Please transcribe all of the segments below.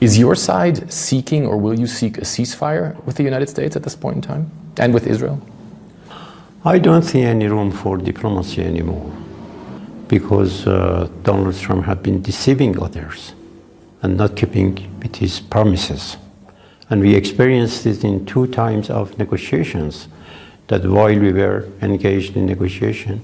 Is your side seeking, or will you seek, a ceasefire with the United States at this point in time, and with Israel? I don't see any room for diplomacy anymore, because Donald Trump had been deceiving others and not keeping with his promises. And we experienced it in 2 times of negotiations, that while we were engaged in negotiation,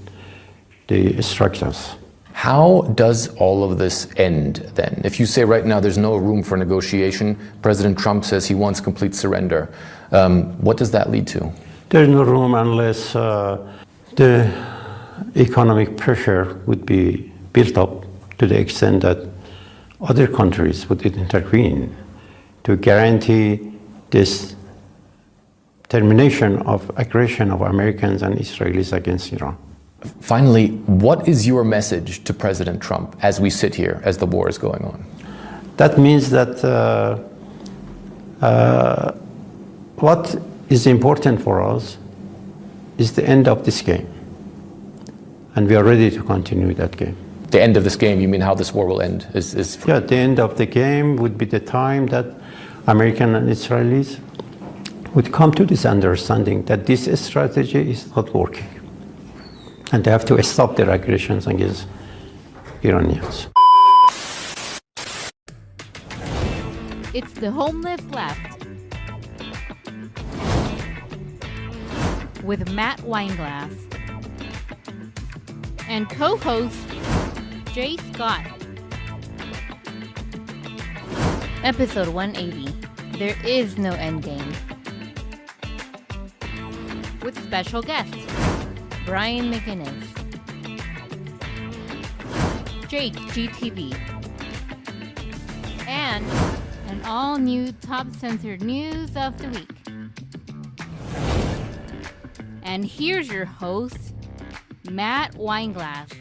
they struck us. How does all of this end then? If you say right now there's no room for negotiation, President Trump says he wants complete surrender, what does that lead to? There's no room unless the economic pressure would be built up to the extent that other countries would intervene to guarantee this termination of aggression of Americans and Israelis against Iran. Finally, what is your message to President Trump as we sit here, as the war is going on? That means that what is important for us is the end of this game. And we are ready to continue that game. The end of this game, you mean how this war will end? Yeah, the end of the game would be the time that Americans and Israelis would come to this understanding that this strategy is not working. And they have to stop their aggressions against Iranians. It's the Homeless Left with Matt Weinglass and co-host Jay Scott. Episode 180, There Is No Endgame, with special guests Brian McGinnis, JAKEGTV, and an all-new top censored news of the week. And here's your host, Matt Weinglass.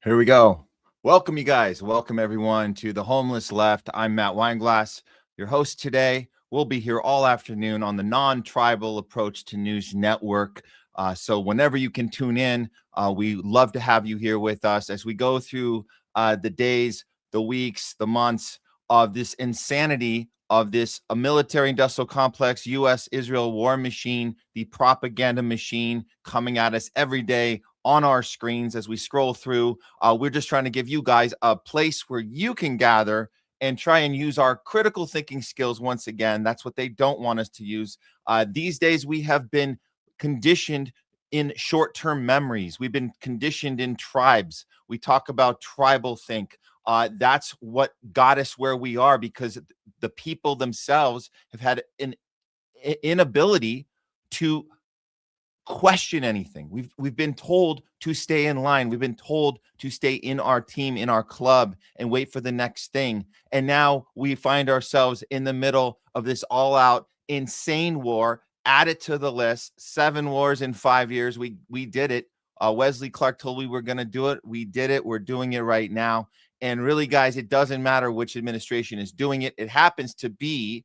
Here we go. Welcome, you guys. Welcome, everyone, to the Homeless Left. I'm Matt Weinglass, your host today. We'll be here all afternoon on the Non-Tribal Approach to News Network. So whenever you can tune in, we love to have you here with us as we go through the days, the weeks, the months of this insanity of this military-industrial complex, U.S.-Israel war machine, the propaganda machine coming at us every day on our screens as we scroll through. We're just trying to give you guys a place where you can gather and try and use our critical thinking skills once again. That's what they don't want us to use. These days, we have been conditioned in short-term memories. We've been conditioned in tribes. We talk about tribal think. That's what got us where we are, because the people themselves have had an inability to question anything. We've been told to stay in line. We've been told to stay in our team, in our club, and wait for the next thing. And now we find ourselves in the middle of this all-out insane war. Add it to the list. 7 wars in 5 years. We did it. Wesley Clark told we were going to do it. We did it. We're doing it right now. And really, guys, it doesn't matter which administration is doing it. It happens to be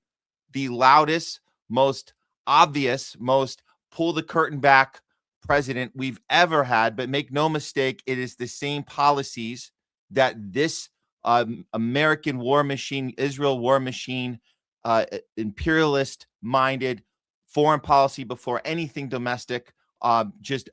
the loudest, most obvious, most pull the curtain back president we've ever had. But make no mistake, it is the same policies that this American war machine, Israel war machine, imperialist-minded foreign policy before anything domestic, just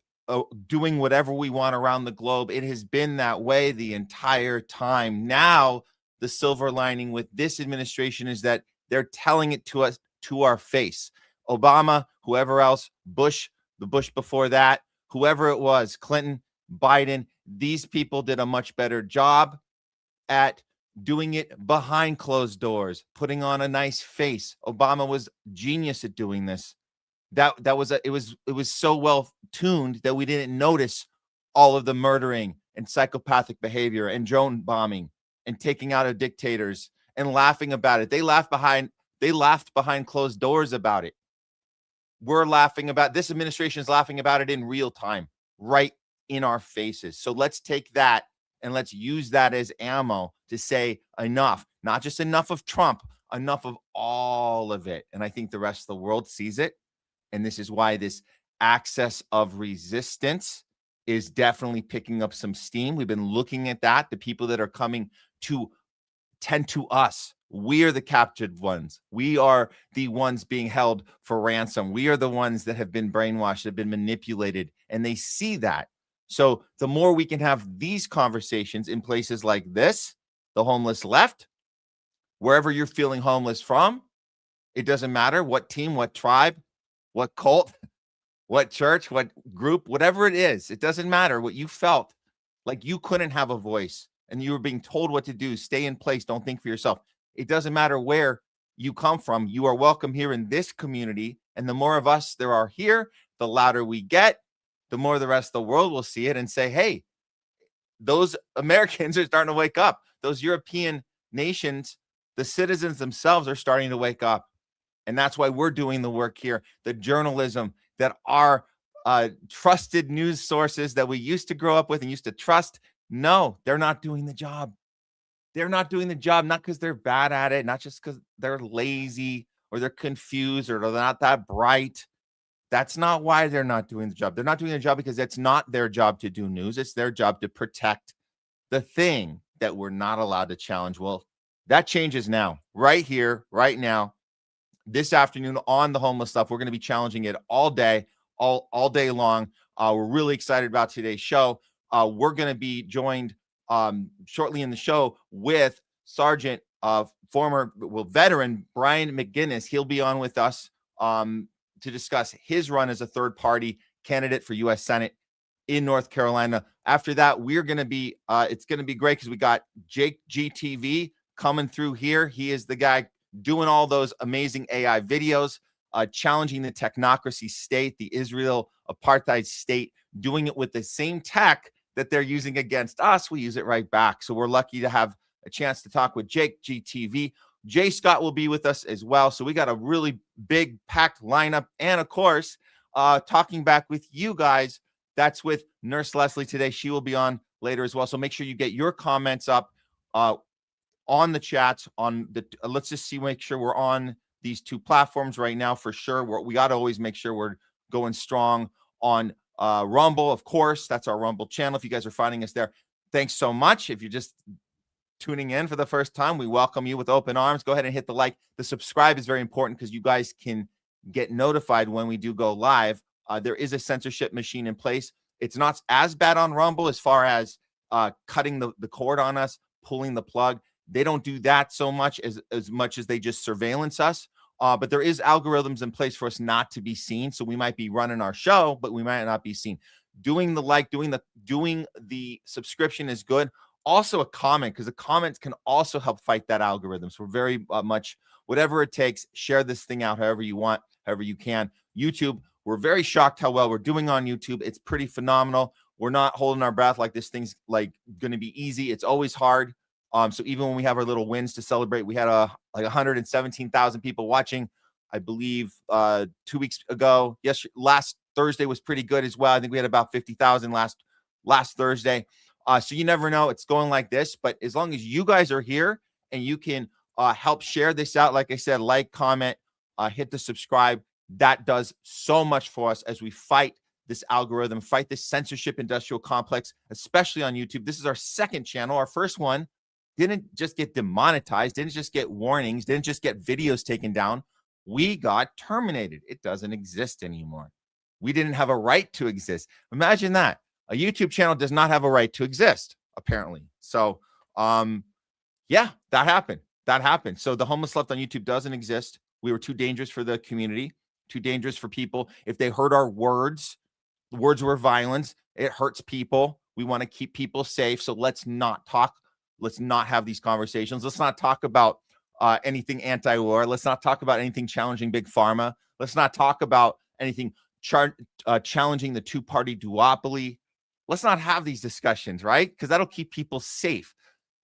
doing whatever we want around the globe. It has been that way the entire time. Now, the silver lining with this administration is that they're telling it to us, to our face. Obama, whoever else, Bush, the Bush before that, whoever it was, Clinton, Biden, these people did a much better job at doing it behind closed doors, putting on a nice face. Obama was genius at doing this. It was so well tuned that we didn't notice all of the murdering and psychopathic behavior and drone bombing and taking out of dictators and laughing about it. They laughed behind closed doors about it. We're laughing about, this administration is laughing about it in real time, right in our faces. So let's take that and let's use that as ammo to say enough, not just enough of Trump, enough of all of it. And I think the rest of the world sees it. And this is why this axis of resistance is definitely picking up some steam. We've been looking at that. The people that are coming to tend to us. We are the captured ones. We are the ones being held for ransom. We are the ones that have been brainwashed, have been manipulated, and they see that. So the more we can have these conversations in places like this, the homeless left, wherever you're feeling homeless from, it doesn't matter what team, what tribe, what cult, what church, what group, whatever it is, it doesn't matter what you felt like you couldn't have a voice and you were being told what to do, stay in place, don't think for yourself. It doesn't matter where you come from. You are welcome here in this community. And the more of us there are here, the louder we get, the more the rest of the world will see it and say, hey, those Americans are starting to wake up. Those European nations, the citizens themselves are starting to wake up. And that's why we're doing the work here. The journalism that our trusted news sources that we used to grow up with and used to trust, no, they're not doing the job. They're not doing the job, not because they're bad at it, not just because they're lazy or they're confused or they're not that bright. That's not why they're not doing the job. They're not doing their job because it's not their job to do news. It's their job to protect the thing that we're not allowed to challenge. Well, that changes now, right here, right now. This afternoon on the homeless stuff, we're going to be challenging it all day, all day long. We're really excited about today's show. We're going to be joined shortly in the show with former veteran Brian McGinnis. He'll be on with us to discuss his run as a third-party candidate for U.S. Senate in North Carolina. After that, we're going to be it's going to be great because we got JAKEGTV coming through here. He is the guy doing all those amazing AI videos, challenging the technocracy state, the Israel apartheid state, doing it with the same tech that they're using against us. We use it right back. So we're lucky to have a chance to talk with JAKEGTV. Jay Scott will be with us as well. So we got a really big packed lineup. And of course, talking back with you guys, that's with Nurse Leslie today. She will be on later as well. So make sure you get your comments up on the chats on the, let's just see, make sure we're on these two platforms right now for sure. We got to always make sure we're going strong on Rumble. Of course, that's our Rumble channel. If you guys are finding us there, thanks so much. If you're just tuning in for the first time, we welcome you with open arms. Go ahead and hit the like. The subscribe is very important because you guys can get notified when we do go live. There is a censorship machine in place. It's not as bad on Rumble as far as cutting the cord on us, pulling the plug. They don't do that so much as much as they just surveillance us. But there is algorithms in place for us not to be seen. So we might be running our show, but we might not be seen. Doing the like, doing the subscription is good. Also a comment, because the comments can also help fight that algorithm. So we're very much, whatever it takes, share this thing out however you want, however you can. YouTube, we're very shocked how well we're doing on YouTube. It's pretty phenomenal. We're not holding our breath like this thing's like going to be easy. It's always hard. So even when we have our little wins to celebrate, we had like 117,000 people watching, I believe 2 weeks ago. Yes, last Thursday was pretty good as well. I think we had about 50,000 last Thursday. So you never know. It's going like this, but as long as you guys are here and you can help share this out, like I said, like, comment, hit the subscribe. That does so much for us as we fight this algorithm, fight this censorship industrial complex, especially on YouTube. This is our second channel. Our first one didn't just get demonetized, didn't just get warnings, didn't just get videos taken down. We got terminated. It doesn't exist anymore. We didn't have a right to exist. Imagine that. A YouTube channel does not have a right to exist, apparently. So, yeah, that happened. That happened. So the homeless left on YouTube doesn't exist. We were too dangerous for the community, too dangerous for people. If they heard our words, the words were violence. It hurts people. We want to keep people safe. So let's not talk. Let's not have these conversations. Let's not talk about anything anti-war. Let's not talk about anything challenging Big Pharma. Let's not talk about anything challenging the two-party duopoly. Let's not have these discussions, right? Because that'll keep people safe.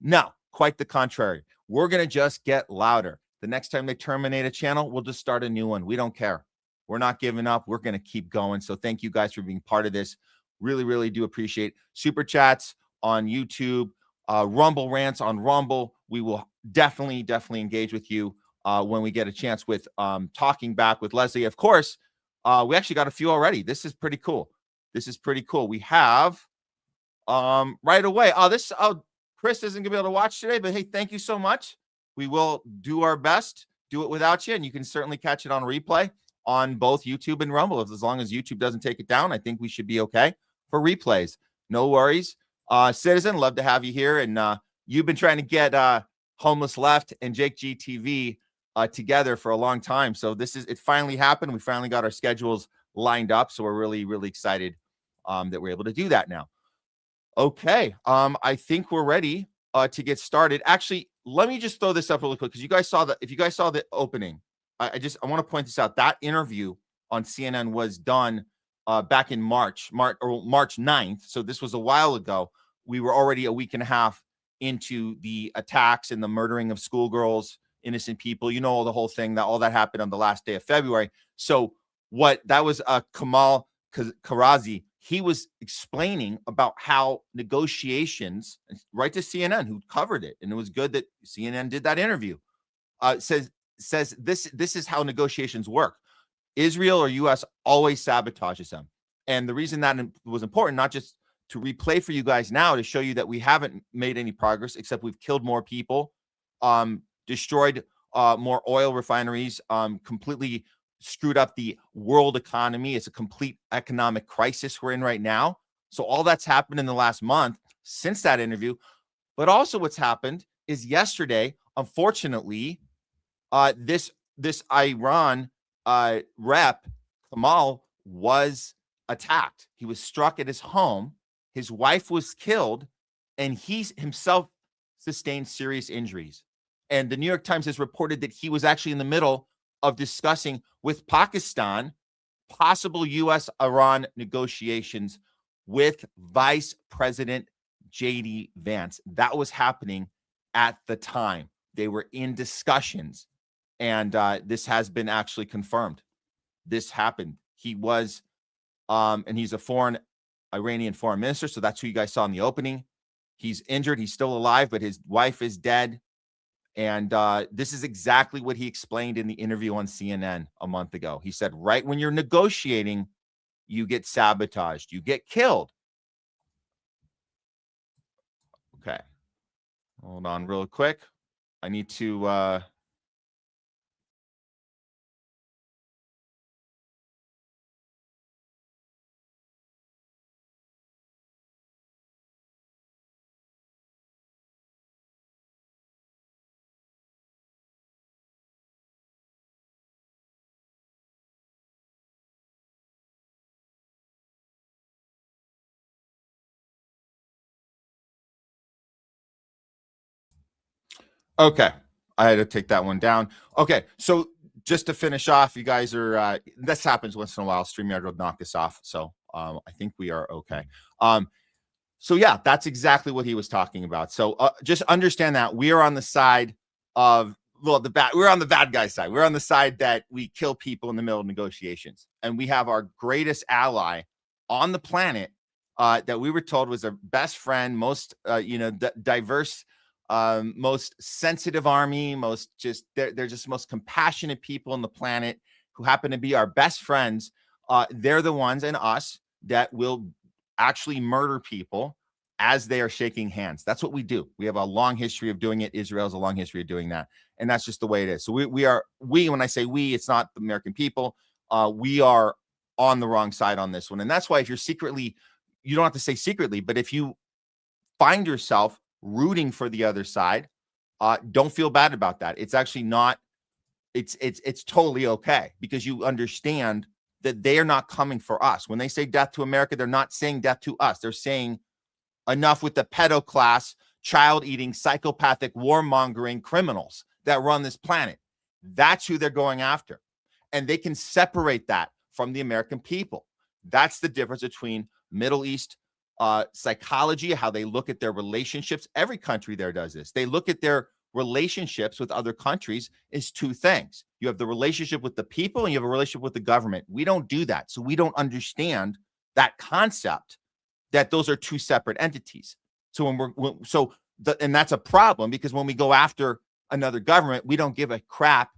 No, quite the contrary. We're going to just get louder. The next time they terminate a channel, we'll just start a new one. We don't care. We're not giving up. We're going to keep going. So thank you guys for being part of this. Really, really do appreciate super chats on YouTube, Rumble Rants on Rumble. We will definitely engage with you when we get a chance with talking back with Leslie. Of course, we actually got a few already. This is pretty cool. We have right away. Chris isn't gonna be able to watch today, but hey, thank you so much. We will do our best, do it without you, and you can certainly catch it on replay on both YouTube and Rumble. As long as YouTube doesn't take it down, I think we should be okay for replays. No worries. Citizen, love to have you here. And you've been trying to get Homeless Left and JAKEGTV together for a long time. So it finally happened. We finally got our schedules lined up. So we're really excited that we're able to do that now. Okay. I think we're ready to get started. Actually, let me just throw this up really quick because if you guys saw the opening, I want to point this out. That interview on CNN was done back in March 9th. So this was a while ago. We were already a week and a half into the attacks and the murdering of schoolgirls, innocent people. You know, the whole thing, all that happened on the last day of February. So that was Kamal Karazi. He was explaining about how negotiations, right to CNN, who covered it, and it was good that CNN did that interview, says this is how negotiations work. Israel or U.S. always sabotages them. And the reason that was important, not just to replay for you guys now to show you that we haven't made any progress, except we've killed more people, destroyed more oil refineries, completely screwed up the world economy. It's a complete economic crisis we're in right now. So all that's happened in the last month since that interview. But also what's happened is yesterday, unfortunately, this Iran rep, Kamal, was attacked. He was struck at his home. His wife was killed, and he himself sustained serious injuries. And the New York Times has reported that he was actually in the middle of discussing with Pakistan possible U.S.-Iran negotiations with Vice President J.D. Vance. That was happening at the time. They were in discussions, and this has been actually confirmed. This happened. He was, and he's a Iranian foreign minister, so that's who you guys saw in the opening. He's injured. He's still alive, but his wife is dead. And this is exactly what he explained in the interview on CNN a month ago. He said, right when you're negotiating, you get sabotaged. You get killed. Okay. Hold on real quick. I need to... Okay, I had to take that one down. Okay, so just to finish off, you guys are, this happens once in a while. StreamYard will knock us off. So I think we are okay. So yeah, that's exactly what he was talking about. So just understand that we are on the side of, we're on the bad guy side. We're on the side that we kill people in the middle of negotiations. And we have our greatest ally on the planet that we were told was our best friend, most, diverse, most sensitive army, they're just most compassionate people on the planet who happen to be our best friends. They're the ones, and us, that will actually murder people as they are shaking hands. That's what we do. We have a long history of doing it. Israel has a long history of doing that. And that's just the way it is. So when I say we, it's not the American people. We are on the wrong side on this one. And that's why if you're secretly, you don't have to say secretly, but if you find yourself rooting for the other side, don't feel bad about that. It's actually not, it's totally okay, because you understand that they are not coming for us. When they say death to America, they're not saying death to us. They're saying enough with the pedo class, child-eating, psychopathic, warmongering criminals that run this planet. That's who they're going after. And they can separate that from the American people. That's the difference between Middle East psychology, how they look at their relationships. Every country there does this. They look at their relationships with other countries as two things. You have the relationship with the people and you have a relationship with the government. We don't do that. So we don't understand that concept, that those are two separate entities. So and that's a problem, because when we go after another government, we don't give a crap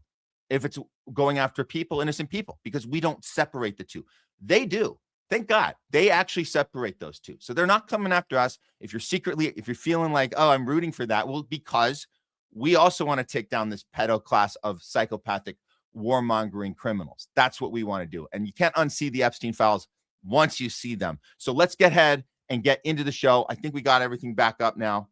if it's going after people, innocent people, because we don't separate the two. They do. Thank God they actually separate those two. So they're not coming after us. If you're feeling like, oh, I'm rooting for that, well, because we also want to take down this pedo class of psychopathic warmongering criminals. That's what we want to do. And you can't unsee the Epstein files once you see them. So let's get ahead and get into the show. I think we got everything back up now.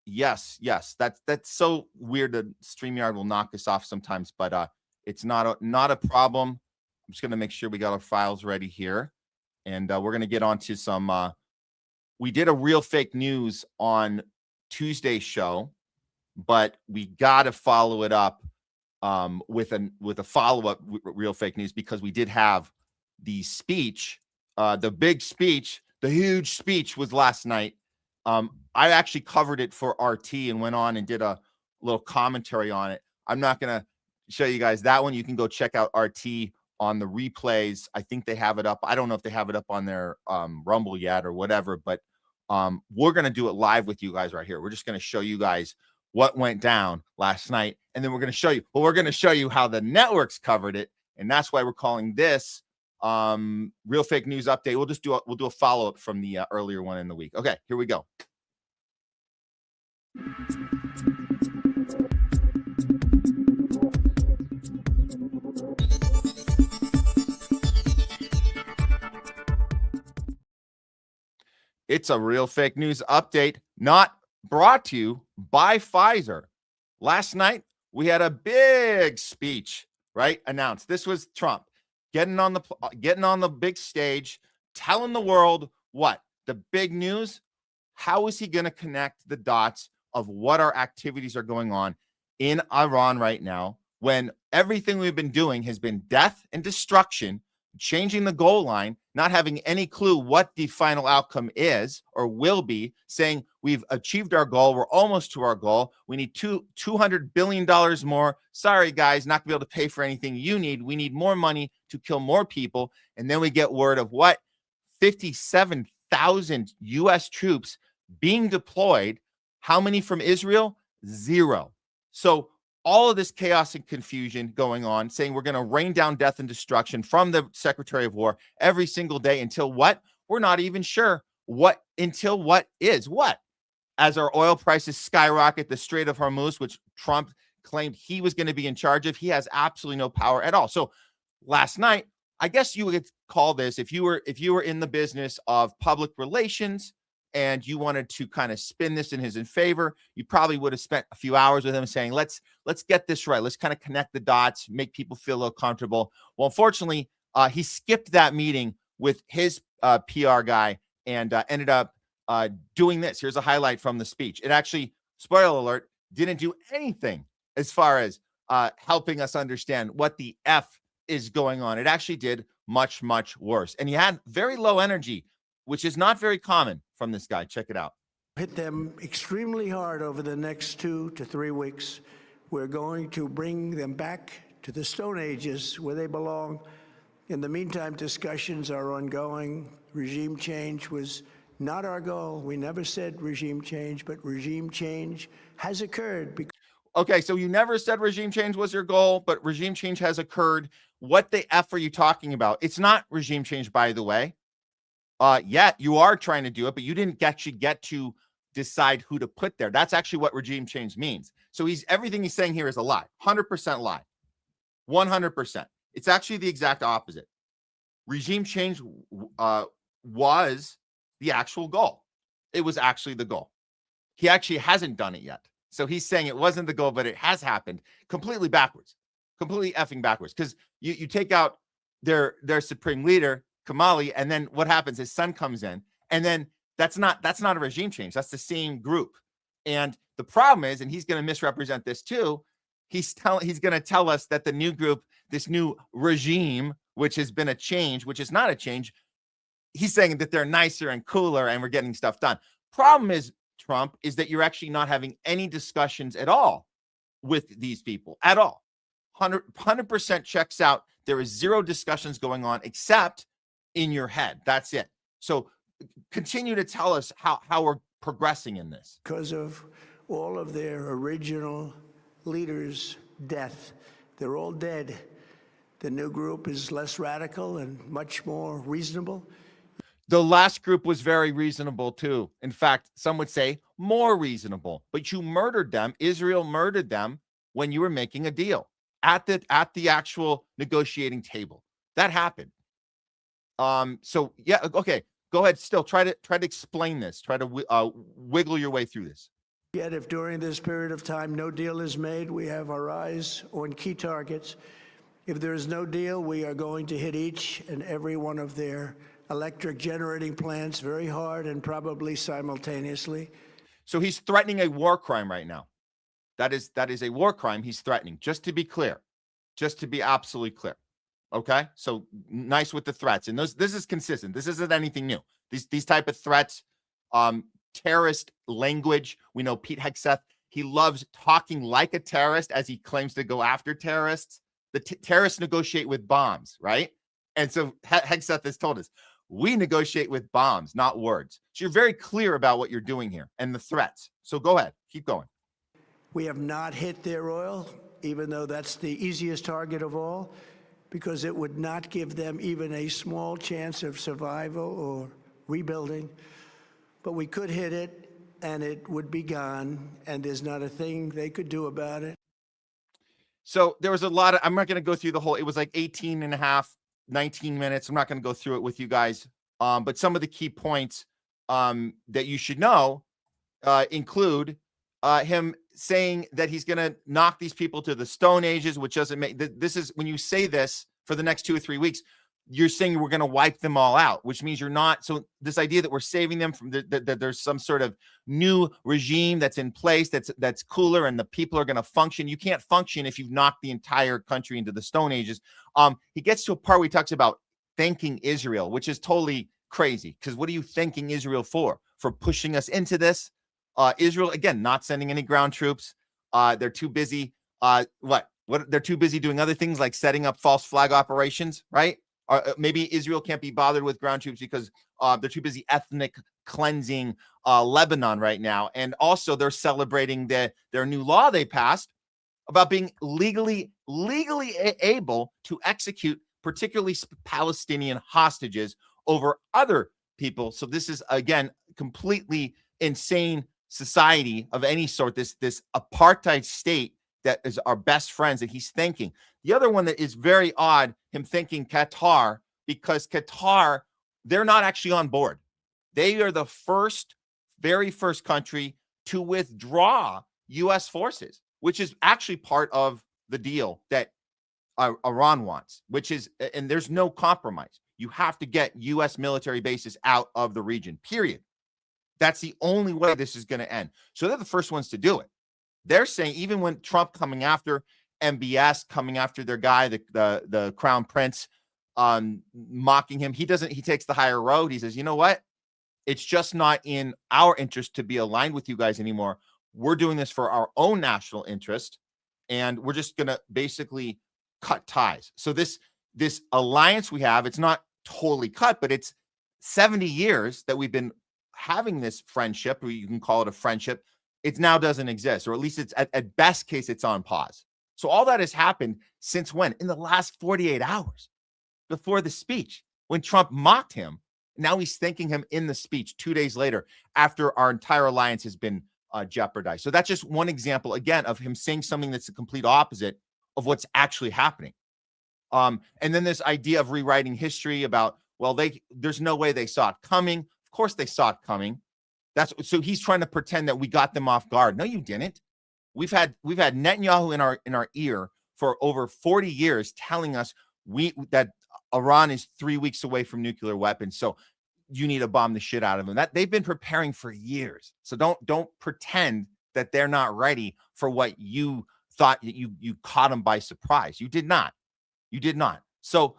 Yes. That's so weird that StreamYard will knock us off sometimes, but it's not a problem. I'm just going to make sure we got our files ready here. And we're going to get on to some, we did a real fake news on Tuesday's show, but we got to follow it up with a follow-up real fake news, because we did have the speech, the big speech, the huge speech was last night. I actually covered it for RT and went on and did a little commentary on it. I'm not going to show you guys that one. You can go check out RT on the replays. I think they have it up. I don't know if they have it up on their Rumble yet or whatever, but we're going to do it live with you guys right here. We're just going to show you guys what went down last night. And then we're going to show you how the networks covered it. And that's why we're calling this real fake news update. We'll do a follow-up from the earlier one in the week. Okay, here we go. It's a real fake news update, not brought to you by Pfizer. Last night, we had a big speech, right? Announced. This was Trump getting on the big stage, telling the world what? The big news? How is he going to connect the dots of what our activities are going on in Iran right now, when everything we've been doing has been death and destruction, changing the goal line, not having any clue what the final outcome is or will be, saying we've achieved our goal, we're almost to our goal, we need $200 billion more. Sorry, guys, not going to be able to pay for anything you need. We need more money to kill more people. And then we get word of what? 57,000 U.S. troops being deployed. How many from Israel? 0. So all of this chaos and confusion going on, saying we're going to rain down death and destruction from the Secretary of War every single day until what? We're not even sure until what is what. As our oil prices skyrocket, the Strait of Hormuz, which Trump claimed he was going to be in charge of, he has absolutely no power at all. So last night, I guess you would call this, if you were in the business of public relations and you wanted to kind of spin this in his favor, you probably would have spent a few hours with him saying, let's get this right. Let's kind of connect the dots, make people feel a little comfortable. Well, unfortunately, he skipped that meeting with his PR guy and ended up doing this. Here's a highlight from the speech. It actually, spoiler alert, didn't do anything as far as helping us understand what the F is going on. It actually did much, much worse. And he had very low energy, which is not very common from this guy. Check it out. Hit them extremely hard over the next 2 to 3 weeks. We're going to bring them back to the Stone Ages where they belong. In the meantime, discussions are ongoing. Regime change was not our goal. We never said regime change, but regime change has occurred. Okay, so you never said regime change was your goal, but regime change has occurred. What the F are you talking about? It's not regime change, by the way. Yet you are trying to do it, but you didn't actually get to decide who to put there. That's actually what regime change means. So everything he's saying here is a lie, 100% lie, 100%. It's actually the exact opposite. Regime change was the actual goal. It was actually the goal. He actually hasn't done it yet. So he's saying it wasn't the goal, but it has happened. Completely backwards, completely effing backwards. Because you take out their supreme leader, Kamali, and then what happens? His son comes in, and then that's not a regime change. That's the same group. And the problem is, and he's going to misrepresent this too, he's going to tell us that the new group, this new regime, which has been a change, which is not a change, he's saying that they're nicer and cooler and we're getting stuff done. Problem is, Trump, is that you're actually not having any discussions at all with these people at all. 100% checks out. There is 0 discussions going on except in your head. That's it. So continue to tell us how we're progressing in this. Because of all of their original leaders' death. They're all dead. The new group is less radical and much more reasonable. The last group was very reasonable too. In fact, some would say more reasonable. But you murdered them. Israel murdered them when you were making a deal at the actual negotiating table. That happened. So yeah, okay. Go ahead. Still try to explain this. Try to wiggle your way through this. Yet if during this period of time no deal is made, we have our eyes on key targets. If there is no deal, we are going to hit each and every one of their electric generating plants very hard and probably simultaneously. So he's threatening a war crime right now. That is a war crime he's threatening, just to be clear, just to be absolutely clear. Okay, so nice with the threats, and this is consistent. This isn't anything new. These type of threats, terrorist language. We know Pete Hegseth, he loves talking like a terrorist as he claims to go after terrorists. The terrorists negotiate with bombs, right? And so Hegseth has told us, we negotiate with bombs, not words. So you're very clear about what you're doing here and the threats. So go ahead, keep going. We have not hit their oil, even though that's the easiest target of all, because it would not give them even a small chance of survival or rebuilding. But we could hit it, and it would be gone, and there's not a thing they could do about it. So there was a lot of, I'm not going to go through the whole, it was like 18 and a half, 19 minutes. I'm not going to go through it with you guys. But some of the key points that you should know include him saying that he's going to knock these people to the Stone Ages, which doesn't make, this is, when you say this for the next 2 or 3 weeks, you're saying we're going to wipe them all out, which means you're not. So this idea that we're saving them from that there's some sort of new regime that's in place, that's cooler, and the people are going to function. You can't function if you've knocked the entire country into the Stone Ages. He gets to a part where he talks about thanking Israel, which is totally crazy, because what are you thanking Israel for? For pushing us into this? Israel, again, not sending any ground troops. They're too busy. What? They're too busy doing other things like setting up false flag operations, right? Or maybe Israel can't be bothered with ground troops because they're too busy ethnic cleansing Lebanon right now. And also they're celebrating their new law they passed about being legally able to execute particularly Palestinian hostages over other people. So this is, again, completely insane society of any sort, this apartheid state that is our best friends that he's thanking. The other one that is very odd, him thanking Qatar, because Qatar, they're not actually on board. They are the very first country to withdraw U.S. forces, which is actually part of the deal that Iran wants, which is, and there's no compromise. You have to get U.S. military bases out of the region, period. That's the only way this is going to end. So they're the first ones to do it. They're saying, even when Trump coming after MBS, coming after their guy, the crown prince, mocking him, he takes the higher road. He says, you know what? It's just not in our interest to be aligned with you guys anymore. We're doing this for our own national interest, and we're just going to basically cut ties. So this alliance we have, it's not totally cut, but it's 70 years that we've been having this friendship, or you can call it a friendship. It now doesn't exist, or at least it's at best case, it's on pause. So all that has happened since when? In the last 48 hours before the speech, when Trump mocked him. Now he's thanking him in the speech 2 days later after our entire alliance has been jeopardized. So that's just one example, again, of him saying something that's the complete opposite of what's actually happening. And then this idea of rewriting history about, well, there's no way they saw it coming. Of course they saw it coming. So he's trying to pretend that we got them off guard. No, you didn't. We've had Netanyahu in our ear for over 40 years telling us that Iran is 3 weeks away from nuclear weapons. So you need to bomb the shit out of them. That they've been preparing for years. So don't pretend that they're not ready for what you thought. You caught them by surprise. You did not. You did not. So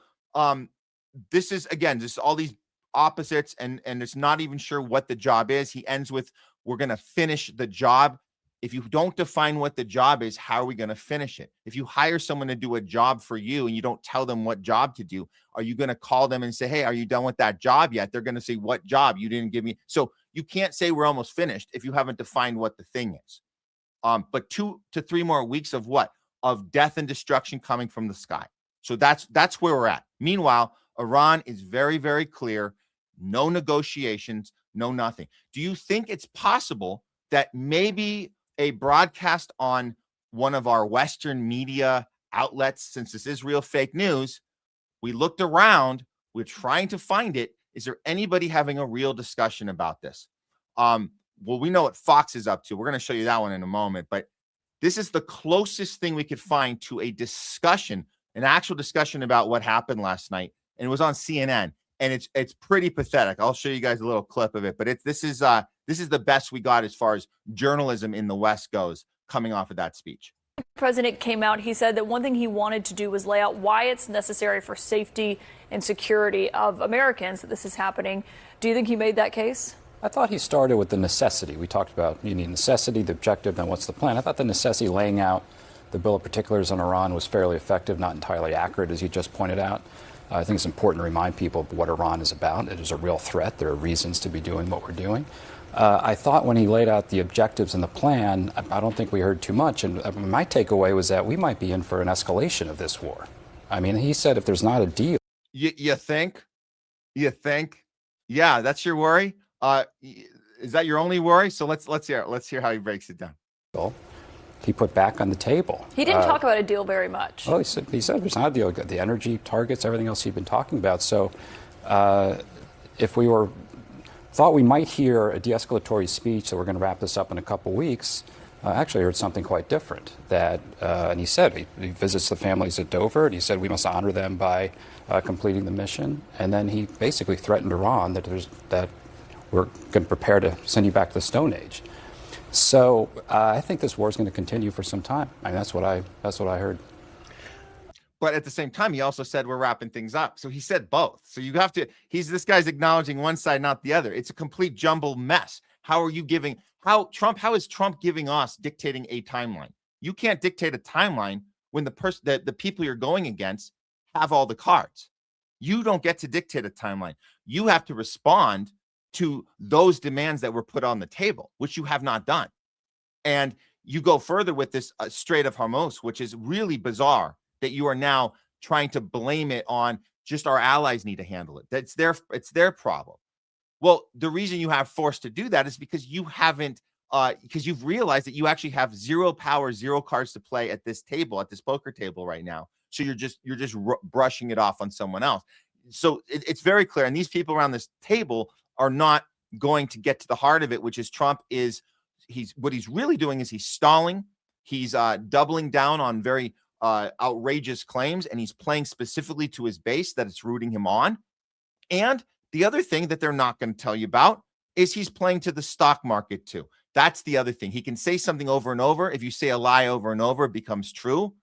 this is, again, just all these opposites, and it's not even sure what the job is. He ends with, we're going to finish the job If you don't define what the job is, how are we going to finish it? If you hire someone to do a job for you and you don't tell them what job to do, are you going to call them and say, hey, are you done with that job yet? They're going to say, what job? You didn't give me. So you can't say we're almost finished if you haven't defined what the thing is. But 2 to 3 more weeks of what? Of death and destruction coming from the sky. So that's where we're at. Meanwhile, Iran is very, very clear. No negotiations, no nothing. Do you think it's possible that maybe a broadcast on one of our Western media outlets, since this is real fake news, we looked around, we're trying to find it. Is there anybody having a real discussion about this? Well, we know what Fox is up to. We're going to show you that one in a moment, but this is the closest thing we could find to a discussion, an actual discussion about what happened last night. And it was on CNN, and it's pretty pathetic. I'll show you guys a little clip of it, but this is the best we got as far as journalism in the West goes coming off of that speech. The president came out. He said that one thing he wanted to do was lay out why it's necessary for safety and security of Americans that this is happening. Do you think he made that case? I thought he started with the necessity. We talked about you need necessity, the objective, then what's the plan. I thought the necessity, laying out the bill of particulars on Iran, was fairly effective, not entirely accurate, as you just pointed out. I think it's important to remind people of what Iran is about. It is a real threat. There are reasons to be doing what we're doing. I thought when he laid out the objectives and the plan, I don't think we heard too much. And my takeaway was that we might be in for an escalation of this war. I mean, he said if there's not a deal. You think? Yeah, that's your worry. Is that your only worry? So let's hear how he breaks it down. He put back on the table. He didn't talk about a deal very much. Oh, he said there's not a deal. The energy targets, everything else he'd been talking about. So if we thought we might hear a de-escalatory speech that we're going to wrap this up in a couple weeks, actually heard something quite different. And he said he visits the families at Dover, and he said we must honor them by completing the mission. And then he basically threatened Iran that we're going to prepare to send you back to the Stone Age. So I think this war is going to continue for some time. I mean, that's what I heard. But at the same time, he also said we're wrapping things up. So he said both. So you have to. This guy's acknowledging one side, not the other. It's a complete jumbled mess. How is Trump giving us dictating a timeline? You can't dictate a timeline when the people you're going against have all the cards. You don't get to dictate a timeline. You have to respond to those demands that were put on the table, which you have not done. And you go further with this Strait of Hormuz, which is really bizarre that you are now trying to blame it on just our allies need to handle it. It's their problem. Well, the reason you have forced to do that is because you haven't, because you've realized that you actually have zero power, zero cards to play at this table, at this poker table right now. So you're just brushing it off on someone else. So it's very clear. And these people around this table are not going to get to the heart of it, which is what he's really doing is he's stalling. He's doubling down on very outrageous claims, and he's playing specifically to his base that it's rooting him on. And the other thing that they're not going to tell you about is he's playing to the stock market too. That's the other thing. He can say something over and over. If you say a lie over and over, it becomes true.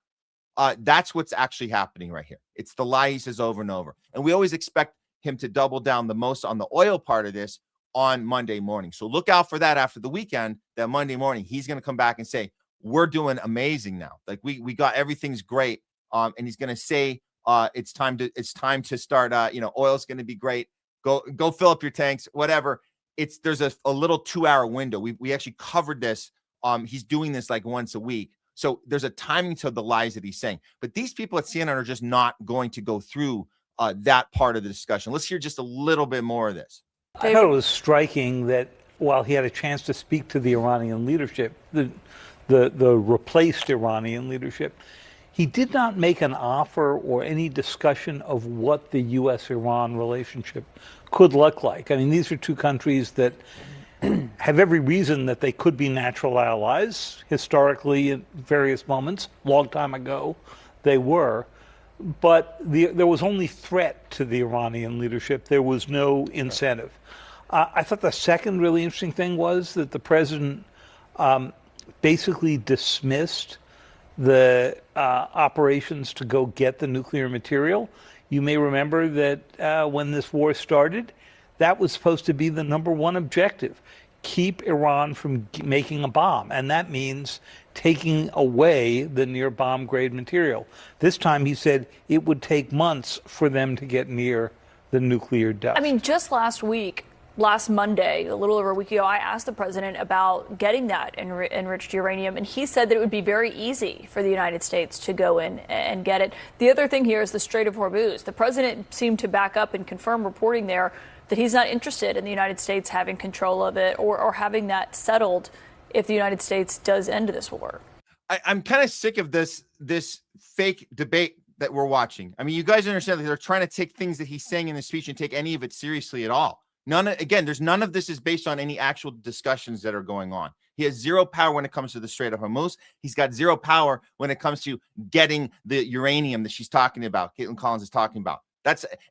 That's what's actually happening right here. It's the lie he says over and over. And we always expect him to double down the most on the oil part of this on Monday morning. So look out for that after the weekend. That Monday morning, he's going to come back and say, we're doing amazing now. Like we got, everything's great. And he's going to say, it's time to start, oil's going to be great. Go fill up your tanks, whatever. There's a little 2-hour window. We actually covered this. He's doing this like once a week. So there's a timing to the lies that he's saying, but these people at CNN are just not going to go through that part of the discussion. Let's hear just a little bit more of this. I thought it was striking that while he had a chance to speak to the Iranian leadership, the replaced Iranian leadership, he did not make an offer or any discussion of what the U.S.-Iran relationship could look like. I mean, these are two countries that have every reason that they could be natural allies. Historically, at various moments, long time ago, they were. But there was only threat to the Iranian leadership. There was no incentive. I thought the second really interesting thing was that the president basically dismissed the operations to go get the nuclear material. You may remember that when this war started, that was supposed to be the #1 objective. keep Iran from making a bomb, and that means taking away the near bomb grade material. This time he said it would take months for them to get near the nuclear dust. I mean, just last Monday, a little over a week ago, I asked the president about getting that enriched uranium, and he said that it would be very easy for the United States to go in and get it. The other thing here is the Strait of Hormuz. The president seemed to back up and confirm reporting there that he's not interested in the United States having control of it or having that settled if the United States does end this war. I'm kind of sick of this fake debate that we're watching. I mean, you guys understand that they're trying to take things that he's saying in the speech and take any of it seriously at all. None of this is based on any actual discussions that are going on. He has zero power when it comes to the Strait of Hormuz. He's got zero power when it comes to getting the uranium that she's talking about, Caitlin Collins is talking about.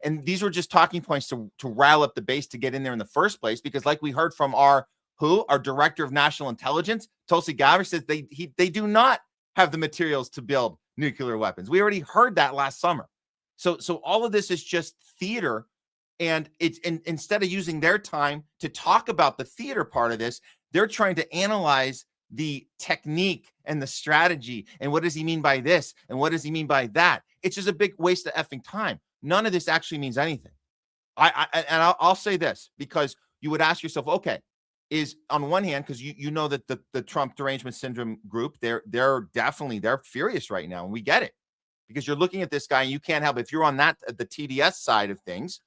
And these were just talking points to rile up the base to get in there in the first place, because like we heard from our director of national intelligence, Tulsi Gabbard, says they do not have the materials to build nuclear weapons. We already heard that last summer. So all of this is just theater. And instead of using their time to talk about the theater part of this, they're trying to analyze the technique and the strategy. And what does he mean by this? And what does he mean by that? It's just a big waste of effing time. None of this actually means anything. I'll say this, because you would ask yourself, okay, is on one hand, because you know that the Trump derangement syndrome group, they're furious right now, and we get it, because you're looking at this guy and you can't help it. If you're on the TDS side of things,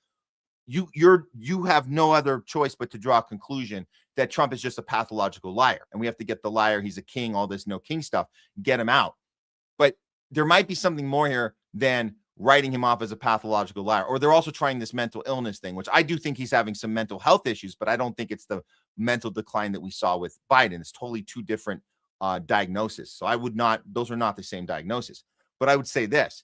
you have no other choice but to draw a conclusion that Trump is just a pathological liar, and we have to get the liar, he's a king, all this no king stuff, get him out. But there might be something more here than writing him off as a pathological liar. Or they're also trying this mental illness thing, which I do think he's having some mental health issues, but I don't think it's the mental decline that we saw with Biden. It's totally two different diagnoses. So those are not the same diagnosis. But I would say this,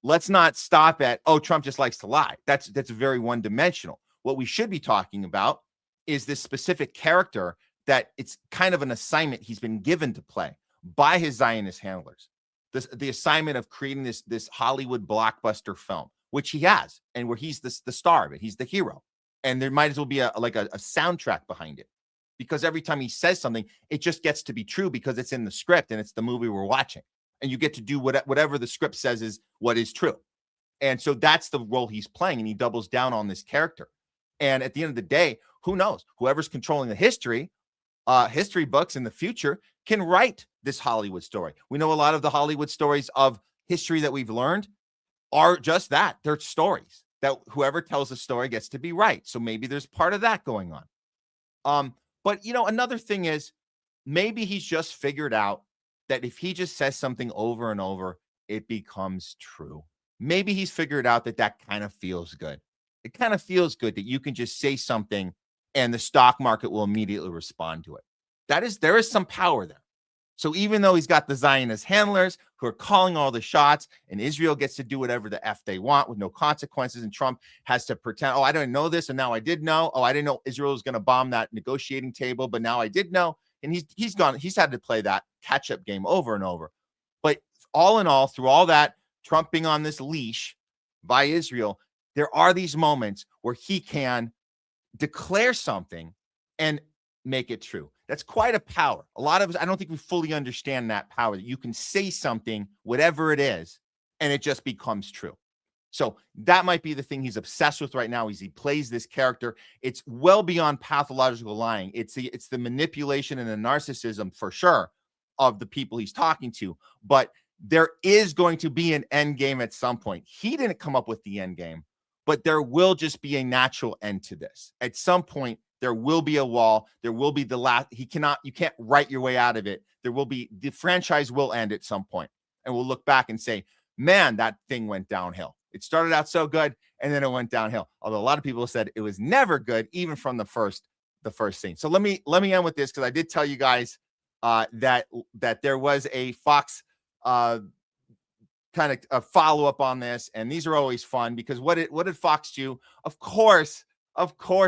let's not stop at, oh, Trump just likes to lie. That's very one-dimensional. What we should be talking about is this specific character that it's kind of an assignment he's been given to play by his Zionist handlers. The assignment of creating this Hollywood blockbuster film, which he has, and where he's the star of it. He's the hero. And there might as well be a soundtrack behind it, because every time he says something, it just gets to be true because it's in the script and it's the movie we're watching. And you get to do whatever the script says is what is true. And so that's the role he's playing, and he doubles down on this character. And at the end of the day, who knows? Whoever's controlling the history books in the future can write this Hollywood story. We know a lot of the Hollywood stories of history that we've learned are just that. They're stories that whoever tells the story gets to be right. So maybe there's part of that going on. But another thing is, maybe he's just figured out that if he just says something over and over, it becomes true. Maybe he's figured out that kind of feels good. It kind of feels good that you can just say something and the stock market will immediately respond to it. There is some power there. So even though he's got the Zionist handlers who are calling all the shots, and Israel gets to do whatever the F they want with no consequences, and Trump has to pretend, oh, I didn't know this, and now I did know. Oh, I didn't know Israel was going to bomb that negotiating table, but now I did know. And he's had to play that catch-up game over and over. But all in all, through all that, Trump being on this leash by Israel, there are these moments where he can declare something and make it true. That's quite a power. A lot of us, I don't think we fully understand that power, that you can say something, whatever it is, and it just becomes true. So that might be the thing he's obsessed with right now, is he plays this character. It's well beyond pathological lying. It's the manipulation and the narcissism, for sure, of the people he's talking to. But there is going to be an end game at some point. He didn't come up with the end game, but there will just be a natural end to this. At some point, there will be a wall. There will be the last. You can't write your way out of it. The franchise will end at some point, and we'll look back and say, man, that thing went downhill. It started out so good, and then it went downhill. Although a lot of people said it was never good, even from the first scene. So let me end with this, because I did tell you guys that there was a Fox kind of a follow up on this, and these are always fun, because what did Fox do? Of course,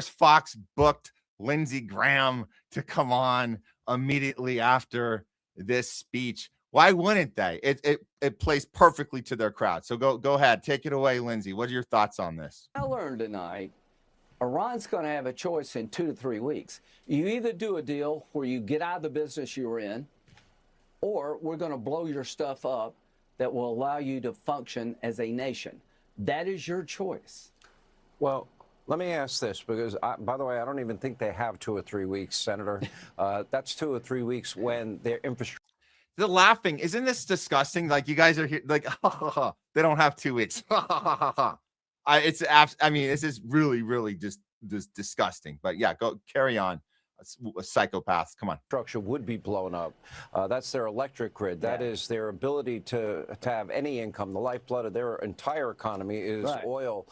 Fox booked Lindsey Graham to come on immediately after this speech. Why wouldn't they? It plays perfectly to their crowd. So go ahead, take it away, Lindsey. What are your thoughts on this? I learned tonight Iran's going to have a choice in 2 to 3 weeks. You either do a deal where you get out of the business you were in, or we're going to blow your stuff up that will allow you to function as a nation. That is your choice. Well, let me ask this, because, by the way, I don't even think they have 2 or 3 weeks, Senator. That's 2 or 3 weeks when their infrastructure. They're laughing. Isn't this disgusting? Like, you guys are here, like, they don't have 2 weeks. I mean, this is really, really just disgusting. But yeah, go carry on. Psychopaths, come on. Structure would be blown up. That's their electric grid. That is their ability to have any income. The lifeblood of their entire economy is oil.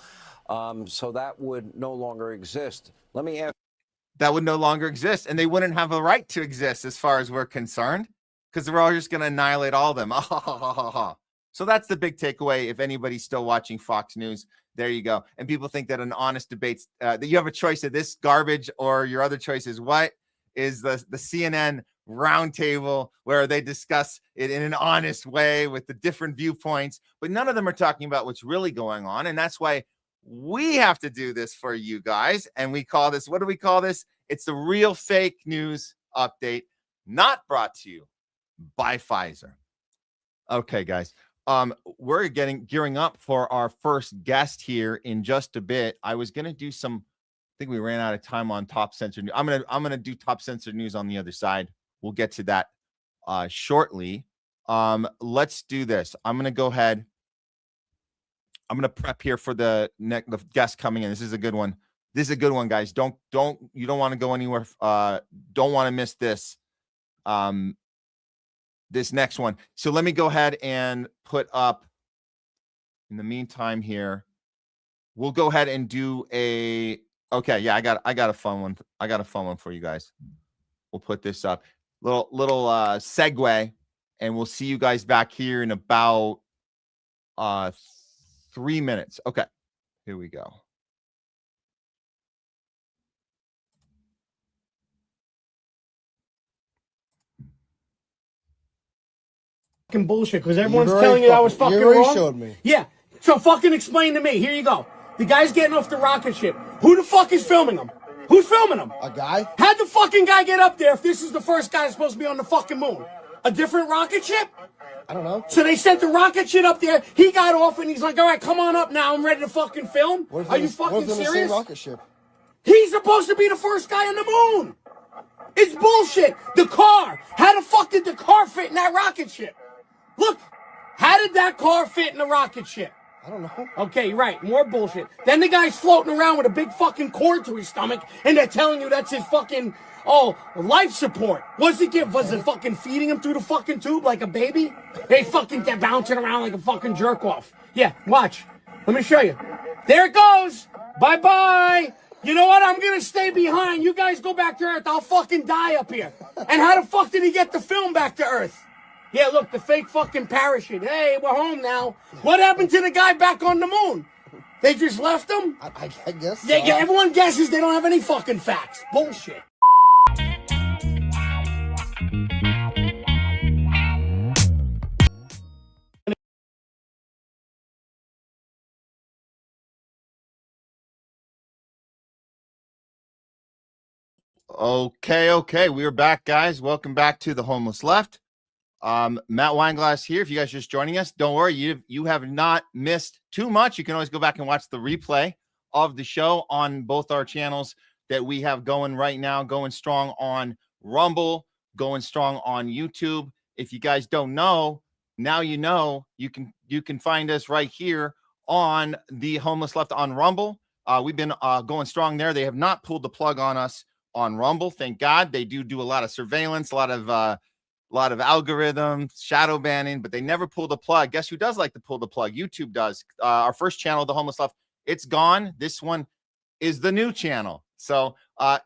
So that would no longer exist. Let me ask. That would no longer exist, and they wouldn't have a right to exist as far as we're concerned, because we're all just going to annihilate all of them. So that's the big takeaway. If anybody's still watching Fox News, there you go. And people think that an honest debate, that you have a choice of this garbage, or your other choice is what is the CNN roundtable where they discuss it in an honest way with the different viewpoints, but none of them are talking about what's really going on. And that's why we have to do this for you guys. And we call this, what do we call this? It's the Real Fake News Update, not brought to you by Pfizer. Okay, guys. We're gearing up for our first guest here in just a bit. I was going to do some, I think we ran out of time on top censored news. I'm going to do top censored news on the other side. We'll get to that shortly. Let's do this. I'm going to go ahead. I'm going to prep here for the guest coming in. This is a good one. This is a good one, guys. You don't want to go anywhere. Don't want to miss this. This next one. So let me go ahead and put up, in the meantime here, we'll go ahead and do okay. Yeah, I got a fun one. I got a fun one for you guys. We'll put this up. Little segue, and we'll see you guys back here in about 3 minutes. Okay, here we go. Bullshit, because everyone's telling you I was fucking wrong. Showed me. Yeah, so fucking explain to me. Here you go. The guy's getting off the rocket ship. Who the fuck is filming him? Who's filming him? A guy? How'd the fucking guy get up there if this is the first guy supposed to be on the fucking moon? A different rocket ship? I don't know. So they sent the rocket shit up there. He got off and he's like, all right, come on up now. I'm ready to fucking film. Are you fucking serious? The same rocket ship? He's supposed to be the first guy on the moon. It's bullshit. The car. How the fuck did the car fit in that rocket ship? Look, how did that car fit in the rocket ship? I don't know. Okay, right. More bullshit. Then the guy's floating around with a big fucking cord to his stomach, and they're telling you that's his fucking, life support. Was it fucking feeding him through the fucking tube like a baby? They fucking get bouncing around like a fucking jerk off. Yeah, watch. Let me show you. There it goes. Bye-bye. You know what? I'm going to stay behind. You guys go back to Earth. I'll fucking die up here. And how the fuck did he get the film back to Earth? Yeah, look, the fake fucking parachute. Hey, we're home now. What happened to the guy back on the moon? They just left him? I guess so. Yeah, everyone guesses they don't have any fucking facts. Bullshit. Okay. We're back, guys. Welcome back to the Homeless Left. Matt Weinglass here. If you guys are just joining us, don't worry, you have not missed too much. You can always go back and watch the replay of the show on both our channels that we have going right now, going strong on Rumble, going strong on YouTube. If you guys don't know, now you know. You can find us right here on the Homeless Left on Rumble. We've been going strong there. They have not pulled the plug on us on Rumble, thank God. They do a lot of surveillance, a lot of algorithms, shadow banning, but they never pull the plug. Guess who does like to pull the plug? YouTube does. Our first channel, The Homeless Left, it's gone. This one is the new channel. So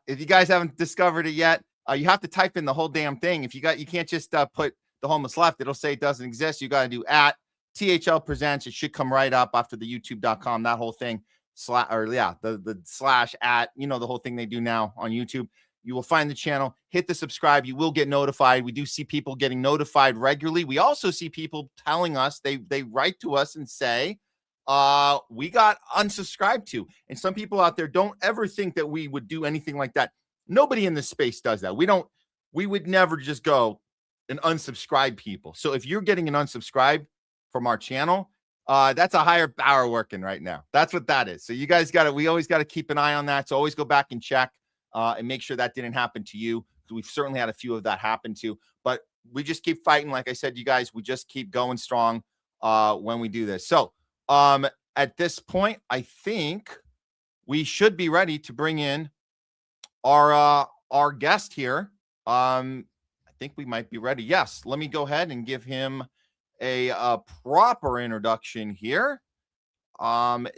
if you guys haven't discovered it yet, you have to type in the whole damn thing. You can't just put The Homeless Left. It'll say it doesn't exist. You got to do @THL Presents. It should come right up after the YouTube.com, that whole thing. The slash @ the whole thing they do now on YouTube. You will find the channel, hit the subscribe. You will get notified. We do see people getting notified regularly. We also see people telling us, they write to us and say, we got unsubscribed to. And some people out there don't ever think that we would do anything like that. Nobody in this space does that. We would never just go and unsubscribe people. So if you're getting an unsubscribe from our channel, that's a higher power working right now. That's what that is. So you guys we always got to keep an eye on that. So always go back and check and make sure that didn't happen to you. We've certainly had a few of that happen to, but we just keep fighting. Like I said, you guys, we just keep going strong when we do this. So at this point, I think we should be ready to bring in our guest here. I think we might be ready. Yes, let me go ahead and give him a proper introduction here.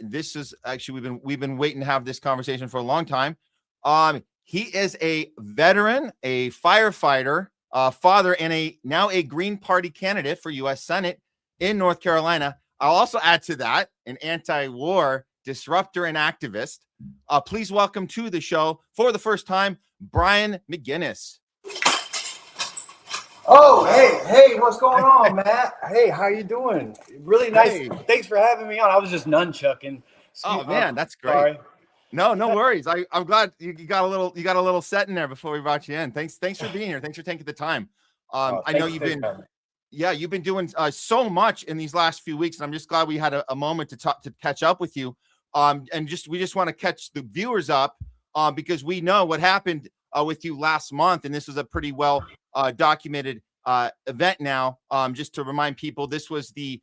This is actually we've been waiting to have this conversation for a long time. He is a veteran, a firefighter, father, and now a Green Party candidate for U.S. Senate in North Carolina. I'll also add to that an anti-war disruptor and activist. Please welcome to the show for the first time, Brian McGinnis. Oh, hey, what's going on, Matt? Hey, how you doing? Really nice. Hey. Thanks for having me on. I was just nunchucking. Oh man, that's great. Sorry. No worries. I'm glad you got a little set in there before we brought you in. Thanks for being here. Thanks for taking the time. I know you've been doing so much in these last few weeks, and I'm just glad we had a moment to catch up with you. We just want to catch the viewers up because we know what happened with you last month, and this was a pretty well documented event. Now, just to remind people, this was the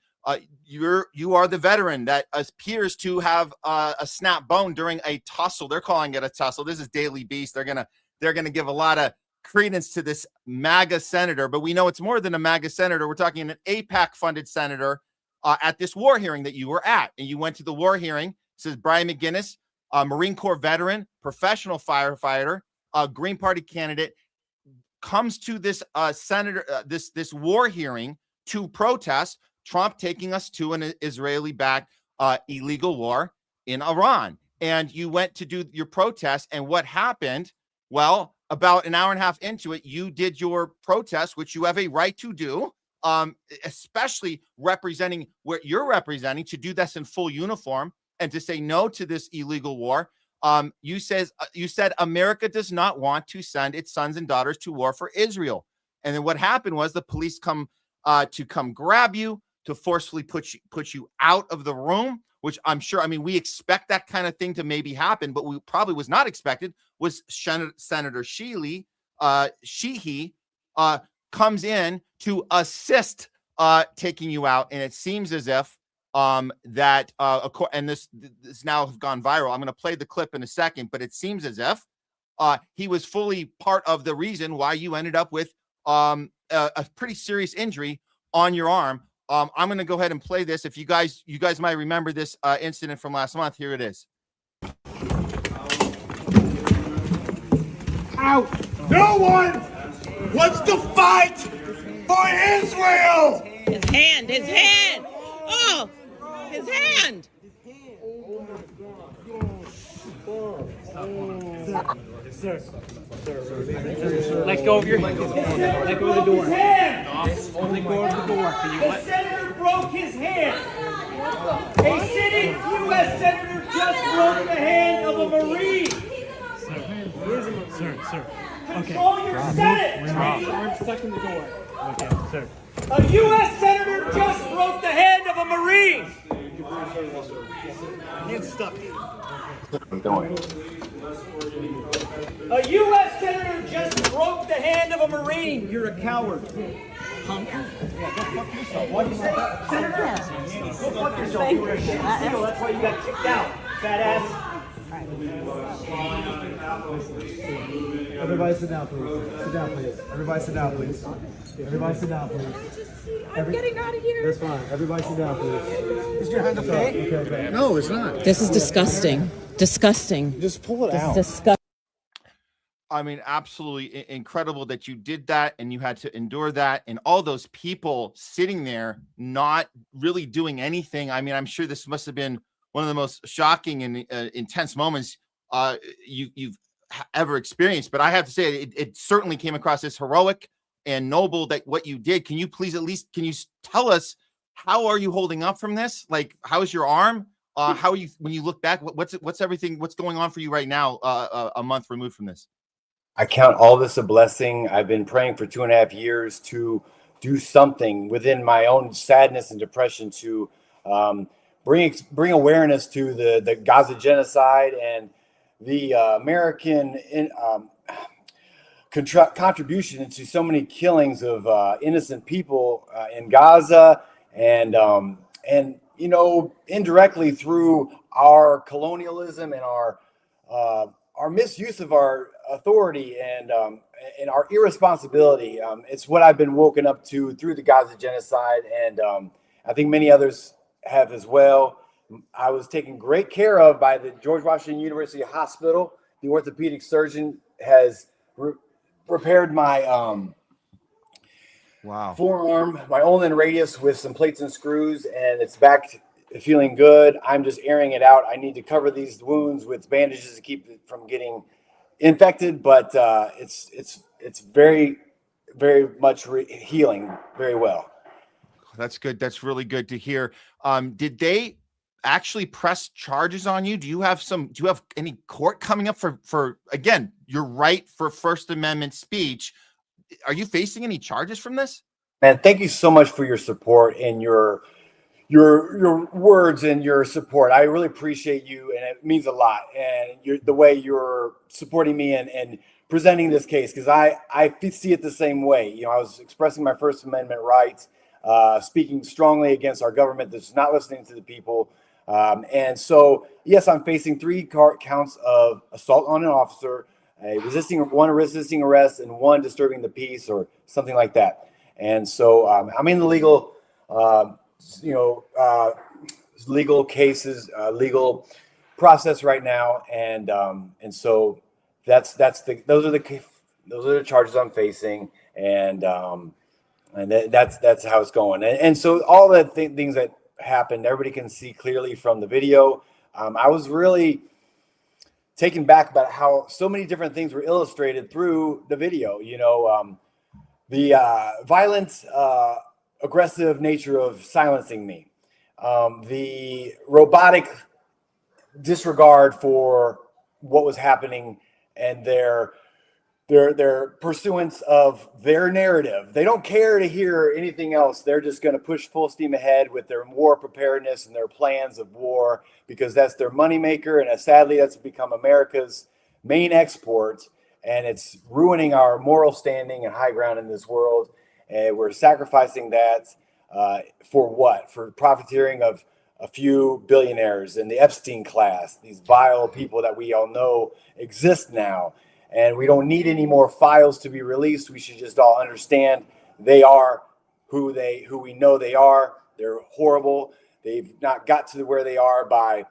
you are the veteran that appears to have a snap bone during a tussle. They're calling it a tussle. This is Daily Beast. They're gonna give a lot of credence to this MAGA senator, but we know it's more than a MAGA senator. We're talking an AIPAC funded senator at this war hearing that you were at, and you went to the war hearing. It says Brian McGinnis, a Marine Corps veteran, professional firefighter, a Green Party candidate, comes to this this war hearing to protest Trump taking us to an Israeli-backed illegal war in Iran. And you went to do your protest, and what happened? Well, about an hour and a half into it, you did your protest, which you have a right to do, especially representing what you're representing, to do this in full uniform and to say no to this illegal war. You said America does not want to send its sons and daughters to war for Israel. And then what happened was the police come grab you, to forcefully put you out of the room, which I'm sure, I mean, we expect that kind of thing to maybe happen, but we probably was not expected was Senator Sheehy comes in to assist taking you out. And it seems as if and this now has gone viral. I'm going to play the clip in a second, but it seems as if he was fully part of the reason why you ended up with a pretty serious injury on your arm. I'm going to go ahead and play this. If you guys might remember this incident from last month. Here it is. Out. No one wants to fight for Israel. His hand. Oh, his hand. Sir. Let go of your hand. Let go of the door. Let go of the door. The senator broke his hand. A sitting U.S. senator just broke the hand of a Marine. Sir. Okay. Control your Senate. Arm stuck in the door. Okay, sir. A U.S. senator just broke the hand of a Marine. Hand stuck. A U.S. senator just broke the hand of a Marine. You're a coward. Punk. Yeah, go fuck yourself. What do you say? Senator? Go fuck yourself. That's why you got kicked out, fat ass. Everybody sit down, please. Sit down, please. Everybody sit down, please. Everybody sit down, please. I'm getting out of here. That's fine. Everybody sit down, please. Is your hand okay? Okay. No, it's not. This is disgusting. Disgusting. Just pull it out. Disgusting. I mean, absolutely incredible that you did that and you had to endure that, and all those people sitting there not really doing anything. I mean, I'm sure this must have been one of the most shocking and intense moments you've ever experienced. But I have to say, it certainly came across as heroic and noble that what you did. Can you please can you tell us how are you holding up from this? Like, how's your arm? How are you when you look back? What's everything? What's going on for you right now? A month removed from this. I count all this a blessing. I've been praying for 2.5 years to do something within my own sadness and depression to bring awareness to the Gaza genocide and the American contribution to so many killings of innocent people in Gaza, and you know, indirectly through our colonialism and our misuse of our authority and our irresponsibility. It's what I've been woken up to through the Gaza genocide, and I think many others have as well. I was taken great care of by the George Washington University Hospital. The orthopedic surgeon has repaired my forearm, my ulnar radius, with some plates and screws, and it's back feeling good. I'm just airing it out. I need to cover these wounds with bandages to keep it from getting infected, but it's very, very much healing very well. That's good. That's really good to hear. Did they actually press charges on you? Do you have any court coming up for again, your right for First Amendment speech? Are you facing any charges from this? Man, thank you so much for your support and your words and your support. I really appreciate you, and it means a lot. And the way you're supporting me and presenting this case, because I see it the same way. You know, I was expressing my First Amendment rights, speaking strongly against our government that's not listening to the people. And so, yes, I'm facing 3 counts of assault on an officer, one resisting arrest, and 1 disturbing the peace or something like that. And so I'm in the legal, legal cases, legal process right now, and so those are the charges I'm facing, and that's how it's going. And so all the things that happened, everybody can see clearly from the video. I was really taken back about how so many different things were illustrated through the video. You know, the violent, aggressive nature of silencing me, the robotic disregard for what was happening, and their pursuance of their narrative. They don't care to hear anything else. They're just going to push full steam ahead with their war preparedness and their plans of war, because that's their moneymaker. And sadly, that's become America's main export. And it's ruining our moral standing and high ground in this world. And we're sacrificing that for what? For profiteering of a few billionaires in the Epstein class, these vile people that we all know exist now. And we don't need any more files to be released. We should just all understand they are who we know they are. They're horrible. They've not got to where they are by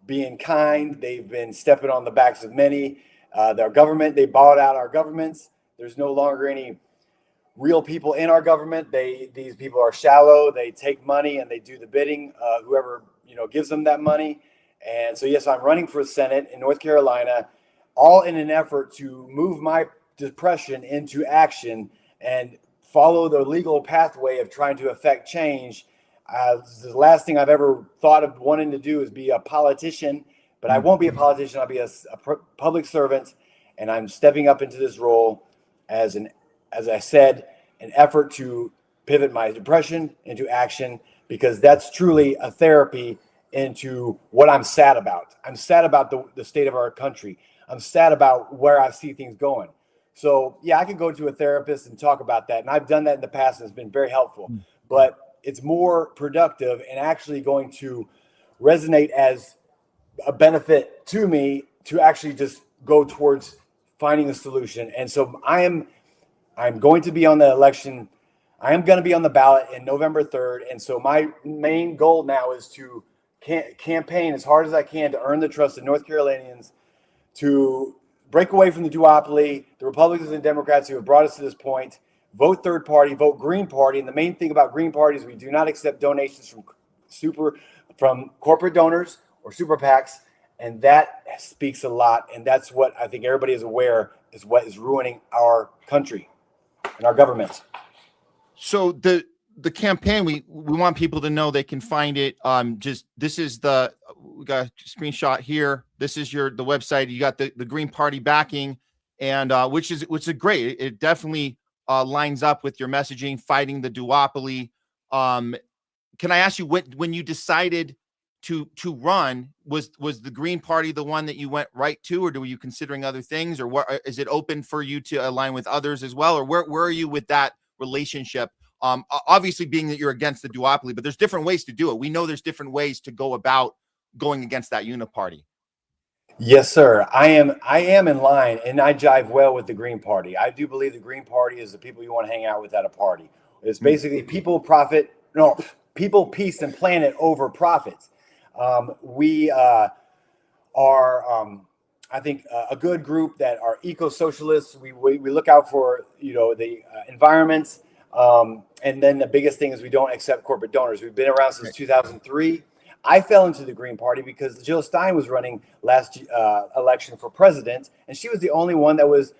being kind. They've been stepping on the backs of many. Their government, they bought out our governments. There's no longer any real people in our government. These people are shallow. They take money and they do the bidding of whoever gives them that money. And so, yes, I'm running for Senate in North Carolina, all in an effort to move my depression into action and follow the legal pathway of trying to affect change. The last thing I've ever thought of wanting to do is be a politician, but I won't be a politician. I'll be a public servant, and I'm stepping up into this role as I said, an effort to pivot my depression into action, because that's truly a therapy into what I'm sad about. I'm sad about the state of our country. I'm sad about where I see things going. So yeah, I could go to a therapist and talk about that. And I've done that in the past, and it's been very helpful, but it's more productive and actually going to resonate as a benefit to me to actually just go towards finding a solution. And so I'm going to be on the election. I am going to be on the ballot in November 3rd. And so my main goal now is to campaign as hard as I can to earn the trust of North Carolinians, to break away from the duopoly, the Republicans and Democrats who have brought us to this point, vote third party, vote Green Party. And the main thing about Green Party is we do not accept donations from corporate donors or super PACs. And that speaks a lot. And that's what I think everybody is aware is what is ruining our country and our government. So the the campaign, we want people to know they can find it. Just this is we got a screenshot here. This is the website. You got the Green Party backing, and which is great. It definitely lines up with your messaging, fighting the duopoly. Can I ask you, when you decided to run, was the Green Party the one that you went right to, or were you considering other things, or what is it open for you to align with others as well, or where are you with that relationship? Obviously being that you're against the duopoly, but there's different ways to do it. We know there's different ways to go about going against that uniparty. Yes, sir. I am in line, and I jive well with the Green Party. I do believe the Green Party is the people you want to hang out with at a party. It's basically people, peace, and planet over profits. We are, I think, a good group that are eco-socialists. We look out for the environments. And then the biggest thing is we don't accept corporate donors. We've been around since 2003. I fell into the Green Party because Jill Stein was running last election for president, and she was the only one that was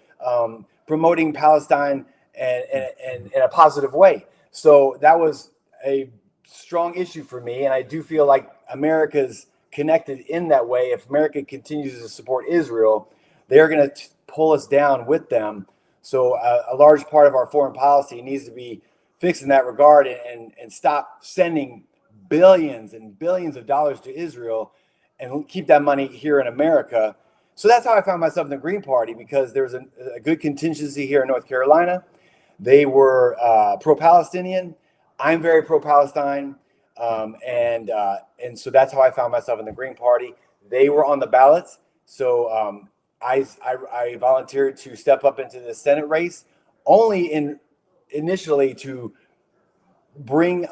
promoting Palestine in a positive way. So that was a strong issue for me, and I do feel like America's connected in that way. If America continues to support Israel, they're going to pull us down with them. So a large part of our foreign policy needs to be fixed in that regard, and stop sending billions and billions of dollars to Israel and keep that money here in America. So that's how I found myself in the Green Party, because there was a good contingency here in North Carolina. They were pro-Palestinian. I'm very pro-Palestine. And so that's how I found myself in the Green Party. They were on the ballots. So I volunteered to step up into the Senate race, only initially to bring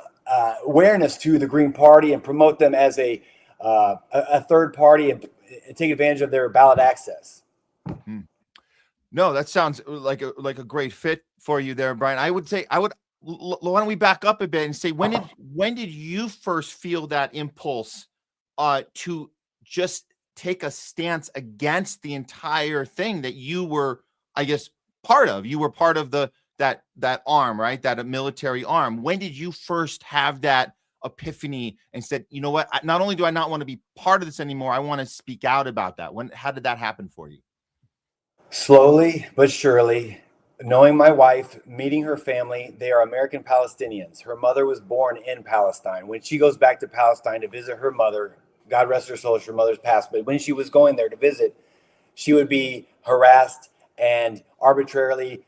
awareness to the Green Party and promote them as a third party and take advantage of their ballot access. Mm-hmm. No, that sounds like a great fit for you there, Brian. Why don't we back up a bit and say, when did you first feel that impulse to just take a stance against the entire thing that you were, I guess, part of? You were part of that arm, right? That military arm. When did you first have that epiphany and said, you know what? Not only do I not want to be part of this anymore, I want to speak out about that. How did that happen for you? Slowly but surely, knowing my wife, meeting her family. They are American Palestinians. Her mother was born in Palestine. When she goes back to Palestine to visit her mother, God rest her soul, her mother's passed, but when she was going there to visit, she would be harassed and arbitrarily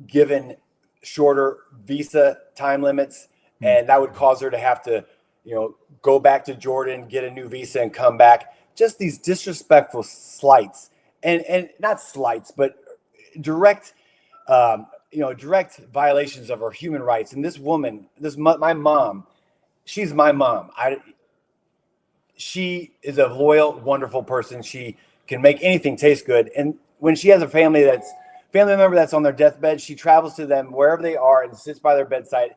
given shorter visa time limits, and that would cause her to have to, go back to Jordan, get a new visa, and come back. Just these disrespectful slights, and not slights, but direct violations of our human rights. And this woman, my mom, she's my mom. She is a loyal, wonderful person. She can make anything taste good. And when she has a family member that's on their deathbed, she travels to them wherever they are and sits by their bedside,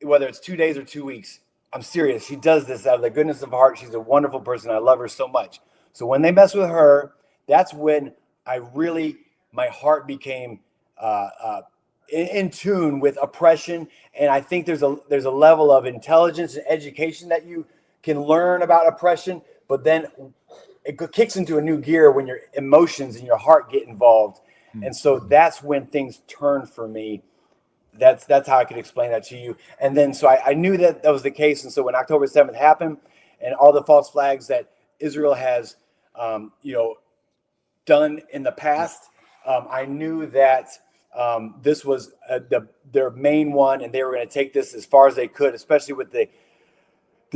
whether it's 2 days or 2 weeks. I'm serious. She does this out of the goodness of her heart. She's a wonderful person. I love her so much. So when they mess with her, that's when my heart became in tune with oppression. And I think there's a level of intelligence and education that you can learn about oppression, but then it kicks into a new gear when your emotions and your heart get involved. And so that's when things turn for me. That's how I could explain that to you. And then so I knew that was the case. And so when October 7th happened and all the false flags that Israel has done in the past, I knew that this was their main one, and they were going to take this as far as they could, especially with the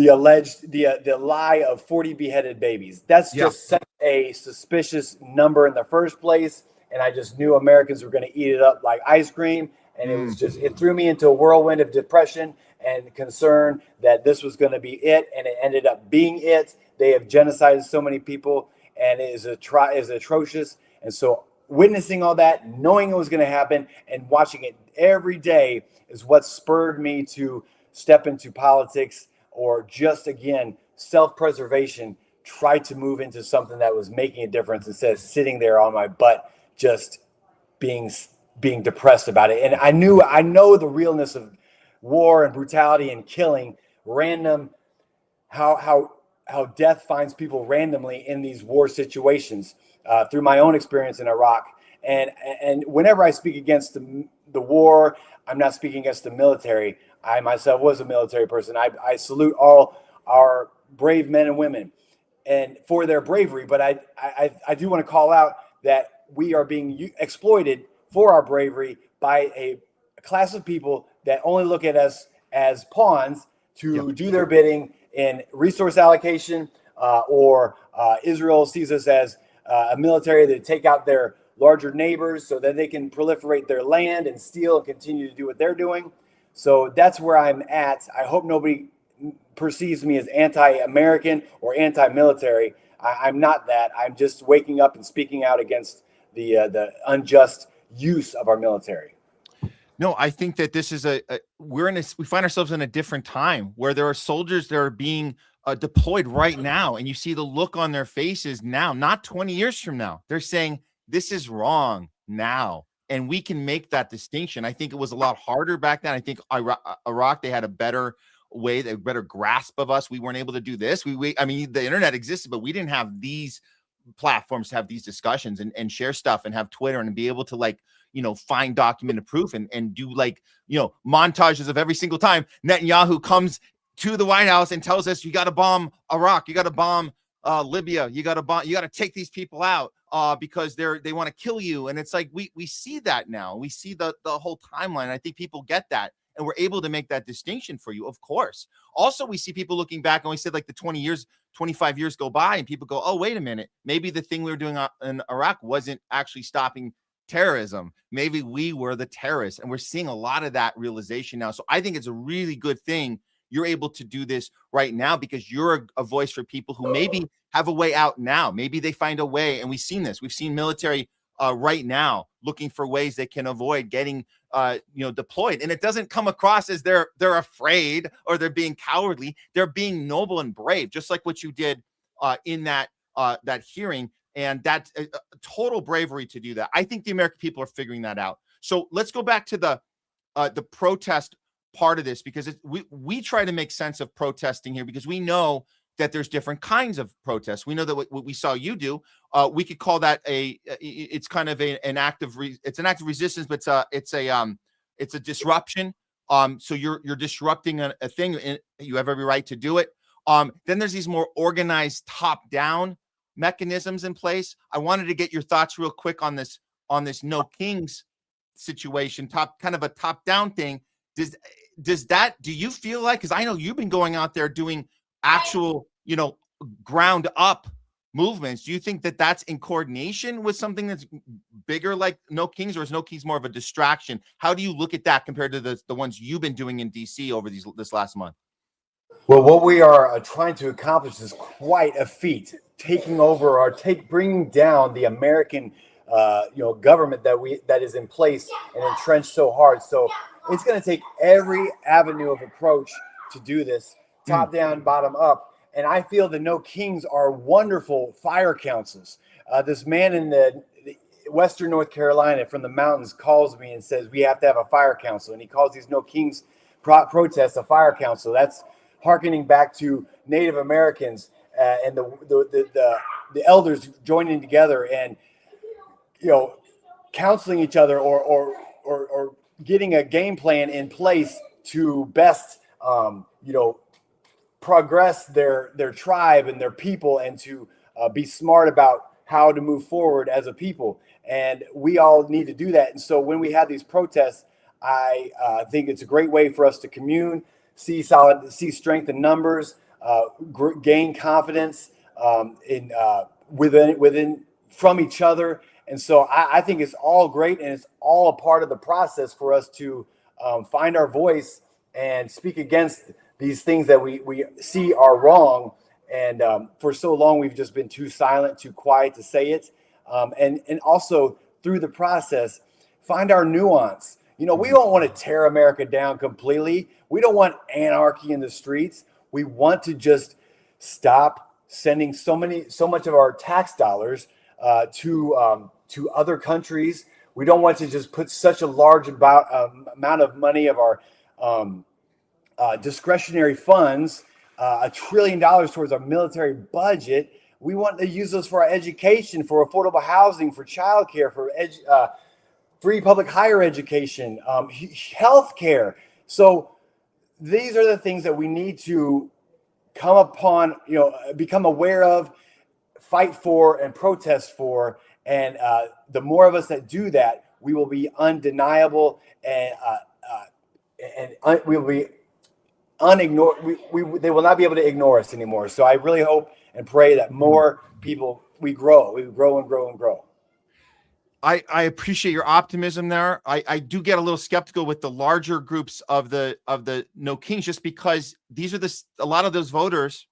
alleged the lie of 40 beheaded babies. That's just such a suspicious number in the first place, and I just knew Americans were going to eat it up like ice cream. And it threw me into a whirlwind of depression and concern that this was going to be it, and it ended up being it. They have genocided so many people, and it is atrocious. And so witnessing all that, knowing it was going to happen, and watching it every day is what spurred me to step into politics, or just, again, self-preservation, try to move into something that was making a difference instead of sitting there on my butt just being depressed about it. And I know the realness of war and brutality and killing, random, how death finds people randomly in these war situations through my own experience in Iraq. And whenever I speak against the war, I'm not speaking against the military. I myself was a military person. I salute all our brave men and women and for their bravery. But I do want to call out that we are being exploited for our bravery by a class of people that only look at us as pawns to do their bidding in resource allocation, or Israel sees us as a military that take out their larger neighbors so that they can proliferate their land and steal and continue to do what they're doing. So that's where I'm at. I hope nobody perceives me as anti-American or anti-military. I'm not that. I'm just waking up and speaking out against the unjust use of our military. No, I think that this is we find ourselves in a different time where there are soldiers that are being deployed right now, and you see the look on their faces now, not 20 years from now. They're saying this is wrong now, and we can make that distinction. I think it was a lot harder back then. I think Iraq, they had a better way, a better grasp of us. We weren't able to do this. I mean, the internet existed, but we didn't have these platforms to have these discussions and share stuff and have Twitter and be able to, like, find documented proof and do, like, montages of every single time Netanyahu comes to the White House and tells us, you got to bomb Iraq, you got to bomb Libya, you got to take these people out because they want to kill you. And it's like, we see that now. We see the whole timeline. I think people get that, and we're able to make that distinction for you, of course. Also, we see people looking back, and we said, like, the 20 years, 25 years go by, and people go, oh, wait a minute, maybe the thing we were doing in Iraq wasn't actually stopping terrorism. Maybe we were the terrorists. And we're seeing a lot of that realization now. So I think it's a really good thing you're able to do this right now, because you're a voice for people who maybe have a way out now. Maybe they find a way. And we've seen this. We've seen military right now looking for ways they can avoid getting deployed. And it doesn't come across as they're afraid or they're being cowardly. They're being noble and brave, just like what you did in that hearing. And that's a total bravery to do that. I think the American people are figuring that out. So let's go back to the protest part of this, because we try to make sense of protesting here, because we know that there's different kinds of protests. We know that what we saw you do, we could call that it's kind of an act of resistance, but it's a disruption. So you're disrupting a thing, and you have every right to do it. Then there's these more organized top-down mechanisms in place. I wanted to get your thoughts real quick on this No Kings situation, kind of a top-down thing. Do you feel like, because I know you've been going out there doing actual, ground up movements. Do you think that that's in coordination with something that's bigger like No Kings, or is No Kings more of a distraction? How do you look at that compared to the ones you've been doing in DC over this last month? Well, what we are trying to accomplish is quite a feat, taking over or bringing down the American, government that is in place and entrenched so hard. So it's going to take every avenue of approach to do this, top down, bottom up. And I feel the No Kings are wonderful fire councils. This man in the Western North Carolina from the mountains calls me and says, we have to have a fire council. And he calls these No Kings protests a fire council. That's hearkening back to Native Americans and the elders joining together and counseling each other or getting a game plan in place to best progress their tribe and their people, and to be smart about how to move forward as a people. And we all need to do that. And so when we have these protests, I think it's a great way for us to commune, see strength in numbers, gain confidence within from each other. And so I think it's all great, and it's all a part of the process for us to find our voice and speak against these things that we see are wrong. And for so long, we've just been too silent, too quiet to say it. And also through the process, find our nuance. We don't want to tear America down completely. We don't want anarchy in the streets. We want to just stop sending so much of our tax dollars to other countries. We don't want to just put such a large amount of money of our discretionary funds, $1 trillion towards our military budget. We want to use those for our education, for affordable housing, for childcare, for free public higher education, health care. So these are the things that we need to come upon, become aware of, fight for, and protest for. And the more of us that do that, we will be undeniable, and we will be unignored. They will not be able to ignore us anymore. So I really hope and pray that more people, we grow and grow and grow. I appreciate your optimism there. I do get a little skeptical with the larger groups of the No Kings, just because these are a lot of those voters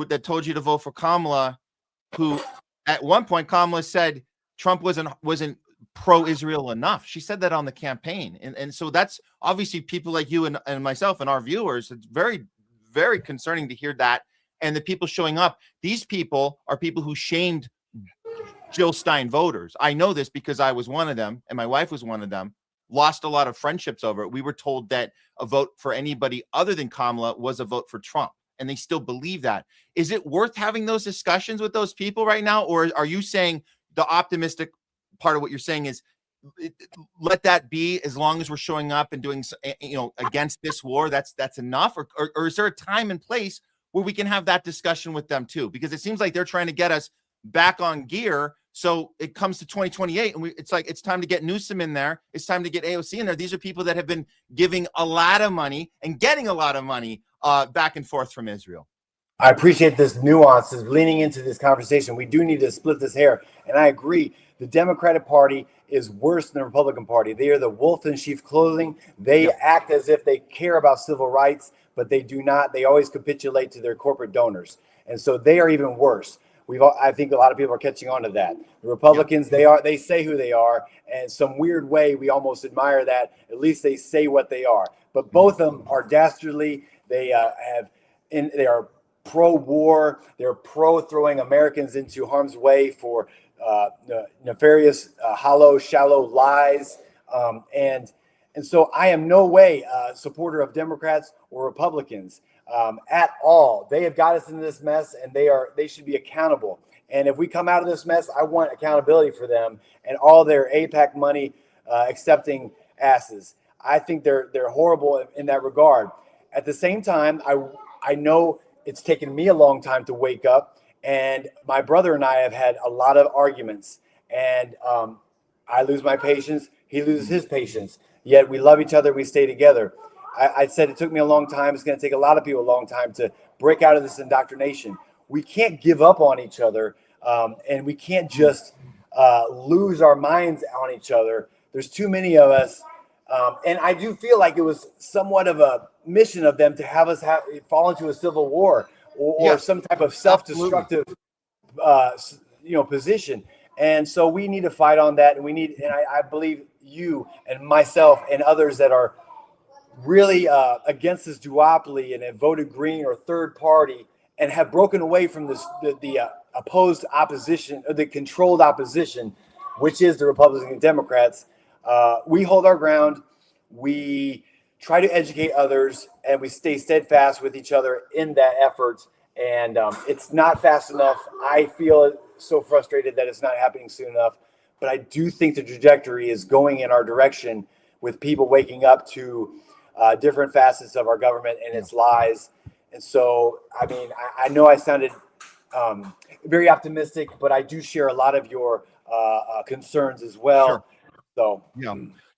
that told you to vote for Kamala, who at one point Kamala said Trump wasn't pro-Israel enough. She said that on the campaign. And so that's obviously people like you and myself and our viewers. It's very, very concerning to hear that. And the people showing up, these people are people who shamed Jill Stein voters. I know this because I was one of them and my wife was one of them. Lost a lot of friendships over it. We were told that a vote for anybody other than Kamala was a vote for Trump, and they still believe that. Is it worth having those discussions with those people right now? Or are you saying the optimistic part of what you're saying is let that be, as long as we're showing up and doing, against this war, that's enough? Or is there a time and place where we can have that discussion with them too? Because it seems like they're trying to get us back on gear. So it comes to 2028 and it's like, it's time to get Newsom in there. It's time to get AOC in there. These are people that have been giving a lot of money and getting a lot of money back and forth from Israel. I appreciate this nuances leaning into this conversation. We do need to split this hair. And I agree. The Democratic Party is worse than the Republican Party. They are the wolf in sheep's clothing. They act as if they care about civil rights, but they do not. They always capitulate to their corporate donors. And so they are even worse. I think a lot of people are catching on to that. The Republicans, they say who they are, and some weird way we almost admire that. At least they say what they are. But both of them are dastardly. They are pro-war. They're pro-throwing Americans into harm's way for nefarious, hollow, shallow lies. And so I am no way a supporter of Democrats or Republicans. At all. They have got us into this mess, and they should be accountable. And if we come out of this mess, I want accountability for them and all their AIPAC money accepting asses. I think they're horrible in that regard. At the same time, I know it's taken me a long time to wake up, and my brother and I have had a lot of arguments, and I lose my patience, he loses his patience, yet we love each other, we stay together. I said it took me a long time. It's going to take a lot of people a long time to break out of this indoctrination. We can't give up on each other, and we can't just lose our minds on each other. There's too many of us, and I do feel like it was somewhat of a mission of them to have us fall into a civil war or some type of self-destructive, position. And so we need to fight on that, and I believe you and myself and others that are really against this duopoly and have voted green or third party and have broken away from the opposed opposition, or the controlled opposition, which is the Republicans and Democrats. We hold our ground. We try to educate others, and we stay steadfast with each other in that effort. And it's not fast enough. I feel so frustrated that it's not happening soon enough. But I do think the trajectory is going in our direction, with people waking up to different facets of our government and its lies. And so, I mean, I know I sounded very optimistic, but I do share a lot of your concerns as well. Sure. So,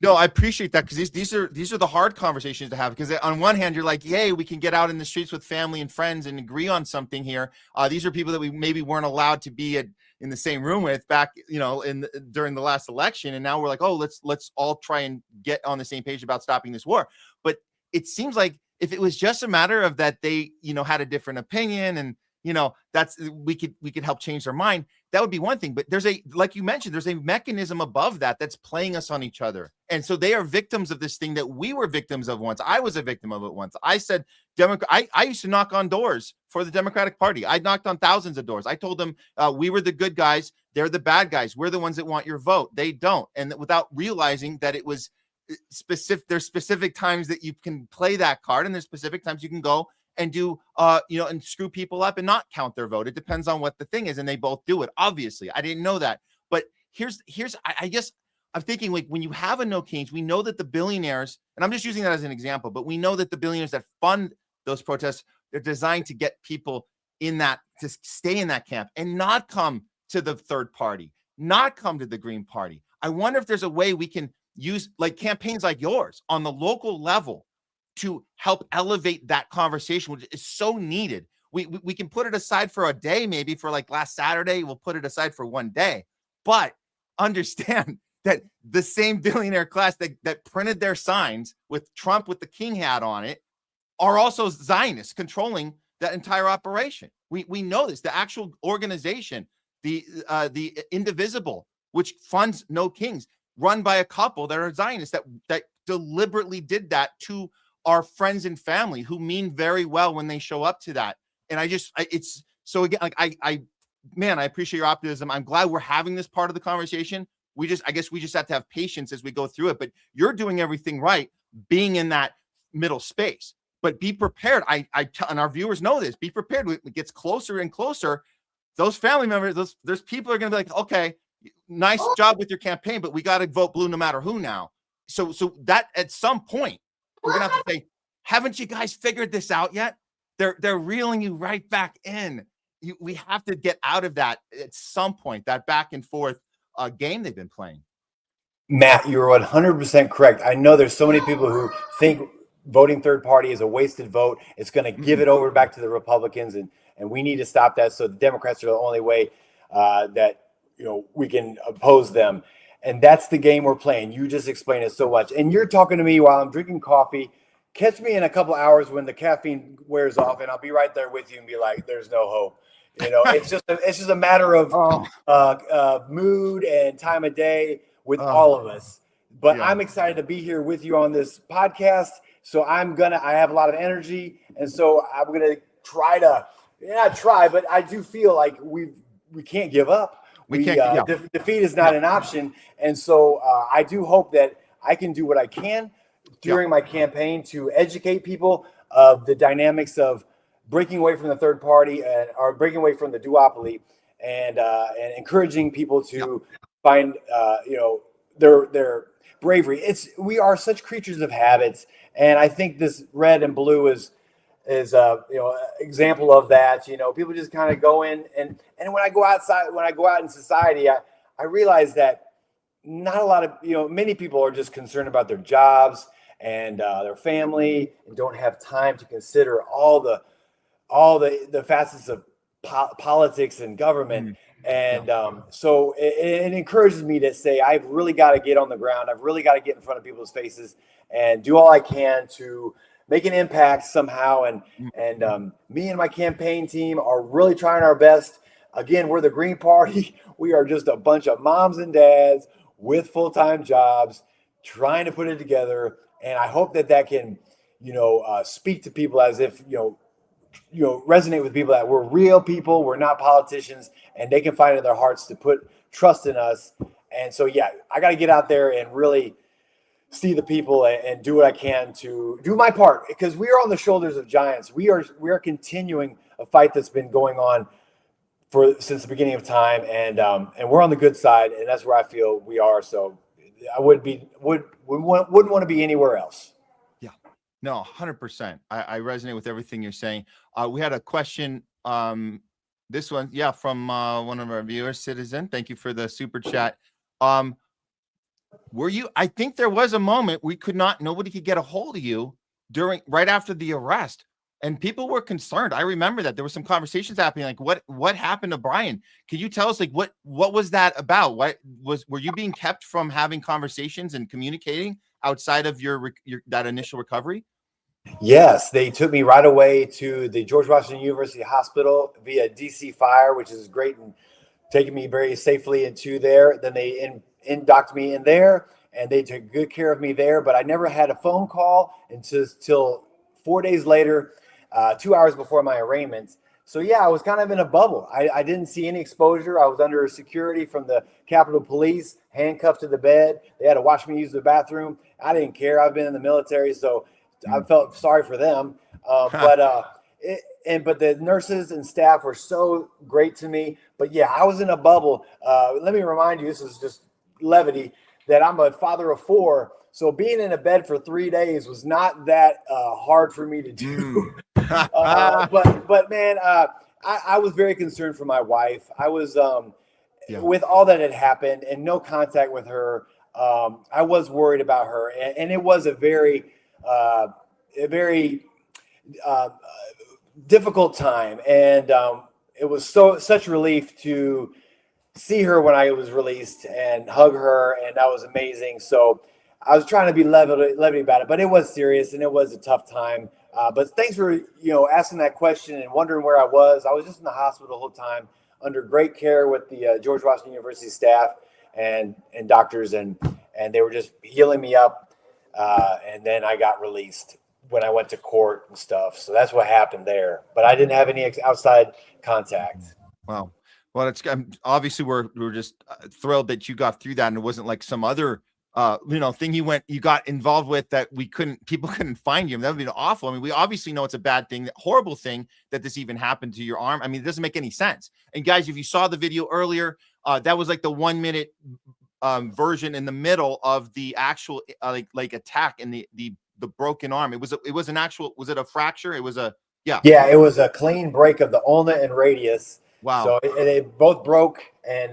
no, I appreciate that, because these are the hard conversations to have. Because on one hand, you're like, yay, we can get out in the streets with family and friends and agree on something here. These are people that we maybe weren't allowed to be in the same room with back, during the last election. And now we're like, oh, let's all try and get on the same page about stopping this war. But it seems like if it was just a matter of that they, had a different opinion and, that's we could help change their mind, that would be one thing. But like you mentioned, there's a mechanism above that's playing us on each other. And so they are victims of this thing that we were victims of once. I was a victim of it once. I said, I used to knock on doors for the Democratic Party. I knocked on thousands of doors. I told them we were the good guys. They're the bad guys. We're the ones that want your vote. They don't. And without realizing that it was there's specific times that you can play that card, and there's specific times you can go and do and screw people up and not count their vote. It depends on what the thing is, and they both do it. Obviously, I didn't know that, but here's I guess I'm thinking, like, when you have a no kings, we know that the billionaires, and I'm just using that as an example, but we know that the billionaires that fund those protests, they're designed to get people in that, to stay in that camp and not come to the third party, not come to the Green Party. I wonder if there's a way we can use like campaigns like yours on the local level to help elevate that conversation, which is so needed. We can put it aside for a day, maybe for like last Saturday, we'll put it aside for one day, but understand that the same billionaire class that printed their signs with Trump with the king hat on it are also Zionists controlling that entire operation. We know this. The actual organization, the Indivisible, which funds No Kings, run by a couple that are Zionists that deliberately did that to our friends and family who mean very well when they show up to that. And it's so, again, like I appreciate your optimism. I'm glad we're having this part of the conversation. I guess we just have to have patience as we go through it, but you're doing everything right, being in that middle space. But be prepared. And our viewers know this. Be prepared. When it gets closer and closer, those family members, there's people are going to be like, okay, nice job with your campaign, but we got to vote blue no matter who now. So that at some point we're going to have to say, haven't you guys figured this out yet? They're reeling you right back in. We have to get out of that at some point. That back and forth game they've been playing. Matt, you're 100% correct. I know there's so many people who think voting third party is a wasted vote. It's going to give it over back to the Republicans, and we need to stop that. So the Democrats are the only way that we can oppose them, and that's the game we're playing. You just explained it so much, and you're talking to me while I'm drinking coffee. Catch me in a couple hours when the caffeine wears off, and I'll be right there with you and be like, "There's no hope." It's just a matter of mood and time of day with all of us. But I'm excited to be here with you on this podcast. So I have a lot of energy, and so I'm gonna but I do feel like we can't give up. Defeat is not an option, and so I do hope that I can do what I can during my campaign to educate people of the dynamics of breaking away from the third party or breaking away from the duopoly, and encouraging people to find their bravery. We are such creatures of habits, and I think this red and blue is example of that. People just kind of go in, and when I go out in society, I realize that not a lot of many people are just concerned about their jobs and their family, and don't have time to consider all the facets of politics and government. And so it encourages me to say, I've really got to get on the ground. I've really got to get in front of people's faces and do all I can to make an impact somehow. And me and my campaign team are really trying our best. Again, we're the Green Party. We are just a bunch of moms and dads with full-time jobs trying to put it together. And I hope that can, speak to people as if, resonate with people that we're real people. We're not politicians, and they can find in their hearts to put trust in us. And so, I got to get out there and really see the people and do what I can to do my part, because we are on the shoulders of giants. We are continuing a fight that's been going on since the beginning of time, and we're on the good side, and that's where I feel we are. So I wouldn't want to be anywhere else. No, 100%. I resonate with everything you're saying. We had a question. This one, from one of our viewers, Citizen. Thank you for the super chat. I think there was a moment nobody could get a hold of you right after the arrest, and people were concerned. I remember that there were some conversations happening, like what happened to Brian? Can you tell us, like, what was that about? Were you being kept from having conversations and communicating outside of your that initial recovery? Yes, they took me right away to the George Washington University Hospital via DC Fire, which is great, and taking me very safely into there. Then they inducted me in there, and they took good care of me there. But I never had a phone call until 4 days later, 2 hours before my arraignment, So yeah, I was kind of in a bubble. I didn't see any exposure. I was under security from the Capitol Police, handcuffed to the bed. They had to watch me use the bathroom. I didn't care. I've been in the military, so I felt sorry for them. But the nurses and staff were so great to me. But yeah, I was in a bubble. Let me remind you, this is just levity, that I'm a father of 4. So being in a bed for 3 days was not that hard for me to do. But man, I was very concerned for my wife. I was with all that had happened and no contact with her. I was worried about her, and it was a very difficult time. And it was such relief to see her when I was released and hug her, and that was amazing. So I was trying to be levity about it, but it was serious and it was a tough time. But thanks for asking that question and wondering where I was. I was just in the hospital the whole time, under great care with the George Washington University staff and doctors, and they were just healing me up. And then I got released when I went to court and stuff. So that's what happened there. But I didn't have any outside contact. Wow. Well, it's obviously we're just thrilled that you got through that, and it wasn't like some other thing you got involved with that people couldn't find you. That would be awful. I mean, we obviously know it's a bad thing, horrible thing that this even happened to your arm. I mean, it doesn't make any sense. And guys, if you saw the video earlier, that was like the 1 minute version in the middle of the actual like attack and the broken arm. It was it a fracture? It was it was a clean break of the ulna and radius. Wow. So they both broke, and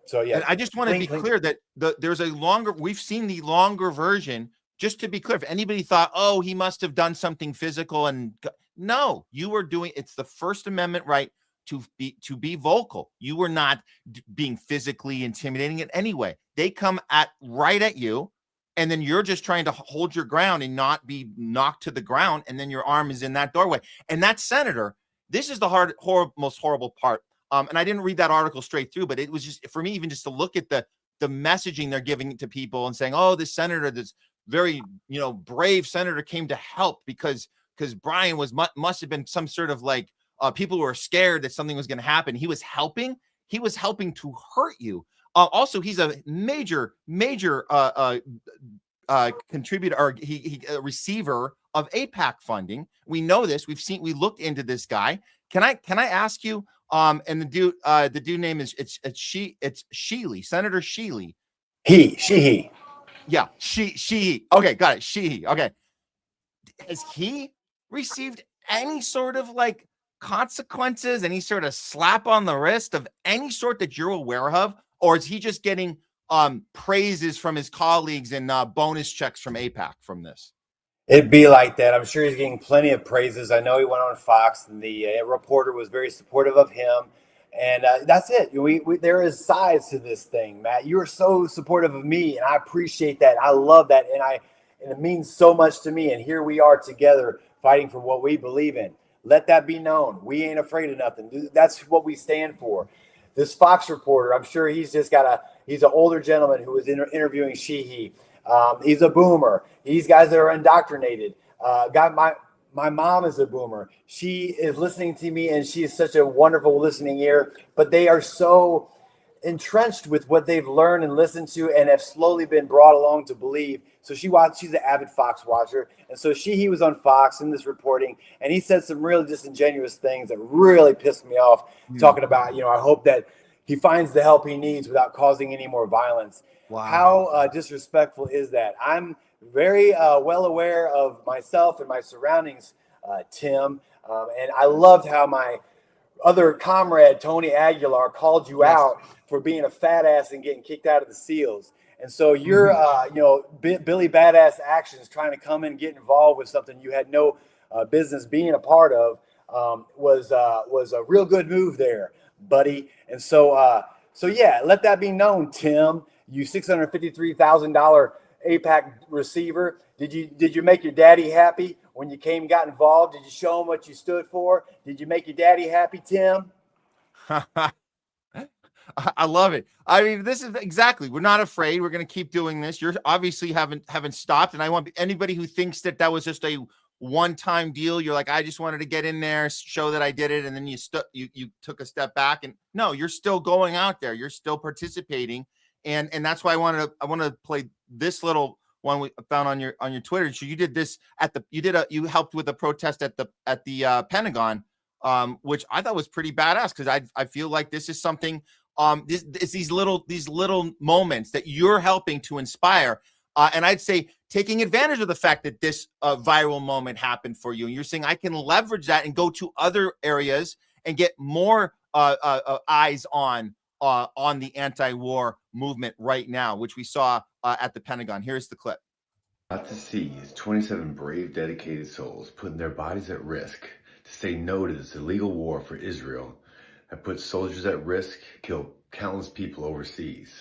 So yeah, and I just want to be clear that there's a longer. We've seen the longer version. Just to be clear, if anybody thought, oh, he must have done something physical, and no, you were doing. It's the First Amendment right to be vocal. You were not being physically intimidating in any way. They come right at you, and then you're just trying to hold your ground and not be knocked to the ground, and then your arm is in that doorway. And that senator, this is the most horrible part. And I didn't read that article straight through, but it was just for me, even just to look at the messaging they're giving to people and saying, oh, this senator, this very, brave senator came to help because Brian must have been some sort of like people who were scared that something was going to happen. He was helping to hurt you. Also, he's a major contributor, or he receiver of AIPAC funding. We know this. We looked into this guy. Can I ask you? And the dude name is it's Shealy, Senator Shealy. She. Yeah, she. Okay, got it. She. Okay. Has he received any sort of like consequences, any sort of slap on the wrist of any sort that you're aware of, or is he just getting praises from his colleagues and bonus checks from AIPAC from this? It'd be like that. I'm sure he's getting plenty of praises. I know he went on Fox, and the reporter was very supportive of him. And that's it. There is sides to this thing, Matt. You are so supportive of me, and I appreciate that. I love that, and it means so much to me. And here we are together fighting for what we believe in. Let that be known. We ain't afraid of nothing. That's what we stand for. This Fox reporter, I'm sure he's an older gentleman who was interviewing Sheehy. He's a boomer. These guys that are indoctrinated. My mom is a boomer. She is listening to me, and she is such a wonderful listening ear. But they are so entrenched with what they've learned and listened to, and have slowly been brought along to believe. So she's an avid Fox watcher, and so he was on Fox in this reporting, and he said some really disingenuous things that really pissed me off. Talking about, I hope that he finds the help he needs without causing any more violence. Wow. How disrespectful is that? I'm very well aware of myself and my surroundings, Tim. And I loved how my other comrade, Tony Aguilar, called you out for being a fat ass and getting kicked out of the SEALs. And so your, Billy Badass actions trying to come in and get involved with something you had no business being a part of was a real good move there, buddy. And so yeah, let that be known, Tim. You $653,000 AIPAC receiver. Did you make your daddy happy when you got involved? Did you show him what you stood for? Did you make your daddy happy, Tim? I love it. I mean, this is exactly. We're not afraid. We're going to keep doing this. You're obviously haven't stopped, and I want anybody who thinks that was just a one-time deal. You're like, I just wanted to get in there, show that I did it, and then you took a step back. And no, you're still going out there. You're still participating, and that's why I wanted to play this little one we found on your Twitter. So you did this you helped with a protest at the Pentagon, which I thought was pretty badass, because I feel like this is something. It's these little moments that you're helping to inspire. And I'd say taking advantage of the fact that this viral moment happened for you. And you're saying, I can leverage that and go to other areas and get more eyes on the anti-war movement right now, which we saw at the Pentagon. Here's the clip. Out to sea is 27 brave, dedicated souls putting their bodies at risk to say no to this illegal war for Israel that puts soldiers at risk, killed countless people overseas.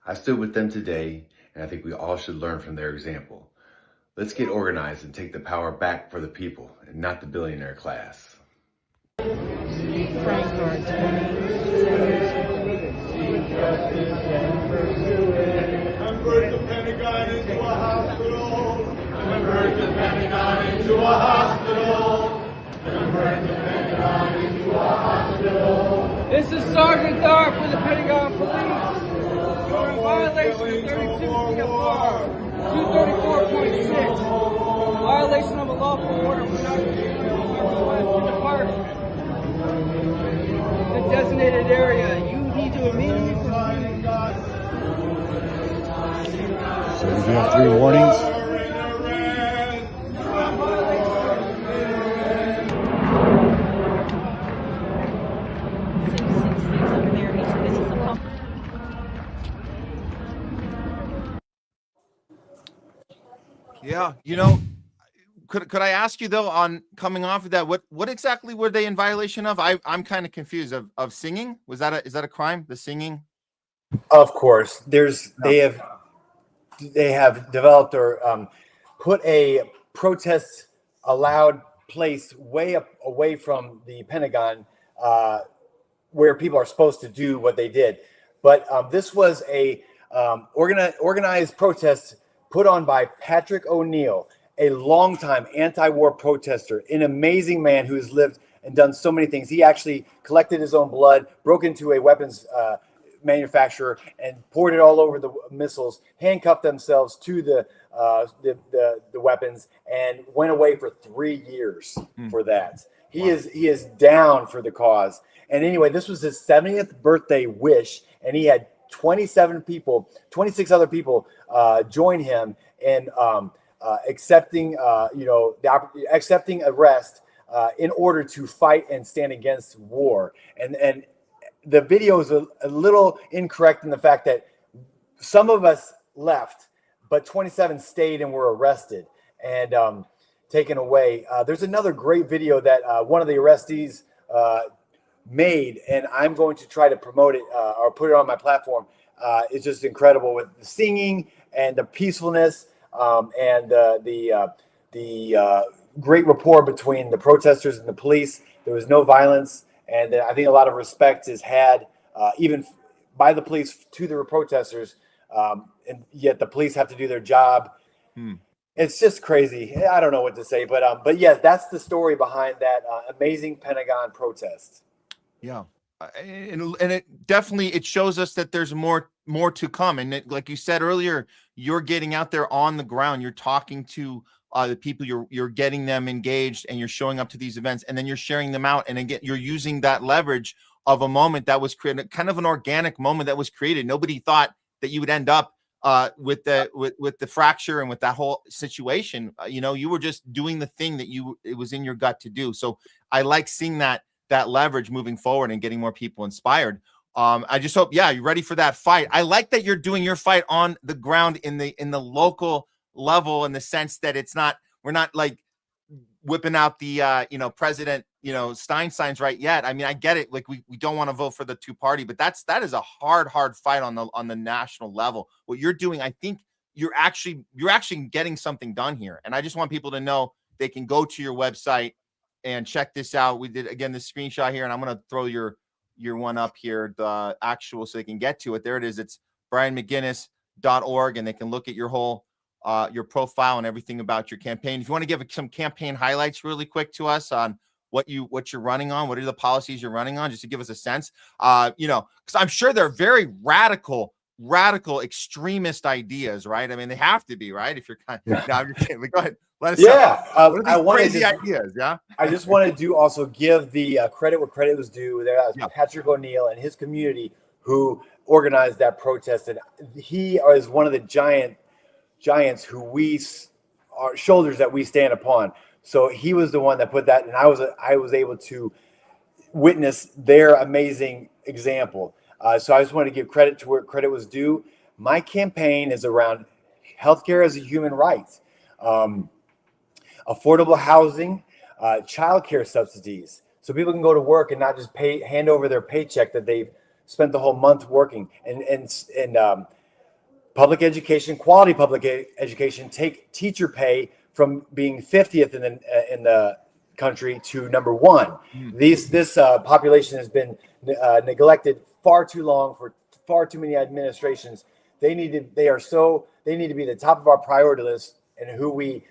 I stood with them today, and I think we all should learn from their example. Let's get organized and take the power back for the people and not the billionaire class. Convert the Pentagon into a hospital. Convert the Pentagon into a hospital. Convert the Pentagon into a hospital. This is Sergeant Dar for the Pentagon Police. You're in violation of 32 CFR 234.6. Violation of a lawful order conducted in the park. The designated area. You need to immediately proceed. So we have 3 warnings. Yeah, could I ask you though, on coming off of that, what exactly were they in violation of? I'm kind of confused. Of singing? Is that a crime? The singing? Of course, they have developed or put a protest allowed place way up away from the Pentagon, where people are supposed to do what they did. But this was a organized protest put on by Patrick O'Neill, a longtime anti-war protester, an amazing man who has lived and done so many things. He actually collected his own blood, broke into a weapons manufacturer and poured it all over the missiles, handcuffed themselves to the weapons, and went away for 3 years for that. He is down for the cause. And anyway, this was his 70th birthday wish, and he had 26 other people join him in accepting arrest in order to fight and stand against war. And the video is a little incorrect in the fact that some of us left, but 27 stayed and were arrested and taken away. There's another great video that one of the arrestees made, and I'm going to try to promote it or put it on my platform. It's just incredible with the singing and the peacefulness and the great rapport between the protesters and the police. There was no violence, and I think a lot of respect is had even by the police to the protesters, and yet the police have to do their job. It's just crazy. I don't know what to say, but yes, that's the story behind that amazing Pentagon protest. Yeah. And it definitely, it shows us that there's more to come. And like you said earlier, you're getting out there on the ground. You're talking to the people, you're getting them engaged, and you're showing up to these events, and then you're sharing them out. And again, you're using that leverage of a moment that was created, kind of an organic moment that was created. Nobody thought that you would end up with the fracture and with that whole situation. You were just doing the thing that it was in your gut to do. So I like seeing that leverage moving forward and getting more people inspired. I just hope, you're ready for that fight. I like that you're doing your fight on the ground in the local level, in the sense that we're not like whipping out the President Steinstein's right yet. I mean, I get it. Like we don't want to vote for the two-party, but that is a hard fight on the national level. What you're doing, I think you're actually getting something done here. And I just want people to know they can go to your website and check this out. We did, again, this screenshot here, and I'm going to throw your one up here, the actual, so they can get to it. There it is. It's brianmcginnis.org, and they can look at your whole your profile and everything about your campaign. If you want to give some campaign highlights really quick to us on what you're running on, what are the policies you're running on, just to give us a sense, because I'm sure they're very radical extremist ideas, right? I mean, they have to be, right? If you're kind of, no, I'm just kidding. But go ahead. Let us know. I want crazy ideas. Yeah. I just want to also give the credit where credit was due. There was Patrick O'Neill and his community who organized that protest, and he is one of the giants who our shoulders that we stand upon. So he was the one that put that, and I was able to witness their amazing example. So I just want to give credit to where credit was due. My campaign is around healthcare as a human right, affordable housing, childcare subsidies, so people can go to work and not just hand over their paycheck that they've spent the whole month working, and public education, quality public education, take teacher pay from being 50th in the country to number 1. This population has been neglected far too long for far too many administrations. They need to be the top of our priority list and who we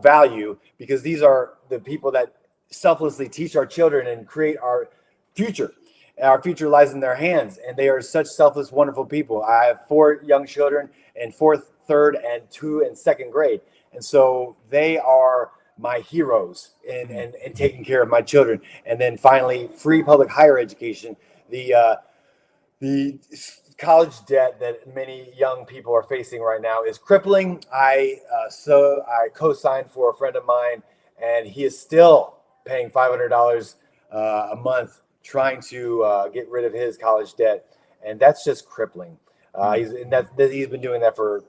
value, because these are the people that selflessly teach our children and create our future. Our future lies in their hands, and they are such selfless, wonderful people. I have 4 young children in 4th, 3rd, and 2 and 2nd grade. And so they are my heroes in taking care of my children. And then finally, free public higher education. The college debt that many young people are facing right now is crippling. I co-signed for a friend of mine, and he is still paying $500 a month trying to get rid of his college debt, and that's just crippling. He's been doing that for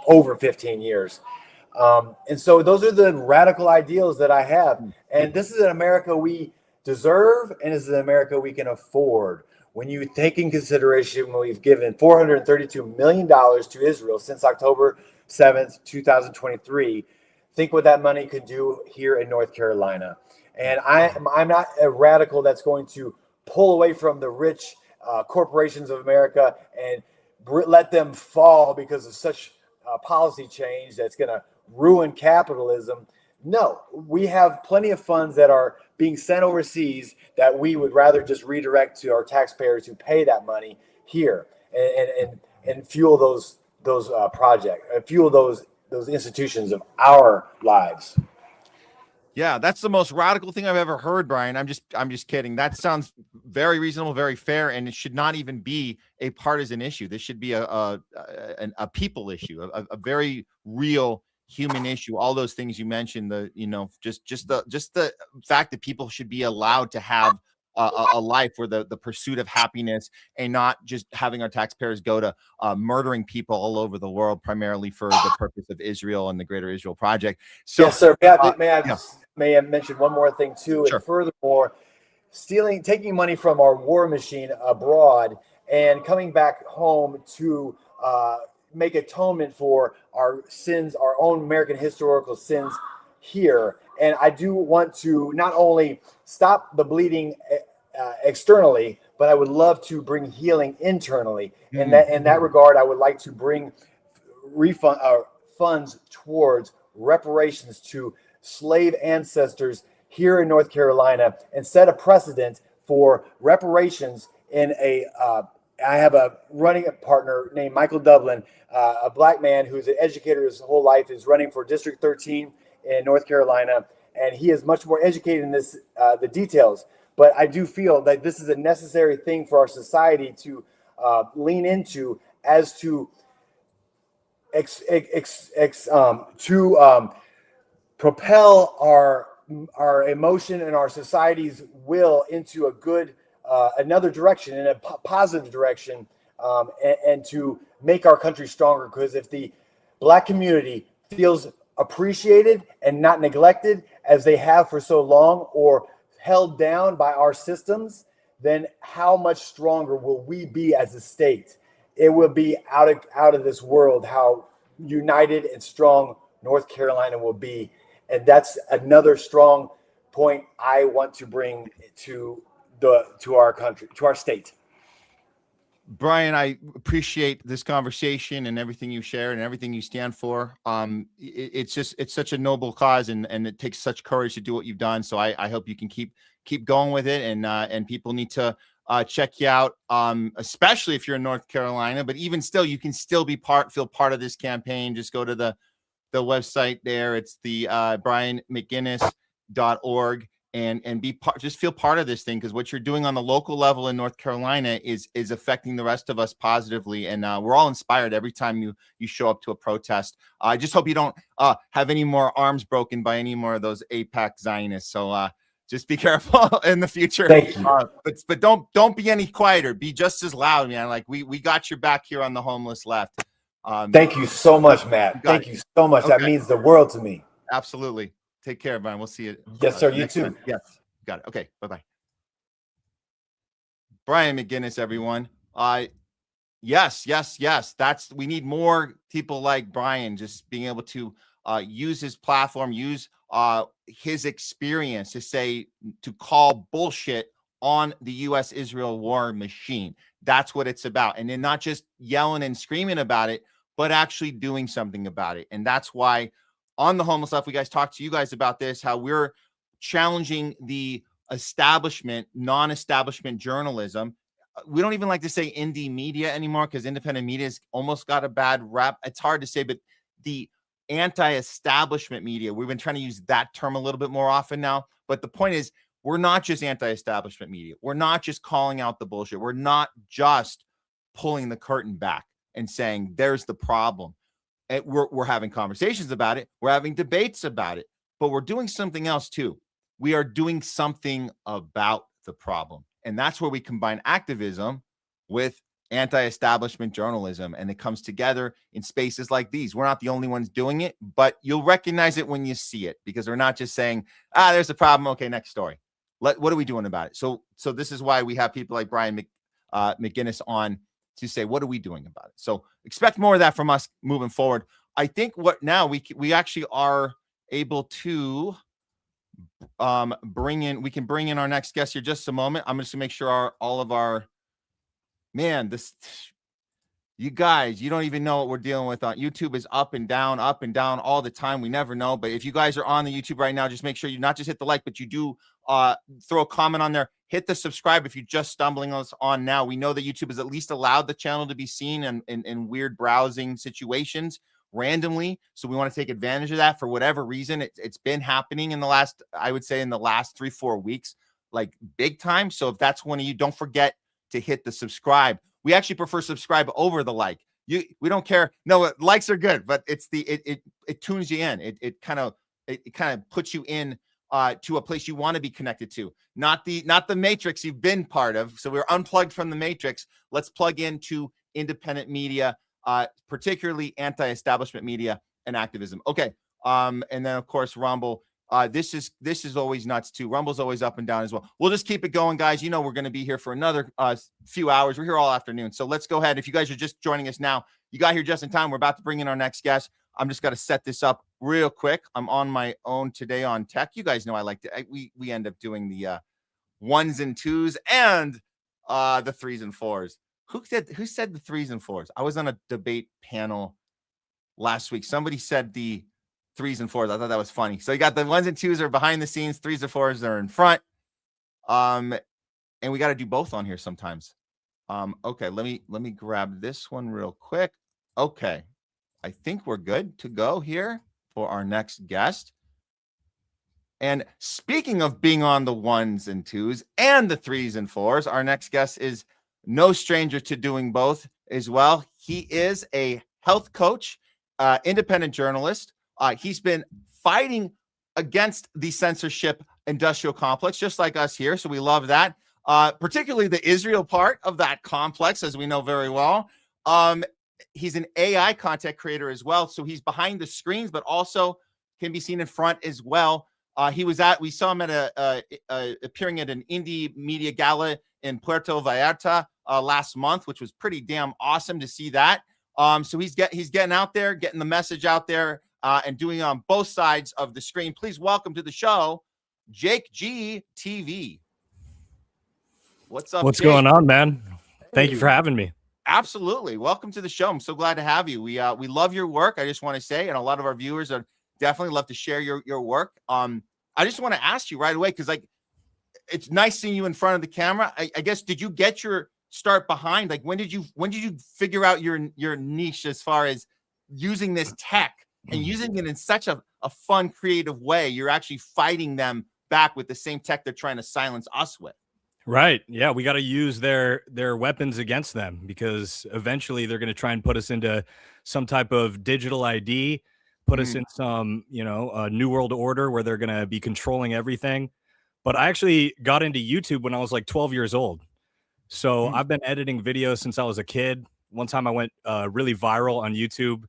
over 15 years. And so those are the radical ideals that I have. And this is an America we deserve, and this is an America we can afford. When you take in consideration, we've given $432 million to Israel since October 7th, 2023. Think what that money could do here in North Carolina. And I'm not a radical that's going to pull away from the rich corporations of America and let them fall because of such policy change that's going to ruin capitalism. No, we have plenty of funds that are being sent overseas that we would rather just redirect to our taxpayers who pay that money here and fuel those projects, fuel those institutions of our lives. Yeah, that's the most radical thing I've ever heard, Brian. I'm just kidding. That sounds very reasonable, very fair, and it should not even be a partisan issue. This should be a people issue, a very real human issue. All those things you mentioned, just the fact that people should be allowed to have a life where the pursuit of happiness, and not just having our taxpayers go to murdering people all over the world, primarily for the purpose of Israel and the Greater Israel Project. So, yes, sir. May I mention one more thing too? Sure. And furthermore, taking money from our war machine abroad and coming back home to make atonement for our sins, our own American historical sins here. And I do want to not only stop the bleeding externally, but I would love to bring healing internally. And in that regard, I would like to bring funds towards reparations to slave ancestors here in North Carolina, and set a precedent for reparations in I have a running partner named Michael Dublin, a black man who's an educator his whole life, is running for District 13 in North Carolina, and he is much more educated in this, the details. But I do feel that this is a necessary thing for our society to lean into, as to propel our emotion and our society's will into a good another direction, in a positive direction, and to make our country stronger. Because if the black community feels appreciated and not neglected as they have for so long, or held down by our systems, then how much stronger will we be as a state? It will be out of this world how united and strong North Carolina will be. And that's another strong point I want to bring to our country, to our state. Brian, I appreciate this conversation and everything you share and everything you stand for. It's such a noble cause, and it takes such courage to do what you've done. So I hope you can keep going with it, and people need to check you out, especially if you're in North Carolina. But even still, you can still feel part of this campaign. Just go to the website there. It's the BrianMcGinnis.org. And be part, just feel part of this thing, because what you're doing on the local level in North Carolina is affecting the rest of us positively, and we're all inspired every time you show up to a protest. I just hope you don't have any more arms broken by any more of those AIPAC Zionists. So just be careful in the future. Thank you. But don't be any quieter. Be just as loud, man. Like we got your back here on the Homeless Left. Thank you so much, Matt. Thank you so much. Okay. That means the world to me. Absolutely. Take care, Brian. We'll see you. Yes, sir. You next too. time. Yes. Got it. Okay. Bye-bye. Brian McGinnis, everyone. Yes. We need more people like Brian, just being able to use his platform, use his experience to call bullshit on the U.S.-Israel war machine. That's what it's about. And then not just yelling and screaming about it, but actually doing something about it. And that's why on the Homeless Left, we guys talked to you guys about this, how we're challenging the establishment, non-establishment journalism. We don't even like to say indie media anymore, because independent media has almost got a bad rap. It's hard to say, but the anti-establishment media, we've been trying to use that term a little bit more often now. But the point is, we're not just anti-establishment media. We're not just calling out the bullshit. We're not just pulling the curtain back and saying, there's the problem. We're having conversations about it. We're having debates about it, but we're doing something else too. We are doing something about the problem. And that's where we combine activism with anti-establishment journalism. And it comes together in spaces like these. We're not the only ones doing it, but you'll recognize it when you see it, because we're not just saying, there's a problem. Okay, next story. What are we doing about it? So this is why we have people like Brian McGinnis on, to say, what are we doing about it? So expect more of that from us moving forward. I think what now we actually are able to bring in our next guest here just a moment. I'm just to make sure you guys, you don't even know what we're dealing with. YouTube is up and down all the time. We never know. But if you guys are on the YouTube right now, just make sure you not just hit the like, but you do throw a comment on there. Hit the subscribe if you're just stumbling us on now. We know that YouTube has at least allowed the channel to be seen in weird browsing situations randomly. So we want to take advantage of that for whatever reason. It's been happening in the last 3-4 weeks, like big time. So if that's one of you, don't forget to hit the subscribe. We actually prefer subscribe over the like. We don't care. No, likes are good, but it's it tunes you in. It kind of puts you in to a place you want to be connected to, not the matrix you've been part of. So we're unplugged from the matrix. Let's plug into independent media, particularly anti-establishment media and activism. Okay. And then of course, Rumble. This is always nuts too. Rumble's always up and down as well. We'll just keep it going, guys. You know, we're going to be here for another few hours. We're here all afternoon. So let's go ahead. If you guys are just joining us now, you got here just in time. We're about to bring in our next guest. I'm just going to set this up real quick. I'm on my own today on tech. You guys know I like to, we end up doing the 1s and 2s and the 3s and 4s. Who said the 3s and 4s? I was on a debate panel last week. Somebody said the 3s and 4s. I thought that was funny. So you got the 1s and 2s are behind the scenes, 3s and 4s are in front. And we got to do both on here sometimes. Okay, let me grab this one real quick. Okay. I think we're good to go here for our next guest. And speaking of being on the 1s and 2s and the 3s and 4s, our next guest is no stranger to doing both as well. He is a health coach, independent journalist. He's been fighting against the censorship industrial complex, just like us here. So we love that, particularly the Israel part of that complex, as we know very well. He's an AI content creator as well. So he's behind the screens, but also can be seen in front as well. We saw him at appearing at an indie media gala in Puerto Vallarta last month, which was pretty damn awesome to see that. So he's getting out there, getting the message out there, and doing it on both sides of the screen. Please welcome to the show, JAKEGTV. What's up? What's Jake? going on, man? Thank you for having me. Absolutely. Welcome to the show. I'm so glad to have you. We love your work. I just want to say, and a lot of our viewers are definitely love to share your work. I just want to ask you right away, because like it's nice seeing you in front of the camera. I guess, did you get your start behind? Like when did you figure out your niche as far as using this tech and using it in such a fun, creative way? You're actually fighting them back with the same tech they're trying to silence us with. Right. Yeah, we got to use their weapons against them, because eventually they're going to try and put us into some type of digital ID, put us in some, new world order where they're going to be controlling everything. But I actually got into YouTube when I was like 12 years old. So I've been editing videos since I was a kid. One time I went really viral on YouTube.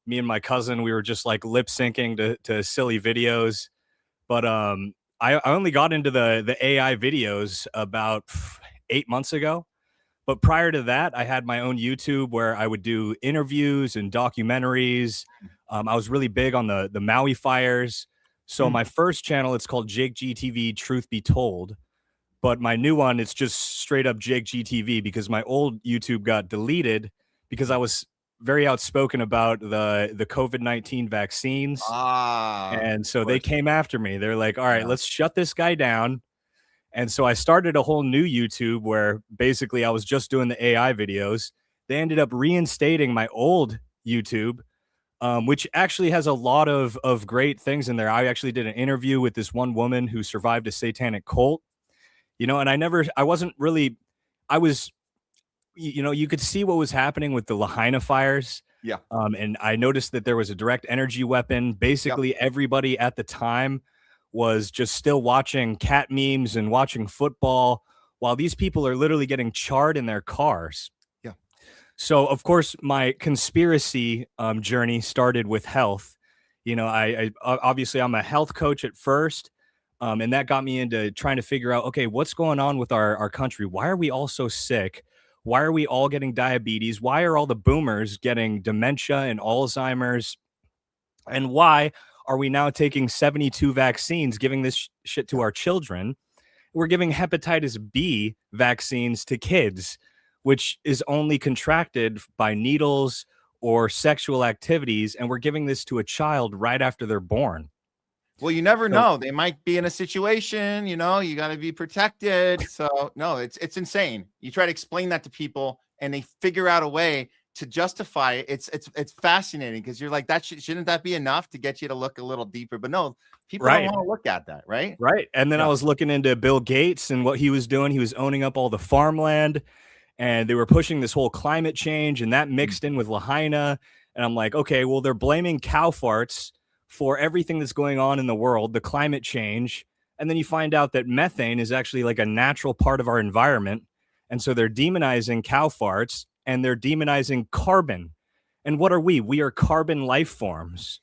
Me and my cousin, we were just like lip syncing to silly videos. But I only got into the AI videos about 8 months ago. But prior to that, I had my own YouTube where I would do interviews and documentaries. I was really big on the Maui fires. So my first channel, it's called JAKEGTV Truth Be Told. But my new one, it's just straight up JAKEGTV, because my old YouTube got deleted because I was very outspoken about the COVID-19 vaccines. And so they came after me. They're like, all right, let's shut this guy down. And so I started a whole new YouTube where basically I was just doing the AI videos. They ended up reinstating my old YouTube, which actually has a lot of great things in there. I actually did an interview with this one woman who survived a satanic cult, and I wasn't really, I was, you could see what was happening with the Lahaina fires. Yeah. And I noticed that there was a direct energy weapon. Basically, everybody at the time was just still watching cat memes and watching football, while these people are literally getting charred in their cars. Yeah. So, of course, my conspiracy journey started with health. I obviously I'm a health coach at first. And that got me into trying to figure out, okay, what's going on with our country? Why are we all so sick? Why are we all getting diabetes? Why are all the boomers getting dementia and Alzheimer's? And why are we now taking 72 vaccines, giving this shit to our children? We're giving hepatitis B vaccines to kids, which is only contracted by needles or sexual activities. And we're giving this to a child right after they're born. Well, you never know. They might be in a situation, you got to be protected. So no, it's insane. You try to explain that to people and they figure out a way to justify it. It's fascinating, because you're like, shouldn't that be enough to get you to look a little deeper? But no, people don't want to look at that. Right. Right. And then I was looking into Bill Gates and what he was doing. He was owning up all the farmland, and they were pushing this whole climate change, and that mixed in with Lahaina. And I'm like, okay, well, they're blaming cow farts for everything that's going on in the world, the climate change. And then you find out that methane is actually like a natural part of our environment. And so they're demonizing cow farts, and they're demonizing carbon. And what are we? We are carbon life forms.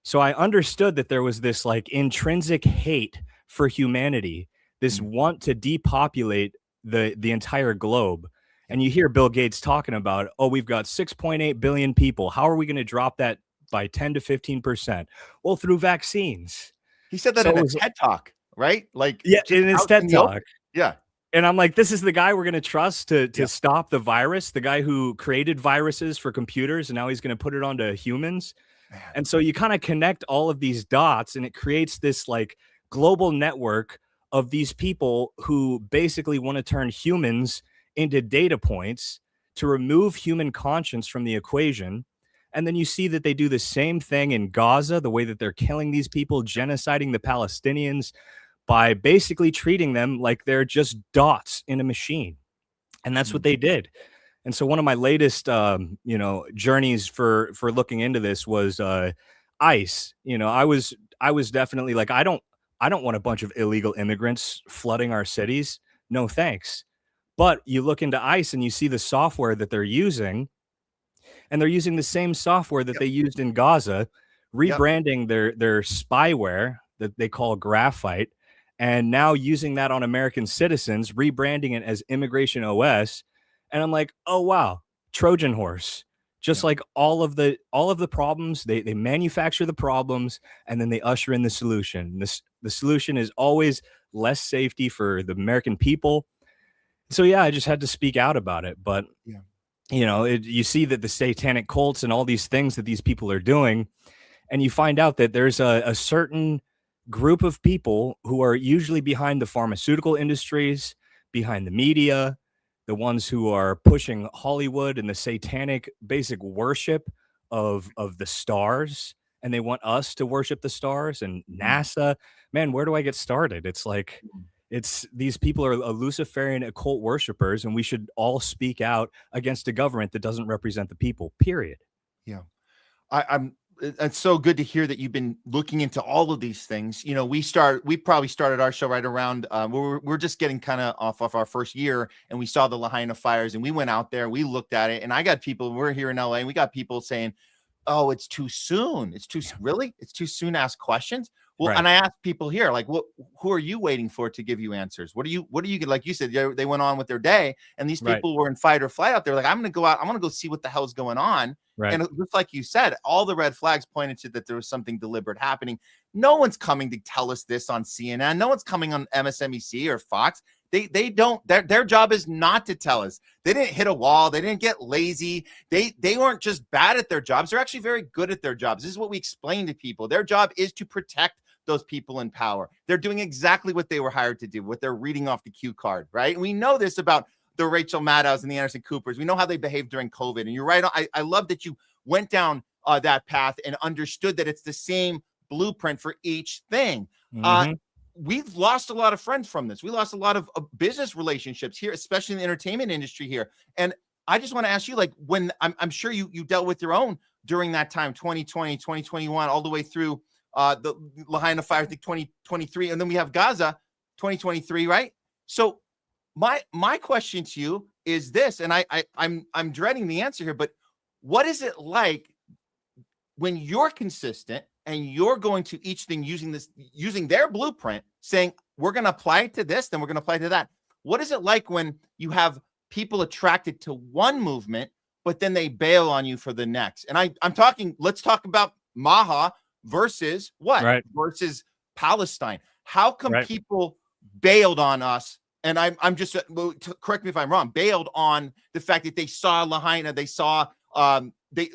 So I understood that there was this like intrinsic hate for humanity, this want to depopulate the entire globe. And you hear Bill Gates talking about, oh, we've got 6.8 billion people. How are we going to drop that by 10 to 15%? Well, through vaccines. He said that in a TED Talk, right? Like, yeah, in his TED Talk. Yeah. And I'm like, this is the guy we're going to trust to stop the virus, the guy who created viruses for computers, and now he's going to put it onto humans. Man. And so you kind of connect all of these dots, and it creates this like global network of these people who basically want to turn humans into data points to remove human conscience from the equation. And then you see that they do the same thing in Gaza, the way that they're killing these people, genociding the Palestinians by basically treating them like they're just dots in a machine. And that's what they did. And so one of my latest, journeys for looking into this was ICE. I was definitely like, I don't want a bunch of illegal immigrants flooding our cities. No, thanks. But you look into ICE and you see the software that they're using, and they're using the same software that they used in Gaza, rebranding their spyware that they call graphite, and now using that on American citizens, rebranding it as Immigration OS. And I'm like, oh wow, Trojan horse. Just like all of the problems, they manufacture the problems and then they usher in the solution. The solution is always less safety for the American people. So yeah, I just had to speak out about it. But you know, you see that the satanic cults and all these things that these people are doing, and you find out that there's a certain group of people who are usually behind the pharmaceutical industries, behind the media, the ones who are pushing Hollywood and the satanic basic worship of the stars, and they want us to worship the stars and NASA. Man, where do I get started? It's like it's these people are Luciferian occult worshipers, and we should all speak out against a government that doesn't represent the people. Period. Yeah. I'm it's so good to hear that you've been looking into all of these things. You know, we probably started our show right around we're just getting kind of off of our first year, and we saw the Lahaina fires, and we went out there, we looked at it, and I got people, we're here in LA, and we got people saying, oh, it's too soon. It's too really? It's too soon to ask questions. Well, Right. and I asked people here, like, who are you waiting for to give you answers? What do you like you said, they went on with their day, and these Right. people were in fight or flight out there. Like, I'm gonna go out, I want to go see what the hell's going on. Right. And just like you said, all the red flags pointed to that there was something deliberate happening. No one's coming to tell us this on CNN. No one's coming on MSNBC or Fox. They don't, their job is not to tell us. They didn't hit a wall. They didn't get lazy. They weren't just bad at their jobs. They're actually very good at their jobs. This is what we explain to people. Their job is to protect those people in power. They're doing exactly what they were hired to do, what they're reading off the cue card, right? And we know this about the Rachel Maddows and the Anderson Coopers. We know how they behaved during COVID. And you're right. I love that you went down that path and understood that it's the same blueprint for each thing. We've lost a lot of friends from this. We lost a lot of business relationships here, especially in the entertainment industry here. And I just want to ask you, like, when I'm sure you dealt with your own during that time, 2020, 2021, all the way through the Lahaina fire, I think 2023. And then we have Gaza, 2023, right? So my question to you is this, and I'm dreading the answer here, but what is it like when you're consistent and you're going to each thing using their blueprint, saying we're going to apply it to this, then we're going to apply it to that? What is it like when you have people attracted to one movement, but then they bail on you for the next? And I'm talking, let's talk about MAHA versus what? Right. Versus Palestine. How come Right. people bailed on us? And I'm just, correct me if I'm wrong, bailed on the fact that they saw Lahaina, they saw they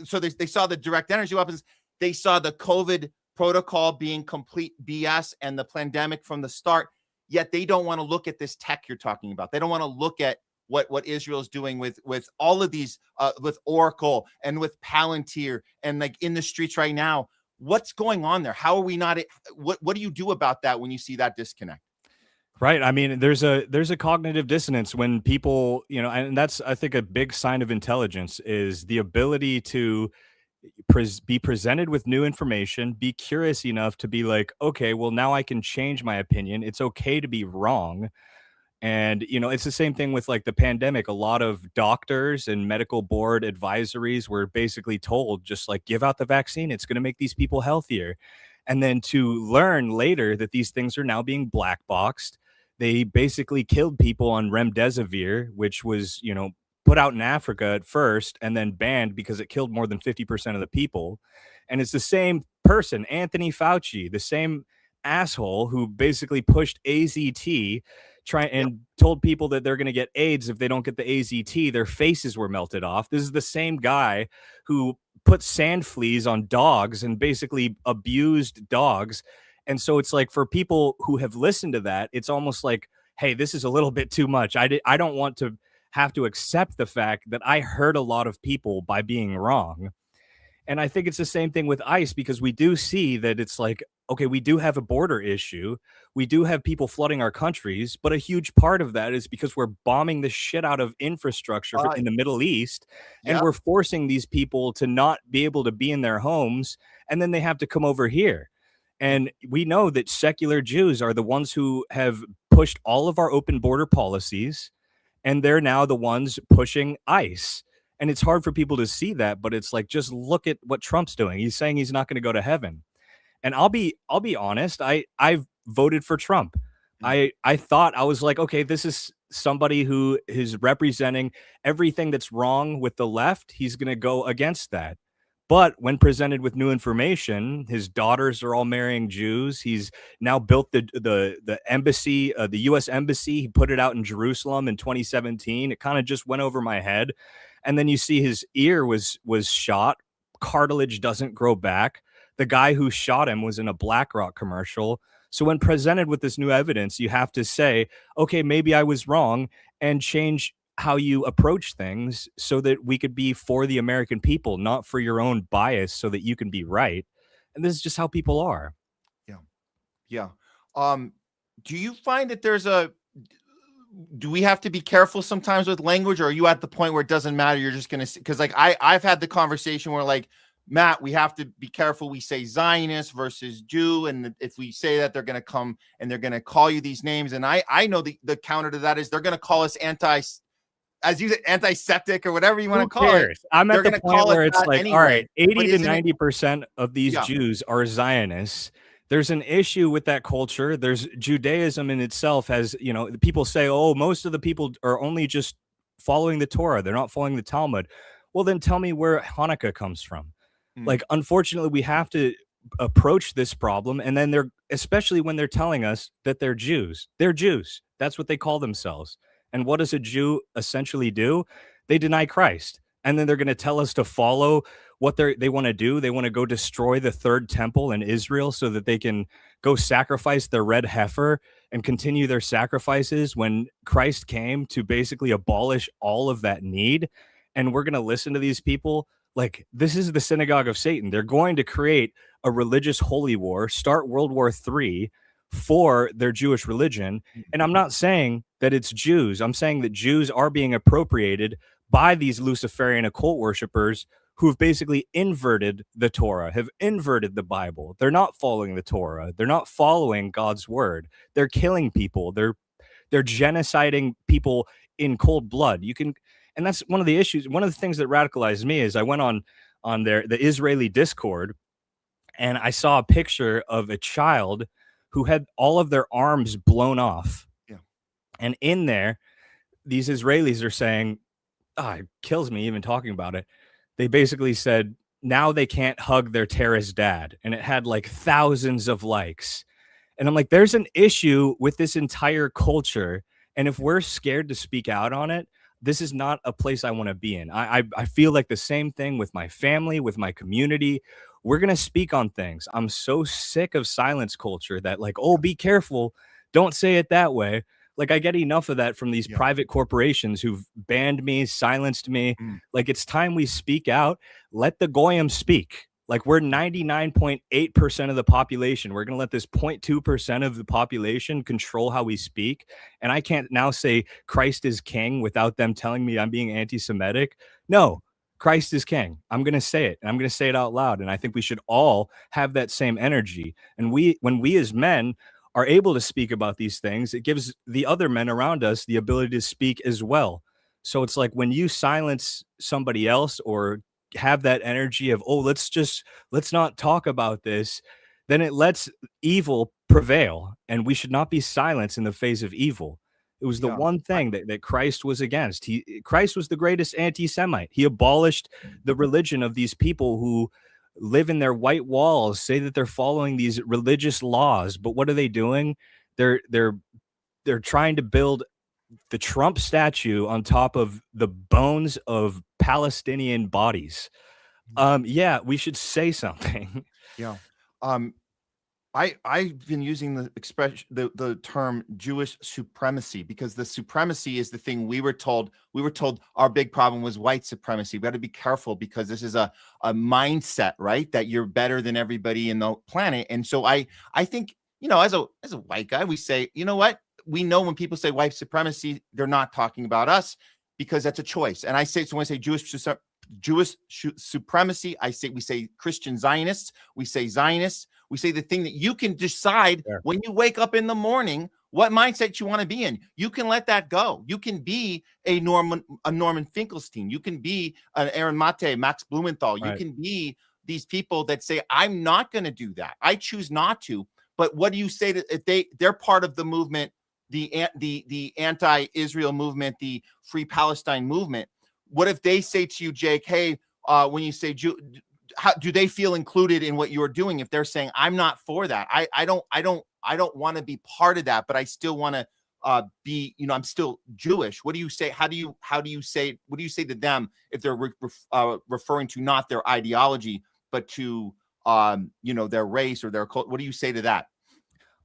saw the direct energy weapons, they saw the COVID protocol being complete BS and the pandemic from the start, yet they don't want to look at this tech you're talking about. They don't want to look at what Israel's doing with all of these with Oracle and with Palantir and like in the streets right now. What's going on there? How are we not? What do you do about that when you see that disconnect? Right. I mean, there's a cognitive dissonance when people, you know, and that's, I think, a big sign of intelligence is the ability to be presented with new information, be curious enough to be like, okay, well, now I can change my opinion. It's okay to be wrong. And, you know, it's the same thing with like the pandemic. A lot of doctors and medical board advisories were basically told, just like, give out the vaccine. It's going to make these people healthier. And then to learn later that these things are now being black boxed. They basically killed people on remdesivir, which was, you know, put out in Africa at first and then banned because it killed more than 50% of the people. And it's the same person, Anthony Fauci, the same asshole who basically pushed AZT, and told people that they're going to get AIDS if they don't get the AZT. Their faces were melted off. This is the same guy who put sand fleas on dogs and basically abused dogs. And so it's like, for people who have listened to that, it's almost like, hey, this is a little bit too much. I don't want to have to accept the fact that I hurt a lot of people by being wrong. And I think it's the same thing with ICE, because we do see that it's like, okay, we do have a border issue. We do have people flooding our countries, but a huge part of that is because we're bombing the shit out of infrastructure in the Middle East, and we're forcing these people to not be able to be in their homes, and then they have to come over here. And we know that secular Jews are the ones who have pushed all of our open border policies, and they're now the ones pushing ICE. And it's hard for people to see that, but it's like, just look at what Trump's doing. He's saying he's not going to go to heaven. And I'll be honest, I've voted for Trump. I thought, I was like, okay, this is somebody who is representing everything that's wrong with the left. He's going to go against that. But when presented with new information, his daughters are all marrying Jews. He's now built the embassy, the U.S. embassy. He put it out in Jerusalem in 2017. It kind of just went over my head. And then you see his ear was shot. Cartilage doesn't grow back. The guy who shot him was in a BlackRock commercial. So when presented with this new evidence, you have to say, okay, maybe I was wrong, and change how you approach things so that we could be for the American people, not for your own bias, so that you can be right. And this is just how people are. Yeah. Do you find that do we have to be careful sometimes with language, or are you at the point where it doesn't matter? You're just going to, because like I've had the conversation where like, Matt, we have to be careful. We say Zionist versus Jew. And if we say that, they're going to come and they're going to call you these names. And I know the counter to that is they're going to call us antiseptic or whatever you want to call it. I'm at the point where it's like, anyway. all right, 80 to isn't 90% of these Jews are Zionists. There's an issue with that culture. There's Judaism in itself has, you know, people say, oh, most of the people are only just following the Torah. They're not following the Talmud. Well, then tell me where Hanukkah comes from. Like, unfortunately, we have to approach this problem. And then especially when they're telling us that they're Jews. They're Jews. That's what they call themselves. And what does a Jew essentially do? They deny Christ. And then they're going to tell us to follow what they want to do. They want to go destroy the third temple in Israel so that they can go sacrifice their red heifer and continue their sacrifices when Christ came to basically abolish all of that need. And we're going to listen to these people. Like, this is the synagogue of Satan. They're going to create a religious holy war, start World War III for their Jewish religion. And I'm not saying that it's Jews. I'm saying that Jews are being appropriated by these Luciferian occult worshipers who have basically inverted the Torah, have inverted the Bible. They're not following the Torah. They're not following God's word. They're killing people. They're genociding people in cold blood. And that's one of the issues. One of the things that radicalized me is I went on the Israeli Discord, and I saw a picture of a child who had all of their arms blown off. Yeah. And in there, these Israelis are saying, it kills me even talking about it. They basically said, now they can't hug their terrorist dad. And it had like thousands of likes. And I'm like, there's an issue with this entire culture. And if we're scared to speak out on it, this is not a place I want to be in. I feel like the same thing with my family, with my community. We're going to speak on things. I'm so sick of silence culture that like, oh, be careful. Don't say it that way. Like, I get enough of that from these private corporations who've banned me, silenced me. Like, it's time we speak out. Let the Goyim speak. Like, we're 99.8% of the population. We're going to let this 0.2% of the population control how we speak. And I can't now say Christ is king without them telling me I'm being anti-Semitic. No, Christ is king. I'm going to say it, and I'm going to say it out loud. And I think we should all have that same energy. And when we as men are able to speak about these things, it gives the other men around us the ability to speak as well. So it's like when you silence somebody else or have that energy of, oh, let's not talk about this, then it lets evil prevail, and we should not be silenced in the face of evil. It was the one thing that Christ was against. Christ was the greatest anti-Semite. He abolished the religion of these people who live in their white walls, say that they're following these religious laws, but what are they doing? They're trying to build the Trump statue on top of the bones of Palestinian bodies. Yeah, we should say something. Yeah. I've been using the expression, the term Jewish supremacy, because the supremacy is the thing we were told our big problem was white supremacy. We got to be careful because this is a mindset, right? That you're better than everybody in the planet. And so I think, you know, as a white guy, we say, you know what? We know when people say white supremacy, they're not talking about us because that's a choice. And I say, so when I say Jewish supremacy, we say Christian Zionists, we say Zionists, we say the thing that you can decide when you wake up in the morning, what mindset you want to be in. You can let that go. You can be a Norman Finkelstein. You can be an Aaron Mate, Max Blumenthal. You can be these people that say, I'm not going to do that. I choose not to. But what do you say that if they're part of the movement, the anti-Israel movement, the Free Palestine movement? What if they say to you, Jake, hey, when you say how do they feel included in what you're doing if they're saying, I'm not for that? I don't want to be part of that, but I still want to be, you know, I'm still Jewish. What do you say? What do you say to them if they're referring to not their ideology, but to, you know, their race or their cult? What do you say to that?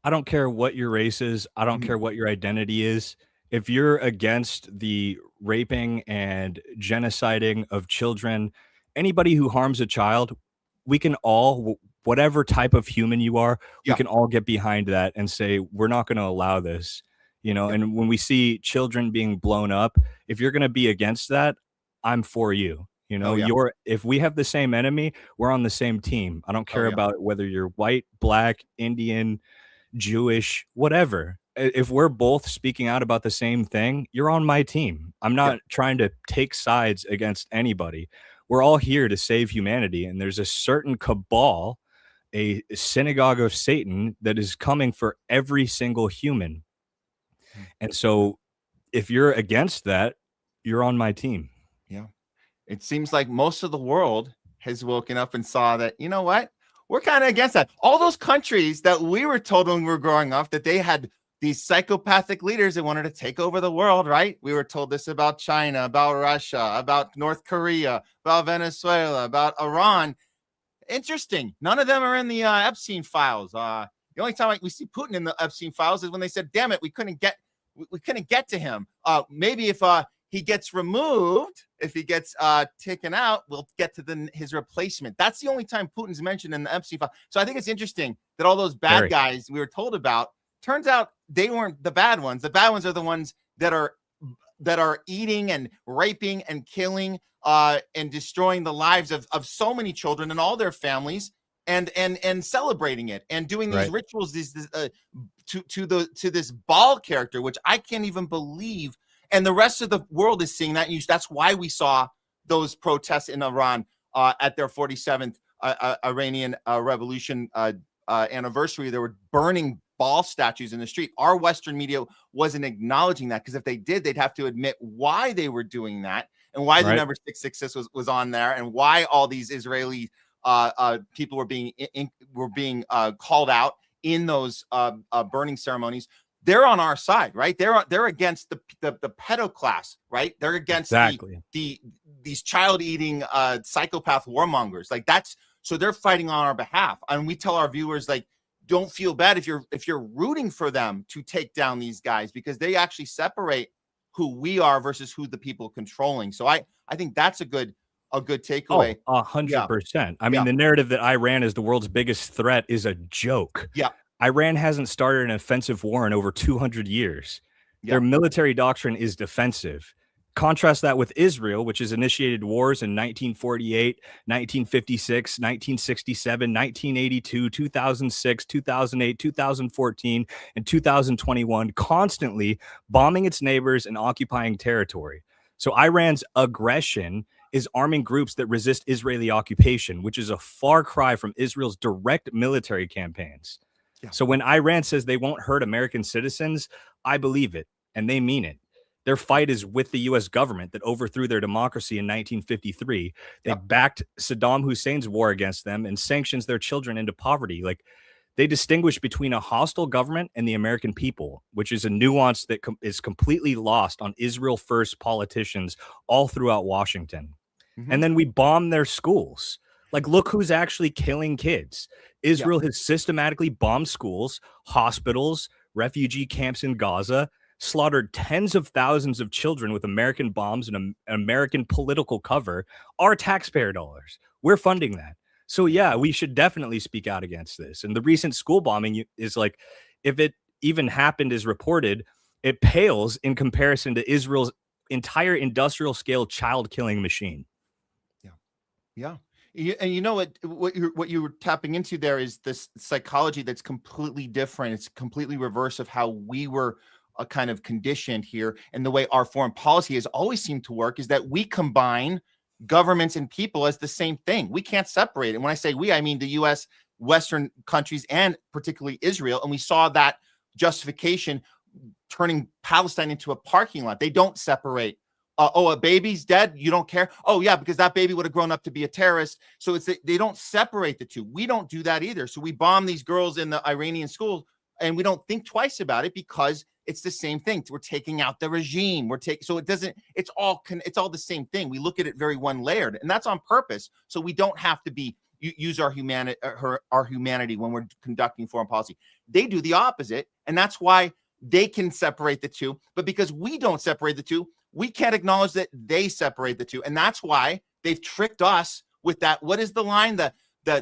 I don't care what your race is. I don't care what your identity is. If you're against the raping and genociding of children, anybody who harms a child, we can all, whatever type of human you are, we can all get behind that and say, we're not going to allow this, you know. And when we see children being blown up, if you're going to be against that, I'm for you. You know, if we have the same enemy, we're on the same team. I don't care about whether you're white, black, Indian, Jewish, whatever. If we're both speaking out about the same thing, you're on my team. I'm not trying to take sides against anybody. We're all here to save humanity. And there's a certain cabal, a synagogue of Satan that is coming for every single human. And so if you're against that, you're on my team. Yeah. It seems like most of the world has woken up and saw that, you know what? We're kind of against that. All those countries that we were told when we were growing up that they had these psychopathic leaders that wanted to take over the world, right? We were told this about China, about Russia, about North Korea, about Venezuela, about Iran. Interesting. None of them are in the Epstein files. The only time we see Putin in the Epstein files is when they said, damn it, we couldn't get to him. Maybe if he gets removed, if he gets taken out, we'll get to his replacement. That's the only time Putin's mentioned in the Epstein file. So I think it's interesting that all those bad guys we were told about, turns out they weren't the bad ones. The bad ones are the ones that are eating and raping and killing and destroying the lives of so many children and all their families and celebrating it and doing these rituals to this Baal character, which I can't even believe. And the rest of the world is seeing that news. That's why we saw those protests in Iran at their 47th Iranian Revolution anniversary. They were burning Baal statues in the street. Our Western media wasn't acknowledging that, because if they did, they'd have to admit why they were doing that and why the number 666 was on there and why all these Israeli people were being called out in those burning ceremonies. They're on our side, right? They're against the pedo class, right? They're against these child-eating psychopath warmongers. Like so they're fighting on our behalf. And we tell our viewers, like, don't feel bad if you're rooting for them to take down these guys, because they actually separate who we are versus who the people controlling. So I think that's a good takeaway. 100%. I mean, the narrative that Iran is the world's biggest threat is a joke. Yeah. Iran hasn't started an offensive war in over 200 years. Their military doctrine is defensive. Contrast that with Israel, which has initiated wars in 1948, 1956, 1967, 1982, 2006, 2008, 2014, and 2021, constantly bombing its neighbors and occupying territory. So Iran's aggression is arming groups that resist Israeli occupation, which is a far cry from Israel's direct military campaigns. Yeah. So when Iran says they won't hurt American citizens, I believe it, and they mean it. Their fight is with the U.S. government that overthrew their democracy in 1953. They backed Saddam Hussein's war against them and sanctions their children into poverty. Like, they distinguish between a hostile government and the American people, which is a nuance that is completely lost on Israel first politicians all throughout Washington. And then we bomb their schools. Like, look who's actually killing kids. Israel has systematically bombed schools, hospitals, refugee camps in Gaza, slaughtered tens of thousands of children with American bombs and an American political cover. Our taxpayer dollars. We're funding that. So yeah, we should definitely speak out against this. And the recent school bombing is, like, if it even happened as reported, it pales in comparison to Israel's entire industrial scale child killing machine. Yeah. And you know what you were tapping into there is this psychology that's completely different. It's completely reverse of how we were kind of conditioned here. And the way our foreign policy has always seemed to work is that we combine governments and people as the same thing. We can't separate it. And when I say we, I mean the U.S., Western countries, and particularly Israel. And we saw that justification turning Palestine into a parking lot. They don't separate oh, a baby's dead, you don't care. Oh yeah, because that baby would have grown up to be a terrorist. So they don't separate the two. We don't do that either. So we bomb these girls in the Iranian schools, and we don't think twice about it because it's the same thing. We're taking out the regime. So it doesn't. It's all the same thing. We look at it very one layered, and that's on purpose. So we don't have to use our humanity when we're conducting foreign policy. They do the opposite, and that's why they can separate the two. But because we don't separate the two, we can't acknowledge that they separate the two. And that's why they've tricked us with that. What is the line? The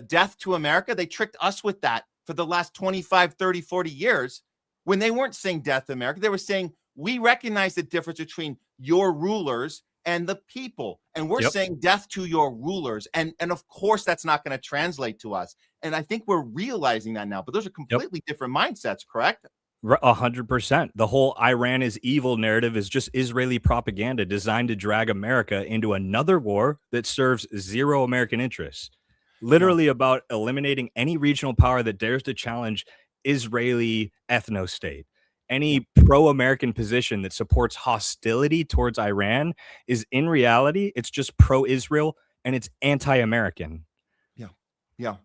death to America? They tricked us with that for the last 25, 30, 40 years. When they weren't saying death to America, they were saying, we recognize the difference between your rulers and the people. And we're saying death to your rulers. And of course, that's not going to translate to us. And I think we're realizing that now. But those are completely different mindsets, correct? 100%. The whole Iran is evil narrative is just Israeli propaganda designed to drag America into another war that serves zero American interests. Literally about eliminating any regional power that dares to challenge Israeli ethno-state. Any pro-American position that supports hostility towards Iran is in reality, it's just pro-Israel and it's anti-American. Yeah.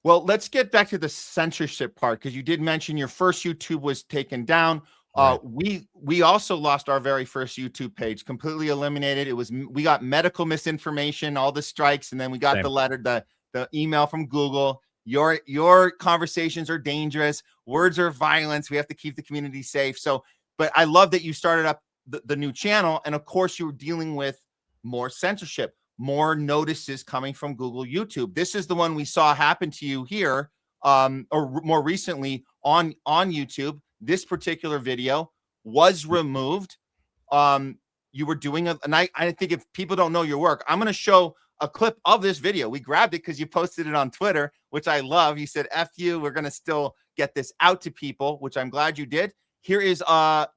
Well, let's get back to the censorship part, because you did mention your first YouTube was taken down. Right. We also lost our very first YouTube page, completely eliminated. We got medical misinformation, all the strikes, and then we got the letter, the email from Google. Your conversations are dangerous. Words are violence. We have to keep the community safe. So, but I love that you started up the new channel, and of course you were dealing with more censorship, more notices coming from Google YouTube. This is the one we saw happen to you here, or more recently on YouTube. This particular video was removed. You were doing and I think if people don't know your work, I'm going to show a clip of this video. We grabbed it because you posted it on Twitter, which I love. You said, F you, we're going to still get this out to people, which I'm glad you did. Here is a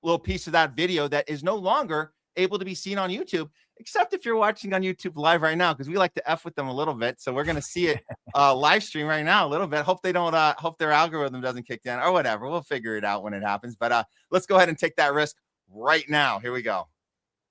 little piece of that video that is no longer able to be seen on YouTube, except if you're watching on YouTube live right now, because we like to F with them a little bit. So we're going to see it live stream right now a little bit. Hope they don't, hope their algorithm doesn't kick down or whatever. We'll figure it out when it happens. But let's go ahead and take that risk right now. Here we go.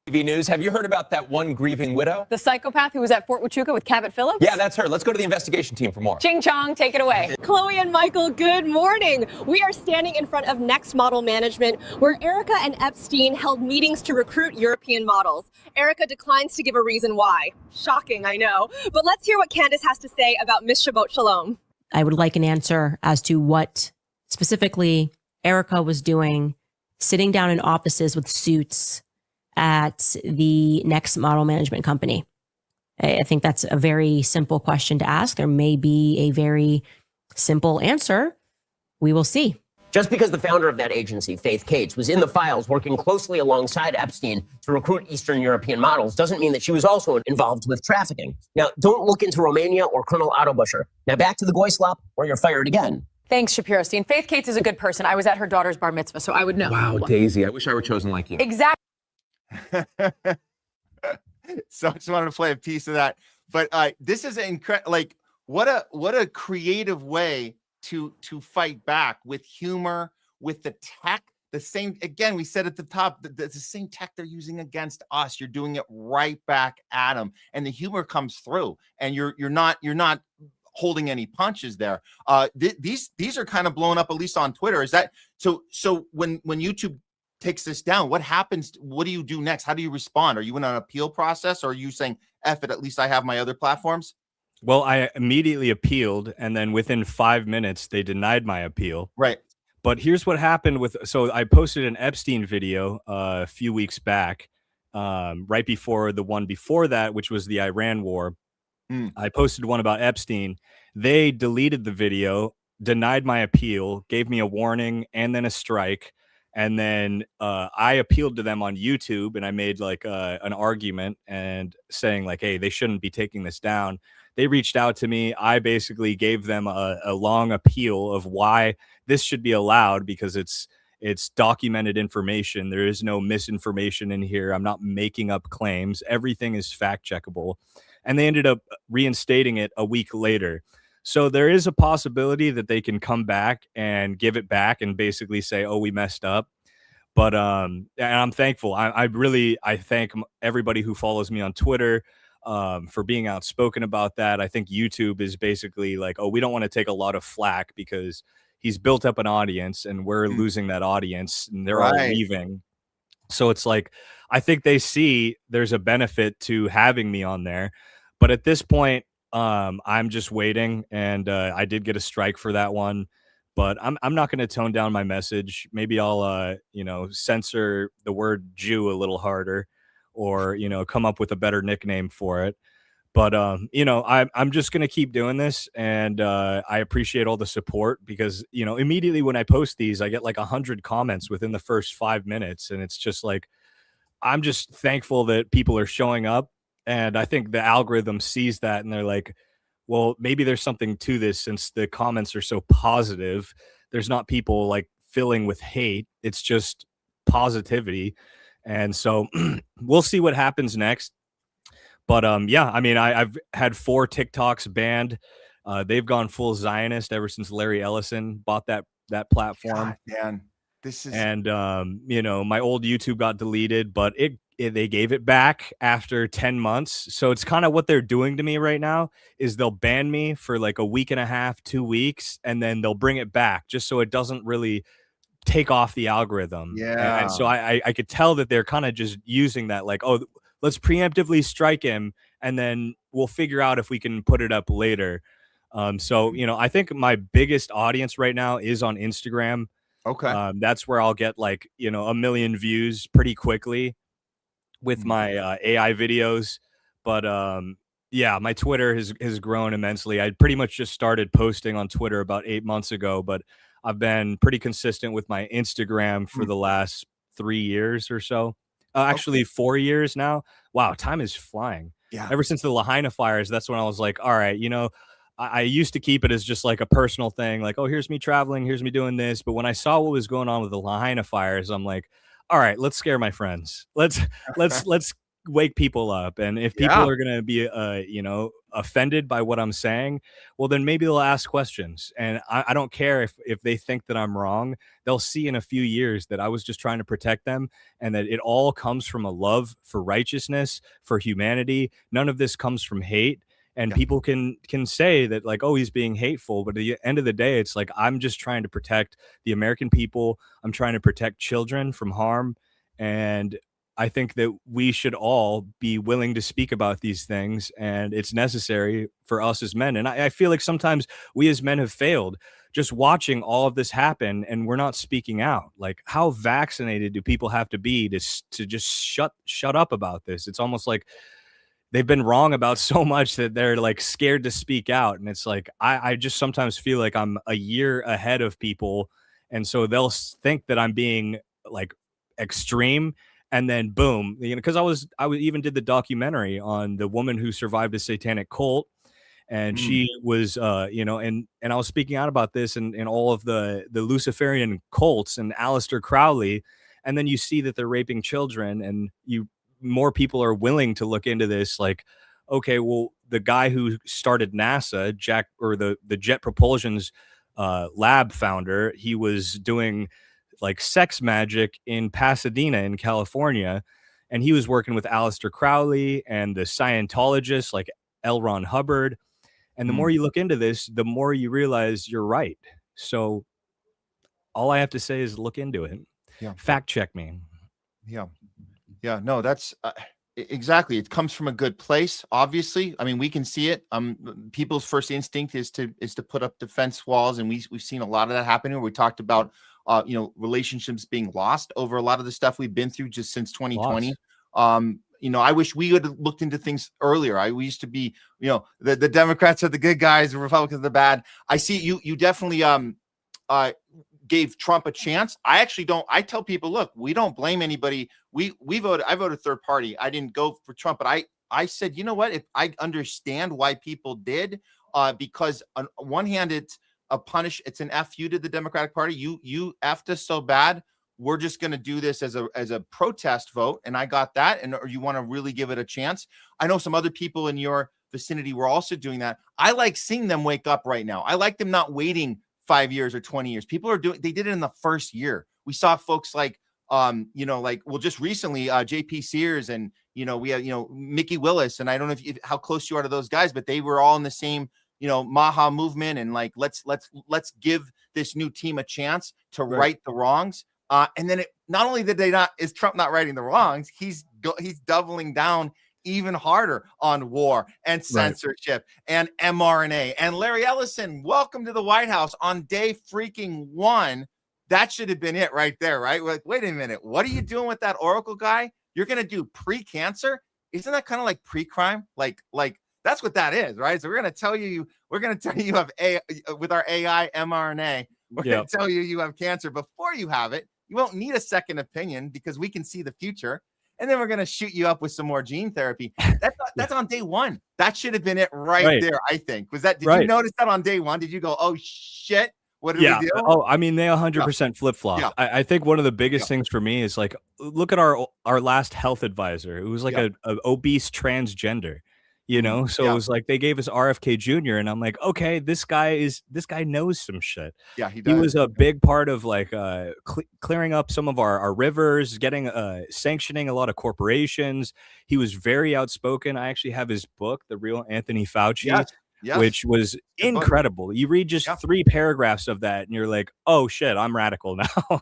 TV news. Have you heard about that one grieving widow? The psychopath who was at Fort Huachuca with Cabot Phillips? Yeah, that's her. Let's go to the investigation team for more. Ching Chong, take it away. Chloe and Michael, good morning. We are standing in front of Next Model Management, where Erica and Epstein held meetings to recruit European models. Erica declines to give a reason why. Shocking, I know. But let's hear what Candace has to say about Miss Shabbat Shalom. I would like an answer as to what specifically Erica was doing, sitting down in offices with suits at the Next Model Management Company. I think that's a very simple question to ask. There may be a very simple answer. We will see. Just because the founder of that agency, Faith Cates, was in the files working closely alongside Epstein to recruit Eastern European models doesn't mean that she was also involved with trafficking. Now, don't look into Romania or Colonel Autobusher. Now back to the Goyslop, or you're fired again. Thanks, Shapiro-Stein. Faith Cates is a good person. I was at her daughter's bar mitzvah, so I would know. Wow, Daisy, I wish I were chosen like you. Exactly. So I just wanted to play a piece of that. But this is incredible. Like, what a creative way to fight back with humor, with the tech. The same, again, we said at the top, the same tech they're using against us. You're doing it right back at them, and the humor comes through, and you're not holding any punches there. These are kind of blowing up, at least on Twitter. Is that so? So when YouTube takes this down, what happens? What do you do next? How do you respond? Are you in an appeal process, or are you saying, F it, at least I have my other platforms? Well, I immediately appealed, and then within 5 minutes, they denied my appeal. Right. But here's what happened so I posted an Epstein video a few weeks back, right before the one before that, which was the Iran war. I posted one about Epstein. They deleted the video, denied my appeal, gave me a warning and then a strike. And then I appealed to them on YouTube, and I made like an argument and saying like, hey, they shouldn't be taking this down. They reached out to me. I basically gave them a long appeal of why this should be allowed, because it's documented information. There is no misinformation in here. I'm not making up claims. Everything is fact checkable. And they ended up reinstating it a week later. So there is a possibility that they can come back and give it back and basically say, oh, we messed up. But and I'm thankful. I thank everybody who follows me on Twitter for being outspoken about that. I think YouTube is basically like, oh, we don't want to take a lot of flack because he's built up an audience and we're losing that audience and they're all leaving. So it's like, I think they see there's a benefit to having me on there. But at this point, I'm just waiting, and I did get a strike for that one. But I'm not going to tone down my message. Maybe I'll censor the word Jew a little harder, or come up with a better nickname for it. But I'm just going to keep doing this, and I appreciate all the support because immediately when I post these, I get like 100 comments within the first 5 minutes, and it's just like I'm just thankful that people are showing up, and I think the algorithm sees that, and they're like, well, maybe there's something to this since the comments are so positive. There's not people like filling with hate. It's just positivity. And so we'll see what happens next. But yeah, I mean, I've had 4 TikToks banned. They've gone full Zionist ever since Larry Ellison bought that platform. God, man, this is and my old YouTube got deleted, but they gave it back after 10 months. So it's kind of what they're doing to me right now is they'll ban me for like a week and a half, 2 weeks, and then they'll bring it back just so it doesn't really take off the algorithm. Yeah. And so I could tell that they're kind of just using that like, oh, let's preemptively strike him and then we'll figure out if we can put it up later. So, I think my biggest audience right now is on Instagram. Okay. That's where I'll get like, 1 million views pretty quickly with my AI videos. But yeah, my Twitter has grown immensely. I pretty much just started posting on Twitter about 8 months ago, but I've been pretty consistent with my Instagram for the last 3 years or so. Actually, 4 years now. Wow, time is flying. Yeah. Ever since the Lahaina fires, that's when I was like, all right, I used to keep it as just like a personal thing, like, oh, here's me traveling, here's me doing this. But when I saw what was going on with the Lahaina fires, I'm like, all right, let's scare my friends. Let's wake people up. And if people are gonna be offended by what I'm saying, well, then maybe they'll ask questions. And I don't care if they think that I'm wrong. They'll see in a few years that I was just trying to protect them and that it all comes from a love for righteousness, for humanity. None of this comes from hate. And people can say that like, oh, he's being hateful. But at the end of the day, it's like, I'm just trying to protect the American people. I'm trying to protect children from harm. And I think that we should all be willing to speak about these things. And it's necessary for us as men. And I feel like sometimes we as men have failed just watching all of this happen and we're not speaking out. Like, how vaccinated do people have to be to just shut up about this? It's almost like they've been wrong about so much that they're like scared to speak out. And it's like, I just sometimes feel like I'm a year ahead of people. And so they'll think that I'm being like extreme. And then boom, because I even did the documentary on the woman who survived a satanic cult. And she was, and I was speaking out about this and all of the Luciferian cults and Aleister Crowley. And then you see that they're raping children and more people are willing to look into this. Like, okay, well, the guy who started NASA, the Jet Propulsion's lab founder, he was doing like sex magic in Pasadena in California. And he was working with Aleister Crowley and the Scientologists like L. Ron Hubbard. And the more you look into this, the more you realize you're right. So all I have to say is look into it. Yeah. Fact check me. Yeah. Yeah, no, that's exactly. It comes from a good place. Obviously, I mean, we can see it. People's first instinct is to put up defense walls, and we've seen a lot of that happening. We talked about relationships being lost over a lot of the stuff we've been through just since 2020. I wish we would have looked into things earlier. We used to be, the Democrats are the good guys, the Republicans are the bad. I see you definitely gave Trump a chance. I actually don't. I tell people, look, we don't blame anybody. We voted. I voted third party. I didn't go for Trump, but I said, you know what? If I understand why people did, because on one hand, it's a punish. It's an FU to the Democratic Party. You effed us so bad. We're just going to do this as a protest vote, and I got that. And or you want to really give it a chance? I know some other people in your vicinity were also doing that. I like seeing them wake up right now. I like them not waiting 5 years or 20 years. People are they did it in the first year. We saw folks like like, well, just recently, JP Sears and, we have, Mickey Willis, and I don't know how close you are to those guys, but they were all in the same, MAHA movement, and like, let's give this new team a chance to right the wrongs. And then not only is Trump not righting the wrongs, he's doubling down even harder on war and censorship and mRNA. And Larry Ellison, welcome to the White House on day freaking 1. That should have been it right there, right? Like, wait a minute, what are you doing with that Oracle guy? You're gonna do pre-cancer? Isn't that kind of like pre-crime? Like that's what that is, right? So we're gonna tell you you have with our AI mRNA. We're gonna tell you have cancer before you have it. You won't need a second opinion because we can see the future. And then we're going to shoot you up with some more gene therapy. That's on day 1. That should have been it right there, I think. Did you notice that on day 1? Did you go, oh, shit, what did we do? Oh, I mean, they 100% flip-flopped. Yeah. I think one of the biggest things for me is, like, look at our last health advisor. It was like an obese transgender. So it was like they gave us RFK Jr. and I'm like, okay, this guy knows some shit. Yeah, he does. He was a big part of like clearing up some of our rivers, getting sanctioning a lot of corporations. He was very outspoken. I actually have his book, The Real Anthony Fauci, which was incredible. You read just 3 paragraphs of that and you're like, oh shit, I'm radical now.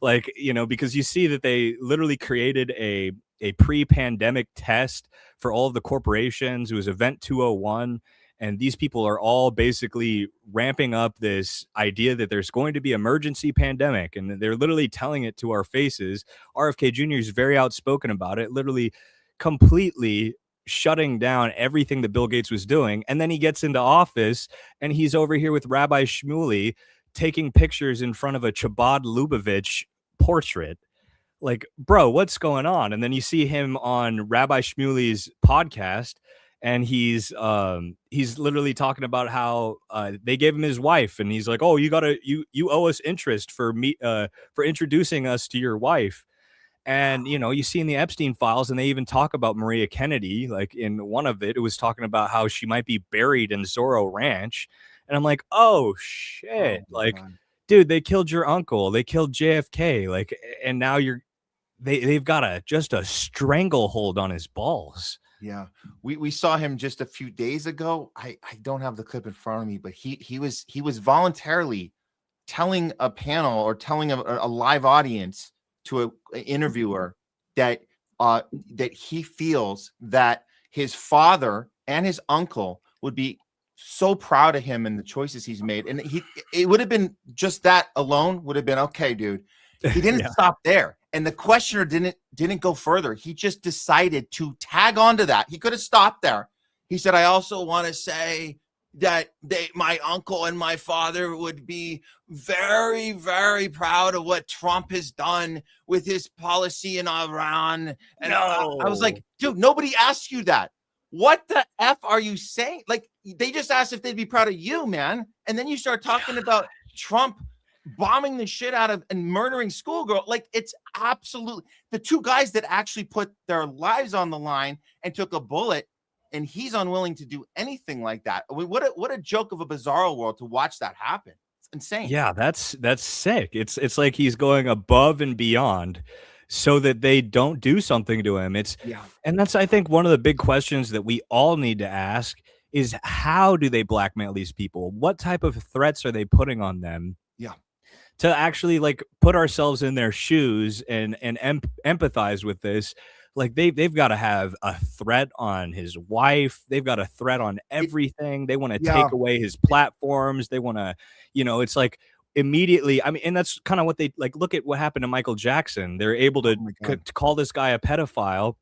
Like, because you see that they literally created a pre-pandemic test for all of the corporations. It was Event 201. And these people are all basically ramping up this idea that there's going to be emergency pandemic. And they're literally telling it to our faces. RFK Jr. is very outspoken about it, literally completely shutting down everything that Bill Gates was doing. And then he gets into office and he's over here with Rabbi Shmuley taking pictures in front of a Chabad Lubavitch portrait. Like, bro, what's going on? And then you see him on Rabbi Shmuley's podcast, and he's literally talking about how they gave him his wife, and he's like, oh, you owe us interest for introducing us to your wife. And you see in the Epstein files, and they even talk about Maria Kennedy. Like in one of it was talking about how she might be buried in Zorro Ranch, and I'm like, oh shit, like. God. Dude, they killed your uncle. They killed JFK. Like, and now they've got just a stranglehold on his balls. Yeah, we saw him just a few days ago. I don't have the clip in front of me, but he was voluntarily telling a panel or telling a live audience to an interviewer that he feels that his father and his uncle would be so proud of him and the choices he's made. And it would have been just that alone would have been okay, dude. He didn't stop there. And the questioner didn't go further. He just decided to tag onto that. He could have stopped there. He said, I also want to say that my uncle and my father would be very, very proud of what Trump has done with his policy in Iran. And I was like, dude, nobody asked you that. What the F are you saying? Like, they just asked if they'd be proud of you, man. And then you start talking about Trump bombing the shit out of and murdering schoolgirl. Like, it's absolutely the 2 guys that actually put their lives on the line and took a bullet, and he's unwilling to do anything like that. I mean, what a joke of a bizarro world to watch that happen. It's insane. Yeah, that's sick. It's like he's going above and beyond so that they don't do something to him. And that's, I think, one of the big questions that we all need to ask is, how do they blackmail these people? What type of threats are they putting on them? Yeah. To actually like put ourselves in their shoes and empathize with this. Like they've got to have a threat on his wife. They've got a threat on everything. They want to take away his platforms. They want to, it's like, immediately, I mean, and that's kind of what they like. Look at what happened to Michael Jackson. They're able to call this guy a pedophile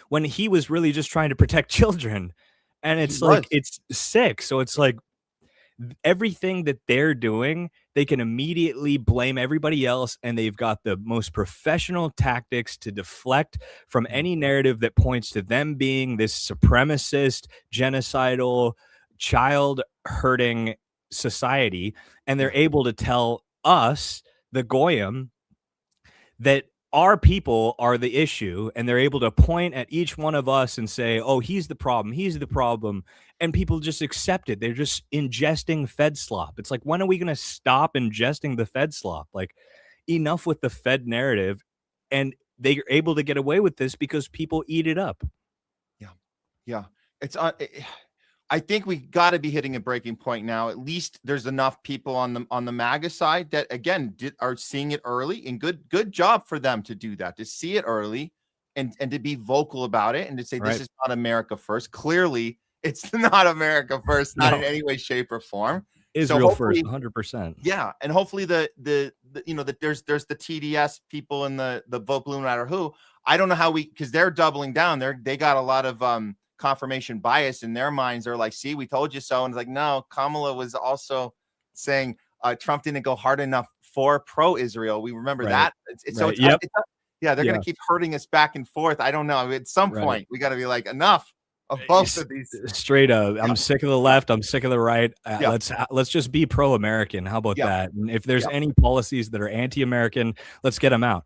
when he was really just trying to protect children. And it's like, it's sick. So it's like everything that they're doing, they can immediately blame everybody else. And they've got the most professional tactics to deflect from any narrative that points to them being this supremacist, genocidal, child hurting society. And they're able to tell us, the Goyim, that our people are the issue, and they're able to point at each one of us and say, oh, he's the problem, and people just accept it. They're just ingesting Fed slop. It's like, when are we going to stop ingesting the Fed slop? Like, enough with the Fed narrative, and they're able to get away with this because people eat it up. Yeah, it's I think we got to be hitting a breaking point now. At least there's enough people on the MAGA side that again are seeing it early, and good job for them to do that, to see it early and to be vocal about it and to say this is not America first. Clearly, it's not America first, not in any way, shape, or form. Israel first, 100%. Yeah, and hopefully the you know that there's the TDS people and the vote blue no matter who. I don't know how because they're doubling down. They got a lot of confirmation bias in their minds. They're like, see, we told you so. And it's like, no, Kamala was also saying Trump didn't go hard enough for pro-Israel. We remember that. Yeah, they're going to keep hurting us back and forth. I don't know. At some point, we got to be like, enough of both of these. Straight up. I'm sick of the left. I'm sick of the right. Let's just be pro-American. How about that? And if there's any policies that are anti-American, let's get them out.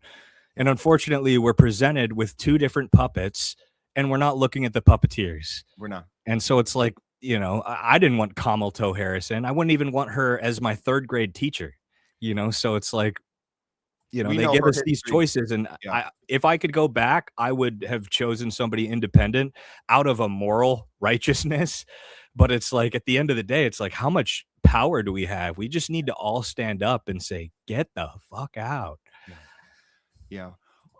And unfortunately, we're presented with two different puppets, and we're not looking at the puppeteers. We're not. And so it's like, you know, I didn't want Kamala Harrison. I wouldn't even want her as my third grade teacher, you know? So it's like, you know, they give us these choices. And if I could go back, I would have chosen somebody independent out of a moral righteousness. But it's like, at the end of the day, it's like, how much power do we have? We just need to all stand up and say, get the fuck out. Yeah.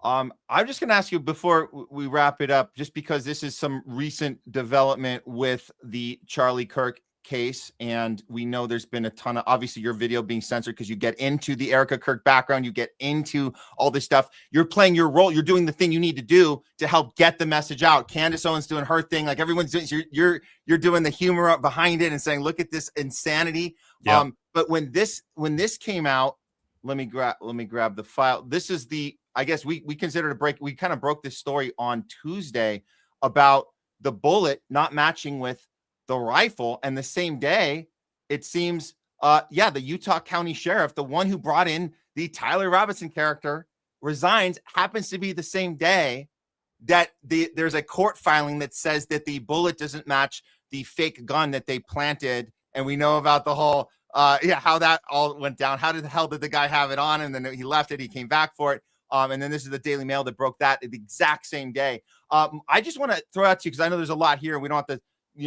I'm just going to ask you before we wrap it up, just because this is some recent development with the Charlie Kirk case. And we know there's been a ton of, obviously your video being censored because you get into the Erica Kirk background, you get into all this stuff. You're playing your role. You're doing the thing you need to do to help get the message out. Candace Owens doing her thing. Like everyone's doing, you're doing the humor up behind it and saying, look at this insanity. Yeah. But when this came out, let me grab the file. This is I guess we considered a break. We kind of broke this story on Tuesday about the bullet not matching with the rifle. And the same day, it seems, the Utah County Sheriff, the one who brought in the Tyler Robinson character, resigns, happens to be the same day that there's a court filing that says that the bullet doesn't match the fake gun that they planted. And we know about the whole, how that all went down. How the hell did the guy have it on? And then he left it. He came back for it. And then this is the Daily Mail that broke that the exact same day. I just want to throw out to you, because I know there's a lot here and we don't have to,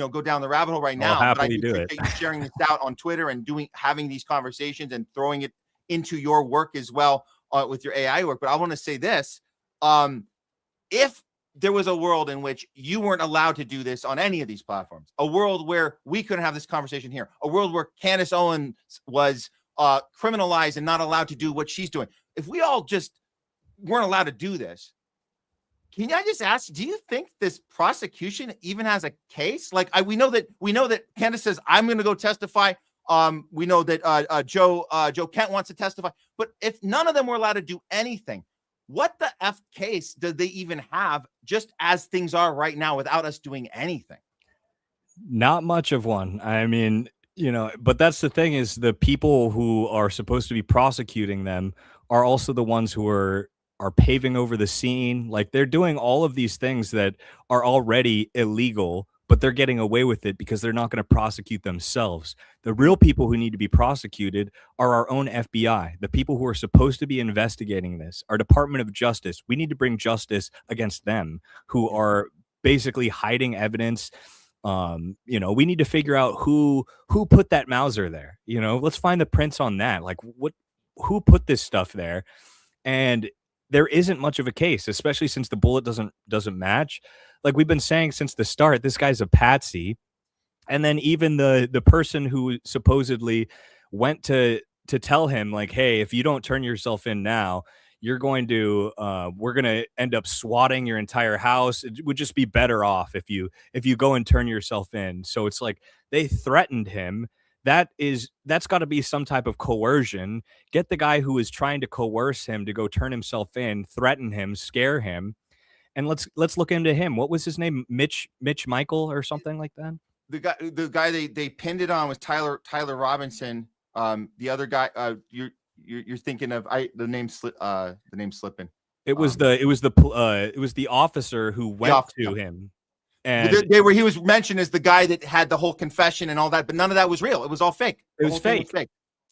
go down the rabbit hole right now. I'll but I happily do it. You sharing this out on Twitter and having these conversations and throwing it into your work as well with your AI work. But I want to say this: if there was a world in which you weren't allowed to do this on any of these platforms, a world where we couldn't have this conversation here, a world where Candace Owens was criminalized and not allowed to do what she's doing, if we all just weren't allowed to do this, can I just ask, do you think this prosecution even has a case? Like we know that Candace says, I'm going to go testify. We know that Joe Kent wants to testify, but if none of them were allowed to do anything, what the F case do they even have just as things are right now without us doing anything? Not much of one. I mean, but that's the thing, is the people who are supposed to be prosecuting them are also the ones who are paving over the scene. Like, they're doing all of these things that are already illegal, but they're getting away with it because they're not going to prosecute themselves. The real people who need to be prosecuted are our own FBI, the people who are supposed to be investigating this, our Department of Justice. We need to bring justice against them, who are basically hiding evidence. We need to figure out who put that Mauser there. Let's find the prints on that. Like, who put this stuff there? And there isn't much of a case, especially since the bullet doesn't match. Like we've been saying since the start, this guy's a patsy. And then even the person who supposedly went to tell him, like, hey, if you don't turn yourself in now, we're going to end up swatting your entire house. It would just be better off if you go and turn yourself in. So it's like they threatened him. That's got to be some type of coercion. Get the guy who is trying to coerce him to go turn himself in, threaten him, scare him, and let's look into him. What was his name? Mitch Michael or something like that. The guy they pinned it on was Tyler Robinson. The other guy, you're thinking of the name slipping. It was the officer who went to him. And he was mentioned as the guy that had the whole confession and all that, but none of that was real. It was all fake. It was fake.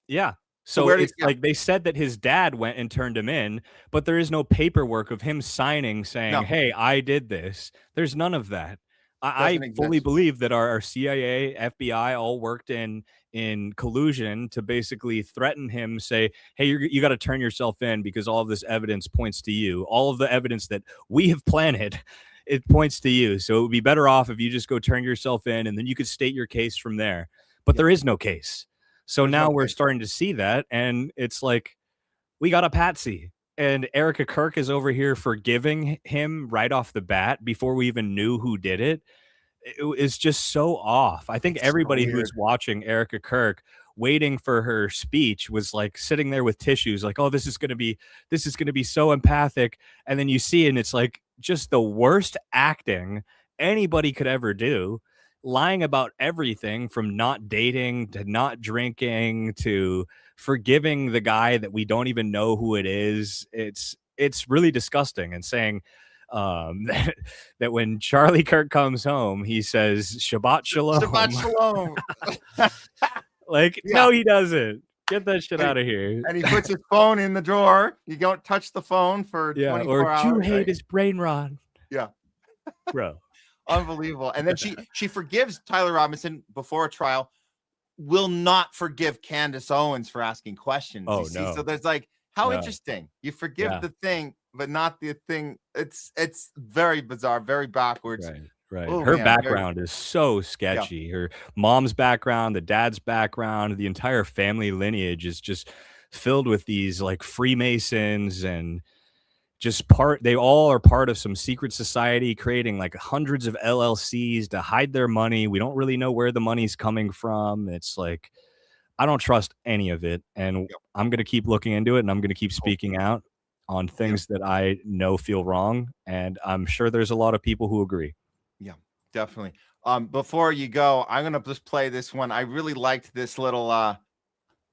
Yeah. So it's like they said that his dad went and turned him in, but there is no paperwork of him signing saying, hey, I did this. There's none of that. I fully believe that our CIA, FBI all worked in collusion to basically threaten him, say, hey, you got to turn yourself in because all of this evidence points to you. All of the evidence that we have planted, it points to you. So it would be better off if you just go turn yourself in and then you could state your case from there. But there is no case. So now we're starting to see that, and it's like we got a patsy, and Erica Kirk is over here forgiving him right off the bat before we even knew who did it. It's just so off. I think everybody who was watching Erica Kirk waiting for her speech was like sitting there with tissues like, oh, this is going to be so empathic. And then you see, and it's like just the worst acting anybody could ever do. Lying about everything from not dating to not drinking to forgiving the guy that we don't even know who it is. It's really disgusting, and saying that when Charlie Kirk comes home, he says Shabbat Shalom. Shabbat Shalom. Like, no, he doesn't. Get that shit out of here. And he puts his phone in the drawer. You don't touch the phone for 24 hours. Jew hate his brain rot. Yeah. Bro. Unbelievable. And then she forgives Tyler Robinson before a trial, will not forgive Candace Owens for asking questions. Oh, no. So there's like, how interesting. You forgive the thing, but not the thing. It's very bizarre, very backwards. Right. Oh, her man, background is so sketchy. Her mom's background, the dad's background, the entire family lineage is just filled with these like Freemasons and just they all are part of some secret society creating like hundreds of LLCs to hide their money. We don't really know where the money's coming from. It's like, I don't trust any of it. And I'm going to keep looking into it, and I'm going to keep speaking out on things that I know feel wrong. And I'm sure there's a lot of people who agree. Yeah, definitely. Before you go, I'm going to just play this one. I really liked this little,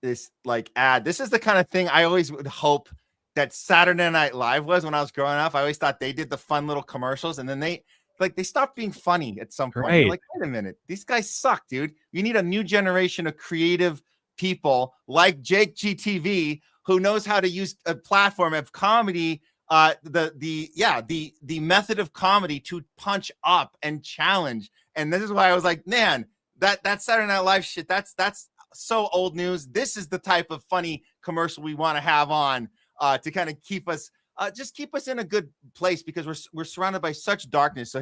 this like ad. This is the kind of thing I always would hope that Saturday Night Live was when I was growing up. I always thought they did the fun little commercials, and then they stopped being funny at some point. You're like, wait a minute, these guys suck, dude. You need a new generation of creative people like JAKEGTV who knows how to use a platform of comedy, the method of comedy to punch up and challenge. And this is why I was like, man, that Saturday Night Live shit, that's so old news. This is the type of funny commercial we want to have on. To kind of keep us in a good place, because we're surrounded by such darkness. So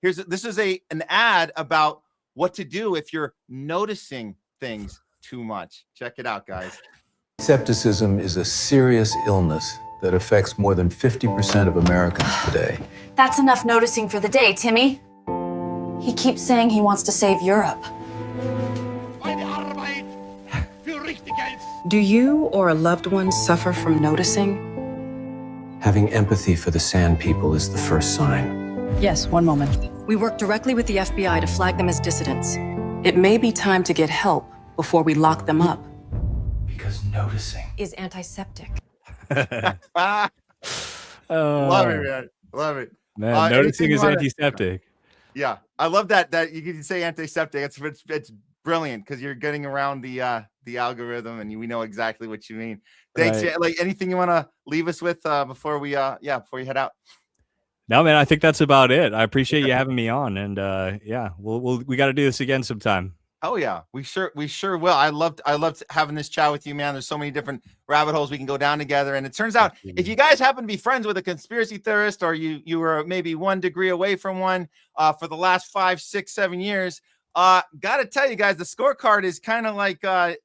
this is an ad about what to do if you're noticing things too much. Check it out, guys. Skepticism is a serious illness that affects more than 50% of Americans today. That's enough noticing for the day, Timmy. He keeps saying he wants to save Europe. Do you or a loved one suffer from noticing? Having empathy for the Sand People is the first sign. Yes, one moment. We work directly with the FBI to flag them as dissidents. It may be time to get help before we lock them up. Because noticing is antiseptic. Love it, man. Love it. Man, noticing is antiseptic. Yeah, I love that you can say antiseptic. It's brilliant, because you're getting around the algorithm, and we know exactly what you mean. Thanks. Right. Like, anything you want to leave us with before we before you head out? No, man, I think that's about it. I appreciate you having me on, and we got to do this again sometime. Oh yeah, we sure will. I loved having this chat with you, man. There's so many different rabbit holes we can go down together. And it turns out, if you guys happen to be friends with a conspiracy theorist, or you were maybe 1 degree away from one for the last 5, 6, 7 years, gotta tell you guys, the scorecard is kind of like 10-0,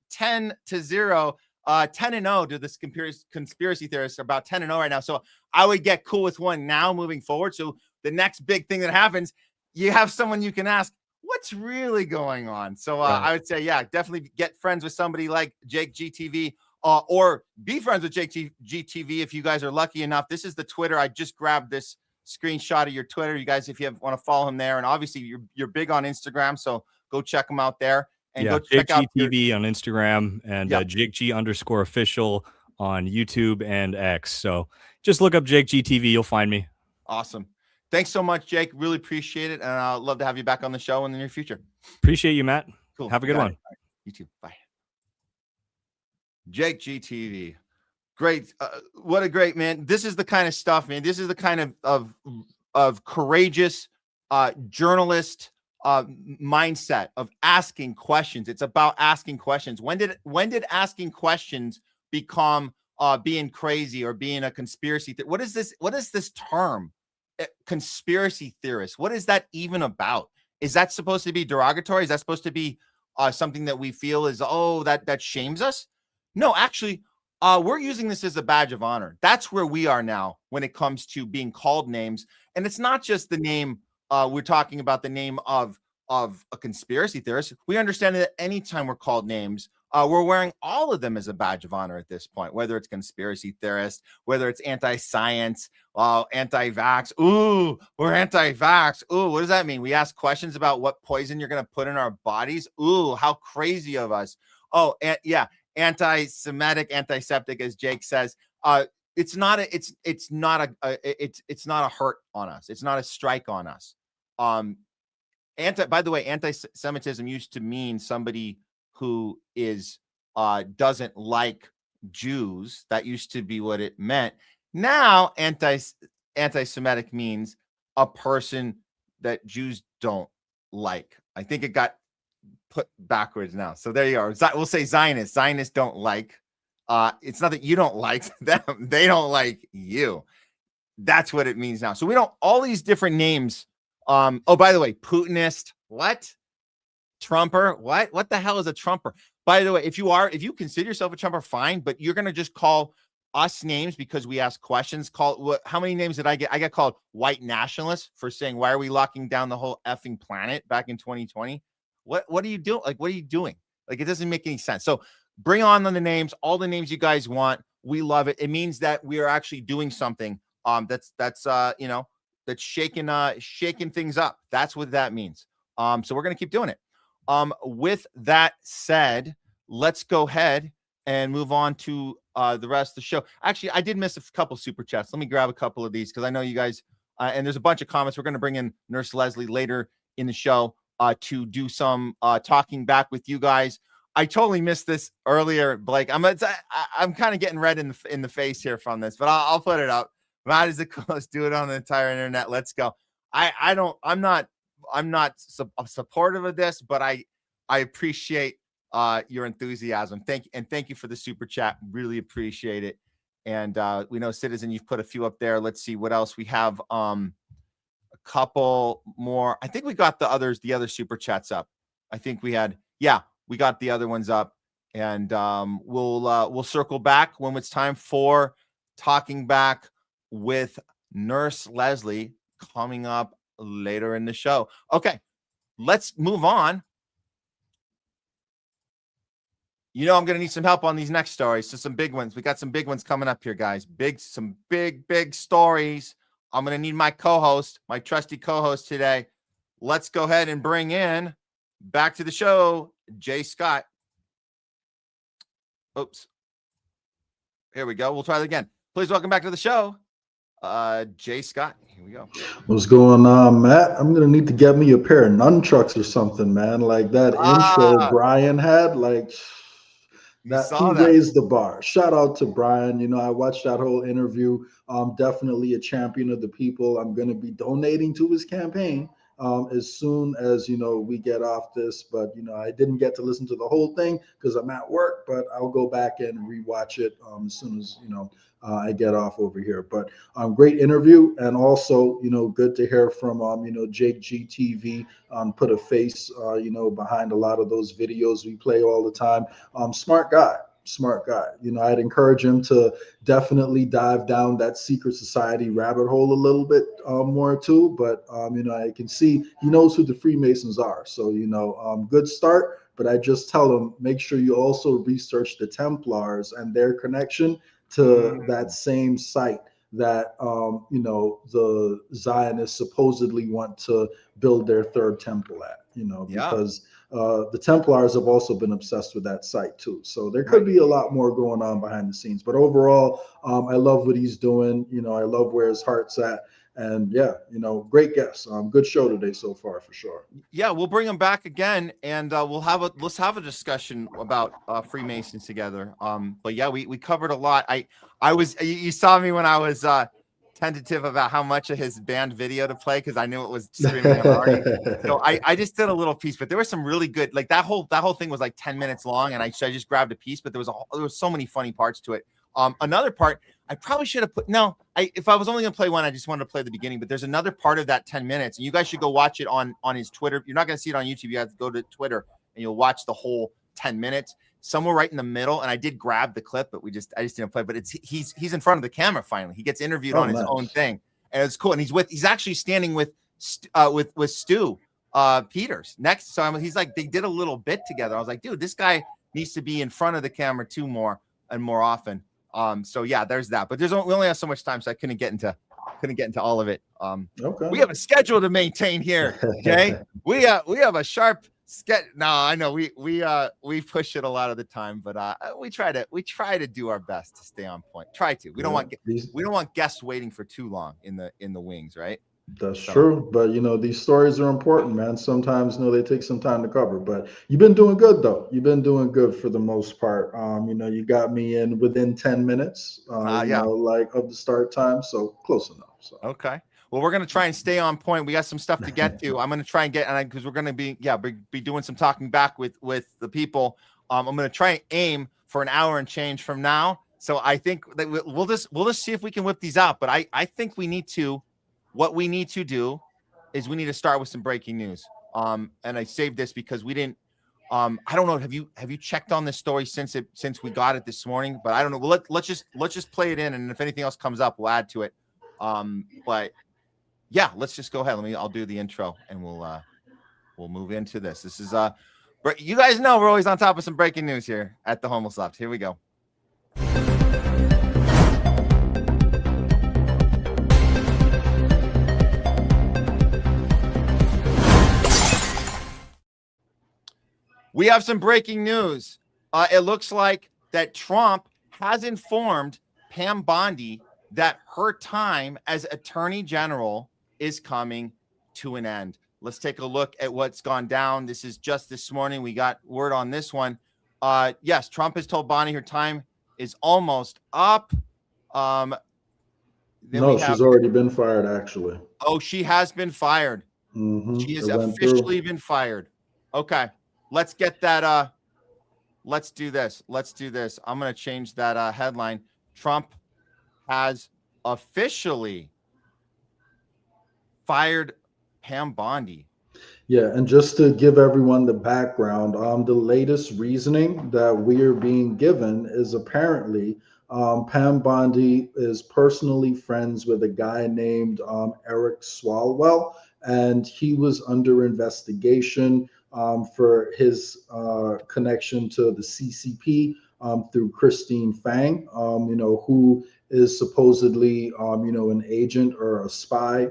10-0 to this conspiracy theorists, are about 10-0 right now. So I would get cool with one now moving forward. So the next big thing that happens, you have someone you can ask, what's really going on? So I would say, definitely get friends with somebody like JAKEGTV, or be friends with JAKEGTV if you guys are lucky enough. This is the Twitter. I just grabbed this screenshot of your Twitter, you guys, if you want to follow him there. And obviously you're big on Instagram, so go check him out there. And go check out JAKEGTV on Instagram, and JAKEG_official on YouTube and X. So just look up JAKEGTV, you'll find me. Awesome. Thanks so much, Jake. Really appreciate it. And I'd love to have you back on the show in the near future. Appreciate you, Matt. Cool. Have a good one. You too. Bye. JAKEGTV. Great. What a great man. This is the kind of stuff, man. This is the kind of courageous journalist mindset of asking questions. It's about asking questions. When did asking questions become being crazy or being a conspiracy? What is this term? Conspiracy theorist. What is that even about? Is that supposed to be derogatory? Is that supposed to be something that we feel is, oh, that shames us? No, actually, we're using this as a badge of honor. That's where we are now when it comes to being called names. And it's not just the name. We're talking about the name of a conspiracy theorist. We understand that anytime we're called names, we're wearing all of them as a badge of honor at this point, whether it's conspiracy theorist, whether it's anti-science, anti-vax. Ooh, we're anti-vax. Ooh, what does that mean? We ask questions about what poison you're going to put in our bodies. Ooh, how crazy of us. Oh, yeah. Anti-Semitic, antiseptic, as Jake says. It's not a hurt on us. It's not a strike on us. By the way, anti-Semitism used to mean somebody who is doesn't like Jews. That used to be what it meant. Now anti-Semitic means a person that Jews don't like. I think it got put backwards now. So there you are. We'll say Zionists. Zionists don't like. It's not that you don't like them. They don't like you. That's what it means now. So we don't, all these different names. Oh, by the way, Putinist. What? Trumper. What the hell is a Trumper? By the way, if you consider yourself a Trumper, fine, but you're going to just call us names because we ask questions. How many names did I get? I got called white nationalist for saying, why are we locking down the whole effing planet back in 2020? What are you doing? Like, what are you doing? Like, it doesn't make any sense. So bring on the names, all the names you guys want. We love it. It means that we are actually doing something that's shaking things up. That's what that means. So we're going to keep doing it. With that said, let's go ahead and move on to the rest of the show. Actually, I did miss a couple super chats. Let me grab a couple of these because I know you guys, and there's a bunch of comments. We're going to bring in Nurse Leslie later in the show to do some talking back with you guys. I totally missed this earlier, Blake. I'm kind of getting red in the face here from this, but I'll put it up. Matt is the coolest. Do it on the entire internet. Let's go. I'm not supportive of this, but I appreciate your enthusiasm. Thank you for the super chat. Really appreciate it. And we know Citizen, you've put a few up there. Let's see what else we have. A couple more. I think we got the other super chats up. I think we had, we got the other ones up, and we'll circle back when it's time for talking back with Nurse Leslie coming up later in the show. Okay, let's move on. You know I'm going to need some help on these next stories. So some big ones. We got some big ones coming up here, guys. Some big stories. I'm going to need my co-host, my trusty co-host today. Let's go ahead and bring in back to the show, Jay Scott. Oops. Here we go. We'll try that again. Please welcome back to the show, Jay Scott. Here we go. What's going on, Matt? I'm gonna need to get me a pair of nunchucks or something, man. Like that intro Brian had, like that he raised the bar. Shout out to Brian. You know, I watched that whole interview. Definitely a champion of the people. I'm gonna be donating to his campaign as soon as we get off this. But I didn't get to listen to the whole thing because I'm at work. But I'll go back and rewatch it as soon as I get off over here. But great interview, and also good to hear from JAKEGTV. Put a face behind a lot of those videos we play all the time. Smart guy. I'd encourage him to definitely dive down that secret society rabbit hole a little bit more too. But I can see he knows who the Freemasons are. So good start. But I just tell him, make sure you also research the Templars and their connection to that same site that the Zionists supposedly want to build their third temple at. Because the Templars have also been obsessed with that site too. So there could be a lot more going on behind the scenes. But overall, I love what he's doing. I love where his heart's at. And yeah, great guest. Good show today so far for sure. Yeah, we'll bring him back again, and let's have a discussion about Freemasons together. But yeah, we covered a lot. You saw me when I was tentative about how much of his banned video to play because I knew it was streaming already. So I just did a little piece, but there was some really good, like that whole thing was like 10 minutes long, and I just grabbed a piece, but there was so many funny parts to it. Another part I probably should have put. No, if I was only gonna play one, I just wanted to play the beginning. But there's another part of that 10 minutes, and you guys should go watch it on his Twitter. You're not gonna see it on YouTube. You have to go to Twitter, and you'll watch the whole 10 minutes. Somewhere right in the middle, and I did grab the clip, but I just didn't play. But he's in front of the camera finally. He gets interviewed on his own thing, and it's cool. And he's actually standing with Stu Peters next. So he's like, they did a little bit together. I was like, dude, this guy needs to be in front of the camera too more often. So yeah, there's that. But we only have so much time, so I couldn't get into all of it. Okay. We have a schedule to maintain here, Jay. we have a sharp schedule. No, I know we push it a lot of the time, but we try to do our best to stay on point. We don't want guests waiting for too long in the wings, right? That's true, but these stories are important, man. Sometimes they take some time to cover, but you've been doing good though. You've been doing good for the most part. You got me in within 10 minutes, like of the start time, so close enough. So okay. Well, we're gonna try and stay on point. We got some stuff to get to. I'm gonna try and because we're gonna be doing some talking back with the people. I'm gonna try and aim for an hour and change from now. So I think that we'll just see if we can whip these out. But I think we need to. What we need to do is we need to start with some breaking news. And I saved this because we didn't. I don't know. Have you checked on this story since we got it this morning? But I don't know. Well, let's just play it in, and if anything else comes up, we'll add to it. But yeah, let's just go ahead. I'll do the intro, and we'll move into this. This is you guys know we're always on top of some breaking news here at the Homeless Loft. Here we go. We have some breaking news. It looks like that Trump has informed Pam Bondi that her time as Attorney General is coming to an end. Let's take a look at what's gone down. This is just this morning. We got word on this one. Yes, Trump has told Bondi her time is almost up. No, she's already been fired, actually. Oh, she has been fired. Mm-hmm. She has officially been fired. Okay. Let's get that. Let's do this. I'm going to change that headline. Trump has officially fired Pam Bondi. Yeah, and just to give everyone the background, the latest reasoning that we are being given is apparently Pam Bondi is personally friends with a guy named Eric Swalwell, and he was under investigation for his connection to the CCP through Christine Fang, who is supposedly, an agent or a spy,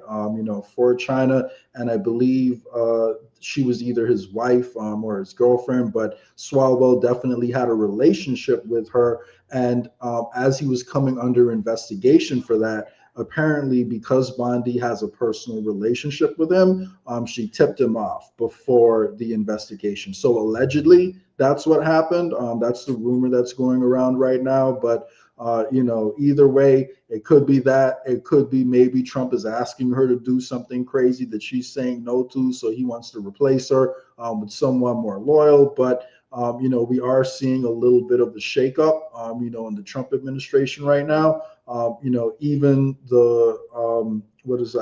for China. And I believe she was either his wife or his girlfriend, but Swalwell definitely had a relationship with her. And as he was coming under investigation for that, apparently because Bondi has a personal relationship with him, she tipped him off before the investigation. So allegedly, that's what happened. That's the rumor that's going around right now. But either way, it could be that. It could be maybe Trump is asking her to do something crazy that she's saying no to, so he wants to replace her with someone more loyal. But we are seeing a little bit of the shakeup, in the Trump administration right now. Even the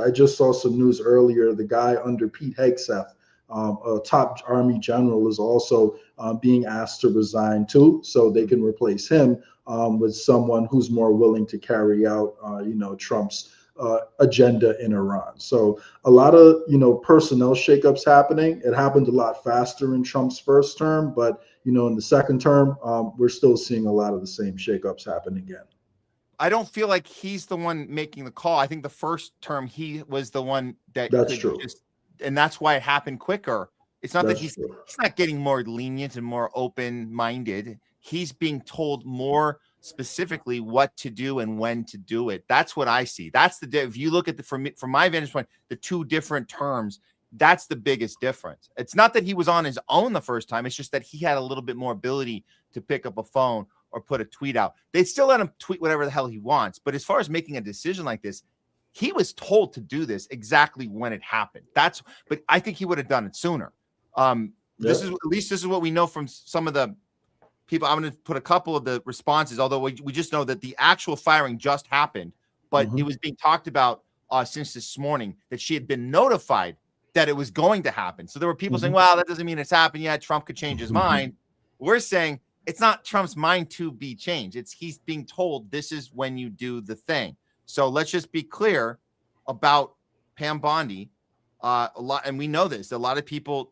I just saw some news earlier. The guy under Pete Hegseth, a top Army general, is also being asked to resign too, so they can replace him with someone who's more willing to carry out, Trump's agenda in Iran. So a lot of, personnel shakeups happening. It happened a lot faster in Trump's first term, but, in the second term, we're still seeing a lot of the same shakeups happen again. I don't feel like he's the one making the call. I think the first term he was the one that's true. And that's why it happened quicker. It's not that he's not getting more lenient and more open-minded. He's being told more specifically what to do and when to do it. That's what I see. That's the if you look at the from my vantage point, the two different terms, that's the biggest difference. It's not that he was on his own the first time. It's just that he had a little bit more ability to pick up a phone or put a tweet out. They still let him tweet whatever the hell he wants. But as far as making a decision like this, he was told to do this exactly when it happened. But I think he would have done it sooner. This is, at least this is what we know from some of the people. I'm going to put a couple of the responses, although we just know that the actual firing just happened, but it was being talked about since this morning that she had been notified that it was going to happen. So there were people saying, well, that doesn't mean it's happened yet. Trump could change his mind. We're saying it's not Trump's mind to be changed. It's he's being told this is when you do the thing. So let's just be clear about Pam Bondi. A lot, and we know this. A lot of people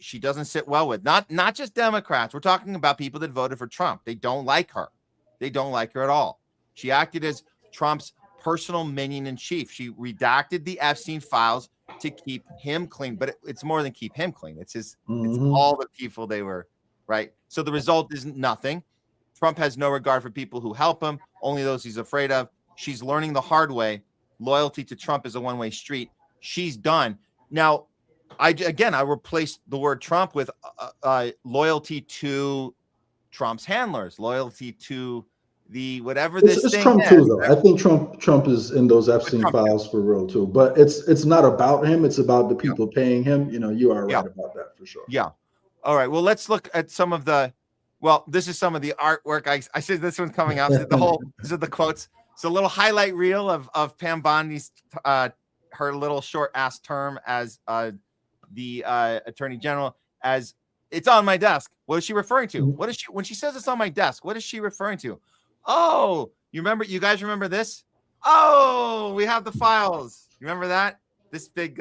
she doesn't sit well with. Not just Democrats. We're talking about people that voted for Trump. They don't like her. They don't like her at all. She acted as Trump's personal minion in chief. She redacted the Epstein files to keep him clean. But it's more than keep him clean. It's his. It's all the people they were. Right. So the result is nothing. Trump has no regard for people who help him. Only those he's afraid of. She's learning the hard way. Loyalty to Trump is a one-way street. She's done. Now, I replaced the word Trump with loyalty to Trump's handlers, loyalty to the whatever this it's thing Trump is. too, though. I think Trump is in those Epstein files for real too. But it's not about him. It's about the people paying him. You know, you are right about that for sure. Yeah. All right. Well, let's look at some of the. Well, this is some of the artwork. I said this one's coming up. These are the quotes. So a little highlight reel of Pam Bondi's her little short ass term as the attorney general. As it's on my desk. What is she referring to? What is she when she says it's on my desk? What is she referring to? Oh, you guys remember this? Oh, we have the files. You remember that? This big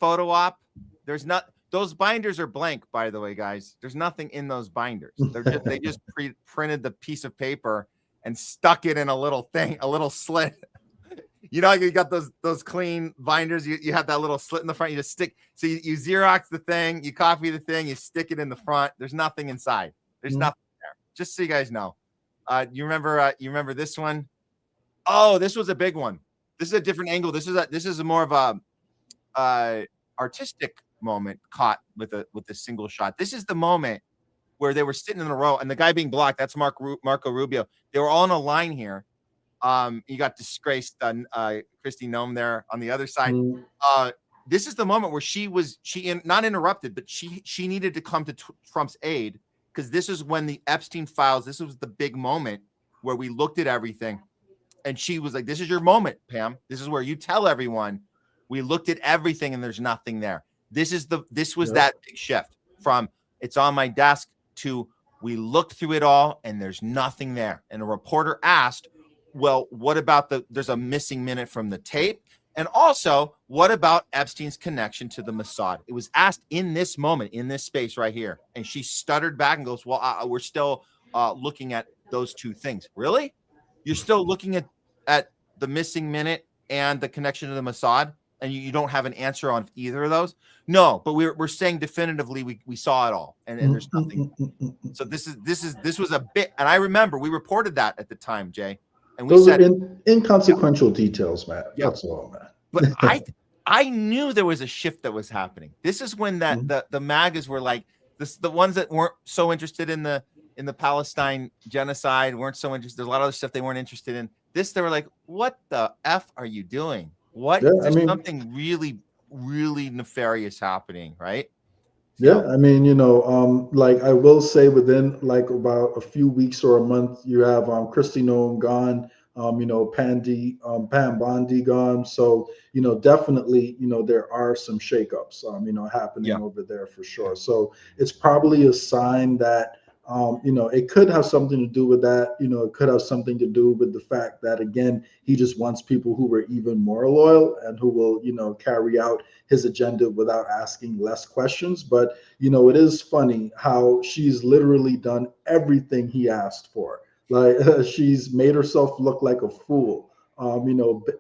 photo op. There's not. Those binders are blank, by the way, guys. There's nothing in those binders. They just printed the piece of paper and stuck it in a little thing, a little slit. You know, you got those clean binders. You have that little slit in the front. You just stick. So you Xerox the thing, you copy the thing, you stick it in the front. There's nothing inside. There's nothing there. Just so you guys know. You remember this one? Oh, this was a big one. This is a different angle. This is more of a artistic moment caught with a single shot. This is the moment where they were sitting in a row and the guy being blocked, that's Marco Rubio. They were all in a line here. You got disgraced Kristi Noem there on the other side. This is the moment where not interrupted, but she needed to come to Trump's aid, because this is when the Epstein files, this was the big moment where we looked at everything, and she was like, this is your moment, Pam. This is where you tell everyone we looked at everything and there's nothing there. This was that big shift from it's on my desk to we looked through it all and there's nothing there. And a reporter asked, well, what about there's a missing minute from the tape? And also, what about Epstein's connection to the Mossad? It was asked in this moment, in this space right here. And she stuttered back and goes, well, we're still looking at those two things. Really? You're still looking at the missing minute and the connection to the Mossad? And you don't have an answer on either of those? No, but we're saying definitively we saw it all, and there's nothing. So this was a bit, and I remember we reported that at the time, Jay, and we said inconsequential details, Matt. That's all, man. But I knew there was a shift that was happening. This is when the MAGAs were like the ones that weren't so interested in the Palestine genocide, weren't so interested. There's a lot of other stuff they weren't interested in. This, they were like, what the F are you doing? What? Yeah, there's something really, really nefarious happening, right? Yeah, I mean, like I will say within like about a few weeks or a month, you have Kristi Noem gone, Pam Bondi gone. So, definitely, there are some shakeups, happening over there for sure. So it's probably a sign that, it could have something to do with that. It could have something to do with the fact that, again, he just wants people who are even more loyal and who will, carry out his agenda without asking less questions. But, it is funny how she's literally done everything he asked for. Like she's made herself look like a fool,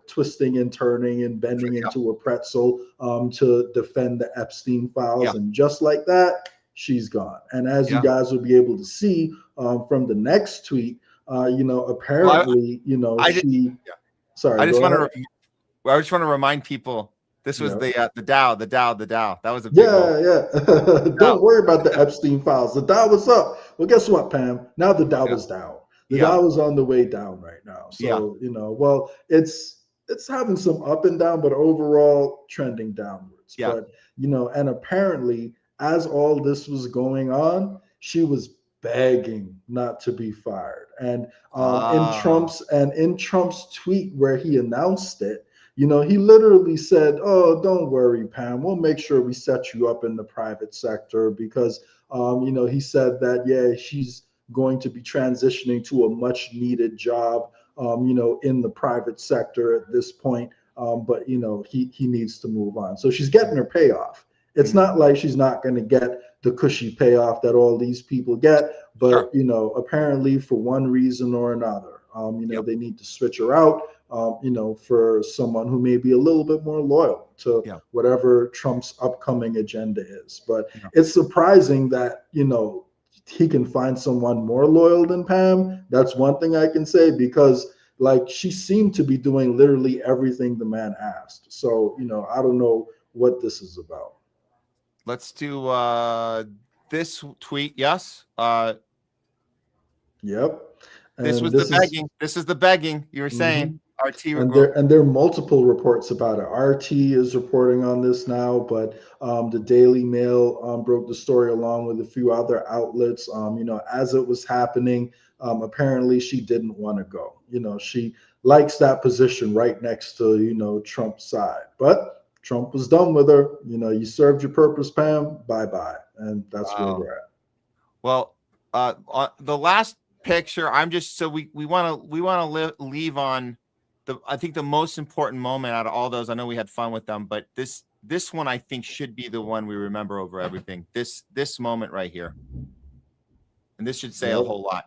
twisting and turning and bending into a pretzel to defend the Epstein files. And just like that, she's gone. And as you guys will be able to see from the next tweet, You know, apparently, you know, sorry. I just want to remind people this was the Dow. That was a big Don't worry about the Epstein files. The Dow was up. Well, guess what, Pam? Now the Dow is down. The Dow is on the way down right now. So you know, well, it's having some up and down, but overall trending downwards. But you know, and apparently, as all this was going on, she was begging not to be fired. And in Trump's tweet where he announced it, you know, he literally said, "Oh, don't worry, Pam. We'll make sure we set you up in the private sector," because you know, he said that she's going to be transitioning to a much needed job, you know, in the private sector at this point. But you know, he needs to move on. So she's getting her payoff. It's not like she's not going to get the cushy payoff that all these people get, but you know, apparently for one reason or another, you know, they need to switch her out, you know, for someone who may be a little bit more loyal to whatever Trump's upcoming agenda is. But it's surprising that, you know, he can find someone more loyal than Pam. That's one thing I can say, because like she seemed to be doing literally everything the man asked. So, you know, I don't know what this is about. Let's do this tweet. Yes. Yep. This was the begging. This is the begging you were saying. RT and there are multiple reports about it. RT is reporting on this now, but the Daily Mail broke the story along with a few other outlets. You know, as it was happening, apparently she didn't want to go. You know, she likes that position right next to, you know, Trump's side, but Trump was done with her. You know, you served your purpose, Pam. Bye-bye. And that's where we're at. Well, the last picture, I'm just, so we want to leave on I think the most important moment out of all those. I know we had fun with them, but this one I think should be the one we remember over everything. This moment right here, and this should say a whole lot.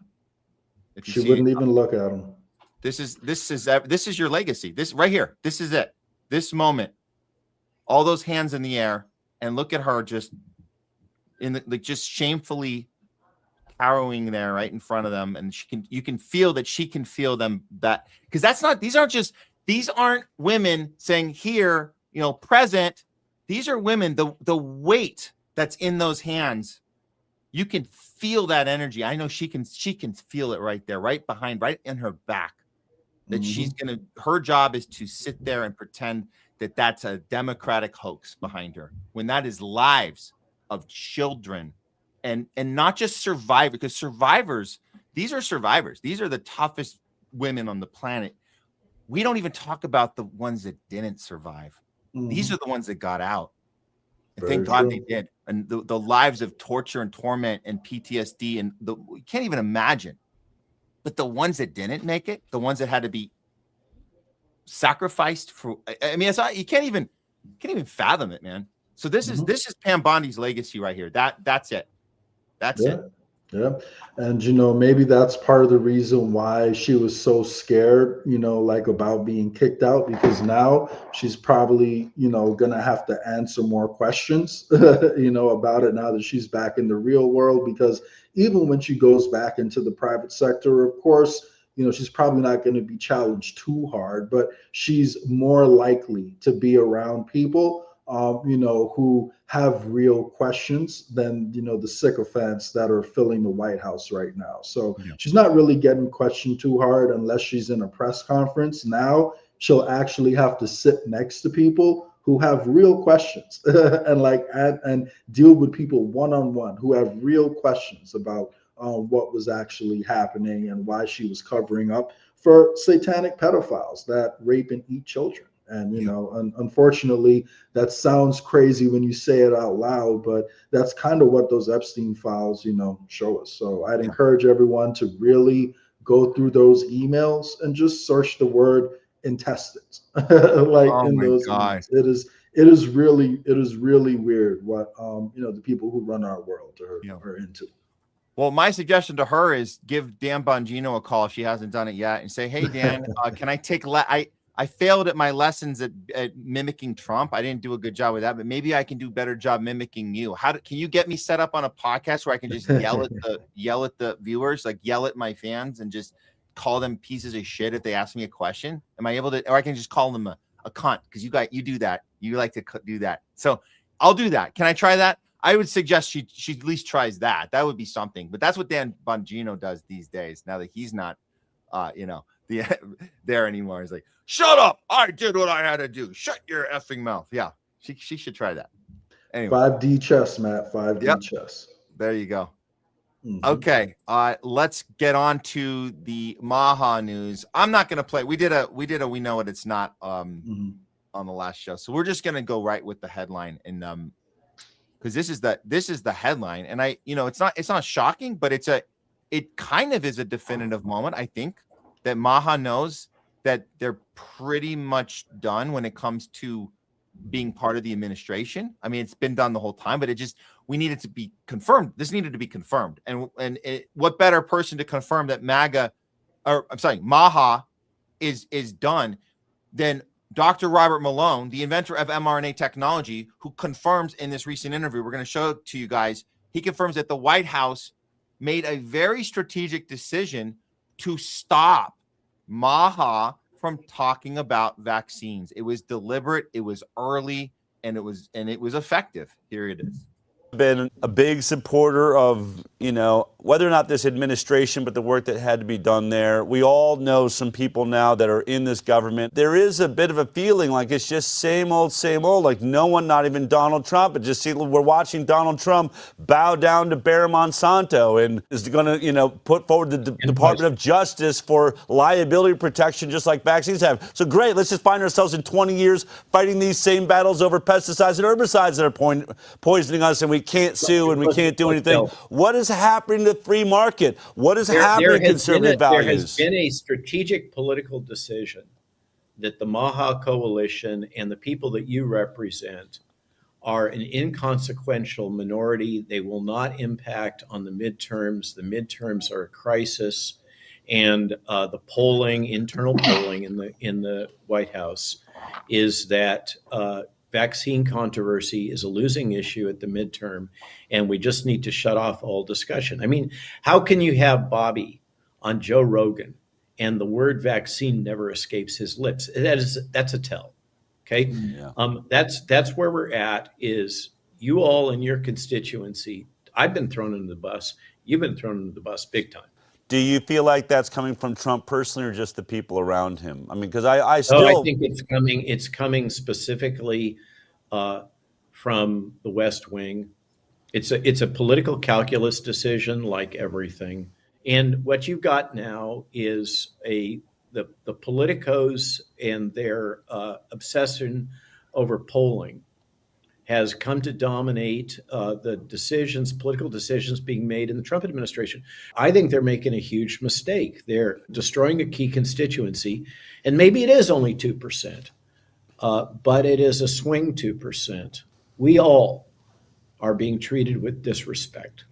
If you she wouldn't even look at him. This is your legacy. This right here. This is it. This moment, all those hands in the air, and look at her just just shamefully harrowing there right in front of them, and you can feel that she can feel them, that because these aren't women saying here, you know, present. These are women, the weight that's in those hands, you can feel that energy. I know she can feel it right there, right behind, right in her back, that her job is to sit there and pretend that that's a Democratic hoax behind her, when that is lives of children. And not just survivors, because these are survivors. These are the toughest women on the planet. We don't even talk about the ones that didn't survive. These are the ones that got out. And thank God they did. And the lives of torture and torment and PTSD, and you can't even imagine. But the ones that didn't make it, the ones that had to be sacrificed for, I mean, you can't even fathom it, man. So this is Pam Bondi's legacy right here. That's it. That's it. Yeah. And, you know, maybe that's part of the reason why she was so scared, you know, like about being kicked out, because now she's probably, you know, going to have to answer more questions, you know, about it now that she's back in the real world. Because even when she goes back into the private sector, of course, you know, she's probably not going to be challenged too hard, but she's more likely to be around people you know, who have real questions than, you know, the sycophants that are filling the White House right now. So she's not really getting questioned too hard unless she's in a press conference. Now she'll actually have to sit next to people who have real questions and deal with people one-on-one who have real questions about what was actually happening and why she was covering up for satanic pedophiles that rape and eat children. And, you know, unfortunately, that sounds crazy when you say it out loud, but that's kind of what those Epstein files, you know, show us. So I'd encourage everyone to really go through those emails and just search the word intestines. In those emails. It is really weird what you know, the people who run our world are into. Well, my suggestion to her is give Dan Bongino a call if she hasn't done it yet, and say, "Hey, Dan, can I take I failed at my lessons at mimicking Trump. I didn't do a good job with that, but maybe I can do a better job mimicking you. Can you get me set up on a podcast where I can just yell at the viewers, like yell at my fans and just call them pieces of shit if they ask me a question? Am I able to, or I can just call them a cunt? Because you do that. You like to do that. So I'll do that. Can I try that? I would suggest she at least tries that. That would be something. But that's what Dan Bongino does these days. Now that he's not, there anymore. He's like, shut up. I did what I had to do. Shut your effing mouth. Yeah, she should try that. Anyway. 5D chess, Matt. 5D chess. There you go. Okay. Let's get on to the MAHA news. I'm not going to play. We did a we know it. It's not on the last show. So we're just going to go right with the headline. And because this is the headline, and it's not shocking, but it kind of is a definitive moment. I think that MAHA knows that they're pretty much done when it comes to being part of the administration. I mean, it's been done the whole time, but we needed to be confirmed. This needed to be confirmed. And what better person to confirm that MAHA is done than Dr. Robert Malone, the inventor of mRNA technology, who confirms in this recent interview, we're going to show it to you guys, he confirms that the White House made a very strategic decision to stop MAHA from talking about vaccines. It was deliberate, it was early, and it was effective. Here it is. Been a big supporter of, whether or not this administration, but the work that had to be done there. We all know some people now that are in this government. There is a bit of a feeling like it's just same old, like no one, not even Donald Trump, but just we're watching Donald Trump bow down to Bayer Monsanto and is going to, put forward the Department of Justice for liability protection, just like vaccines have. So great, let's just find ourselves in 20 years fighting these same battles over pesticides and herbicides that are poisoning us, and we can't sue and we can't do anything. What is happening to the free market? What is happening to conservative values? There has been a strategic political decision that the MAHA coalition and the people that you represent are an inconsequential minority. They will not impact on the midterms. The midterms are a crisis, and the polling, internal polling in the White House, is that vaccine controversy is a losing issue at the midterm, and we just need to shut off all discussion. I mean, how can you have Bobby on Joe Rogan and the word vaccine never escapes his lips? That's a tell. Okay. Yeah. That's where we're at. Is you all in your constituency, I've been thrown under the bus. You've been thrown under the bus big time. Do you feel like that's coming from Trump personally, or just the people around him? I mean, because I still... I think it's coming specifically from the West Wing. It's a political calculus decision, like everything. And what you've got now is the politicos and their obsession over polling has come to dominate the political decisions being made in the Trump administration. I think they're making a huge mistake. They're destroying a key constituency, and maybe it is only 2%, but it is a swing 2%. We all are being treated with disrespect.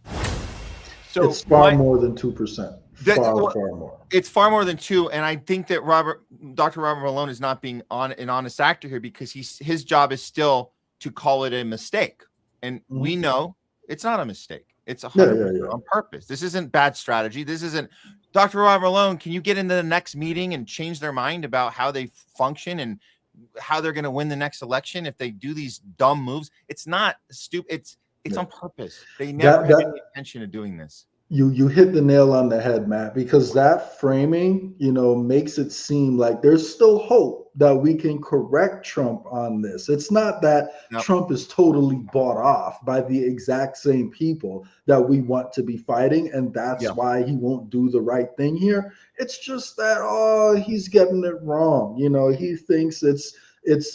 So it's far more than 2%. Far more. It's far more than 2%, and I think that Dr. Robert Malone is not being an honest actor here, because his job is still to call it a mistake. And we know it's not a mistake. It's 100% on purpose. This isn't bad strategy. This isn't Dr. Robert Malone. Can you get into the next meeting and change their mind about how they function and how they're going to win the next election if they do these dumb moves? It's not stupid. It's on purpose. They never had any intention of doing this. You hit the nail on the head, Matt, because that framing, makes it seem like there's still hope that we can correct Trump on this. It's not that Trump is totally bought off by the exact same people that we want to be fighting, and that's why he won't do the right thing here. It's just that he's getting it wrong. He thinks it's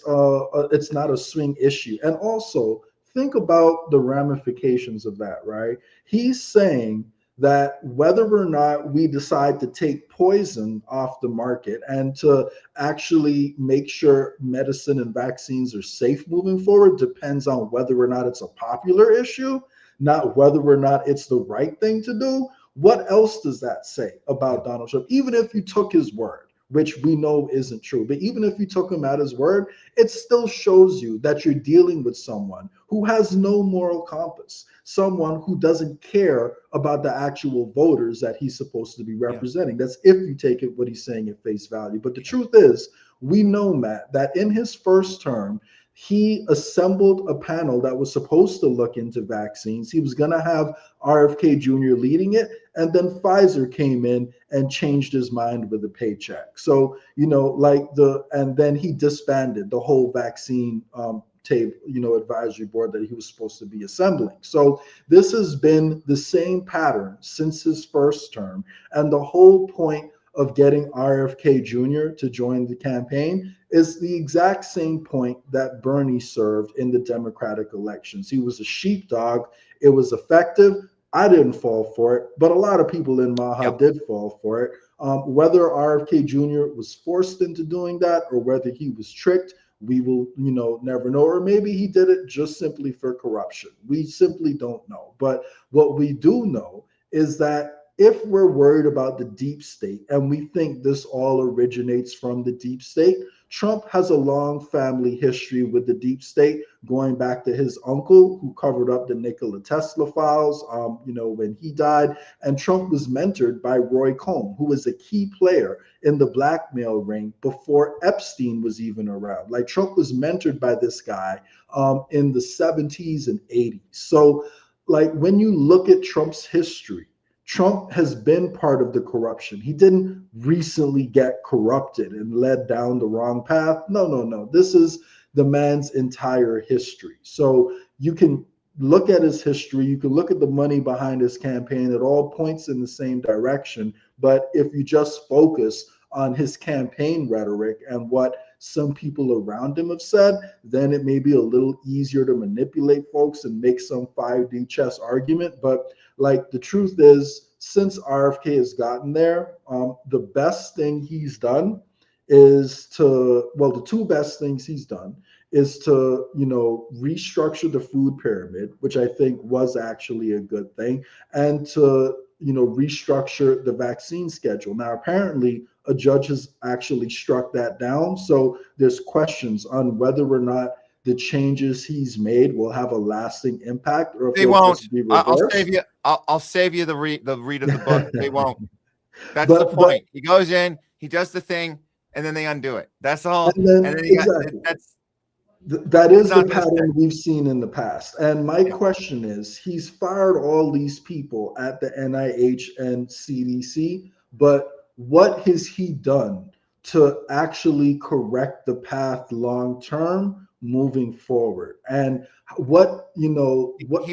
not a swing issue. And also think about the ramifications of that, right? He's saying that whether or not we decide to take poison off the market and to actually make sure medicine and vaccines are safe moving forward depends on whether or not it's a popular issue, not whether or not it's the right thing to do. What else does that say about Donald Trump? Even if you took his word, which we know isn't true. But even if you took him at his word, it still shows you that you're dealing with someone who has no moral compass, someone who doesn't care about the actual voters that he's supposed to be representing. That's if you take it what he's saying at face value. But the truth is, we know, Matt, that in his first term, he assembled a panel that was supposed to look into vaccines. He was going to have RFK Jr. leading it, and then Pfizer came in and changed his mind with a paycheck. So, you know, and then he disbanded the whole vaccine advisory board that he was supposed to be assembling. So this has been the same pattern since his first term, and the whole point of getting RFK Jr. to join the campaign is the exact same point that Bernie served in the Democratic elections. He was a sheepdog. It was effective. I didn't fall for it, but a lot of people in MAHA did fall for it. Whether RFK Jr. was forced into doing that or whether he was tricked, we will, never know. Or maybe he did it just simply for corruption. We simply don't know. But what we do know is that if we're worried about the deep state and we think this all originates from the deep state, Trump has a long family history with the deep state, going back to his uncle who covered up the Nikola Tesla files, when he died. And Trump was mentored by Roy Cohn, who was a key player in the blackmail ring before Epstein was even around. Like, Trump was mentored by this guy in the 70s and 80s. So, like, when you look at Trump's history, Trump has been part of the corruption. He didn't recently get corrupted and led down the wrong path. No. This is the man's entire history. So you can look at his history. You can look at the money behind his campaign. It all points in the same direction. But if you just focus on his campaign rhetoric and what some people around him have said, then it may be a little easier to manipulate folks and make some 5D chess argument. But like, the truth is, since RFK has gotten there, the best thing he's done is the two best things he's done is to, restructure the food pyramid, which I think was actually a good thing, and to, restructure the vaccine schedule. Now, apparently, a judge has actually struck that down. So there's questions on whether or not the changes he's made will have a lasting impact, or if they won't. Be reversed. I'll save you the read of the book. They won't. That's the point. He goes in, he does the thing, and then they undo it. That's all. And then that is the pattern we've seen in the past. And my question is, he's fired all these people at the NIH and CDC, but what has he done to actually correct the path long term moving forward? And what he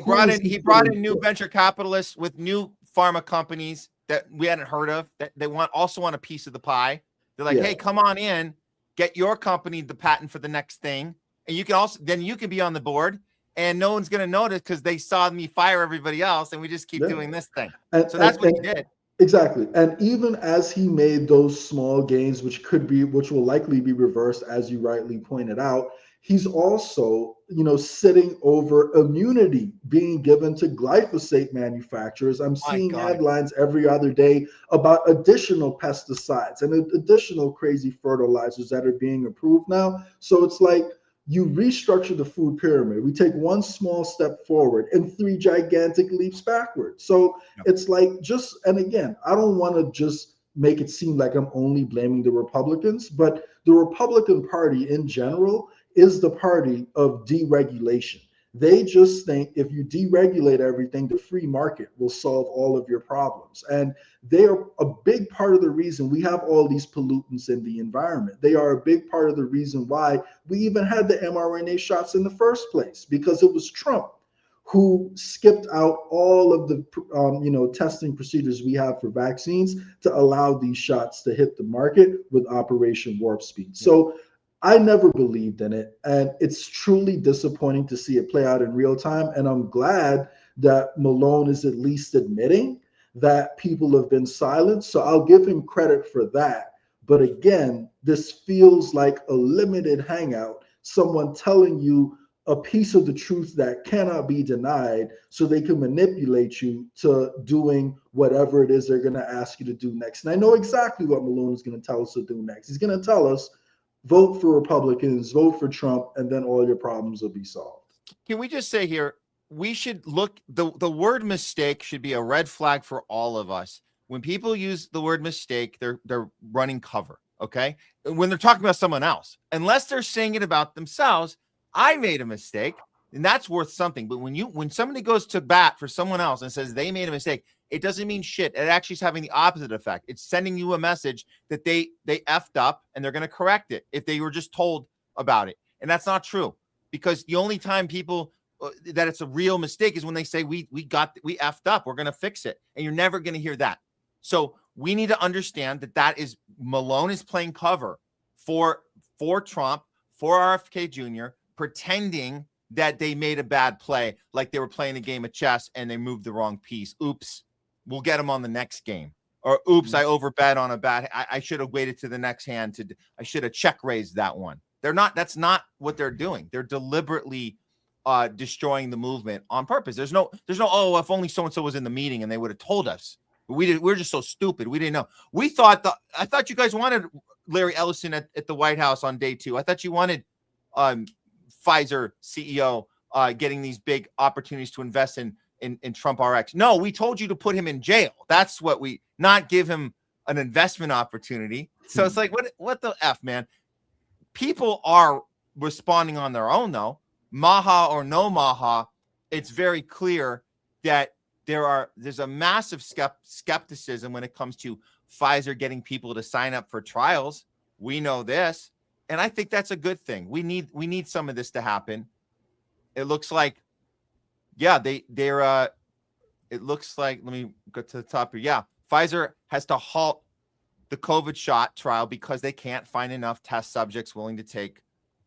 brought in new venture capitalists with new pharma companies that we hadn't heard of, that they also want a piece of the pie. They're like, hey, come on in, get your company the patent for the next thing, and you can be on the board, and no one's going to notice because they saw me fire everybody else, and we just keep doing this thing. So that's what he did. Exactly. And even as he made those small gains, which will likely be reversed, as you rightly pointed out, he's also, sitting over immunity being given to glyphosate manufacturers. I'm seeing headlines every other day about additional pesticides and additional crazy fertilizers that are being approved now. So it's like, you restructure the food pyramid. We take one small step forward and 3 gigantic leaps backward. So it's like, and again, I don't want to just make it seem like I'm only blaming the Republicans, but the Republican Party in general is the party of deregulation. They just think if you deregulate everything, the free market will solve all of your problems. And they are a big part of the reason we have all these pollutants in the environment. They are a big part of the reason why we even had the mRNA shots in the first place, because it was Trump who skipped out all of the testing procedures we have for vaccines to allow these shots to hit the market with Operation Warp Speed. So I never believed in it, and it's truly disappointing to see it play out in real time. And I'm glad that Malone is at least admitting that people have been silent. So I'll give him credit for that. But again, this feels like a limited hangout, someone telling you a piece of the truth that cannot be denied so they can manipulate you to doing whatever it is they're going to ask you to do next. And I know exactly what Malone is going to tell us to do next. He's going to tell us, vote for Republicans, vote for Trump, and then all your problems will be solved. Can we just say here, we should look, the word mistake should be a red flag for all of us. When people use the word mistake, they're running cover, okay? When they're talking about someone else, unless they're saying it about themselves, I made a mistake, and that's worth something. But when somebody goes to bat for someone else and says they made a mistake, it doesn't mean shit. It actually is having the opposite effect. It's sending you a message that they effed up and they're going to correct it if they were just told about it. And that's not true, because the only time people that it's a real mistake is when they say we effed up, we're going to fix it, and you're never going to hear that. So we need to understand that is Malone is playing cover for Trump, for RFK Jr., pretending that they made a bad play, like they were playing a game of chess and they moved the wrong piece. Oops, we'll get them on the next game. Or oops, I overbet on a bat. I should have waited to the next hand I should have check raised that one. That's not what they're doing. They're deliberately destroying the movement on purpose. There's no, oh, if only so-and-so was in the meeting and they would have told us. We're just so stupid. We didn't know. I thought you guys wanted Larry Ellison at the White House on day 2. I thought you wanted Pfizer CEO getting these big opportunities to invest in Trump RX. No, we told you to put him in jail. That's what not give him an investment opportunity. So it's like, what the F, man? People are responding on their own, though. MAHA or no MAHA, it's very clear that there's a massive skepticism when it comes to Pfizer getting people to sign up for trials. We know this. And I think that's a good thing. We need some of this to happen. It looks like, yeah, it looks like, let me go to the top here. Yeah, Pfizer has to halt the COVID shot trial because they can't find enough test subjects willing to take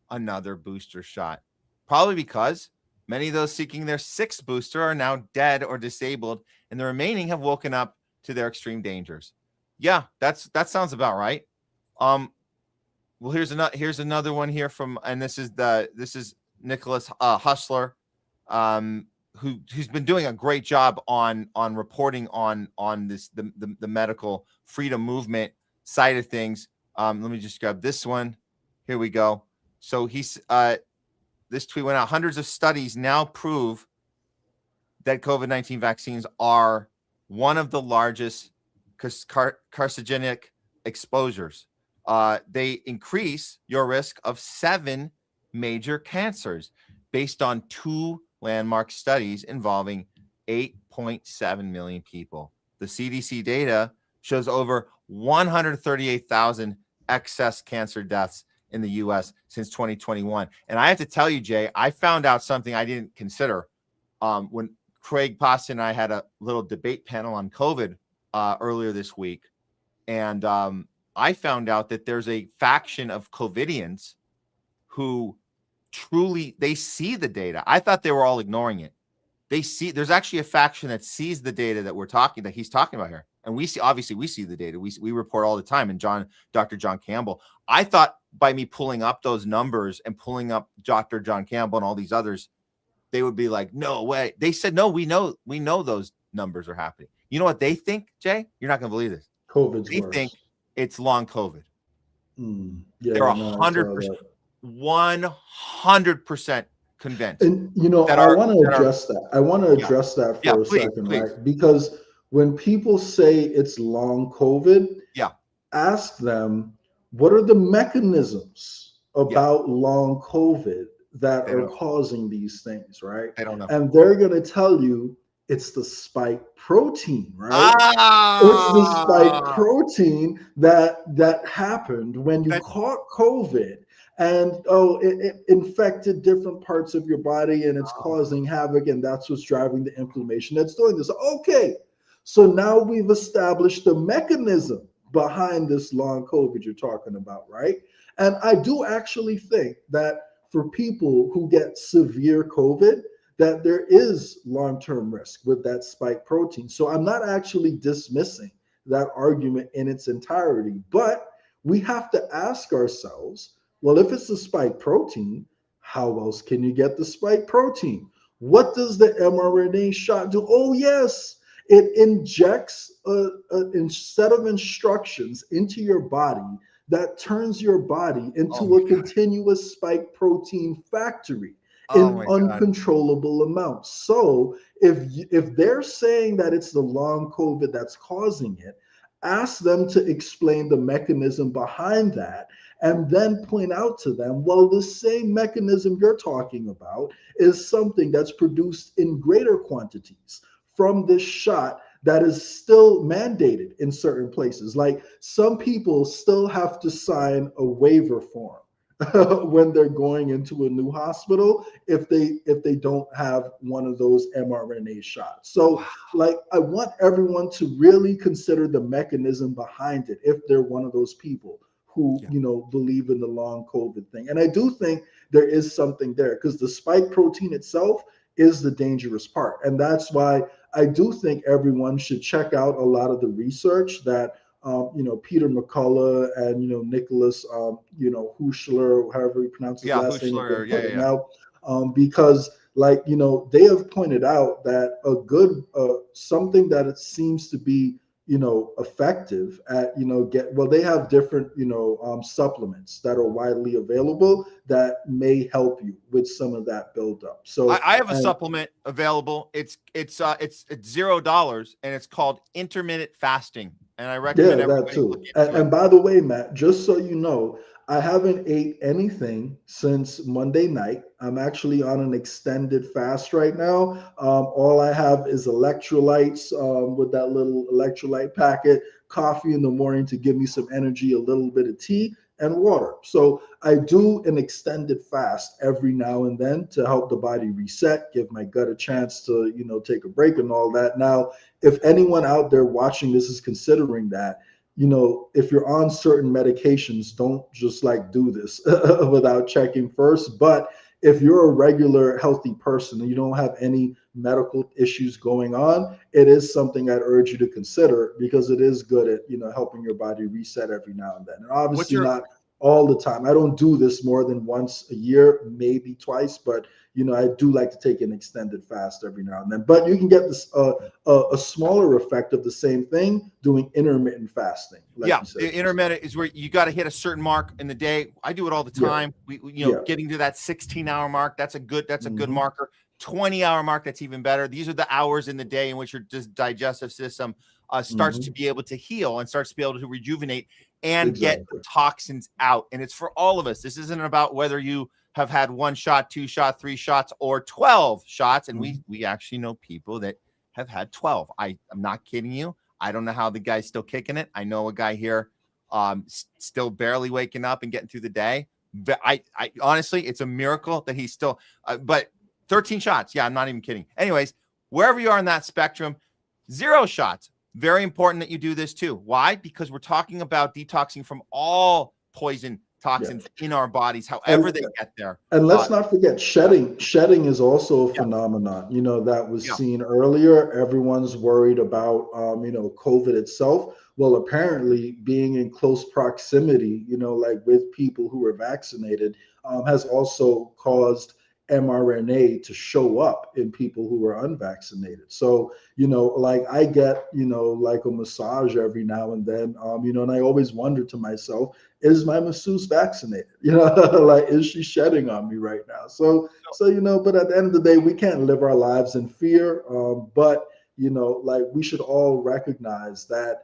another booster shot. Probably because many of those seeking their 6th booster are now dead or disabled, and the remaining have woken up to their extreme dangers. Yeah, that sounds about right. Well, here's another one here from, and this is Nicholas Hustler, who's been doing a great job on reporting on this the medical freedom movement side of things. Let me just grab this one. Here we go. So this tweet went out. Hundreds of studies now prove that COVID-19 vaccines are one of the largest carcinogenic exposures. They increase your risk of 7 major cancers based on 2 landmark studies involving 8.7 million people. The CDC data shows over 138,000 excess cancer deaths in the U.S. since 2021. And I have to tell you, Jay, I found out something I didn't consider when Craig Pasta and I had a little debate panel on COVID earlier this week. And I found out that there's a faction of COVIDians who they see the data. I thought they were all ignoring it. There's actually a faction that sees the data that he's talking about here. And we see the data. We report all the time. And Dr. John Campbell, I thought by me pulling up those numbers and pulling up Dr. John Campbell and all these others, they would be like, no way. They said, no, we know those numbers are happening. You know what they think, Jay? You're not going to believe this. They think it's long COVID. Yeah, they're 100%, 100% convinced. And I want to address that. I want to address that for a second, right? Because when people say it's long COVID, ask them, what are the mechanisms about long COVID that are causing these things, right? I don't know. And they're going to tell you it's the spike protein, right? It's the spike protein that happened when you caught COVID, and it infected different parts of your body, and it's causing havoc, and that's what's driving the inflammation that's doing this. Okay, so now we've established the mechanism behind this long COVID you're talking about, right? And I do actually think that for people who get severe COVID, that there is long-term risk with that spike protein. So I'm not actually dismissing that argument in its entirety, but we have to ask ourselves, well, if it's a spike protein, How else can you get the spike protein? What does the mRNA shot do? Oh, yes, it injects a set of instructions into your body that turns your body into a continuous spike protein factory in uncontrollable amounts. So if they're saying that it's the long COVID that's causing it, ask them to explain the mechanism behind that, and then point out to them, well, the same mechanism you're talking about is something that's produced in greater quantities from this shot that is still mandated in certain places. Like some people still have to sign a waiver form when they're going into a new hospital if they don't have one of those mRNA shots. So like I want everyone to really consider the mechanism behind it if they're one of those people who believe in the long COVID thing. And I do think there is something there because the spike protein itself is the dangerous part. And that's why I do think everyone should check out a lot of the research that Peter McCullough and Nicholas Huschler, however you pronounce his last name, putting out, because they have pointed out that a good something that it seems to be effective at they have different supplements that are widely available that may help you with some of that buildup. So I have a supplement available. It's $0 and it's called intermittent fasting, and I recommend everybody that too. look into it. And by the way, Matt, just so you know, I haven't ate anything since Monday night. I'm actually on an extended fast right now. All I have is electrolytes with that little electrolyte packet, coffee in the morning to give me some energy, a little bit of tea, and water. So I do an extended fast every now and then to help the body reset, give my gut a chance to, take a break and all that. Now, if anyone out there watching this is considering that, if you're on certain medications, don't just do this without checking first. But if you're a regular healthy person and you don't have any medical issues going on, it is something I'd urge you to consider because it is good at, helping your body reset every now and then. And obviously not all the time. I don't do this more than once a year, maybe twice, but I do like to take an extended fast every now and then. But you can get this a smaller effect of the same thing doing intermittent fasting. Intermittent is where you got to hit a certain mark in the day. I do it all the time. Getting to that 16-hour mark, that's a good marker. 20-hour mark, that's even better. These are the hours in the day in which your digestive system starts to be able to heal and starts to be able to rejuvenate and get the toxins out. And it's for all of us. This isn't about whether you have had 1 shot, 2 shots, 3 shots, or 12 shots. And we actually know people that have had 12. I'm not kidding you. I don't know how the guy's still kicking it. I know a guy here still barely waking up and getting through the day. But I honestly, it's a miracle that he's still, but 13 shots. Yeah, I'm not even kidding. Anyways, wherever you are in that spectrum, 0 shots. Very important that you do this too. Why? Because we're talking about detoxing from all poison toxins in our bodies, however they get there. And let's not forget shedding. Shedding is also a phenomenon, that was seen earlier. Everyone's worried about, COVID itself. Well, apparently being in close proximity, with people who are vaccinated has also caused mRNA to show up in people who are unvaccinated. So, I get, a massage every now and then, and I always wonder to myself, is my masseuse vaccinated? Is she shedding on me right now? So, but at the end of the day, we can't live our lives in fear. But, we should all recognize that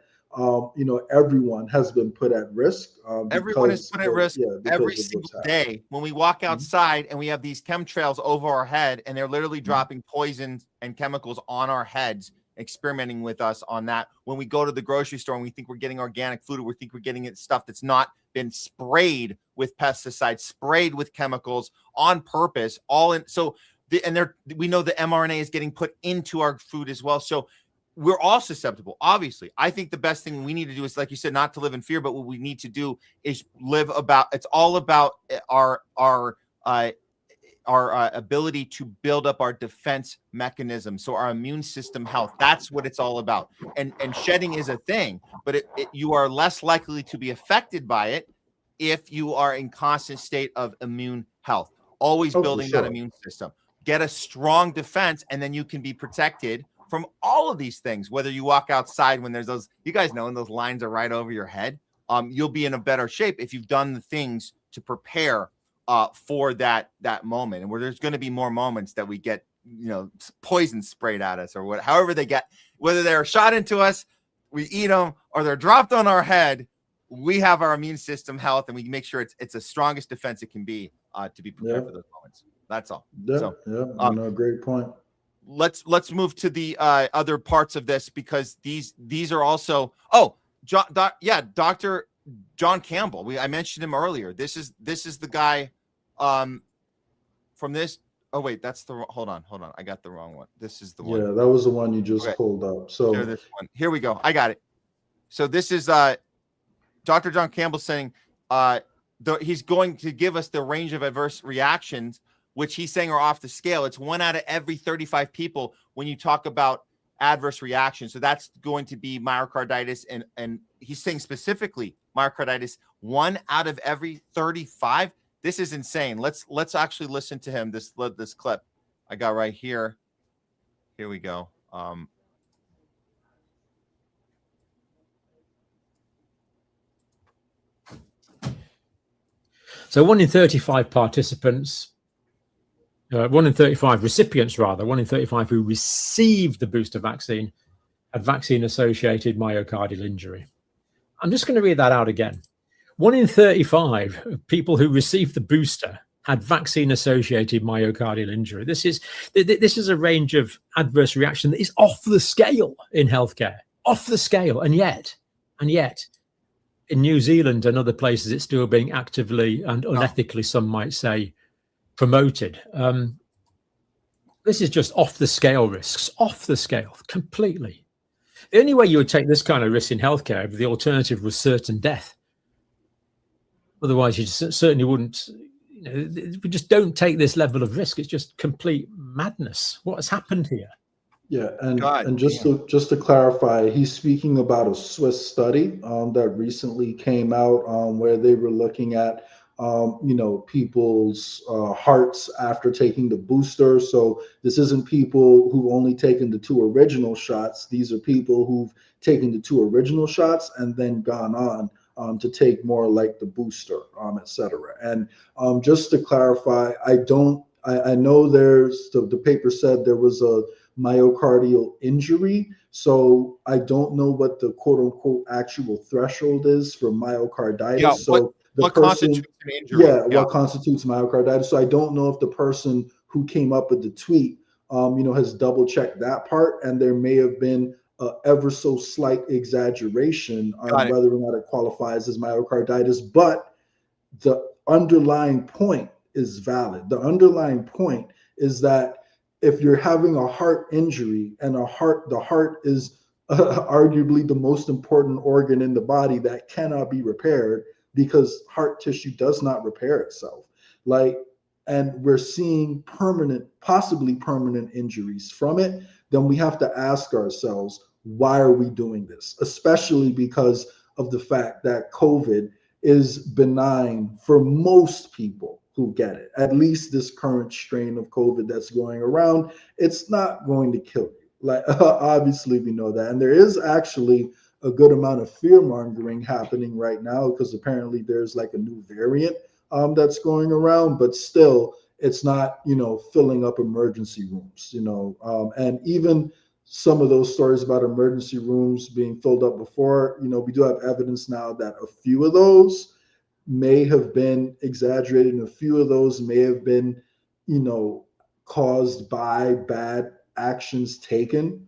everyone has been put at risk. Everyone is put at risk every single day. When we walk outside and we have these chemtrails over our head and they're literally dropping poisons and chemicals on our heads, experimenting with us on that. When we go to the grocery store and we think we're getting organic food, or we think we're getting stuff that's not been sprayed with pesticides, sprayed with chemicals on purpose, all in. So, we know the mRNA is getting put into our food as well. So, we're all susceptible. Obviously, I think the best thing we need to do is, like you said, not to live in fear, but what we need to do is it's all about our ability to build up our defense mechanism. So our immune system health, that's what it's all about. And shedding is a thing, but you are less likely to be affected by it if you are in constant state of immune health. Always Oh, for building that sure. immune system. Get a strong defense, and then you can be protected from all of these things. Whether you walk outside when there's those, you guys know, when those lines are right over your head, you'll be in a better shape if you've done the things to prepare for that moment. And where there's going to be more moments that we get, poison sprayed at us, or however they get, whether they're shot into us, we eat them, or they're dropped on our head. We have our immune system health, and we make sure it's the strongest defense it can be to be prepared for those moments. That's all. So, great point. Let's move to the other parts of this, because these are also Dr. John Campbell. I mentioned him earlier. This is the guy from this. Oh wait, that's the hold on. I got the wrong one. This is the one. Yeah, that was the one you just pulled up. So this one. Here we go. I got it. So this is Dr. John Campbell saying he's going to give us the range of adverse reactions, which he's saying are off the scale. It's 1 out of every 35 people when you talk about adverse reactions. So that's going to be myocarditis, and he's saying specifically myocarditis, 1 out of every 35. This is insane. Let's actually listen to him. This clip I got right here. Here we go. So 1 in 35 participants, 1 in 35 recipients, rather, 1 in 35 who received the booster vaccine had vaccine-associated myocardial injury. I'm just going to read that out again. 1 in 35 people who received the booster had vaccine-associated myocardial injury. This is a range of adverse reaction that is off the scale in healthcare, off the scale, and yet, in New Zealand and other places, it's still being actively and unethically, some might say, promoted. This is just off the scale risks, off the scale completely. The only way you would take this kind of risk in healthcare, if the alternative was certain death. Otherwise, you certainly wouldn't. We just don't take this level of risk. It's just complete madness. What has happened here? Yeah, and just to clarify, he's speaking about a Swiss study that recently came out where they were looking at people's hearts after taking the booster. So this isn't people who've only taken the 2 original shots. These are people who've taken the 2 original shots and then gone on to take more like the booster, et cetera. And just to clarify, I know the paper said there was a myocardial injury. So I don't know what the quote unquote actual threshold is for myocarditis. Yeah, so what constitutes an injury? What constitutes myocarditis. So I don't know if the person who came up with the tweet, has double checked that part, and there may have been ever so slight exaggeration on whether or not it qualifies as myocarditis, but the underlying point is valid. The underlying point is that if you're having a heart injury, and the heart is arguably the most important organ in the body that cannot be repaired, because heart tissue does not repair itself. And we're seeing possibly permanent injuries from it, then we have to ask ourselves, why are we doing this? Especially because of the fact that COVID is benign for most people who get it. At least this current strain of COVID that's going around, it's not going to kill you. Obviously we know that. And there is actually a good amount of fear mongering happening right now, because apparently there's a new variant that's going around, but still it's not, filling up emergency rooms, and even some of those stories about emergency rooms being filled up before, we do have evidence now that a few of those may have been exaggerated, and a few of those may have been, caused by bad actions taken,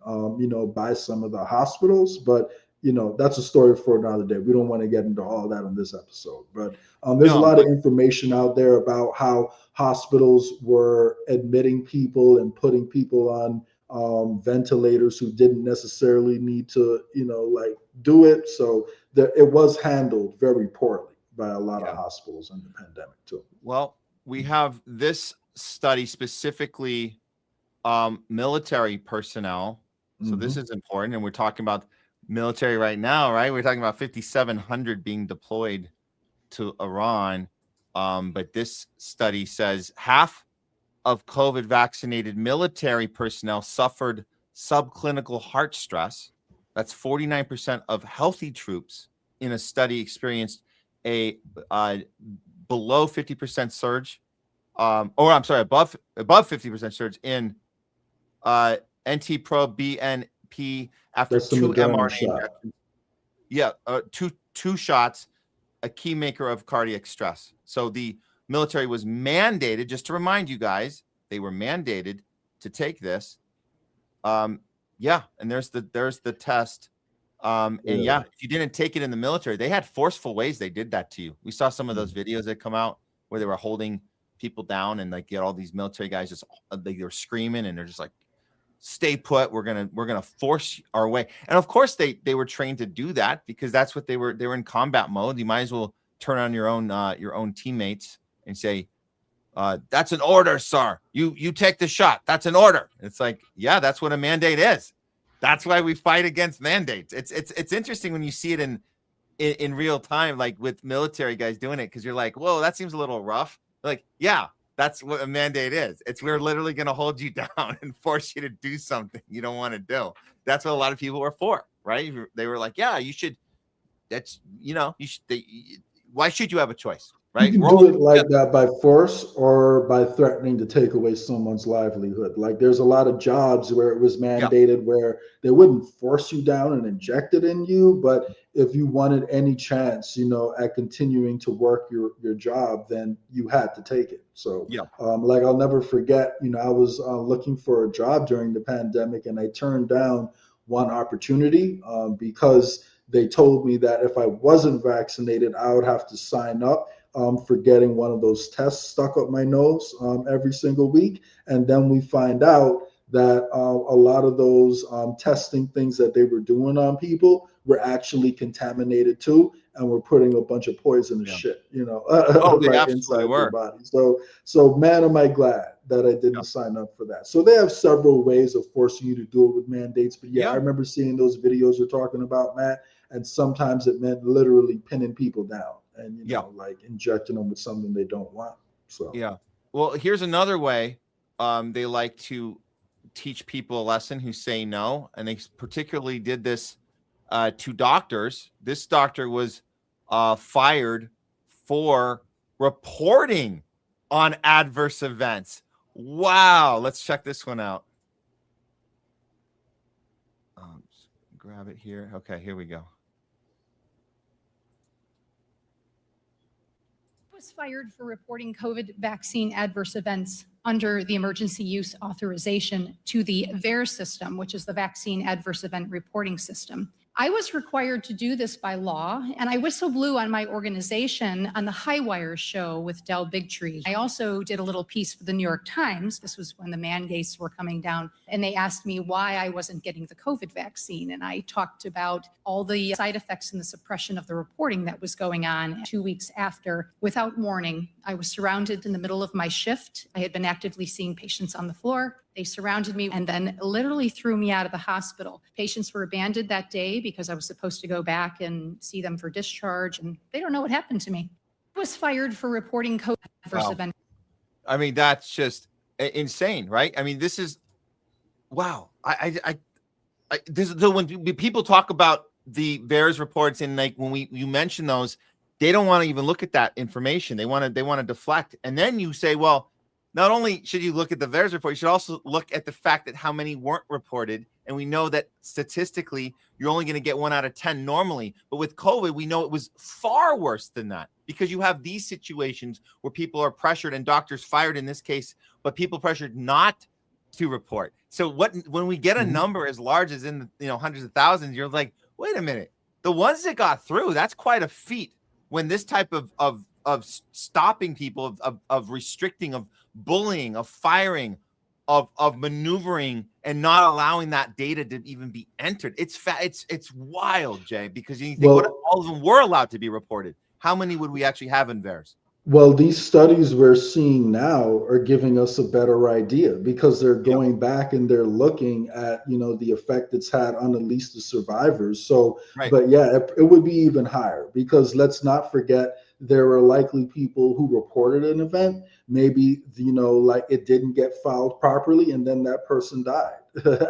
by some of the hospitals. But, that's a story for another day. We don't want to get into all that in this episode. But there's a lot of information out there about how hospitals were admitting people and putting people on ventilators who didn't necessarily need to, do it. So it was handled very poorly by a lot of hospitals in the pandemic too. Well, we have this study specifically military personnel. So this is important. And we're talking about military right now, right? We're talking about 5,700 being deployed to Iran. But this study says half of COVID vaccinated military personnel suffered subclinical heart stress. That's 49% of healthy troops in a study experienced a below 50% surge, above 50% surge in NT-proBNP after That's the 2 Moderna mRNA shot. injections. Yeah, two shots, a key maker of cardiac stress. So the military was mandated, just to remind you guys, they were mandated to take this. Yeah, and there's the test. And yeah, if you didn't take it in the military, they had forceful ways they did that to you. We saw some of those videos that come out where they were holding people down and like get all these military guys just they were screaming and they're just like, stay put, we're gonna force our way. And of course they were trained to do that because that's what they were in combat mode. You might as well turn on your own teammates and say, that's an order, sir. You take the shot. That's an order. It's like, yeah, that's what a mandate is. That's why we fight against mandates. It's interesting when you see it in real time, like with military guys doing it, because you're like, whoa, that seems a little rough. Like, yeah, that's what a mandate is. We're literally going to hold you down and force you to do something you don't want to do. That's what a lot of people were for, right? They were like, yeah, you should. That's you should. Why should you have a choice? Right? You can do it like that by force or by threatening to take away someone's livelihood. Like there's a lot of jobs where it was mandated where they wouldn't force you down and inject it in you, but if you wanted any chance, at continuing to work your job, then you had to take it. So like I'll never forget, I was looking for a job during the pandemic and I turned down one opportunity because they told me that if I wasn't vaccinated, I would have to sign up for getting one of those tests stuck up my nose every single week. And then we find out that a lot of those testing things that they were doing on people were actually contaminated too, and we're putting a bunch of poisonous shit, like inside your body. So man, am I glad that I didn't sign up for that. So they have several ways of forcing you to do it with mandates. But I remember seeing those videos you're talking about, Matt, and sometimes it meant literally pinning people down and like injecting them with something they don't want. So well, here's another way they like to teach people a lesson who say no, and they particularly did this to doctors. This doctor was fired for reporting on adverse events. Wow, let's check this one out. Grab it here. Okay, here we go. Was fired for reporting COVID vaccine adverse events under the emergency use authorization to the VAERS system, which is the Vaccine Adverse Event Reporting System. I was required to do this by law, and I whistle blew on my organization on the High Wire show with Del Bigtree. I also did a little piece for the New York Times. This was when the mandates were coming down, and they asked me why I wasn't getting the COVID vaccine. And I talked about all the side effects and the suppression of the reporting that was going on. 2 weeks after, without warning, I was surrounded in the middle of my shift. I had been actively seeing patients on the floor. They surrounded me and then literally threw me out of the hospital. Patients were abandoned that day because I was supposed to go back and see them for discharge, and they don't know what happened to me. I was fired for reporting COVID adverse event. I mean, that's just insane, right? I mean, this is wow. When people talk about the VAERS reports and like when you mention those, they don't want to even look at that information. They want to deflect, and then you say, well, not only should you look at the VAERS report, you should also look at the fact that how many weren't reported. And we know that statistically, you're only going to get 1 out of 10 normally. But with COVID, we know it was far worse than that because you have these situations where people are pressured and doctors fired in this case, but people pressured not to report. So when we get a number as large as in hundreds of thousands, you're like, wait a minute, the ones that got through, that's quite a feat. When this type of stopping people, of restricting, of bullying, of firing, of maneuvering, and not allowing that data to even be entered. It's wild, Jay, because you think what if all of them were allowed to be reported? How many would we actually have in VAERS? Well, these studies we're seeing now are giving us a better idea because they're going back and they're looking at, the effect it's had on at least the survivors. So, but yeah, it would be even higher because let's not forget there were likely people who reported an event, maybe, you know, like it didn't get filed properly, and then that person died.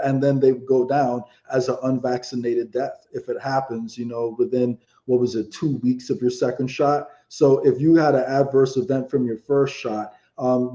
And then they go down as an unvaccinated death if it happens, you know, within, what was it, 2 weeks of your second shot. So if you had an adverse event from your first shot,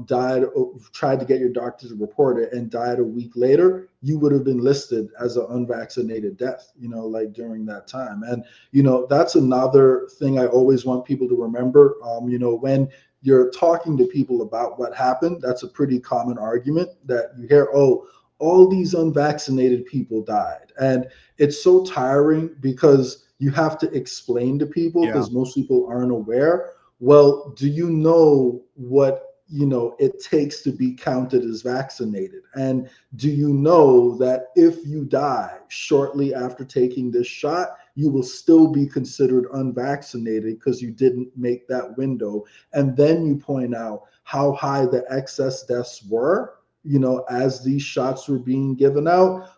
died, tried to get your doctor to report it and died a week later, you would have been listed as an unvaccinated death, you know, like during that time. And, you know, that's another thing I always want people to remember. You know, when you're talking to people about what happened, that's a pretty common argument that you hear, oh, all these unvaccinated people died. And it's so tiring because you have to explain to people, because most people aren't aware. Well, do you know what, you know, it takes to be counted as vaccinated? And do you know that if you die shortly after taking this shot, you will still be considered unvaccinated because you didn't make that window? And then you point out how high the excess deaths were, you know, as these shots were being given out.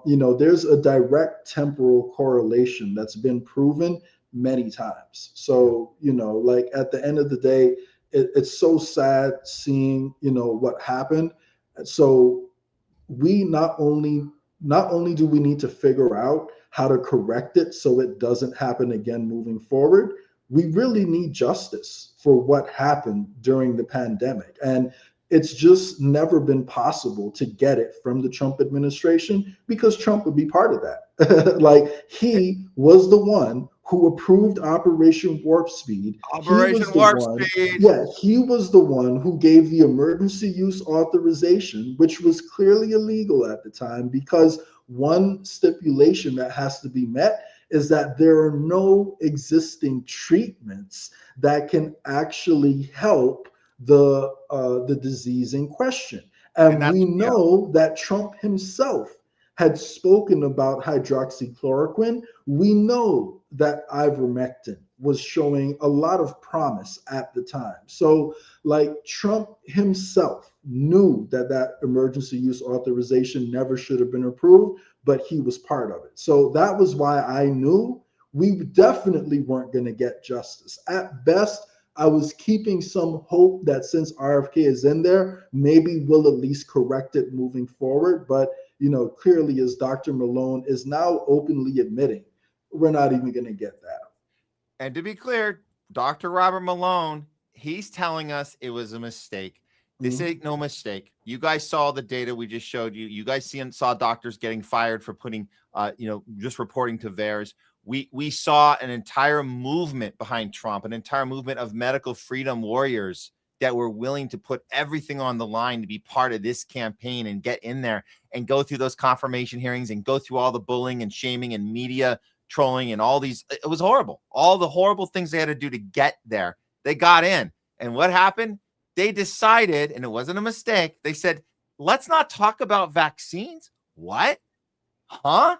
You know, there's a direct temporal correlation that's been proven many times. So, you know, like at the end of the day, it's so sad seeing, you know, what happened. So we not only do we need to figure out how to correct it so it doesn't happen again moving forward, we really need justice for what happened during the pandemic. And it's just never been possible to get it from the Trump administration because Trump would be part of that. Like, he was the one who approved Operation Warp Speed. Operation Warp Speed. Yeah, he was the one who gave the emergency use authorization, which was clearly illegal at the time, because one stipulation that has to be met is that there are no existing treatments that can actually help the disease in question. And we know that Trump himself had spoken about hydroxychloroquine. We know that ivermectin was showing a lot of promise at the time. So, like, Trump himself knew that that emergency use authorization never should have been approved, but he was part of it. So that was why I knew we definitely weren't going to get justice. At best, I was keeping some hope that since RFK is in there, maybe we'll at least correct it moving forward. But, you know, clearly, as Dr. Malone is now openly admitting, we're not even going to get that. And to be clear, Dr. Robert Malone, he's telling us it was a mistake. This ain't no mistake. You guys saw the data we just showed you. You guys saw doctors getting fired for putting, you know, just reporting to VAERS. We saw an entire movement behind Trump, an entire movement of medical freedom warriors that were willing to put everything on the line to be part of this campaign and get in there and go through those confirmation hearings and go through all the bullying and shaming and media trolling and all these. It was horrible. All the horrible things they had to do to get there. They got in. And what happened? They decided, and it wasn't a mistake, they said, let's not talk about vaccines. What? Huh?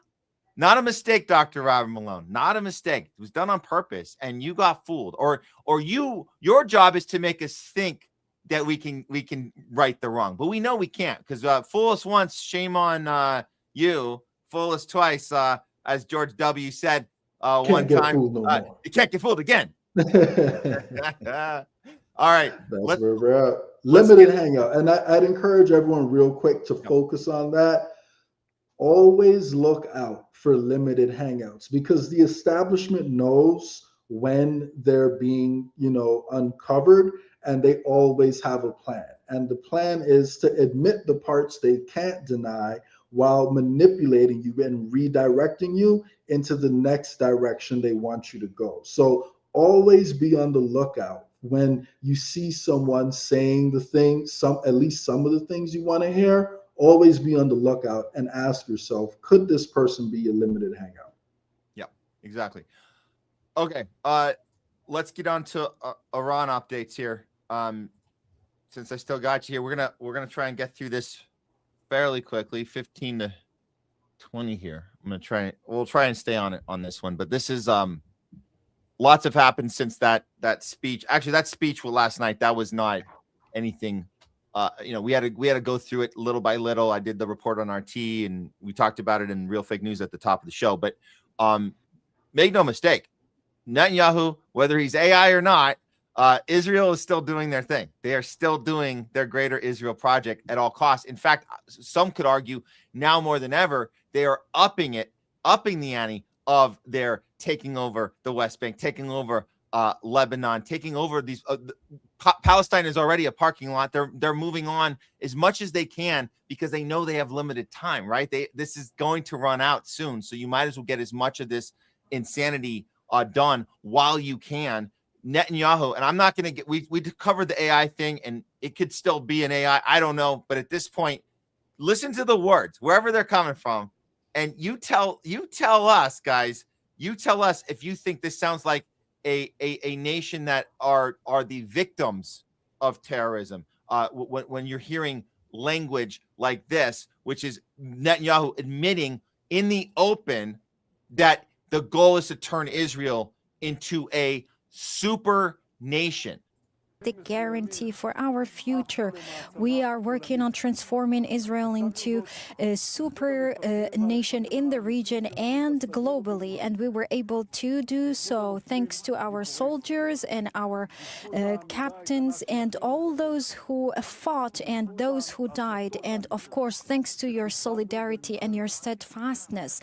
Not a mistake, Dr. Robert Malone. Not a mistake. It was done on purpose, and you got fooled. Or your job is to make us think that we can right the wrong, but we know we can't, because fool us once, shame on you. Fool us twice, as George W. said one time. You can't get fooled again. All right, that's where we're at. Limited hangout, and I'd encourage everyone real quick to focus on that. Always look out for limited hangouts, because the establishment knows when they're being, you know, uncovered, and they always have a plan. And the plan is to admit the parts they can't deny while manipulating you and redirecting you into the next direction they want you to go. So always be on the lookout when you see someone saying the thing, at least some of the things you want to hear. Always be on the lookout and ask yourself, could this person be a limited hangout? Yeah, exactly. Okay, let's get on to Iran updates here. Since I still got you here, we're gonna try and get through this fairly quickly, 15 to 20 here. We'll try and stay on it on this one, but this is lots have happened since that speech. Actually, that speech last night, that was not anything. You know, we had to go through it little by little. I did the report on RT, and we talked about it in Real Fake News at the top of the show. But make no mistake, Netanyahu, whether he's AI or not, Israel is still doing their thing. They are still doing their Greater Israel Project at all costs. In fact, some could argue now more than ever, they are upping the ante of their taking over the West Bank, taking over Lebanon, taking over these. Palestine is already a parking lot. They're moving on as much as they can because they know they have limited time, right? This is going to run out soon, so you might as well get as much of this insanity done while you can. Netanyahu, and I'm not going to get. We covered the AI thing, and it could still be an AI. I don't know, but at this point, listen to the words wherever they're coming from, and you tell us, guys. You tell us if you think this sounds like a nation that are the victims of terrorism. When you're hearing language like this, which is Netanyahu admitting in the open that the goal is to turn Israel into a super nation. The guarantee for our future. We are working on transforming Israel into a super nation in the region and globally, and we were able to do so thanks to our soldiers and our captains and all those who fought and those who died, and of course thanks to your solidarity and your steadfastness.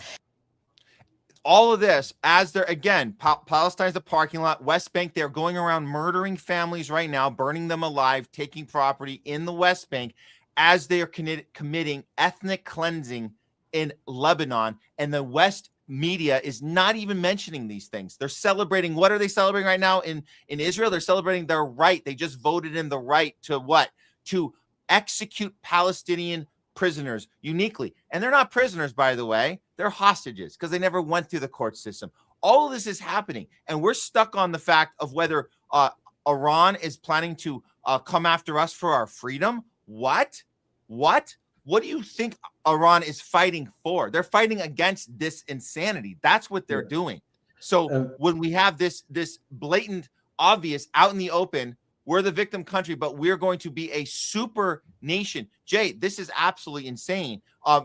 All of this, as they're, again, Palestine's a parking lot, West Bank, they're going around murdering families right now, burning them alive, taking property in the West Bank as they are committing ethnic cleansing in Lebanon. And the West media is not even mentioning these things. They're celebrating. What are they celebrating right now in Israel? They're celebrating their right. They just voted in the right to what? To execute Palestinian prisoners uniquely. And they're not prisoners, by the way. They're hostages because they never went through the court system. All of this is happening, and we're stuck on the fact of whether Iran is planning to come after us for our freedom. What do you think Iran is fighting for? They're fighting against this insanity. That's what they're doing. So when we have this blatant, obvious, out in the open, we're the victim country, but we're going to be a super nation. Jay, this is absolutely insane.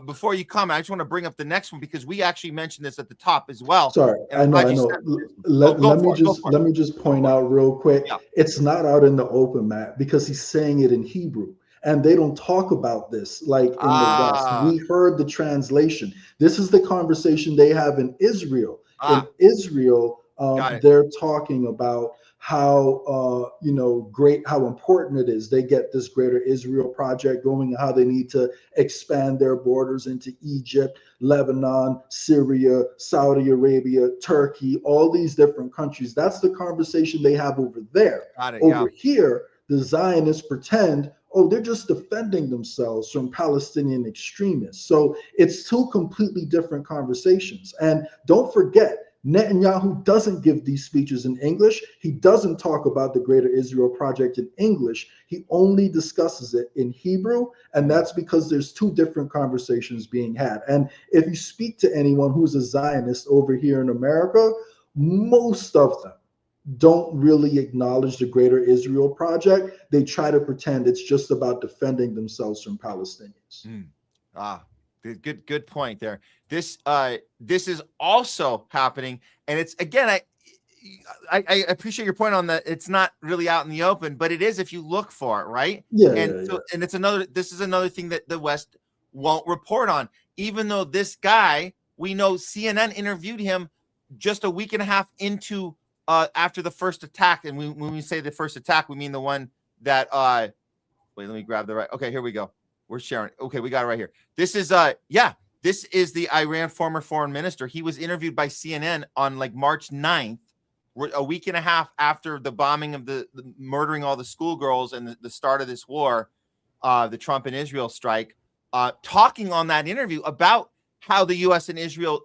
Before you come, I just want to bring up the next one because we actually mentioned this at the top as well. Sorry, I know. Let me just point out real quick. Yeah. It's not out in the open, Matt, because he's saying it in Hebrew. And they don't talk about this like in the West. We heard the translation. This is the conversation they have in Israel. In Israel, they're talking about how great, how important it is. They get this Greater Israel Project going, and how they need to expand their borders into Egypt, Lebanon, Syria, Saudi Arabia, Turkey, all these different countries. That's the conversation they have over there. Over here, the Zionists pretend, oh, they're just defending themselves from Palestinian extremists. So it's two completely different conversations. And don't forget, Netanyahu doesn't give these speeches in English. He doesn't talk about the Greater Israel Project in English. He only discusses it in Hebrew, and that's because there's two different conversations being had. And if you speak to anyone who's a Zionist over here in America, most of them don't really acknowledge the Greater Israel Project. They try to pretend it's just about defending themselves from Palestinians. Good point there. This is also happening, and it's, again, I appreciate your point on that. It's not really out in the open, but it is if you look for it, right? And it's another. This is another thing that the West won't report on, even though this guy, we know CNN interviewed him just a week and a half into after the first attack. And when we say the first attack, we mean the one that wait, let me grab the right. Okay, here we go. We're sharing. Okay, we got it right here. This is this is the Iran former foreign minister. He was interviewed by CNN on like March 9th, a week and a half after the bombing of the murdering all the schoolgirls and the start of this war, the Trump and Israel strike, talking on that interview about how the U.S. and Israel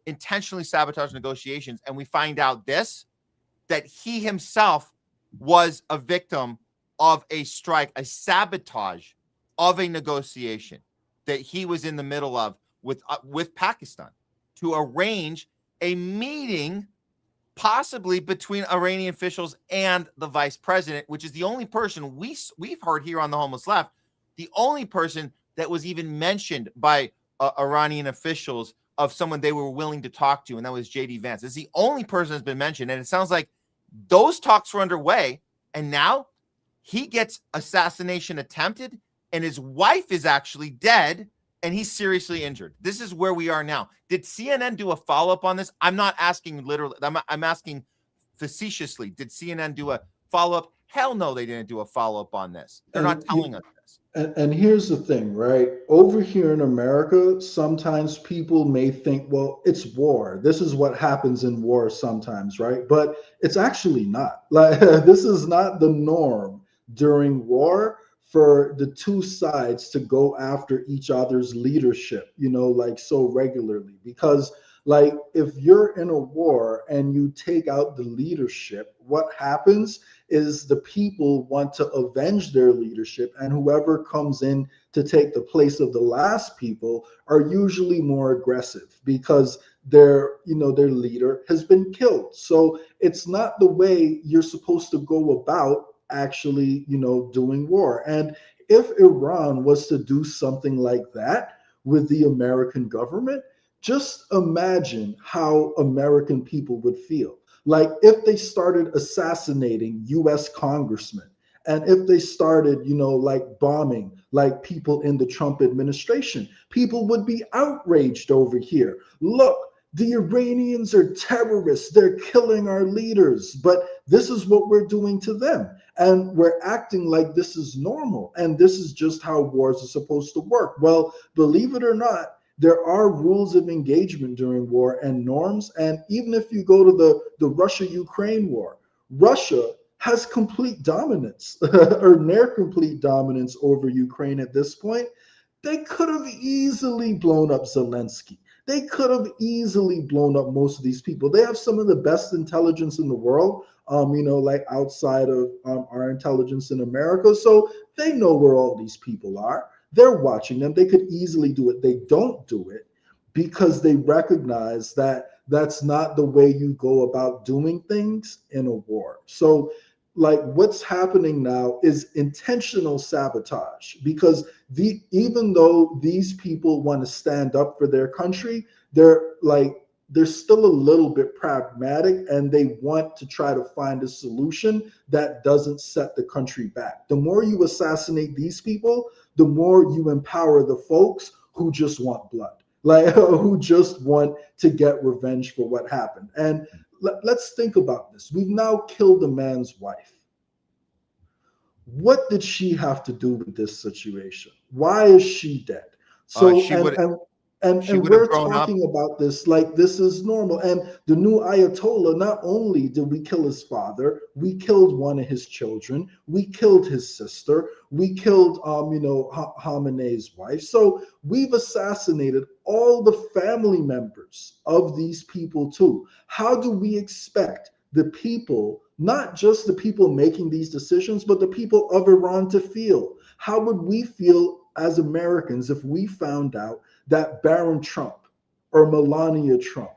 intentionally sabotage negotiations. And we find out that he himself was a victim of a strike, a sabotage of a negotiation that he was in the middle of with Pakistan to arrange a meeting possibly between Iranian officials and the vice president, which is the only person we've heard here on the Homeless Left, the only person that was even mentioned by Iranian officials of someone they were willing to talk to, and that was J.D. Vance. It's the only person that's been mentioned, and it sounds like Those talks were underway, and now he gets assassination attempted, and his wife is actually dead, and he's seriously injured. This is where we are now. Did CNN do a follow-up on this? I'm not asking literally. I'm asking facetiously. Did CNN do a follow-up? Hell no, they didn't do a follow-up on this. They're not telling us this. And here's the thing, right? Over here in America, sometimes people may think, well, it's war. This is what happens in war sometimes, right? But it's actually not. Like, this is not the norm during war for the two sides to go after each other's leadership, you know, like so regularly. Because like if you're in a war and you take out the leadership, what happens is the people want to avenge their leadership, and whoever comes in to take the place of the last people are usually more aggressive because their leader has been killed. So it's not the way you're supposed to go about actually, doing war. And if Iran was to do something like that with the American government, just imagine how American people would feel. Like if they started assassinating US congressmen, and if they started, like bombing like people in the Trump administration, people would be outraged over here. Look, the Iranians are terrorists. They're killing our leaders, but this is what we're doing to them. And we're acting like this is normal. And this is just how wars are supposed to work. Well, believe it or not, there are rules of engagement during war and norms. And even if you go to the Russia-Ukraine war, Russia has complete dominance or near complete dominance over Ukraine at this point. They could have easily blown up Zelensky. They could have easily blown up most of these people. They have some of the best intelligence in the world, like outside of our intelligence in America. So they know where all these people are. They're watching them. They could easily do it. They don't do it because they recognize that that's not the way you go about doing things in a war. So like what's happening now is intentional sabotage, because even though these people want to stand up for their country, they're still a little bit pragmatic, and they want to try to find a solution that doesn't set the country back. The more you assassinate these people, the more you empower the folks who just want blood, like who just want to get revenge for what happened. And let's think about this. We've now killed a man's wife. What did she have to do with this situation? Why is she dead? So and we're talking about this like this is normal. And the new Ayatollah, not only did we kill his father, we killed one of his children, we killed his sister, we killed Khamenei's wife. So we've assassinated all the family members of these people too. How do we expect the people, not just the people making these decisions, but the people of Iran to feel? How would we feel as Americans if we found out that Baron Trump or Melania Trump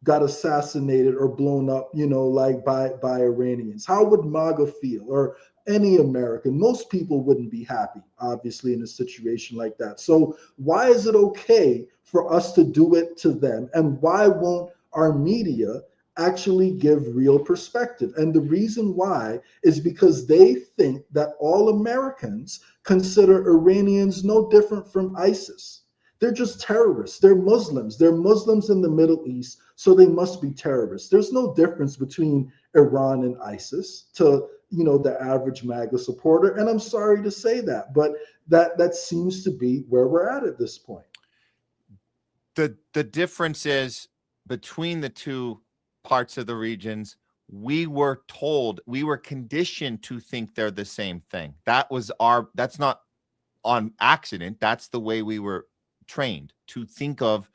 got assassinated or blown up, by Iranians? How would MAGA feel, or any American? Most people wouldn't be happy, obviously, in a situation like that. So why is it okay for us to do it to them? And why won't our media actually give real perspective? And the reason why is because they think that all Americans consider Iranians no different from ISIS. They're just terrorists. They're Muslims. They're Muslims in the Middle East, so they must be terrorists. There's no difference between Iran and ISIS to the average MAGA supporter. And I'm sorry to say that, but that seems to be where we're at this point. The difference is between the two parts of the regions, we were conditioned to think they're the same thing. That's not on accident. That's the way we were trained to think of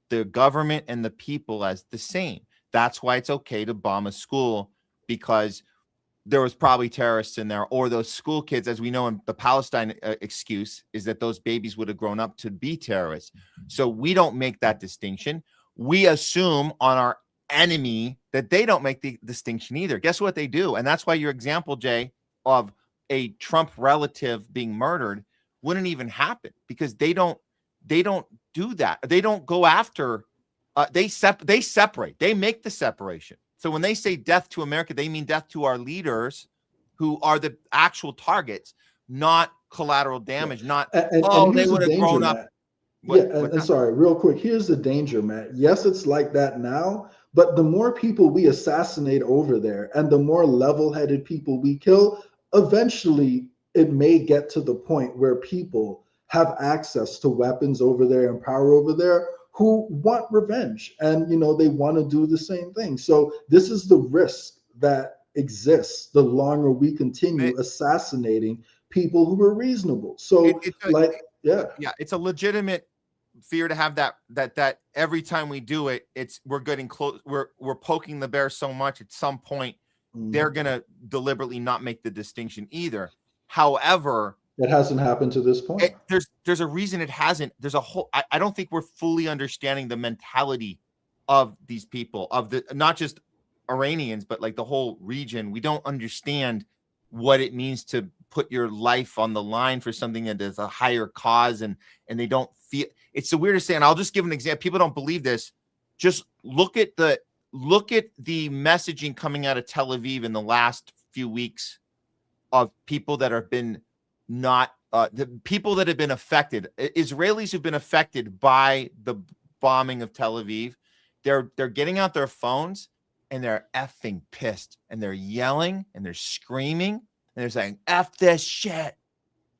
the government and the people as the same. That's why it's okay to bomb a school, because there was probably terrorists in there, or those school kids, as we know in the Palestine excuse, is that those babies would have grown up to be terrorists. So we don't make that distinction. We assume on our enemy that they don't make the distinction either. Guess what they do? And that's why your example, Jay, of a Trump relative being murdered wouldn't even happen, because they don't do that. They don't go after, they separate, they make the separation. So when they say death to America, they mean death to our leaders who are the actual targets, not collateral damage, not, and they here's the would have danger, grown up. Matt. And sorry, real quick, here's the danger, Matt. Yes, it's like that now, but the more people we assassinate over there and the more level-headed people we kill, eventually it may get to the point where people have access to weapons over there and power over there who want revenge, and they want to do the same thing. So this is the risk that exists the longer we continue assassinating people who are reasonable. So it's a legitimate fear to have that every time we do it, we're getting close, we're poking the bear so much at some point they're gonna deliberately not make the distinction either. However, it hasn't happened to this point. There's a reason it hasn't. There's a whole, I don't think we're fully understanding the mentality of these people, of the not just Iranians, but like the whole region. We don't understand what it means to put your life on the line for something that is a higher cause, and they don't feel. It's the weirdest thing. And I'll just give an example. People don't believe this. Just look at the messaging coming out of Tel Aviv in the last few weeks of people that have been the people that have been affected, Israelis who've been affected by the bombing of Tel Aviv. They're getting out their phones and they're effing pissed, and they're yelling and they're screaming and they're saying F this shit,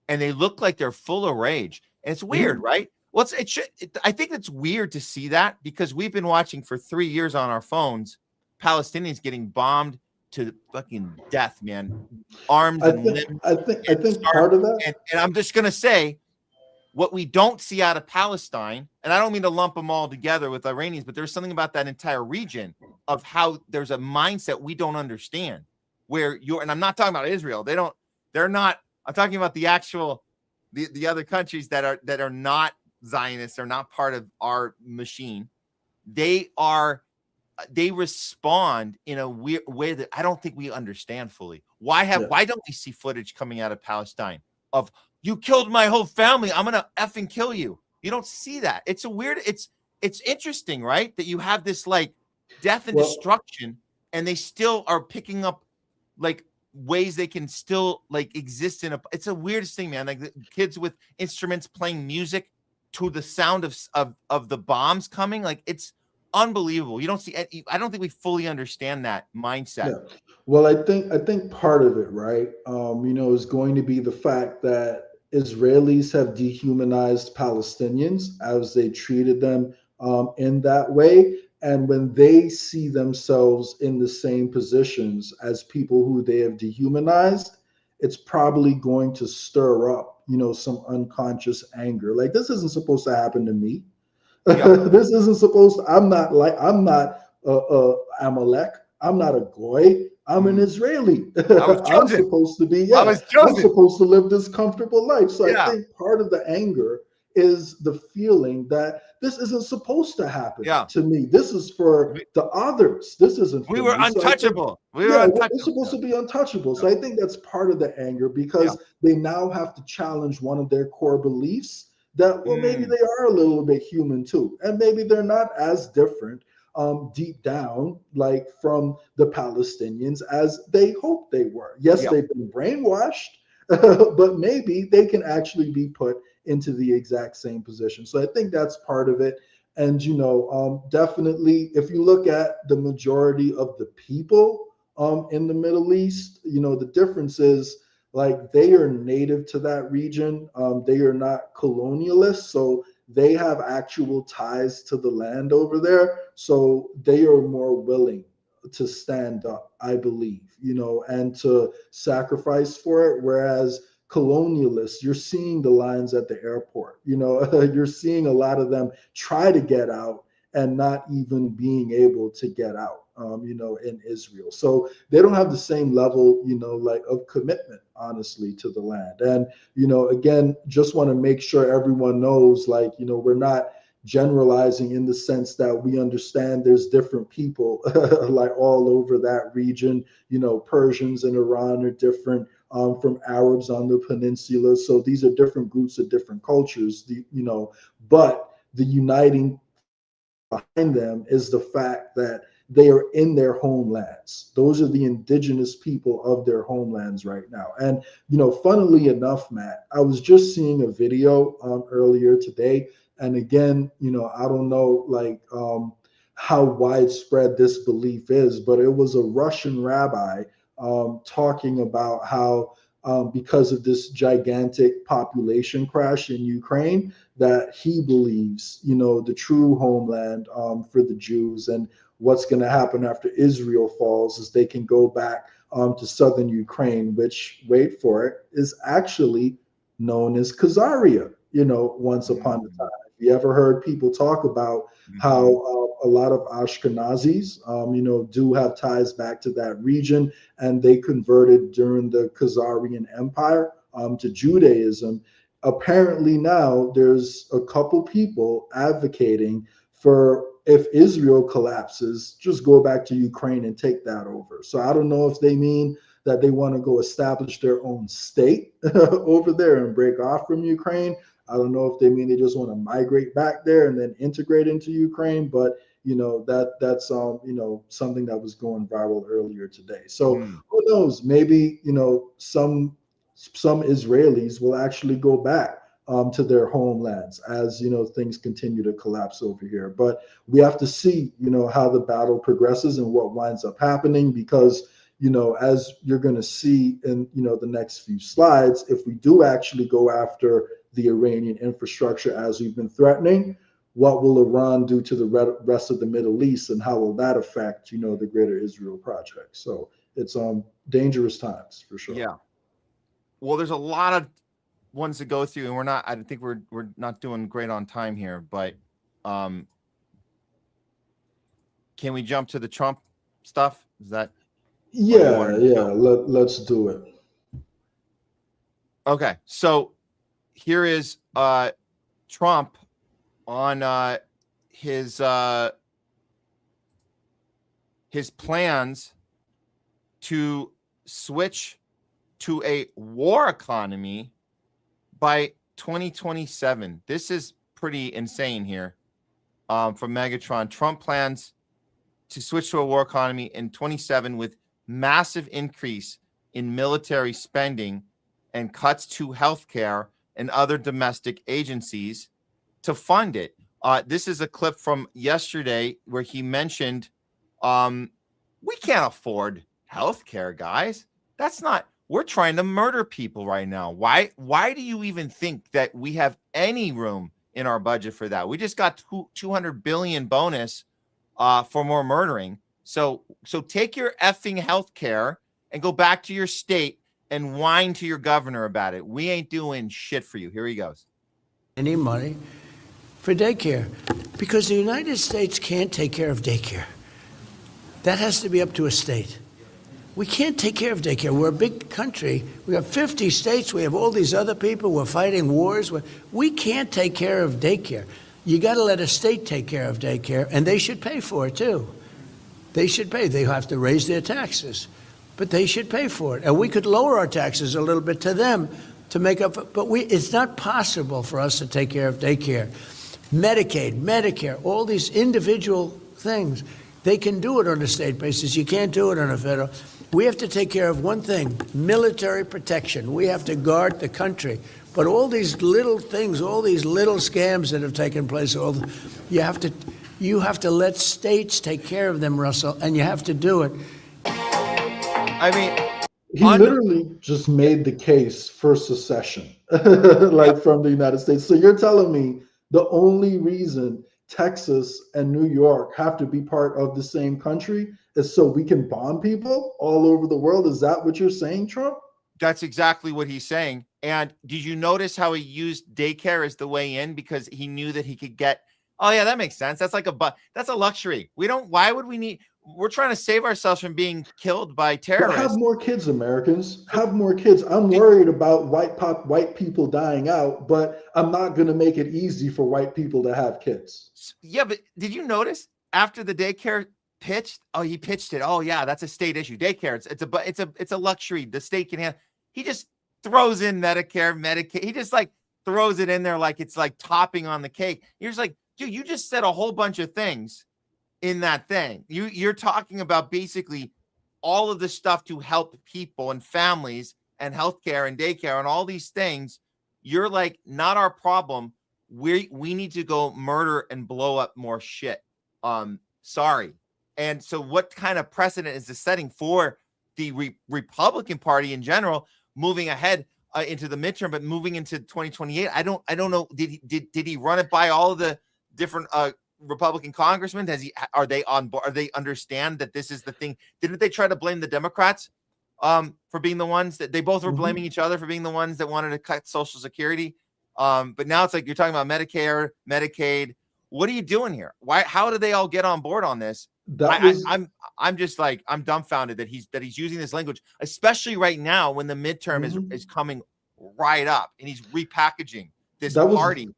and they look like they're full of rage. And it's weird, right? Well, I think it's weird to see that, because we've been watching for 3 years on our phones Palestinians getting bombed to fucking death, man. Armed and limbs. I think part of that, and I'm just gonna say, what we don't see out of Palestine, and I don't mean to lump them all together with Iranians, but there's something about that entire region of how there's a mindset we don't understand, where and I'm not talking about Israel. They're not. I'm talking about the actual, the other countries that are not Zionists, they're not part of our machine. They respond in a weird way that I don't think we understand fully. Why don't we see footage coming out of Palestine of, you killed my whole family, I'm gonna effing kill you? You don't see that. It's a weird, it's interesting, right? That you have this like death and destruction, and they still are picking up like ways they can still like exist in it's the weirdest thing, man. Like the kids with instruments playing music to the sound of the bombs coming. Like, it's unbelievable. You don't see, I don't think we fully understand that mindset. Yeah. Well, I think part of it, right, is going to be the fact that Israelis have dehumanized Palestinians as they treated them in that way. And when they see themselves in the same positions as people who they have dehumanized, it's probably going to stir up, some unconscious anger. Like, this isn't supposed to happen to me. Yeah. This isn't supposed to, I'm not Amalek. I'm not a goy. I'm an Israeli. I'm supposed to be, I'm supposed to live this comfortable life. So I think part of the anger is the feeling that this isn't supposed to happen to me. This is for the others. This isn't for we were me. untouchable. So we're supposed to be untouchable. So I think that's part of the anger, because they now have to challenge one of their core beliefs that, well, maybe they are a little bit human too. And maybe they're not as different deep down, like from the Palestinians as they hoped they were. Yes, they've been brainwashed, but maybe they can actually be put into the exact same position. So I think that's part of it. And, definitely, if you look at the majority of the people in the Middle East, the difference is, like, they are native to that region. They are not colonialists. So they have actual ties to the land over there. So they are more willing to stand up, I believe, and to sacrifice for it. Whereas colonialists, you're seeing the lines at the airport, you're seeing a lot of them try to get out and not even being able to get out, in Israel. So they don't have the same level, like of commitment, honestly, to the land. And, again, just want to make sure everyone knows, like, we're not generalizing in the sense that we understand there's different people like all over that region. Persians in Iran are different from Arabs on the peninsula. So these are different groups of different cultures, but the uniting behind them is the fact that they are in their homelands. Those are the indigenous people of their homelands right now. And, you know, funnily enough, Matt, I was just seeing a video earlier today. And again, you know, I don't know, like, how widespread this belief is, but it was a Russian rabbi talking about how because of this gigantic population crash in Ukraine, that he believes, you know, the true homeland for the Jews and what's going to happen after Israel falls is they can go back to southern Ukraine, which, wait for it, is actually known as Khazaria, you know, once upon a time. You ever heard people talk about how a lot of Ashkenazis, you know, do have ties back to that region, and they converted during the Khazarian Empire to Judaism. Apparently now there's a couple people advocating for, if Israel collapses, just go back to Ukraine and take that over. So I don't know if they mean that they want to go establish their own state over there and break off from Ukraine. I don't know if they mean they just want to migrate back there and then integrate into Ukraine, but you know, that's you know, something that was going viral earlier today. So who knows? Maybe, you know, some Israelis will actually go back to their homelands as, you know, things continue to collapse over here. But we have to see, you know, how the battle progresses and what winds up happening, because, you know, as you're going to see in, you know, the next few slides, if we do actually go after the Iranian infrastructure as we've been threatening, what will Iran do to the rest of the Middle East, and how will that affect, you know, the Greater Israel Project? So it's dangerous times for sure. Yeah. Well, there's a lot of ones to go through, and I think we're not doing great on time here, but can we jump to the Trump stuff? Is that? Yeah, let's do it. Okay, so here is Trump on his plans to switch to a war economy by 2027. This is pretty insane here from Megatron. Trump plans to switch to a war economy in 27 with massive increase in military spending and cuts to healthcare and other domestic agencies to fund it. This is a clip from yesterday where he mentioned, we can't afford healthcare, guys. That's not, we're trying to murder people right now. Why do you even think that we have any room in our budget for that? We just got $200 billion bonus for more murdering. So take your effing healthcare and go back to your state and whine to your governor about it. We ain't doing shit for you. Here he goes. Any money for daycare, because the United States can't take care of daycare. That has to be up to a state. We can't take care of daycare. We're a big country. We have 50 states. We have all these other people. We're fighting wars. We can't take care of daycare. You got to let a state take care of daycare, and they should pay for it too. They should pay. They have to raise their taxes, but they should pay for it. And we could lower our taxes a little bit to them to make up, but it's not possible for us to take care of daycare. Medicaid, Medicare, all these individual things, they can do it on a state basis. You can't do it on a federal. We have to take care of one thing, military protection. We have to guard the country. But all these little things, all these little scams that have taken place, you have to let states take care of them, Russell, and you have to do it. I mean, he literally just made the case for secession, like from the United States. So you're telling me the only reason Texas and New York have to be part of the same country is so we can bomb people all over the world? Is that what you're saying, Trump? That's exactly what he's saying. And did you notice how he used daycare as the way in? Because he knew that he could get, oh yeah, that makes sense. That's like that's a luxury. Why would we need, we're trying to save ourselves from being killed by terrorists. But have more kids, Americans. Have more kids. I'm worried about white people dying out, but I'm not going to make it easy for white people to have kids. Yeah, but did you notice after the daycare pitched? Oh, he pitched it. Oh yeah, that's a state issue. Daycare, it's a luxury. The state can have. He just throws in Medicare, Medicaid. He just like throws it in there like it's like topping on the cake. You're just like, dude, you just said a whole bunch of things in that thing. You're talking about basically all of the stuff to help people and families and healthcare and daycare and all these things. You're like, not our problem. We need to go murder and blow up more shit. Sorry. And so what kind of precedent is this setting for the Republican Party in general, moving ahead into the midterm, but moving into 2028? I don't know. Did he run it by all of the different Republican congressmen? Are they on board? Are they understand that this is the thing? Didn't they try to blame the Democrats for being the ones that they both were blaming each other for being the ones that wanted to cut Social Security? But now it's like you're talking about Medicare, Medicaid. What are you doing here? Why? How do they all get on board on this? I'm just like, I'm dumbfounded that he's using this language, especially right now when the midterm is coming right up and he's repackaging this party.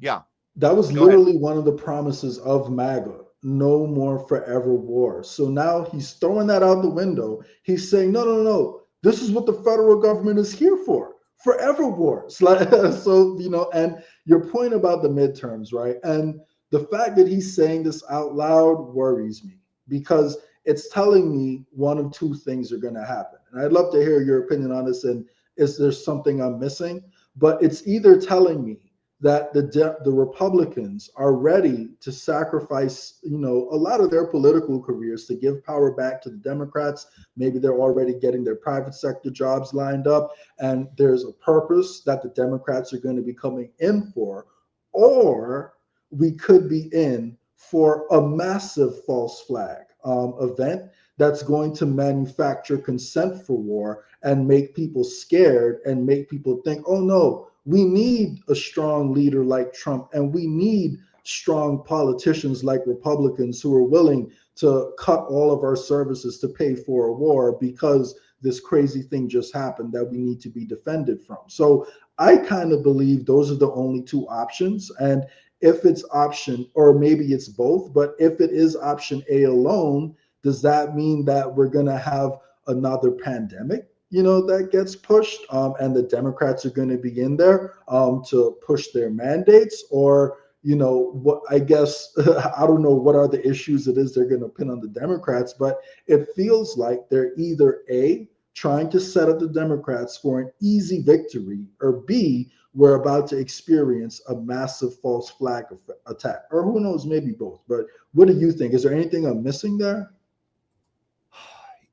Yeah. That was literally one of the promises of MAGA. No more forever war. So now he's throwing that out the window. He's saying, no. This is what the federal government is here for. Forever wars. So, and your point about the midterms, right? And the fact that he's saying this out loud worries me, because it's telling me one of two things are going to happen. And I'd love to hear your opinion on this. And is there something I'm missing? But it's either telling me that the Republicans are ready to sacrifice, a lot of their political careers to give power back to the Democrats. Maybe they're already getting their private sector jobs lined up, and there's a purpose that the Democrats are going to be coming in for, or we could be in for a massive false flag event that's going to manufacture consent for war and make people scared and make people think, oh no, we need a strong leader like Trump, and we need strong politicians like Republicans who are willing to cut all of our services to pay for a war because this crazy thing just happened that we need to be defended from. So I kind of believe those are the only two options. And if it's option, or maybe it's both, but if it is option A alone, does that mean that we're going to have another pandemic, that gets pushed, and the Democrats are going to be in there to push their mandates? Or, what, I guess, I don't know what are the issues it is they're going to pin on the Democrats, but it feels like they're either A, trying to set up the Democrats for an easy victory, or B, we're about to experience a massive false flag attack, or who knows, maybe both. But what do you think? Is there anything I'm missing there?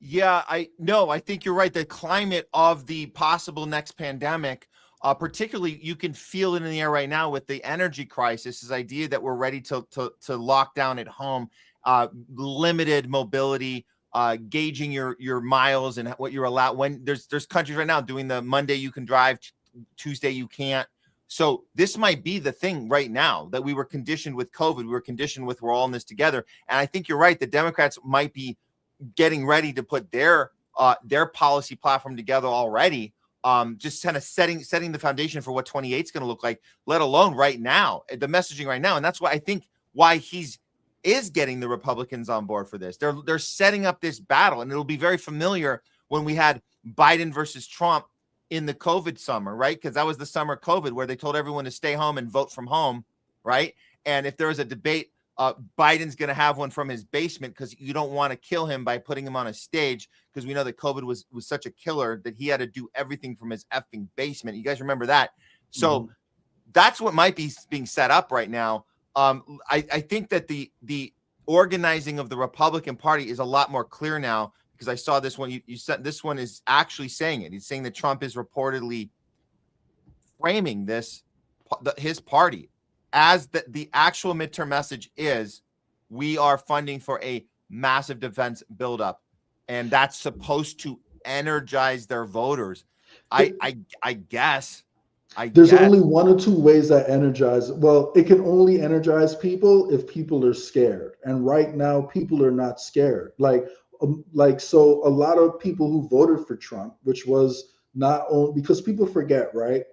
Yeah, I think you're right. The climate of the possible next pandemic, particularly, you can feel it in the air right now with the energy crisis, this idea that we're ready to lock down at home, limited mobility, gauging your miles and what you're allowed. When there's countries right now doing the Monday you can drive, Tuesday you can't. So this might be the thing right now that we were conditioned with COVID. We were conditioned with we're all in this together. And I think you're right. The Democrats might be getting ready to put their policy platform together already, just kind of setting the foundation for what 28 is going to look like, let alone right now, the messaging right now. And that's why I think why is getting the Republicans on board for this. They're setting up this battle, and it'll be very familiar when we had Biden versus Trump in the COVID summer, right? Because that was the summer of COVID where they told everyone to stay home and vote from home, right? And if there was a debate, Biden's going to have one from his basement because you don't want to kill him by putting him on a stage, because we know that COVID was such a killer that he had to do everything from his effing basement. You guys remember that? So that's what might be being set up right now. I think that the organizing of the Republican Party is a lot more clear now, because I saw this one. You said this one is actually saying it. He's saying that Trump is reportedly framing his party as the actual midterm message is, we are funding for a massive defense buildup, and that's supposed to energize their voters. I guess. There's only one or two ways that energize. Well, it can only energize people if people are scared, and right now people are not scared. So a lot of people who voted for Trump, which was not only because people forget, right?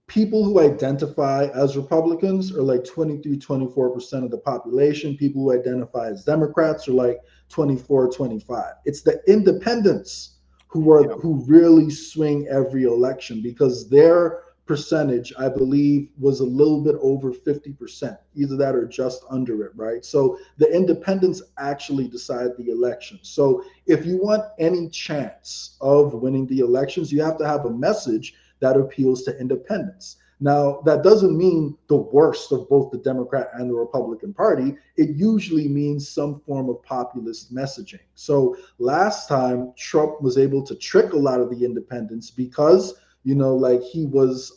People who identify as Republicans are like 23-24% of the population. People who identify as Democrats are like 24-25. It's the independents who really swing every election, because their percentage, I believe, was a little bit over 50%, either that or just under it, right? So the independents actually decide the election. So if you want any chance of winning the elections, you have to have a message that appeals to independents. Now, that doesn't mean the worst of both the Democrat and the Republican Party. It usually means some form of populist messaging. So last time, Trump was able to trick a lot of the independents because, you know, like he was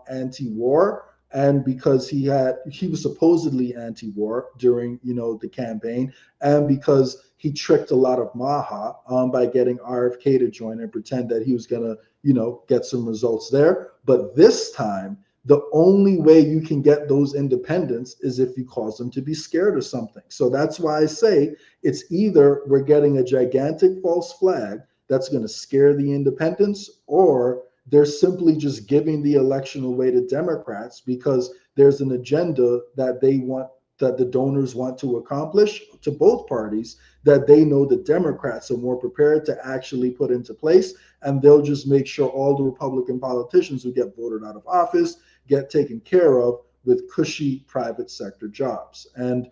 anti-war, and because he was supposedly anti-war during, you know, the campaign, and because he tricked a lot of MAHA by getting RFK to join and pretend that he was gonna, you know, get some results there. But this time, the only way you can get those independents is if you cause them to be scared of something. So that's why I say it's either we're getting a gigantic false flag that's going to scare the independents, or they're simply just giving the election away to Democrats because there's an agenda that they want, that the donors want to accomplish to both parties, that they know the Democrats are more prepared to actually put into place, and they'll just make sure all the Republican politicians who get voted out of office get taken care of with cushy private sector jobs. And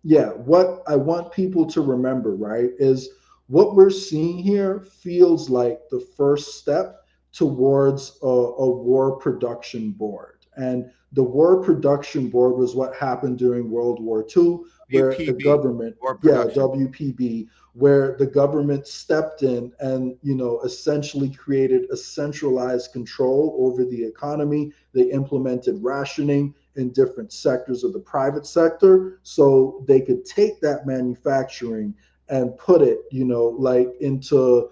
yeah, what I want people to remember, right, is what we're seeing here feels like the first step towards a war production board. And the war production board was what happened during World War II, where the government, WPB, where the government stepped in and, you know, essentially created a centralized control over the economy. They implemented rationing in different sectors of the private sector so they could take that manufacturing and put it, you know, like into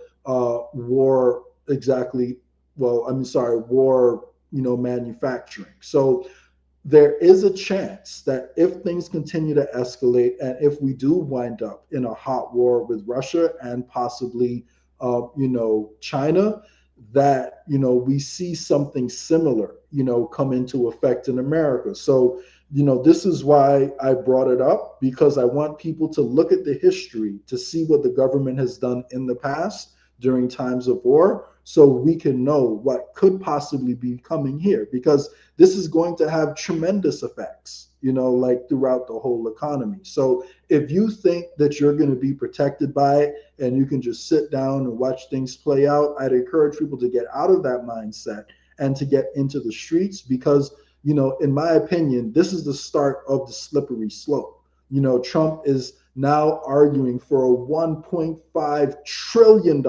war, you know, manufacturing. So there is a chance that if things continue to escalate, and if we do wind up in a hot war with Russia and possibly, you know, China, that, you know, we see something similar, you know, come into effect in America. So, you know, this is why I brought it up, because I want people to look at the history to see what the government has done in the past during times of war, so we can know what could possibly be coming here, because this is going to have tremendous effects, you know, like throughout the whole economy. So if you think that you're going to be protected by it and you can just sit down and watch things play out, I'd encourage people to get out of that mindset and to get into the streets, because, you know, in my opinion, this is the start of the slippery slope. You know, Trump is now arguing for a $1.5 trillion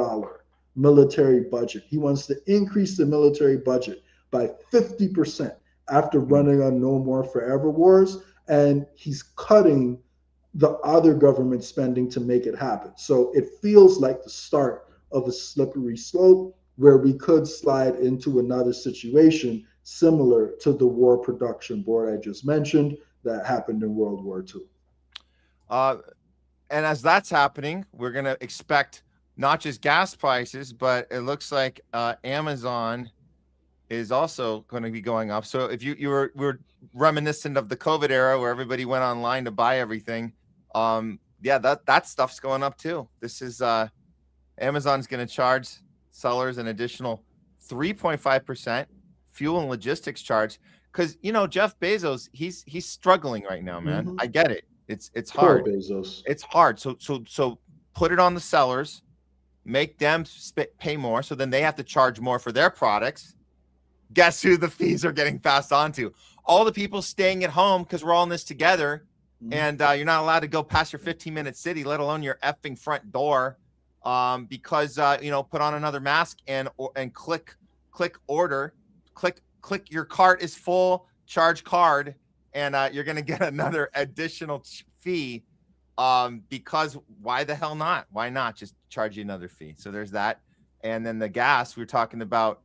military budget. He wants to increase the military budget by 50% after running on No More Forever wars, and he's cutting the other government spending to make it happen. So it feels like the start of a slippery slope where we could slide into another situation similar to the war production board I just mentioned that happened in World War II. And as that's happening, we're going to expect not just gas prices, but it looks like Amazon is also going to be going up. So if you were reminiscent of the COVID era where everybody went online to buy everything, yeah, that stuff's going up too. This is Amazon's going to charge sellers an additional 3.5% fuel and logistics charge, because, you know, Jeff Bezos, he's struggling right now, man. Mm-hmm. I get it. It's Poor hard. Bezos. It's hard. So put it on the sellers, make them pay more, so then they have to charge more for their products. Guess who the fees are getting passed on to? All the people staying at home, because we're all in this together, and you're not allowed to go past your 15-minute city, let alone your effing front door, because you know, put on another mask and click order, click your cart is full, charge card, and you're going to get another additional fee, because why the hell not? Why not just charge you another fee? So there's that. And then the gas, we're talking about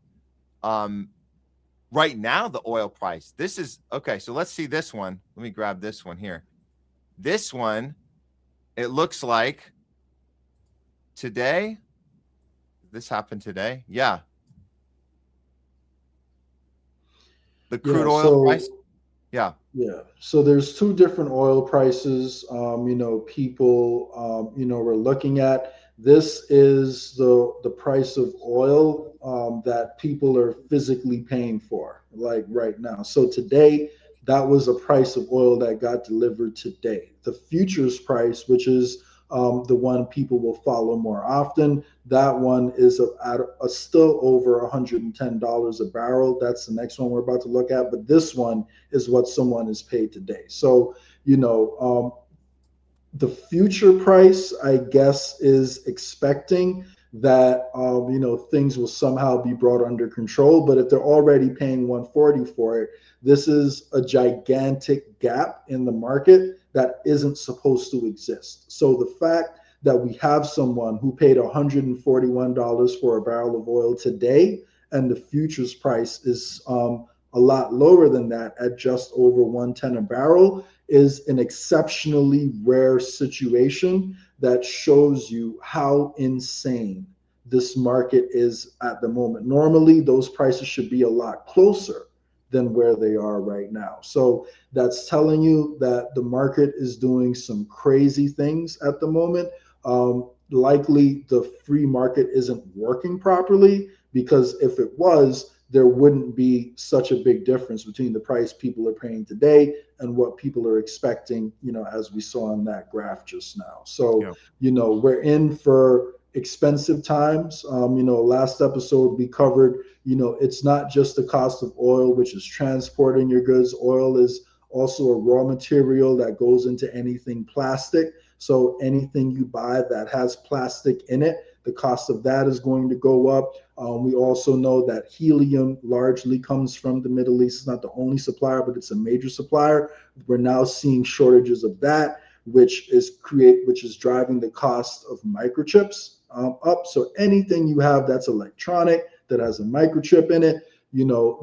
right now, the oil price. This is, okay, so let's see this one. Let me grab this one here. This one, it looks like today, this happened today. Yeah. The crude oil price. Yeah. Yeah. So there's two different oil prices, you know, people, you know, we're looking at. This is the price of oil that people are physically paying for, like right now. So today, that was a price of oil that got delivered today. The futures price, which is the one people will follow more often, that one is at still over $110 a barrel. That's the next one we're about to look at. But this one is what someone is paid today. So, the future price, I guess, is expecting that things will somehow be brought under control. But if they're already paying 140 for it, this is a gigantic gap in the market that isn't supposed to exist. So the fact that we have someone who paid $141 for a barrel of oil today, and the futures price is a lot lower than that at just over 110 a barrel, is an exceptionally rare situation that shows you how insane this market is at the moment. Normally, those prices should be a lot closer than where they are right now. So that's telling you that the market is doing some crazy things at the moment. Likely the free market isn't working properly, because if it was, there wouldn't be such a big difference between the price people are paying today and what people are expecting, as we saw in that graph just now. So, we're in for expensive times. Last episode we covered, it's not just the cost of oil, which is transporting your goods. Oil is also a raw material that goes into anything plastic. So anything you buy that has plastic in it, the cost of that is going to go up. We also know that helium largely comes from the Middle East. It's not the only supplier, but it's a major supplier. We're now seeing shortages of that, which is driving the cost of microchips up. So anything you have that's electronic, that has a microchip in it,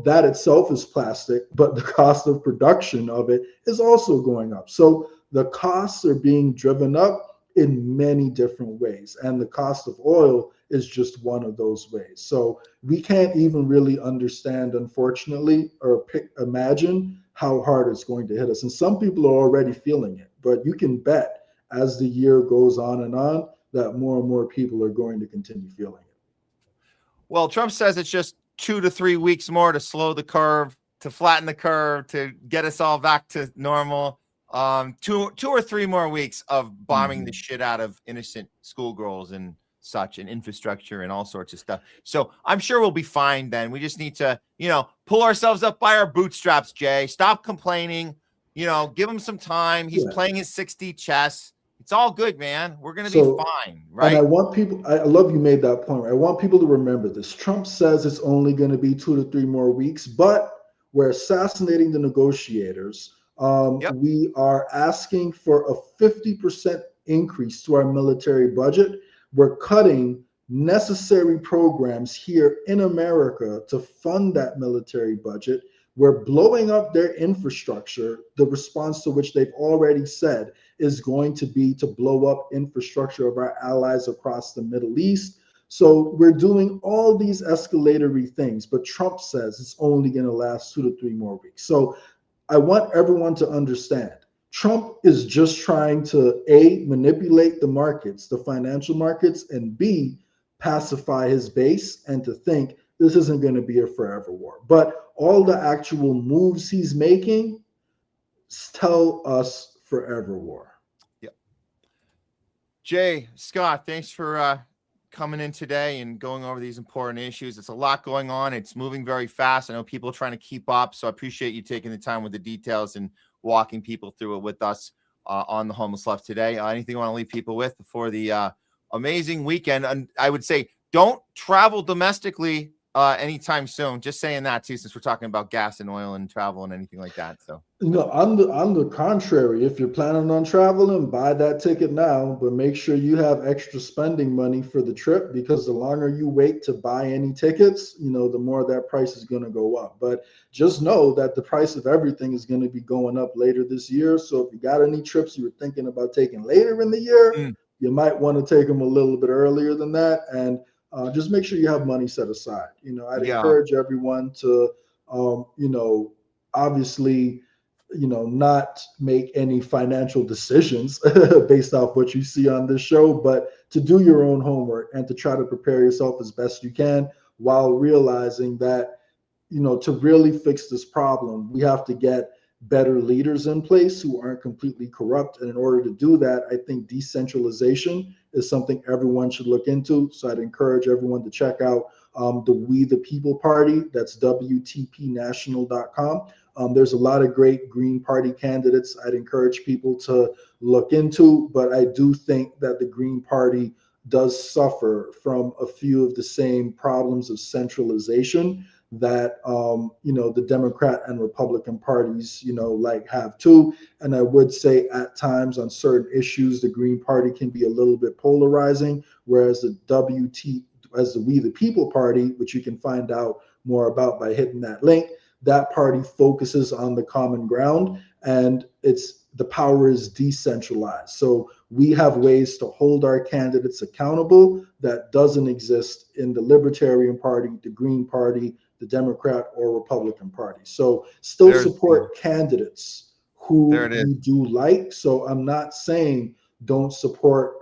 that itself is plastic, but the cost of production of it is also going up. So the costs are being driven up in many different ways, and the cost of oil is just one of those ways. So we can't even really understand, unfortunately, or imagine how hard it's going to hit us. And some people are already feeling it, but you can bet as the year goes on and on that more and more people are going to continue feeling it. Well, Trump says it's just 2 to 3 weeks more to slow the curve, to flatten the curve, to get us all back to normal. 2 or 3 more weeks of bombing the shit out of innocent schoolgirls and such, and infrastructure and all sorts of stuff. So I'm sure we'll be fine then. We just need to, pull ourselves up by our bootstraps, Jay. Stop complaining. Give him some time. He's playing his 6D chess. It's all good, man. We're going to be fine, right? And I want people, I love you made that point. I want people to remember this. Trump says it's only going to be 2 to 3 more weeks, but we're assassinating the negotiators. We are asking for a 50% increase to our military budget. We're cutting necessary programs here in America to fund that military budget. We're blowing up their infrastructure, the response to which they've already said is going to be to blow up infrastructure of our allies across the Middle East. So we're doing all these escalatory things, but Trump says it's only going to last 2 to 3 more weeks. So I want everyone to understand, Trump is just trying to A, manipulate the markets, the financial markets, and B, pacify his base and to think this isn't going to be a forever war. But all the actual moves he's making tell us forever war. Yep. Jay, Scott, thanks for coming in today and going over these important issues. It's a lot going on. It's moving very fast. I know people are trying to keep up, so I appreciate you taking the time with the details and walking people through it with us on the Homeless Left today. Anything you want to leave people with before the amazing weekend? And I would say don't travel domestically anytime soon. Just saying that too, since we're talking about gas and oil and travel and anything like that. So on the contrary, if you're planning on traveling, buy that ticket now, but make sure you have extra spending money for the trip, because the longer you wait to buy any tickets, the more that price is going to go up. But just know that the price of everything is going to be going up later this year. So if you got any trips you were thinking about taking later in the year, you might want to take them a little bit earlier than that. And just make sure you have money set aside. I'd encourage everyone to, obviously not make any financial decisions based off what you see on this show, but to do your own homework and to try to prepare yourself as best you can, while realizing that, to really fix this problem, we have to get better leaders in place who aren't completely corrupt. And in order to do that, I think decentralization is something everyone should look into. So I'd encourage everyone to check out the We the People Party. That's WTPnational.com. There's a lot of great Green Party candidates I'd encourage people to look into, but I do think that the Green Party does suffer from a few of the same problems of centralization that the Democrat and Republican parties have too. And I would say at times on certain issues the Green Party can be a little bit polarizing, whereas the We the People Party, which you can find out more about by hitting that link, that party focuses on the common ground, and the power is decentralized. So we have ways to hold our candidates accountable that doesn't exist in the Libertarian Party, the Green Party, the Democrat or Republican Party. So still support candidates who you do like. So I'm not saying don't support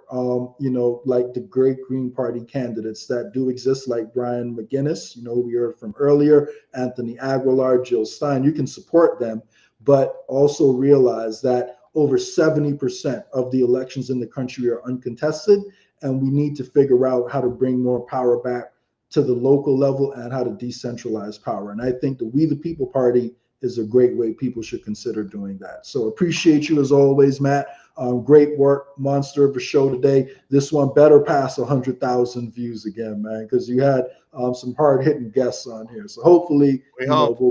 like the great Green Party candidates that do exist, like Brian McGinnis, we heard from earlier, Anthony Aguilar, Jill Stein. You can support them, but also realize that over 70% of the elections in the country are uncontested, and we need to figure out how to bring more power back to the local level and how to decentralize power. And I think the We the People Party is a great way people should consider doing that. So appreciate you as always, Matt. Great work, monster of a show today. This one better pass 100,000 views again, man, because you had some hard-hitting guests on here. So hopefully, we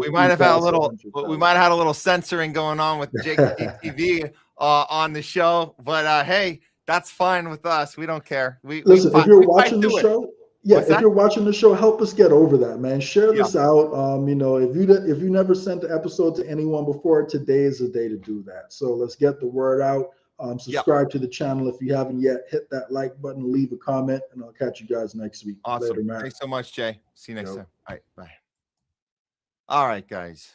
might have had a little censoring going on with JAKEGTV on the show, but hey, that's fine with us. We don't care. Listen, if you're watching the show. Yeah, if you're watching the show, help us get over that, man. Share this out. If you never sent the episode to anyone before, today is the day to do that. So let's get the word out. Subscribe to the channel if you haven't yet. Hit that like button, leave a comment, and I'll catch you guys next week. Awesome. Later, Matt. Thanks so much, Jay. See you next time. All right, bye. All right, guys.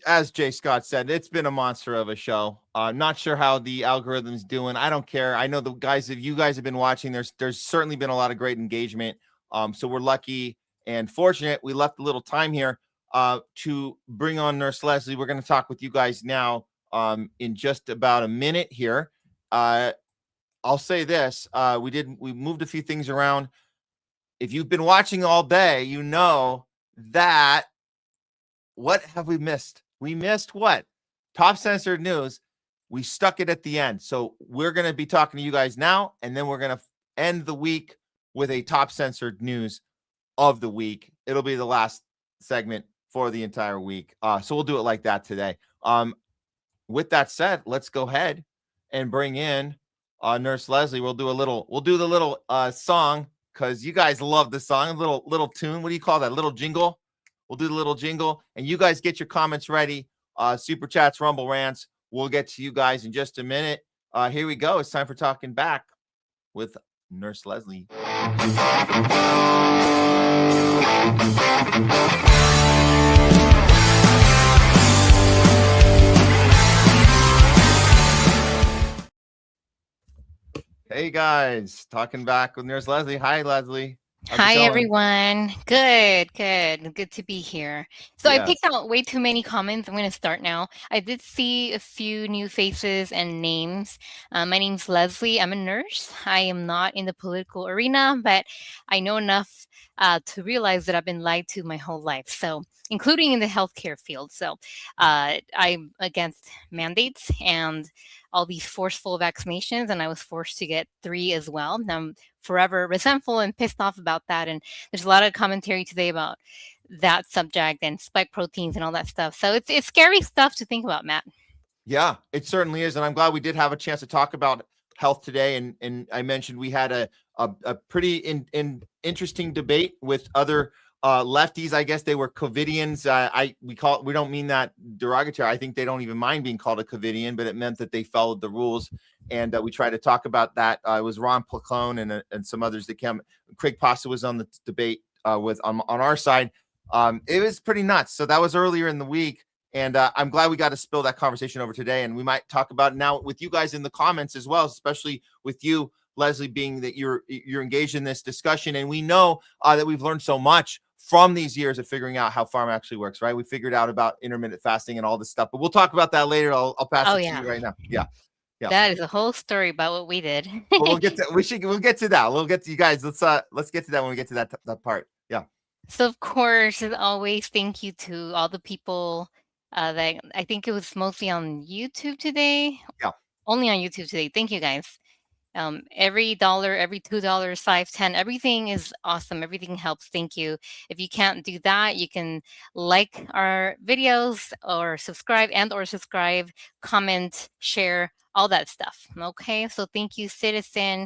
As Jay Scott said, it's been a monster of a show. Not sure how the algorithm's doing. I don't care. I know the guys, if you guys have been watching, there's certainly been a lot of great engagement. So we're lucky and fortunate. We left a little time here to bring on Nurse Leslie. We're going to talk with you guys now in just about a minute here. I'll say this. We moved a few things around. If you've been watching all day, you know that what have we missed? We missed what? Top censored news. We stuck it at the end. So we're going to be talking to you guys now, and then we're going to end the week with a top censored news of the week. It'll be the last segment for the entire week. So we'll do it like that today. With that said, let's go ahead and bring in Nurse Leslie. We'll do the little song, because you guys love the song. A little tune. What do you call that? Little jingle. We'll do the little jingle, and you guys get your comments ready. Super chats, rumble rants. We'll get to you guys in just a minute. Here we go. It's time for Talking Back with Nurse Leslie. Hey guys, Talking Back with Nurse Leslie. Hi, Leslie. Hi, everyone. Good to be here. So I picked out way too many comments. I'm going to start now. I did see a few new faces and names. My name's Leslie. I'm a nurse. I am not in the political arena, but I know enough to realize that I've been lied to my whole life. So including in the healthcare field. So I'm against mandates and all these forceful vaccinations, and I was forced to get 3 as well. Now I'm forever resentful and pissed off about that. And there's a lot of commentary today about that subject and spike proteins and all that stuff. So it's scary stuff to think about, Matt. Yeah, it certainly is. And I'm glad we did have a chance to talk about health today. And I mentioned we had a pretty interesting debate with other lefties. I guess they were COVIDians. We don't mean that derogatory. I think they don't even mind being called a COVIDian, but it meant that they followed the rules. And we tried to talk about that. It was Ron Placone and some others that came. Craig Pasta was on the debate on our side. It was pretty nuts. So that was earlier in the week. And I'm glad we got to spill that conversation over today. And we might talk about it now with you guys in the comments as well, especially with you, Leslie, being that you're engaged in this discussion. And we know that we've learned so much from these years of figuring out how pharma actually works, right? We figured out about intermittent fasting and all this stuff, but we'll talk about that later. I'll pass it to you right now. Yeah. That is a whole story about what we did. But we'll get to that. We'll get to you guys. Let's get to that when we get to that part. Yeah. So of course, as always, thank you to all the people that I think it was mostly on YouTube today. Yeah. Only on YouTube today. Thank you guys. Every dollar, every $2, $5, $10, everything is awesome. Everything helps. Thank you. If you can't do that, you can like our videos or subscribe comment, share, all that stuff. Okay. So thank you, Citizen.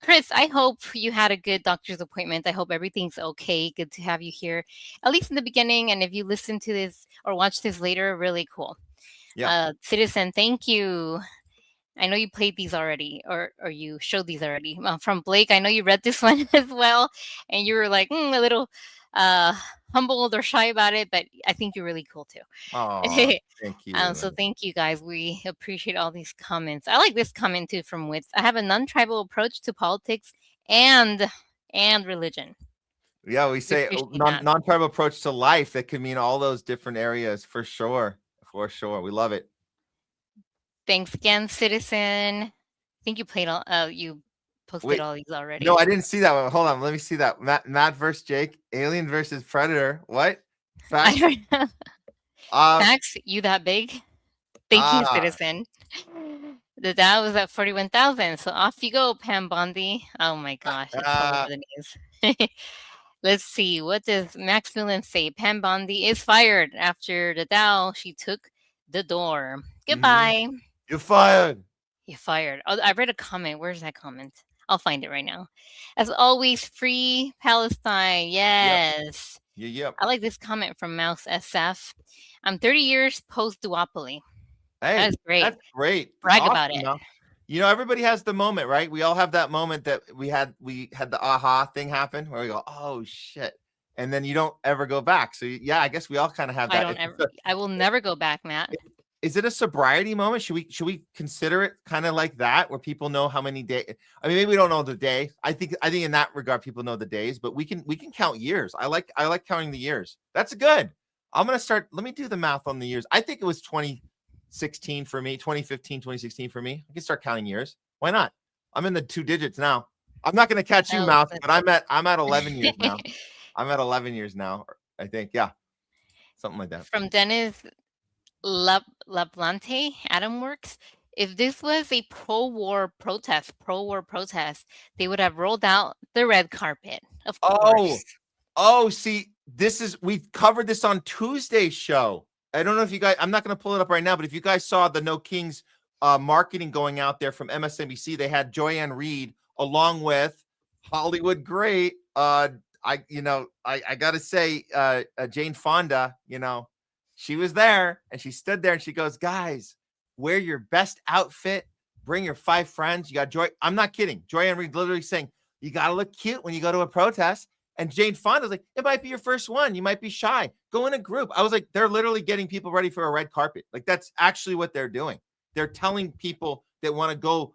Chris, I hope you had a good doctor's appointment. I hope everything's okay. Good to have you here, at least in the beginning. And if you listen to this or watch this later, really cool. Yeah. Citizen, thank you. I know you played these already, or you showed these already. From Blake, I know you read this one as well, and you were like a little humbled or shy about it, but I think you're really cool too. Oh, thank you. So thank you guys. We appreciate all these comments. I like this comment too from Wits. I have a non-tribal approach to politics and religion. Yeah, we say non-tribal approach to life. That could mean all those different areas for sure. For sure. We love it. Thanks again, Citizen. I think you played all. You posted all these already. No, I didn't see that one. Hold on, let me see that. Matt versus Jake. Alien versus Predator. What? Facts? Max, you that big? Thank you, Citizen. The Dow was at 41,000. So off you go, Pam Bondi. Oh my gosh, it's all over the news. Let's see. What does Max Millen say? Pam Bondi is fired after the Dow. She took the door. Goodbye. You're fired. You're fired. Oh, I read a comment. Where's that comment? I'll find it right now. As always, free Palestine. Yes. Yep. I like this comment from Mouse SF. I'm 30 years post-duopoly. Hey, that's great. That's great. Brag Awesome, about it. though. You know, everybody has the moment, right? We all have that moment that we had the aha thing happen where we go, oh shit. And then you don't ever go back. So yeah, I guess we all kind of have that. I will never go back, Matt. Is it a sobriety moment? Should we consider it kind of like that, where people know how many days? I mean, maybe we don't know the day. I think in that regard, people know the days, but we can count years. I like counting the years. That's good. I'm gonna start. Let me do the math on the years. I think it was 2016 for me, 2015, 2016 for me. I can start counting years. Why not? I'm in the 2 digits now. I'm not gonna catch you, Mouth, but I'm at 11 years now. I'm at 11 years now. I think, yeah, something like that. From Dennis Laplante, Adam Works. If this was a pro-war protest, they would have rolled out the red carpet. Of course. See, we covered this on Tuesday's show. I don't know if you guys, I'm not going to pull it up right now, but if you guys saw the No Kings marketing going out there from MSNBC, they had Joyanne Reed along with Hollywood great. I got to say, Jane Fonda, she was there and she stood there and she goes, guys, wear your best outfit, bring your 5 friends. You got Joy. I'm not kidding. Joyanne Reed literally saying, you got to look cute when you go to a protest. And Jane Fonda's like, it might be your first one. You might be shy. Go in a group. I was like, they're literally getting people ready for a red carpet. Like, that's actually what they're doing. They're telling people that want to go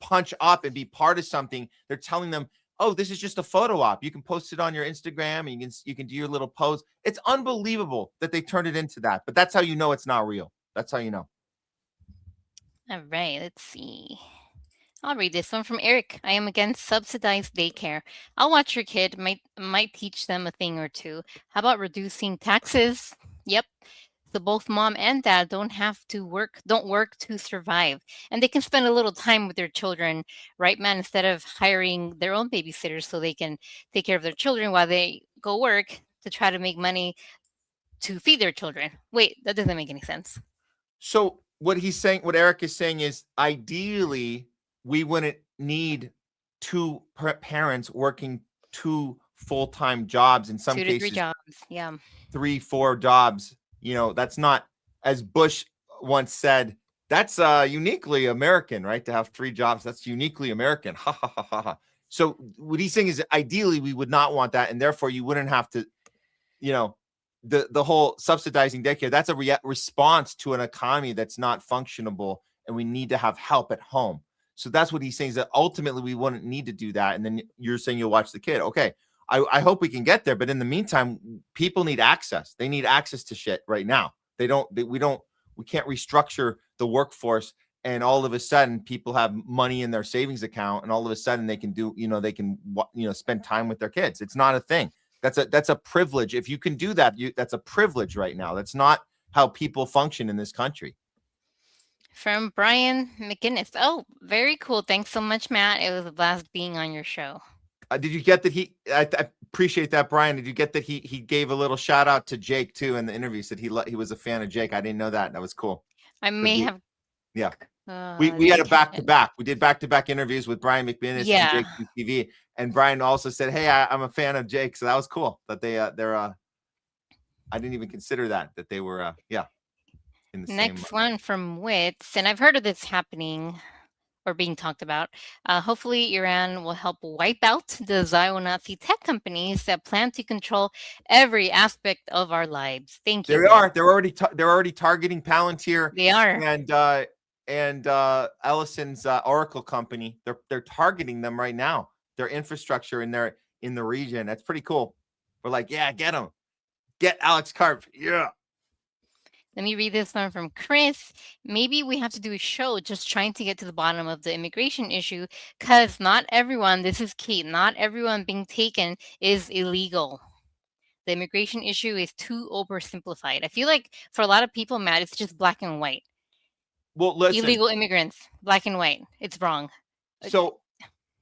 punch up and be part of something. They're telling them, oh, this is just a photo op. You can post it on your Instagram and you can do your little pose. It's unbelievable that they turned it into that. But that's how you know it's not real. That's how you know. All right, let's see. I'll read this one from Eric. I am against subsidized daycare. I'll watch your kid. Might teach them a thing or two. How about reducing taxes? Yep. So both mom and dad don't work to survive. And they can spend a little time with their children, right, man? Instead of hiring their own babysitters so they can take care of their children while they go work to try to make money to feed their children. Wait, that doesn't make any sense. So what Eric is saying is, ideally, we wouldn't need 2 parents working 2 full-time jobs. In some 2 to cases, 3 jobs. Yeah. 3, 4 jobs. That's not, as Bush once said, that's uniquely American, right? To have 3 jobs, that's uniquely American. Ha ha ha ha ha. So what he's saying is, ideally, we would not want that, and therefore you wouldn't have to, the whole subsidizing daycare, that's a response to an economy that's not functionable, and we need to have help at home. So that's what he's saying, is that ultimately we wouldn't need to do that. And then you're saying you'll watch the kid. Okay, I hope we can get there, but in the meantime, people need access. They need access to shit right now. We can't restructure the workforce, and all of a sudden people have money in their savings account, and all of a sudden they can do, they can spend time with their kids. It's not a thing. That's a privilege. If you can do that, that's a privilege right now. That's not how people function in this country. From Brian McGinnis. Oh, very cool. Thanks so much, Matt. It was a blast being on your show. Did you get that I appreciate that, Brian. Did you get that he gave a little shout out to Jake too in the interview? Said he was a fan of Jake. I didn't know that. That was cool. I may have. Yeah. We had a back-to-back. We did back-to-back interviews with Brian McGinnis and JAKEGTV. And Brian also said, "Hey, I'm a fan of Jake." So that was cool that they're I didn't even consider that they were in the Next same one from Wits, and I've heard of this happening or being talked about. Hopefully Iran will help wipe out the Zio-Nazi tech companies that plan to control every aspect of our lives. Thank you. They are. They're already targeting Palantir. They are. And Ellison's Oracle company. They're targeting them right now. Their infrastructure in the region. That's pretty cool. We're like, yeah, get them. Get Alex Karp. Yeah. Let me read this one from Chris. Maybe we have to do a show just trying to get to the bottom of the immigration issue, because not everyone, this is key, not everyone being taken is illegal. The immigration issue is too oversimplified. I feel like for a lot of people, Matt, it's just black and white. Well, listen. Illegal immigrants, black and white. It's wrong. So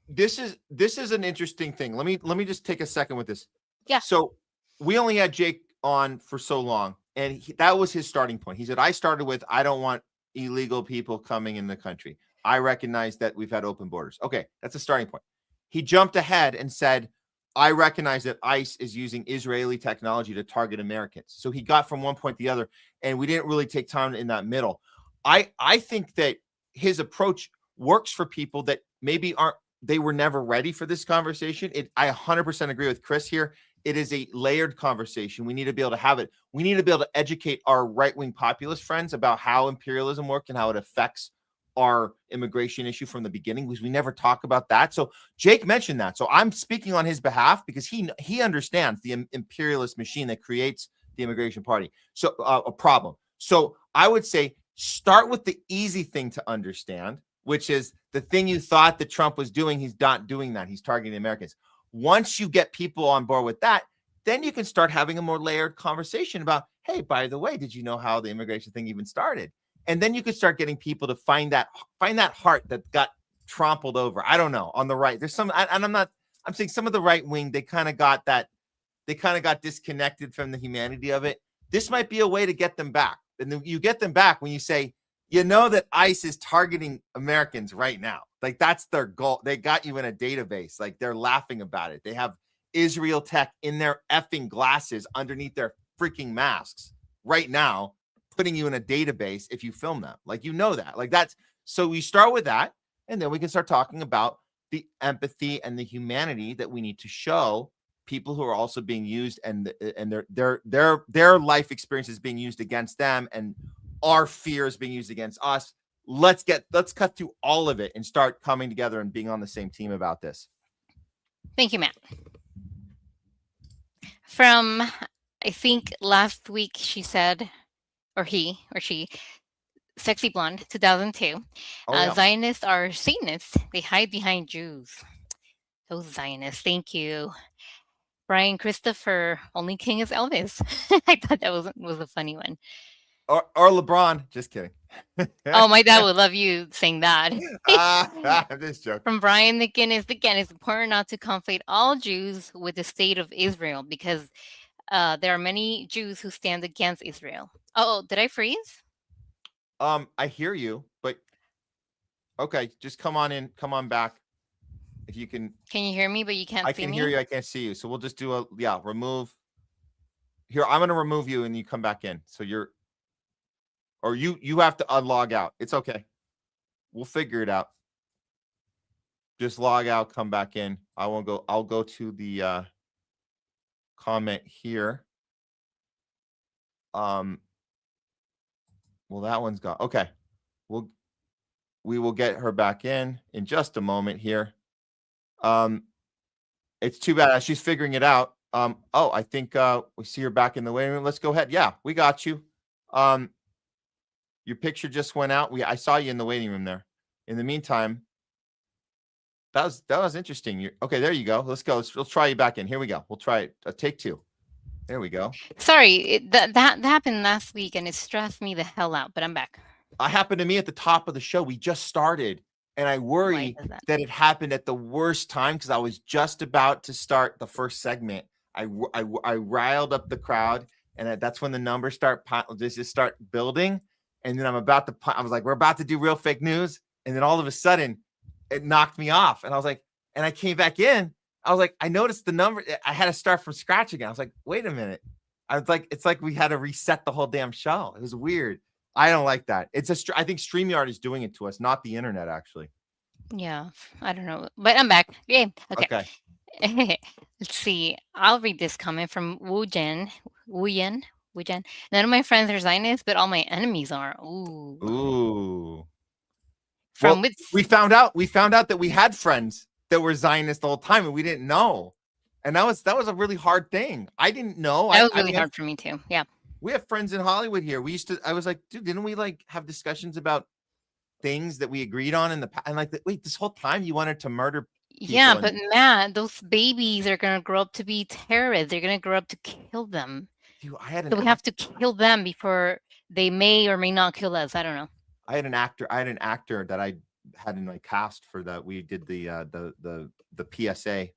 this is an interesting thing. Let me just take a second with this. Yeah. So we only had Jake on for so long, and that was his starting point. He said, I started with, I don't want illegal people coming in the country. I recognize that we've had open borders. Okay, that's a starting point. He jumped ahead and said, I recognize that ICE is using Israeli technology to target Americans. So he got from one point to the other, and we didn't really take time in that middle. I think that his approach works for people that maybe they were never ready for this conversation. I 100% agree with Chris here. It is a layered conversation. We need to be able to have it. We need to be able to educate our right-wing populist friends about how imperialism works and how it affects our immigration issue from the beginning, because we never talk about that. So Jake mentioned that. So I'm speaking on his behalf because he understands the imperialist machine that creates the immigration party. So a problem. So I would say start with the easy thing to understand, which is the thing you thought that Trump was doing. He's not doing that. He's targeting Americans. Once you get people on board with that, then you can start having a more layered conversation about, hey, by the way, did you know how the immigration thing even started? And then you could start getting people to find that heart that got trampled over. I don't know, on the right. There's some, and I'm saying some of the right wing, they kind of got disconnected from the humanity of it. This might be a way to get them back. And then you get them back when you say, you know that ICE is targeting Americans right now. Like, that's their goal. They got you in a database. Like, they're laughing about it. They have Israel tech in their effing glasses underneath their freaking masks right now, putting you in a database if you film them. Like, you know that. Like, that's, so we start with that, and then we can start talking about the empathy and the humanity that we need to show people who are also being used, and their life experiences being used against them, and our fears being used against us. Let's cut through all of it and start coming together and being on the same team about this. Thank you, Matt. From, I think last week she said, or he or she, Sexy Blonde, 2002. Zionists are Satanists. They hide behind Jews. Those Zionists. Thank you. Brian Christopher, only king is Elvis. I thought that was a funny one. Or LeBron. Just kidding. Oh, my dad would love you saying that. I'm just joking. From Brian McGinnis, again, it's important not to conflate all Jews with the state of Israel, because there are many Jews who stand against Israel. Oh, did I freeze? I hear you, but okay, just come on in, come on back. If you can. Can you hear me, but you can't see me? I can hear you, I can't see you. So we'll just do remove. Here, I'm going to remove you and you come back in. So you have to unlog out. It's okay. We'll figure it out. Just log out, come back in. I'll go to the comment here. Well, that one's gone. Okay. We will get her back in just a moment here. It's too bad she's figuring it out. Oh, I think we see her back in the waiting room. Let's go ahead. Yeah, we got you. Your picture just went out. I saw you in the waiting room there. In the meantime, that was interesting. Okay, there you go. Let's go. Let's try you back in. Here we go. We'll try it. Take two. There we go. Sorry, that happened last week and it stressed me the hell out, but I'm back. It happened to me at the top of the show. We just started, and I worry that it happened at the worst time because I was just about to start the first segment. I riled up the crowd, and that's when the numbers start building. And then I'm about to. I was like, we're about to do real fake news, and then all of a sudden, it knocked me off, and I was like, and I came back in. I was like, I noticed the number. I had to start from scratch again. I was like, wait a minute. I was like, it's like we had to reset the whole damn show. It was weird. I don't like that. I think StreamYard is doing it to us, not the internet, actually. Yeah, I don't know, but I'm back. Yeah, okay. Let's see. I'll read this comment from Wujen. None of my friends are Zionists, but all my enemies are. Ooh. We found out that we had friends that were Zionists the whole time, and we didn't know. And that was a really hard thing. I didn't know. That was really hard for me too. Yeah. We have friends in Hollywood here. I was like, dude, didn't we like have discussions about things that we agreed on in the past? And like, wait, this whole time you wanted to murder people? Yeah, but Matt, those babies are going to grow up to be terrorists. They're going to grow up to kill them. Dude, so we have to kill them before they may or may not kill us. I don't know. I had an actor that I had in my cast for that. We did the PSA.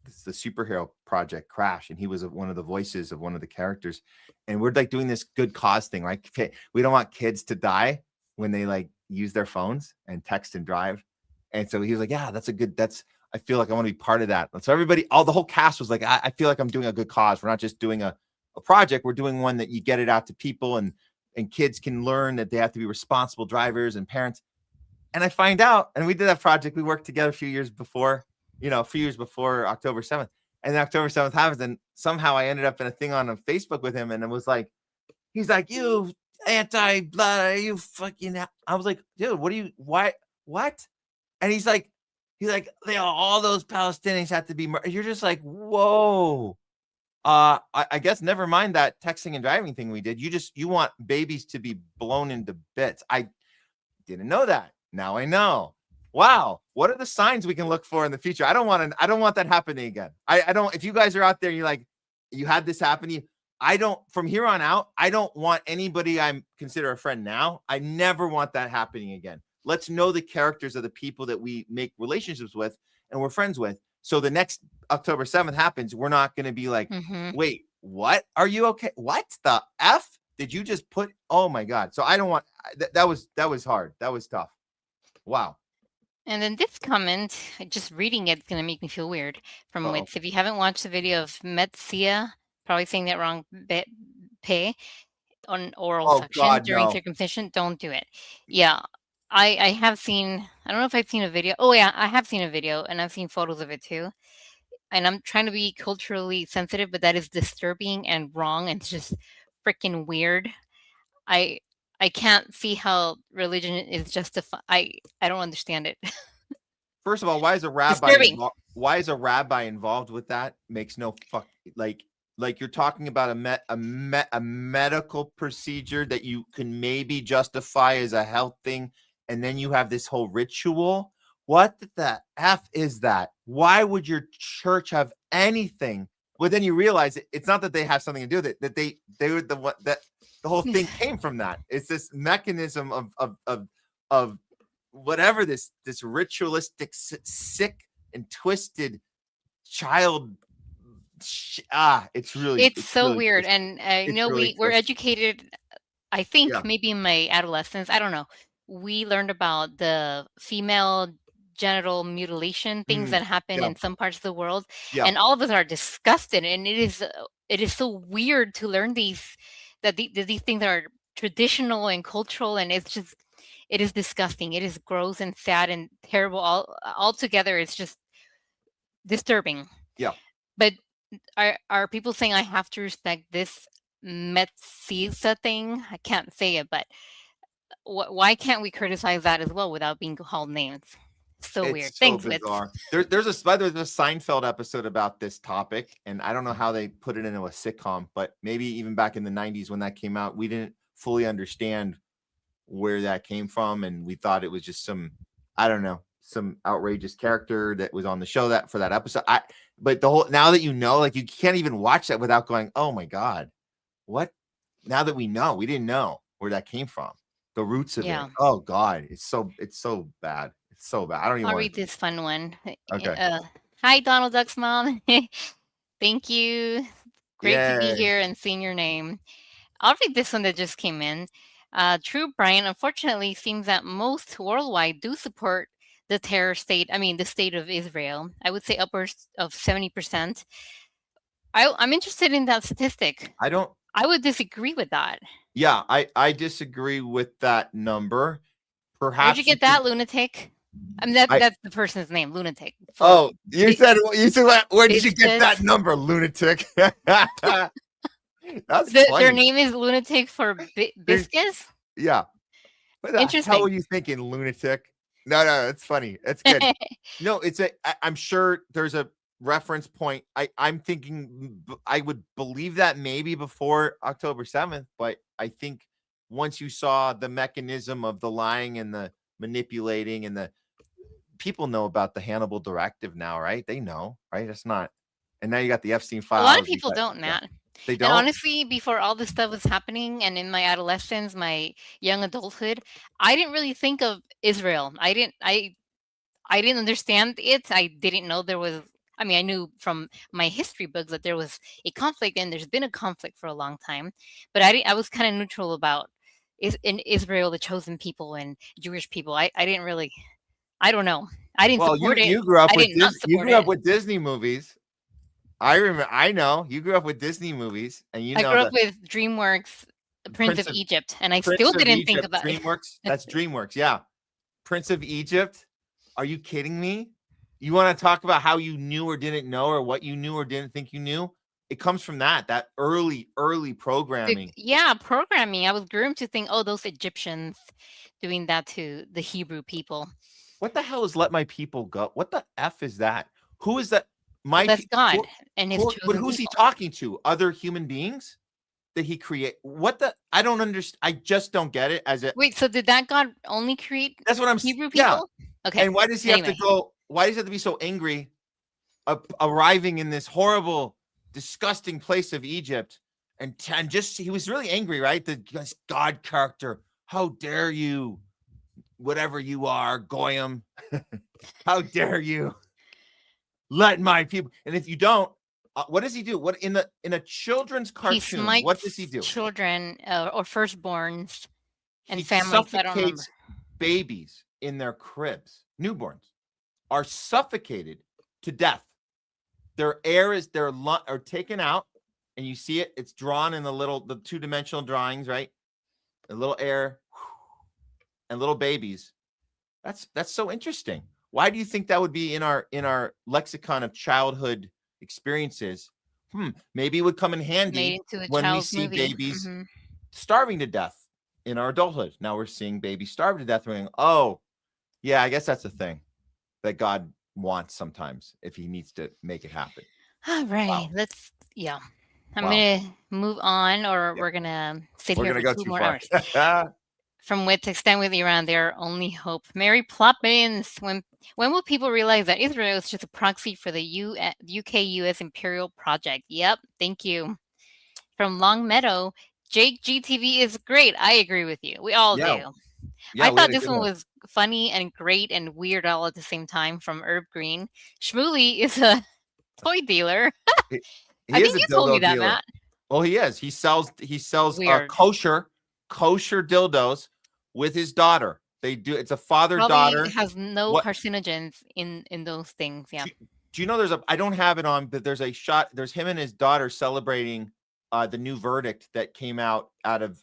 It's the superhero project Crash, and he was one of the voices of one of the characters. And we're like doing this good cause thing, right? We don't want kids to die when they like use their phones and text and drive. And so he was like, yeah, I feel like I want to be part of that. And so the whole cast was like, I feel like I'm doing a good cause. We're not just doing a project. We're doing one that you get it out to people and kids can learn that they have to be responsible drivers and parents. And I find out, and we did that project. We worked together a few years before October 7th. And then October 7th happens, and somehow I ended up in a thing on Facebook with him, and it was like, he's like, you anti-blah, you fucking. I was like, dude, what? And he's like, all those Palestinians have to be murdered. You're just like, whoa. I guess never mind that texting and driving thing we did. You want babies to be blown into bits. I didn't know that. Now I know. Wow, what are the signs we can look for in the future? I don't want that happening again. I don't. If you guys are out there, and you're like, you had this happen to you. From here on out, I don't want anybody I consider a friend now. I never want that happening again. Let's know the characters of the people that we make relationships with and we're friends with. So the next October 7th happens, we're not going to be like, wait, what? Are you okay? What the F did you just put? Oh my God. So I don't want, that was hard. That was tough. Wow. And then this comment, just reading it's going to make me feel weird. From Wits, if you haven't watched the video of Metsia, probably saying that wrong, pay on oral section during circumcision, don't do it. Yeah, I have seen, I don't know if I've seen a video. Oh yeah, I have seen a video and I've seen photos of it too. And I'm trying to be culturally sensitive, but that is disturbing and wrong and it's just freaking weird. I can't see how religion is justified. I don't understand it. First of all, why is a rabbi involved with that? Makes no fuck like you're talking about a medical procedure that you can maybe justify as a health thing, and then you have this whole ritual. What the F is that? Why would your church have anything? Well, then you realize it's not that they have something to do with it, that they were the one that the whole thing came from that. It's this mechanism of whatever this ritualistic, sick and twisted child. It's so really weird. And we're educated. I think maybe in my adolescence, I don't know. We learned about the female genital mutilation things that happen in some parts of the world, and all of us are disgusted. And it is so weird to learn these things are traditional and cultural, and it is disgusting. It is gross and sad and terrible all together. It's just disturbing. Yeah. But are people saying I have to respect this Metsiza thing. I can't say it, but why can't we criticize that as well without being called names? So weird. It's so Thanks, Mitz. bizarre. There's a Seinfeld episode about this topic, and I don't know how they put it into a sitcom, but maybe even back in the 90s when that came out, we didn't fully understand where that came from, and we thought it was just some, I don't know, some outrageous character that was on the show that for that episode. But the whole, now that you know, like, you can't even watch that without going, oh my God, what? Now that we know, we didn't know where that came from, the roots of it. Oh God, it's so bad. It's so bad. I don't even. I'll read this fun one. Okay. Hi, Donald Duck's mom. Thank you. Great to be Yay. here and seeing your name. I'll read this one that just came in. True, Brian. Unfortunately, seems that most worldwide do support the terror state. I mean, the state of Israel. I would say upwards of 70%. I'm interested in that statistic. I would disagree with that. Yeah, I disagree with that number. Perhaps. Where'd you get that, lunatic? I mean, that's the person's name, lunatic. Oh, you said where did you get that number, lunatic? That's their name is lunatic for biscuits. Yeah. What the hell were you thinking, lunatic? No, it's funny. It's good. No, I'm sure there's a reference point. I'm thinking I would believe that maybe before October 7th, but I think once you saw the mechanism of the lying and the manipulating, and the people know about the Hannibal directive now, right? They know, right? It's not. And now you got the Epstein files. A lot of people don't, Matt. They don't. And honestly, before all this stuff was happening, and in my adolescence, my young adulthood, I didn't really think of Israel. I didn't understand it. I didn't know there was. I mean, I knew from my history books that there was a conflict, and there's been a conflict for a long time. But I was kind of neutral about in Israel, the chosen people and Jewish people. I didn't really. I don't know. I didn't support it. You grew up with Disney movies. I remember. I know you grew up with Disney movies, and I grew up with DreamWorks, Prince of Egypt, and I still didn't think about DreamWorks. That's DreamWorks. Yeah, Prince of Egypt. Are you kidding me? You want to talk about how you knew or didn't know, or what you knew or didn't think you knew? It comes from that early programming. Programming. I was groomed to think, oh, those Egyptians doing that to the Hebrew people. What the hell is let my people go? What the F is that? Who is that? That's God and his chosen But who's he talking to? Other human beings that he create? What the? I don't understand. I just don't get it. Wait, so did that God only create? That's what I'm Hebrew people. Yeah. Okay. And why does he have to go? Why does he have to be so angry, arriving in this horrible, disgusting place of Egypt, and just he was really angry, right? The God character. How dare you? Whatever you are, Goyim. How dare you? Let my people. And if you don't, what does he do? What in a children's cartoon? What does he do? Children or firstborns and families. Suffocates babies in their cribs. Newborns are suffocated to death. Their air are taken out, and you see it. It's drawn in the two-dimensional drawings, right? A little air and little babies. That's so interesting. Why do you think that would be in our lexicon of childhood experiences? Maybe it would come in handy when we see babies starving to death in our adulthood. Now we're seeing babies starve to death. We're going, oh, yeah, I guess that's a thing that God wants sometimes if he needs to make it happen. All right. Wow. I'm going to move on, or we're going to sit here for 2 more hours. From wit to extend with Iran, their only hope. Mary Poppins. When will people realize that Israel is just a proxy for the UK-US imperial project? Yep, thank you. From Long Meadow, JAKEGTV is great. I agree with you. We all do. Yeah, I thought this one was funny and great and weird all at the same time. From Herb Green, Shmuley is a toy dealer. I think you told me that, Matt. Well, he is. He sells kosher dildos with his daughter. They do. It's a father-daughter. Probably has no carcinogens in those things. Yeah. Do you know I don't have it on, but there's a shot. There's him and his daughter celebrating the new verdict that came out of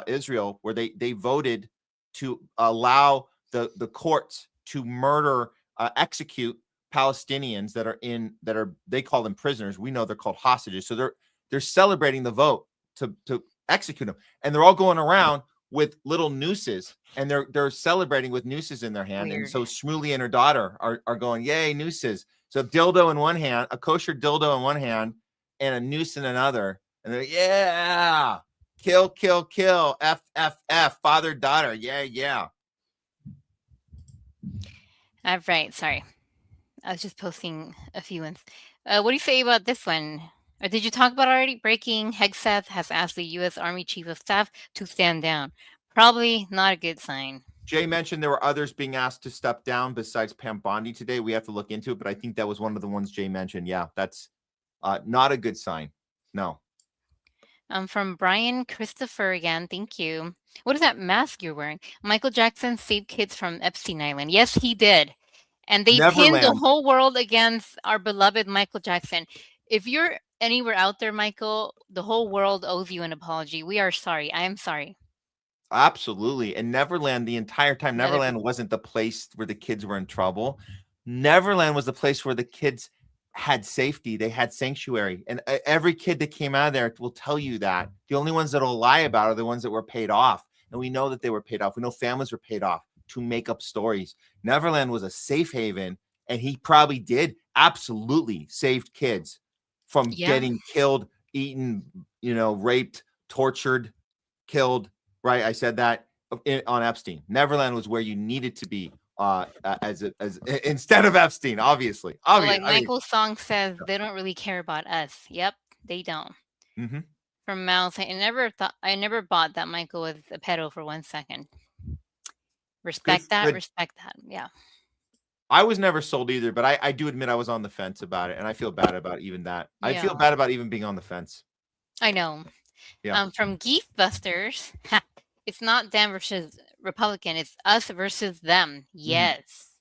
Israel, where they voted to allow the courts to execute Palestinians that are they call them prisoners. We know they're called hostages. So they're celebrating the vote to execute him. And they're all going around with little nooses, and they're celebrating with nooses in their hand. Weird. And so Shmuley and her daughter are going, yay, nooses. So dildo in one hand, a kosher dildo in one hand, and a noose in another. And they're, yeah, kill, kill, kill, F, F, F, father, daughter. Yeah, yeah. All right, sorry. I was just posting a few ones. What do you say about this one? Or did you talk about already? Breaking, Hegseth has asked the U.S. Army Chief of Staff to stand down. Probably not a good sign. Jay mentioned there were others being asked to step down besides Pam Bondi today. We have to look into it, but I think that was one of the ones Jay mentioned. Yeah, that's not a good sign. No. From Brian Christopher again. Thank you. What is that mask you're wearing? Michael Jackson saved kids from Epstein Island. Yes, he did. And they pinned the whole world against our beloved Michael Jackson. If you're anywhere out there, Michael, the whole world owes you an apology. We are sorry. I am sorry. Absolutely. And Neverland, the entire time, Neverland wasn't the place where the kids were in trouble. Neverland was the place where the kids had safety. They had sanctuary. And every kid that came out of there will tell you that. The only ones that will lie about are the ones that were paid off. And we know that they were paid off. We know families were paid off to make up stories. Neverland was a safe haven. And he probably did absolutely saved kids from getting killed, eaten, raped, tortured, killed. Right, I said that on Epstein. Neverland was where you needed to be as instead of Epstein, obviously. Like Michael's song says, they don't really care about us. Yep, they don't. Mm-hmm. From Mal saying, I never bought that Michael was a pedo for 1 second. Respect that. Respect that. Yeah. I was never sold either, but I do admit I was on the fence about it, and I feel bad about even that. Yeah. I feel bad about even being on the fence. I know. Yeah. From Geefbusters, it's not them versus Republican. It's us versus them. Yes.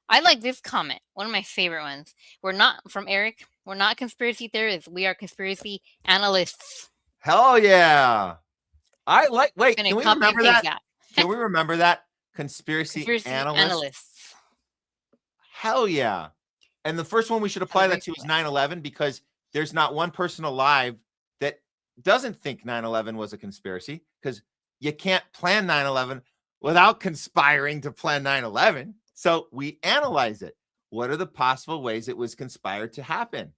I like this comment. One of my favorite ones. We're not, from Eric, we're not conspiracy theorists. We are conspiracy analysts. Hell yeah. Wait, can we remember that? Can we remember that? Conspiracy analysts. Hell yeah. And the first one we should apply that to is 9/11, because there's not one person alive that doesn't think 9/11 was a conspiracy, because you can't plan 9/11 without conspiring to plan 9/11. So we analyze it. What are the possible ways it was conspired to happen?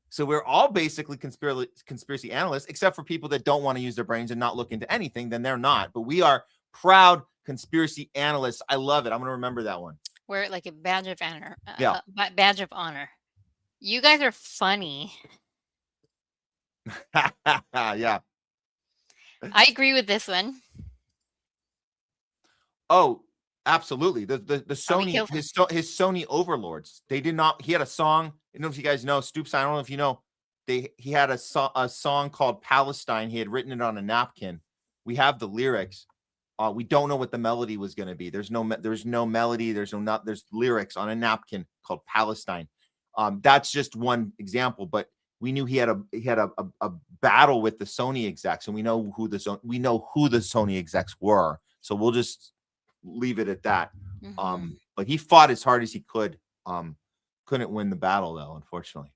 So we're all basically conspiracy analysts, except for people that don't want to use their brains and not look into anything, then they're not. But we are proud conspiracy analysts. I love it. I'm going to remember that one. We're like a badge of honor. Yeah. Badge of honor. You guys are funny. Yeah. I agree with this one. Oh, absolutely. The Sony, his Sony overlords. They did not. He had a song. I don't know if you guys know. Stoops, I don't know if you know. He had a song called Palestine. He had written it on a napkin. We have the lyrics. We don't know what the melody was going to be. There's no melody. There's lyrics on a napkin called Palestine. That's just one example, but we knew he had a battle with the Sony execs, and we know who the Sony execs were. So we'll just leave it at that. But he fought as hard as he could. Couldn't win the battle though, unfortunately.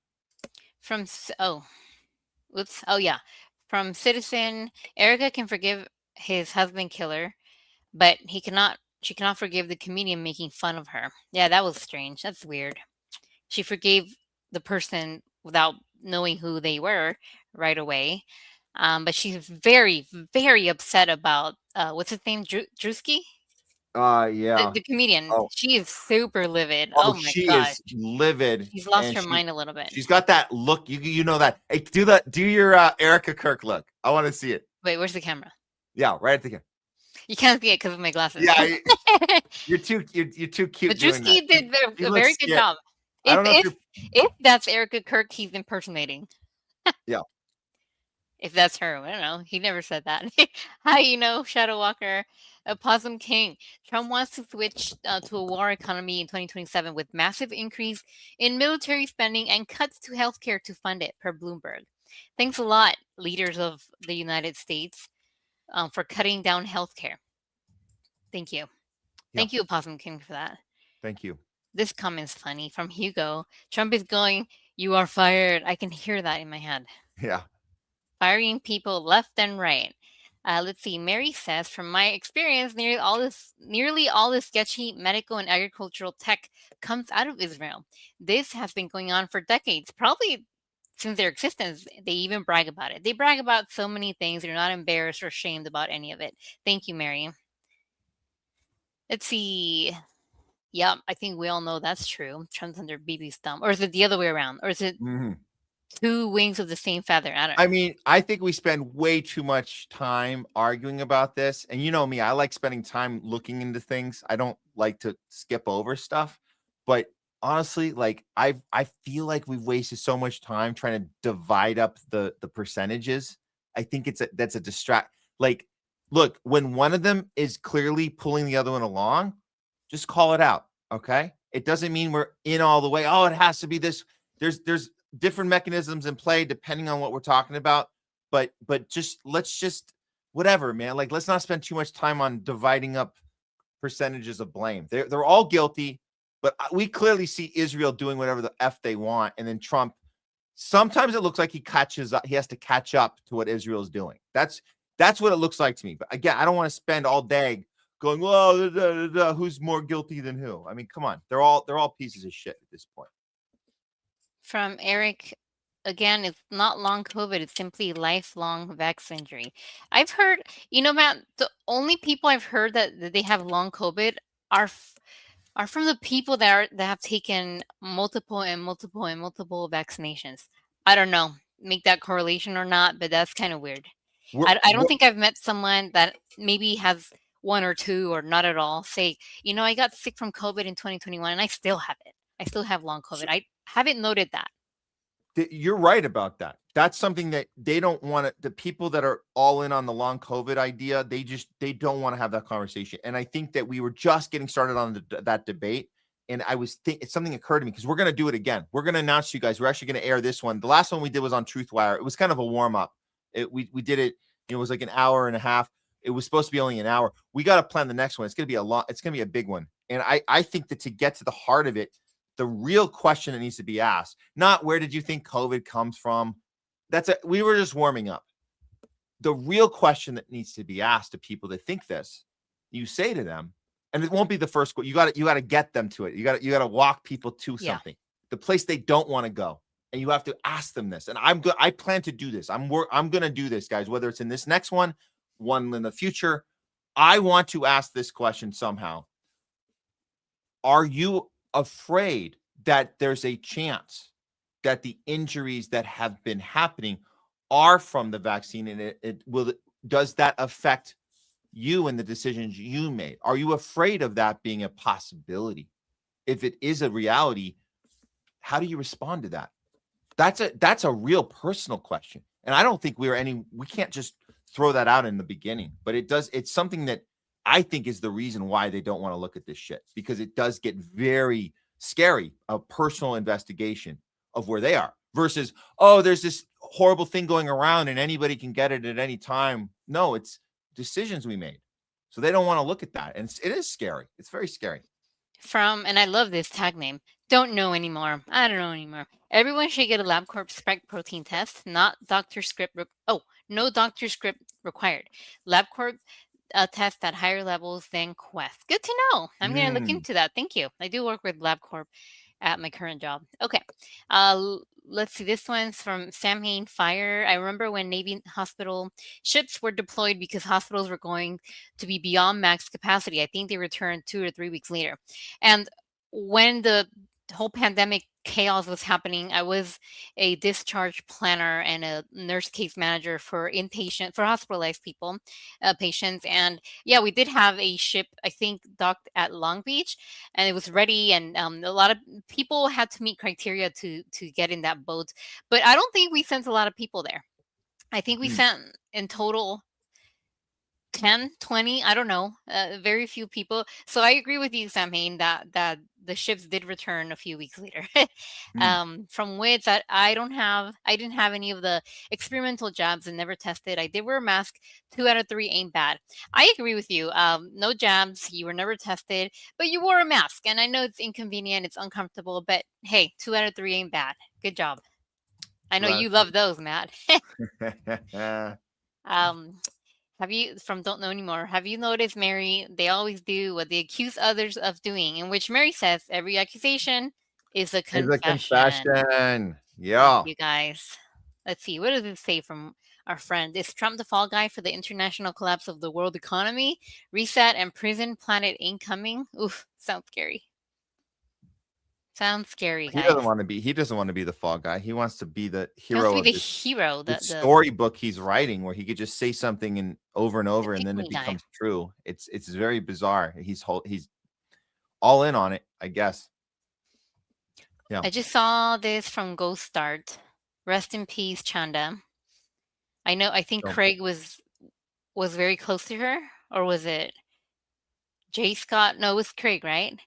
From Citizen, Erica can forgive his husband killer, but she cannot forgive the comedian making fun of her. Yeah, that was strange. That's weird. She forgave the person without knowing who they were right away. But she's very, very upset about what's his name? Drewski? Yeah. The comedian. Oh. She is super livid. Oh my she gosh. is livid. She's lost her mind a little bit. She's got that look. You know that. Hey, do your Erica Kirk look. I want to see it. Wait, where's the camera? Yeah, right at the camera. You can't see it because of my glasses. Yeah, you're too cute. But Drewski did a very good job. If that's Erica Kirk, he's impersonating. Yeah. If that's her, I don't know. He never said that. Hi, Shadow Walker, Possum King. Trump wants to switch to a war economy in 2027 with massive increase in military spending and cuts to healthcare to fund it, per Bloomberg. Thanks a lot, leaders of the United States, for cutting down healthcare. Thank you. Thank you, Possum King, for that. Thank you. This comment's funny from Hugo. Trump is going, "You are fired." I can hear that in my head. Yeah. firing people left and right. Let's see. Mary says, from my experience, nearly all the sketchy medical and agricultural tech comes out of Israel. This has been going on for decades, probably since their existence. They even brag about it. They brag about so many things. They're not embarrassed or ashamed about any of it. Thank you, Mary. Let's see. Yeah, I think we all know that's true. Trump's under BB's thumb. Or is it the other way around? Or is it two wings of the same feather? I don't know. I mean, I think we spend way too much time arguing about this. And you know me, I like spending time looking into things. I don't like to skip over stuff. But honestly, like I feel like we've wasted so much time trying to divide up the percentages. I think that's a distract. Like, look, when one of them is clearly pulling the other one along, just call it out. Okay. It doesn't mean we're in all the way. Oh, it has to be this. There's different mechanisms in play depending on what we're talking about. But let's just whatever, man. Like, let's not spend too much time on dividing up percentages of blame. They're all guilty, but we clearly see Israel doing whatever the F they want. And then Trump, sometimes it looks like he has to catch up to what Israel's doing. That's what it looks like to me. But again, I don't want to spend all day going, well, who's more guilty than who? I mean, come on. They're all pieces of shit at this point. From Eric, again, it's not long COVID. It's simply lifelong vaccine injury. I've heard, Matt, the only people I've heard that they have long COVID are from the people that have taken multiple vaccinations. I don't know, make that correlation or not, but that's kind of weird. I don't think I've met someone that maybe has one or two or not at all say, I got sick from COVID in 2021 and I still have it. I still have long COVID. I haven't noted that. You're right about that. That's something that they don't want to, the people that are all in on the long COVID idea, they don't want to have that conversation. And I think that we were just getting started on that debate. And something occurred to me because we're going to do it again. We're going to announce to you guys, we're actually going to air this one. The last one we did was on Truthwire. It was kind of a warm up. We did it. It was like an hour and a half. It was supposed to be only an hour. We got to plan the next one. It's going to be it's going to be a big one. And I think that to get to the heart of it, the real question that needs to be asked, not where did you think COVID comes from? We were just warming up. The real question that needs to be asked to people that think this, you say to them, and it won't be the first. You got to get them to it. You got to walk people to something, the place they don't want to go, and you have to ask them this. And I plan to do this. I'm going to do this, guys. Whether it's in this next one in the future, I want to ask this question somehow. Are you afraid that there's a chance that the injuries that have been happening are from the vaccine, and does that affect you and the decisions you made? Are you afraid of that being a possibility? If it is a reality, how do you respond to that? That's a real personal question. And I don't think we can't just throw that out in the beginning, but it's something that I think is the reason why they don't want to look at this shit, because it does get very scary, a personal investigation of where they are versus, oh, there's this horrible thing going around and anybody can get it at any time. No, it's decisions we made. So they don't want to look at that. And it is scary. It's very scary. And I love this tag name. Don't know anymore. I don't know anymore. Everyone should get a LabCorp spike protein test, not doctor script. No doctor script required. LabCorp test at higher levels than Quest. Good to know. I'm going to look into that. Thank you. I do work with LabCorp at my current job. Okay. Let's see. This one's from Sam Hain Fire. I remember when Navy hospital ships were deployed because hospitals were going to be beyond max capacity. I think they returned 2 or 3 weeks later. And when the whole pandemic chaos was happening, I was a discharge planner and a nurse case manager for hospitalized patients. And yeah, we did have a ship, I think, docked at Long Beach, and it was ready. And a lot of people had to meet criteria to get in that boat. But I don't think we sent a lot of people there. I think we sent in total 10, 20, I don't know, very few people. So I agree with you, Sam Hain, that the ships did return a few weeks later. From which I didn't have any of the experimental jabs and never tested. I did wear a mask. 2 out of 3 ain't bad. I agree with you. No jabs. You were never tested, but you wore a mask. And I know it's inconvenient. It's uncomfortable, but hey, 2 out of 3 ain't bad. Good job. I know you love those, Matt. Have you, from Don't Know Anymore, have you noticed, Mary, they always do what they accuse others of doing, in which Mary says every accusation is a It's a confession. confession. Yeah. You guys. Let's see. What does it say from our friend? Is Trump the fall guy for the international collapse of the world economy? Reset and prison planet incoming? Oof, sounds scary. Sounds scary, He guys. doesn't want to be. He doesn't want to be the fall guy. He wants to be the hero. He wants to be of the this, hero. The storybook he's writing, where he could just say something and over and over, and then it becomes true. It's very bizarre. He's all in on it, I guess. Yeah. I just saw this from Ghost Start. Rest in peace, Chanda. I think Craig was very close to her, or was it Jay Scott? No, it was Craig, right?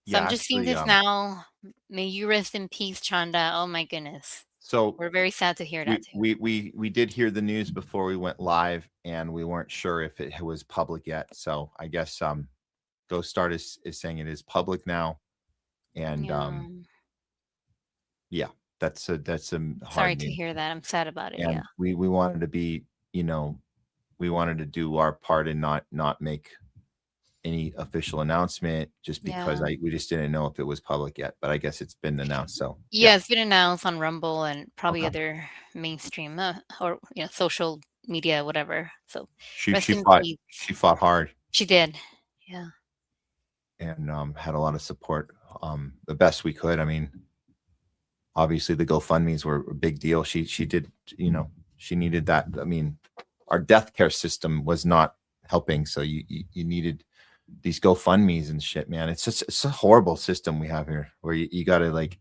So I'm just seeing this now. May you rest in peace, Chanda. Oh my goodness. So we're very sad to hear that too. We did hear the news before we went live, and we weren't sure if it was public yet. So I guess Ghost Start is saying it is public now, and yeah, that's a hard sorry news. to hear that. I'm sad about it. And yeah, we wanted to be, we wanted to do our part and not make any official announcement, just because we just didn't know if it was public yet. But I guess it's been announced. So yeah, it's been announced on Rumble and probably other mainstream or social media, whatever. So she fought hard. She did. Yeah. And had a lot of support, the best we could. I mean, obviously the GoFundMes were a big deal. She did, she needed that. I mean, our death care system was not helping, so you needed these GoFundMes and shit, man. It's a horrible system we have here, where you got to like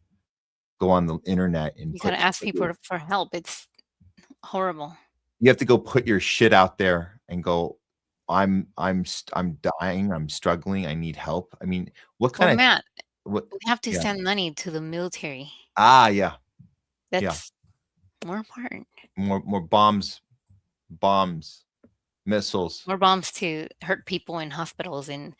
go on the internet and you got to ask people for help. It's horrible. You have to go put your shit out there and go, I'm dying, I'm struggling, I need help. I mean, what kind of Matt, we have to send money to the military. Yeah. That's more important. More bombs, missiles. More bombs to hurt people in hospitals in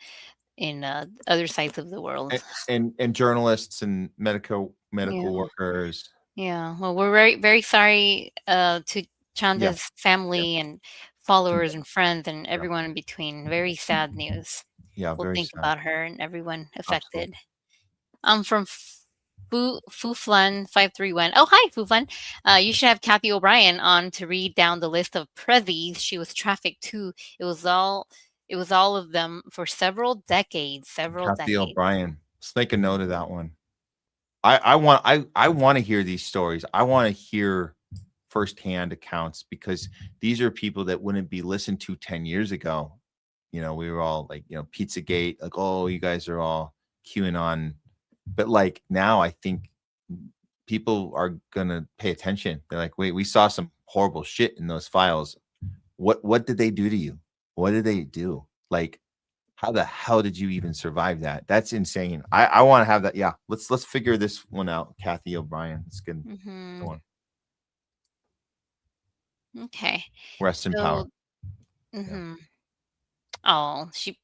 other sides of the world. And journalists and medical workers. Yeah. Well, we're very, very sorry to Chanda's family and followers and friends and everyone in between. Very sad news. Yeah, we'll think sad. about her and everyone affected. From Fuflan 531. Oh, hi, Fuflan. You should have Kathy O'Brien on to read down the list of prezzies she was trafficked to. It was all of them for several decades. Kathy O'Brien. Let's make a note of that one. I want to hear these stories. I want to hear firsthand accounts, because these are people that wouldn't be listened to 10 years ago. We were all like, Pizzagate, like, oh, you guys are all QAnon. But like now, I think people are gonna pay attention. They're like, wait, we saw some horrible shit in those files. What did they do to you? What did they do? Like, how the hell did you even survive that? That's insane. I want to have that. Yeah, let's figure this one out. Kathy O'Brien. Let's get go on. Okay. Rest in power. Oh, she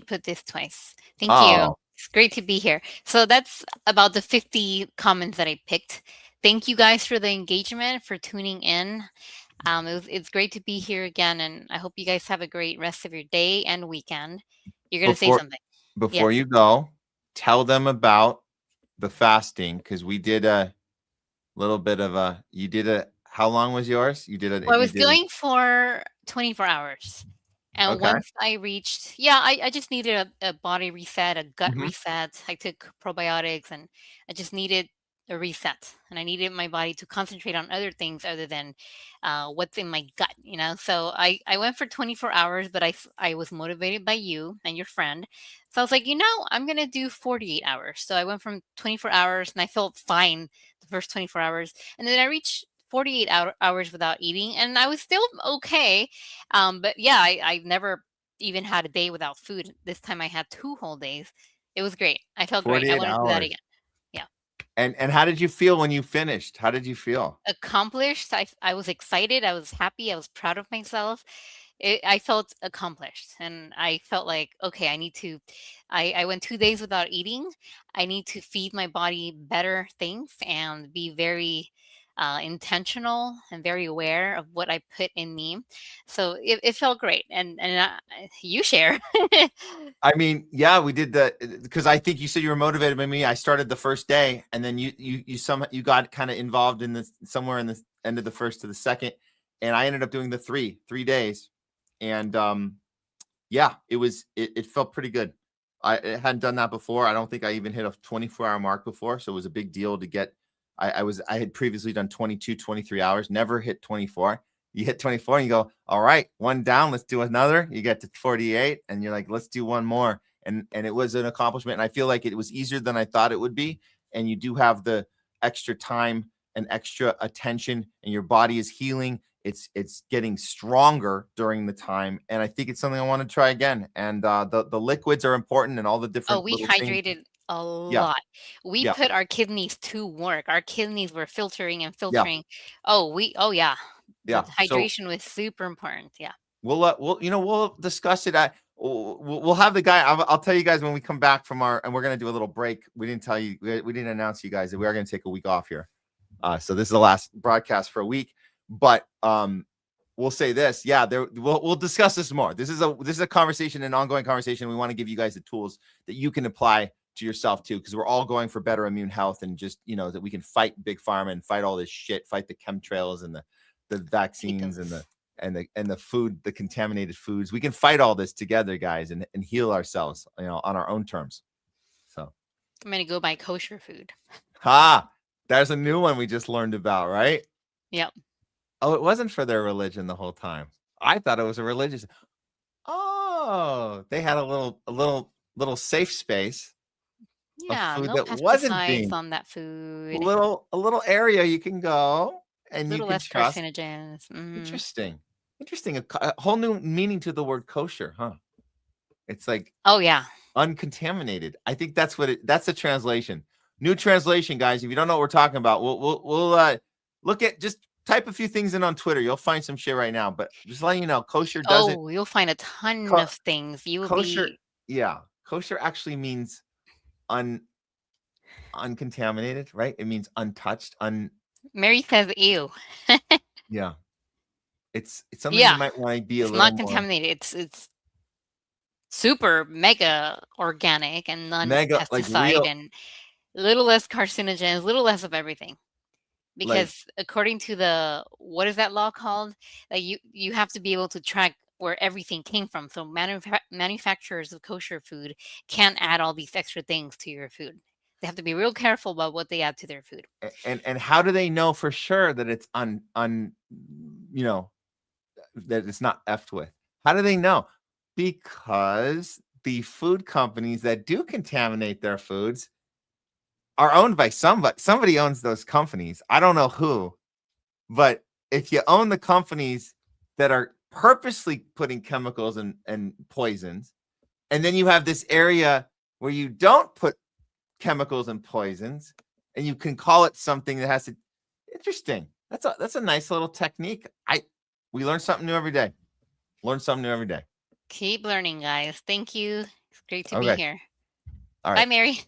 put this twice. Thank you. It's great to be here. So that's about the 50 comments that I picked. Thank you guys for the engagement, for tuning in. It's great to be here again, and I hope you guys have a great rest of your day and weekend. You're going to say something. Before you go, tell them about the fasting, because we did a little bit of how long was yours? You did it. Well, I was going for 24 hours. And once I reached, I just needed a body reset, a gut reset. I took probiotics, and I just needed a reset. And I needed my body to concentrate on other things other than what's in my gut, So I went for 24 hours, but I was motivated by you and your friend. So I was like, I'm going to do 48 hours. So I went from 24 hours, and I felt fine the first 24 hours. And then I reached 48 hours without eating, and I was still okay. But yeah, I never even had a day without food. This time I had 2 whole days. It was great. I felt great. I want to do that again. Yeah. And how did you feel when you finished? How did you feel? Accomplished. I was excited. I was happy. I was proud of myself. I felt accomplished, and I felt like, okay, I need to. I went 2 days without eating. I need to feed my body better things and be very intentional and very aware of what I put in me. So it felt great, and you share. I mean, yeah, we did because I think you said you were motivated by me. I started the first day, and then you got kind of involved in this somewhere in the end of the first to the second, and I ended up doing the 3 days, and yeah, it felt pretty good. I hadn't done that before. I don't think I even hit a 24-hour mark before, so it was a big deal to get. I had previously done 22, 23 hours, never hit 24. You hit 24 and you go, all right, one down, let's do another. You get to 48 and you're like, let's do one more. And it was an accomplishment. And I feel like it was easier than I thought it would be. And you do have the extra time and extra attention, and your body is healing. It's getting stronger during the time. And I think it's something I want to try again. And the liquids are important, and all the different. Oh, we little things. hydrated a Yeah. lot. We Yeah. put our kidneys to work. Our kidneys were filtering and Yeah. filtering. Oh, yeah. Yeah. The hydration was super important. Yeah. We'll discuss it. We'll have the guy. I'll tell you guys when we come back from and we're gonna do a little break. We didn't tell you. We didn't announce to you guys that we are gonna take a week off here. So this is the last broadcast for a week. But we'll say this. Yeah, we'll discuss this more. This is a conversation, an ongoing conversation. We want to give you guys the tools that you can apply to yourself too, because we're all going for better immune health, and just that we can fight big pharma and fight all this shit, fight the chemtrails and the vaccines and the food, the contaminated foods. We can fight all this together, guys, and heal ourselves, on our own terms. So I'm gonna go buy kosher food. There's a new one we just learned about, right? Yep. Oh, it wasn't for their religion the whole time. I thought it was a religious. Oh, they had a little safe space. Yeah, food no that wasn't pesticides being on that food. a little area you can go and you Little can less trust. carcinogens. Mhm. Interesting. A whole new meaning to the word kosher, huh? It's like Oh yeah. uncontaminated. I think that's that's the translation. New translation, guys. If you don't know what we're talking about, we'll look at, just type a few things in on Twitter. You'll find some shit right now. But just letting you know, kosher doesn't. Oh, you'll find a ton of things. You will Kosher, be yeah. Kosher actually means uncontaminated, right? It means untouched. Mary says ew. Yeah. It's something Yeah. you might want to be a It's little not more. contaminated. It's super mega organic and Mega, like non-pesticide real. and a little less carcinogens, a little less of everything. Because according to what is that law called? That you have to be able to track where everything came from. So manufacturers of kosher food can't add all these extra things to your food. They have to be real careful about what they add to their food. And how do they know for sure that it's that it's not effed with? How do they know? Because the food companies that do contaminate their foods are owned by somebody owns those companies. I don't know who, but if you own the companies that are purposely putting chemicals and poisons, and then you have this area where you don't put chemicals and poisons, and you can call it something that has to. Interesting. That's a nice little technique. We learn something new every day. Keep learning, guys. Thank you. It's great to Okay. be here. All Bye, right. Mary.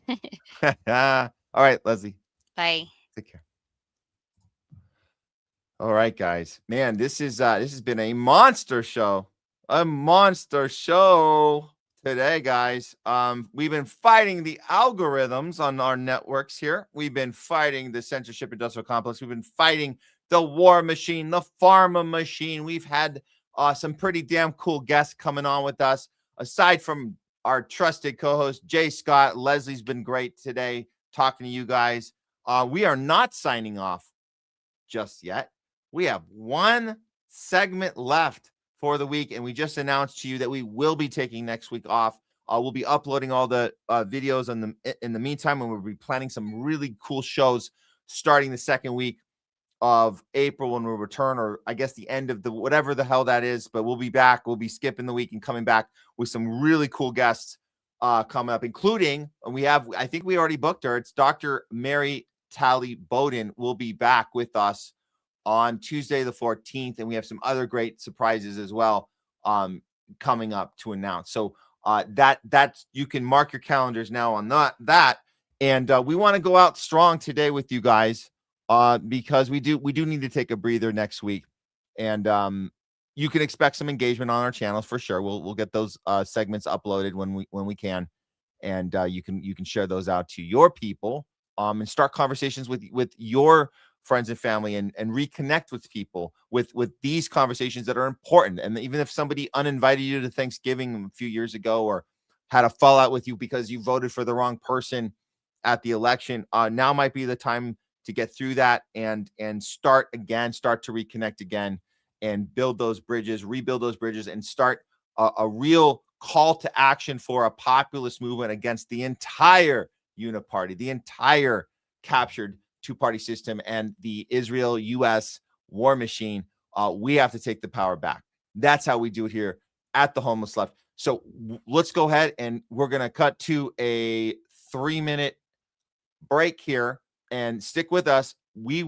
All right, Leslie. Bye. Take care. All right, guys. Man, this has been a monster show. A monster show today, guys. We've been fighting the algorithms on our networks here. We've been fighting the censorship industrial complex. We've been fighting the war machine, the pharma machine. We've had some pretty damn cool guests coming on with us. Aside from our trusted co-host, Jay Scott, Leslie's been great today talking to you guys. We are not signing off just yet. We have one segment left for the week, and we just announced to you that we will be taking next week off. We'll be uploading all the videos in the meantime, and we'll be planning some really cool shows starting the second week of April when we return, or I guess the end of whatever the hell that is. But we'll be back. We'll be skipping the week and coming back with some really cool guests coming up, including, I think we already booked her. It's Dr. Mary Talley Bowden will be back with us on Tuesday the 14th, and we have some other great surprises as well. coming up to announce. So that you can mark your calendars now on that. And we want to go out strong today with you guys because we do need to take a breather next week. And you can expect some engagement on our channels for sure. We'll get those segments uploaded when we can, and you can share those out to your people and start conversations with your friends and family and reconnect with people with these conversations that are important. And even if somebody uninvited you to Thanksgiving a few years ago or had a fallout with you because you voted for the wrong person at the election, now might be the time to get through that and start to reconnect again and build those bridges, rebuild those bridges, and start a real call to action for a populist movement against the entire uniparty, the entire captured two-party system and the Israel-U.S. war machine. We have to take the power back. That's how we do it here at the Homeless Left. So let's go ahead and we're going to cut to a 3-minute break here and stick with us. We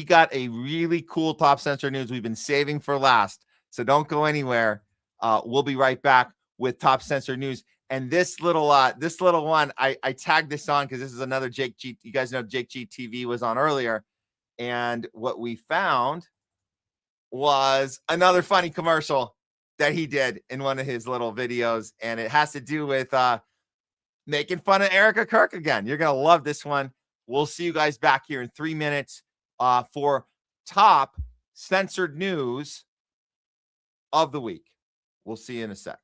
got a really cool top censor news we've been saving for last. So don't go anywhere. We'll be right back with top censor news. And this little one, I tagged this on because this is another Jake G. You guys know JAKEGTV was on earlier. And what we found was another funny commercial that he did in one of his little videos. And it has to do with making fun of Erica Kirk again. You're going to love this one. We'll see you guys back here in 3 minutes for top censored news of the week. We'll see you in a sec.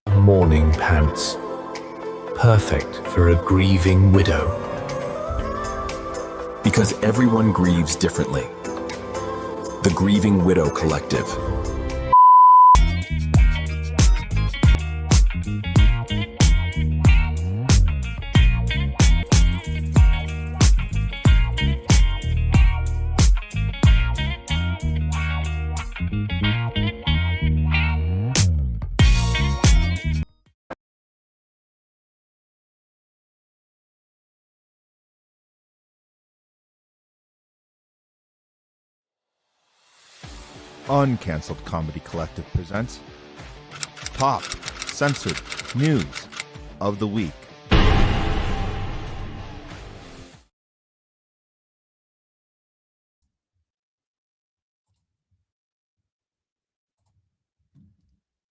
Mourning pants. Perfect for a grieving widow. Because everyone grieves differently. The Grieving Widow Collective. Uncanceled Comedy Collective presents Top Censored News of the Week.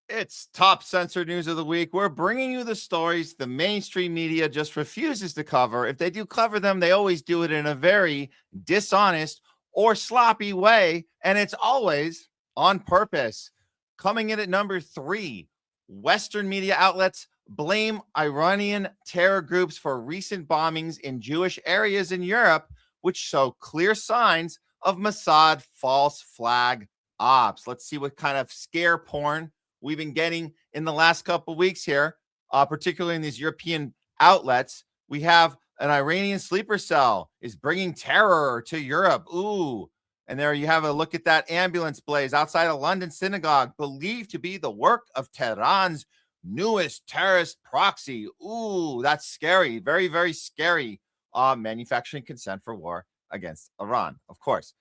It's Top Censored News of the Week. We're bringing you the stories the mainstream media just refuses to cover. If they do cover them, they always do it in a very dishonest or sloppy way, and it's always on purpose. Coming in at number 3, Western media outlets blame Iranian terror groups for recent bombings in Jewish areas in Europe, which show clear signs of Mossad false flag ops. Let's see what kind of scare porn we've been getting in the last couple of weeks here, particularly in these European outlets. We have an Iranian sleeper cell is bringing terror to Europe. Ooh. And there you have a look at that ambulance blaze outside a London synagogue, believed to be the work of Tehran's newest terrorist proxy. Ooh, that's scary. Very, very scary. Manufacturing consent for war against Iran, of course.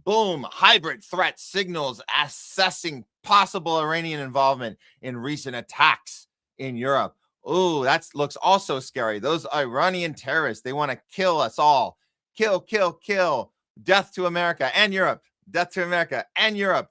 Boom, hybrid threat signals assessing possible Iranian involvement in recent attacks in Europe. Ooh, that looks also scary. Those Iranian terrorists, they want to kill us all. Kill, kill, kill. Death to America and Europe. Death to America and Europe.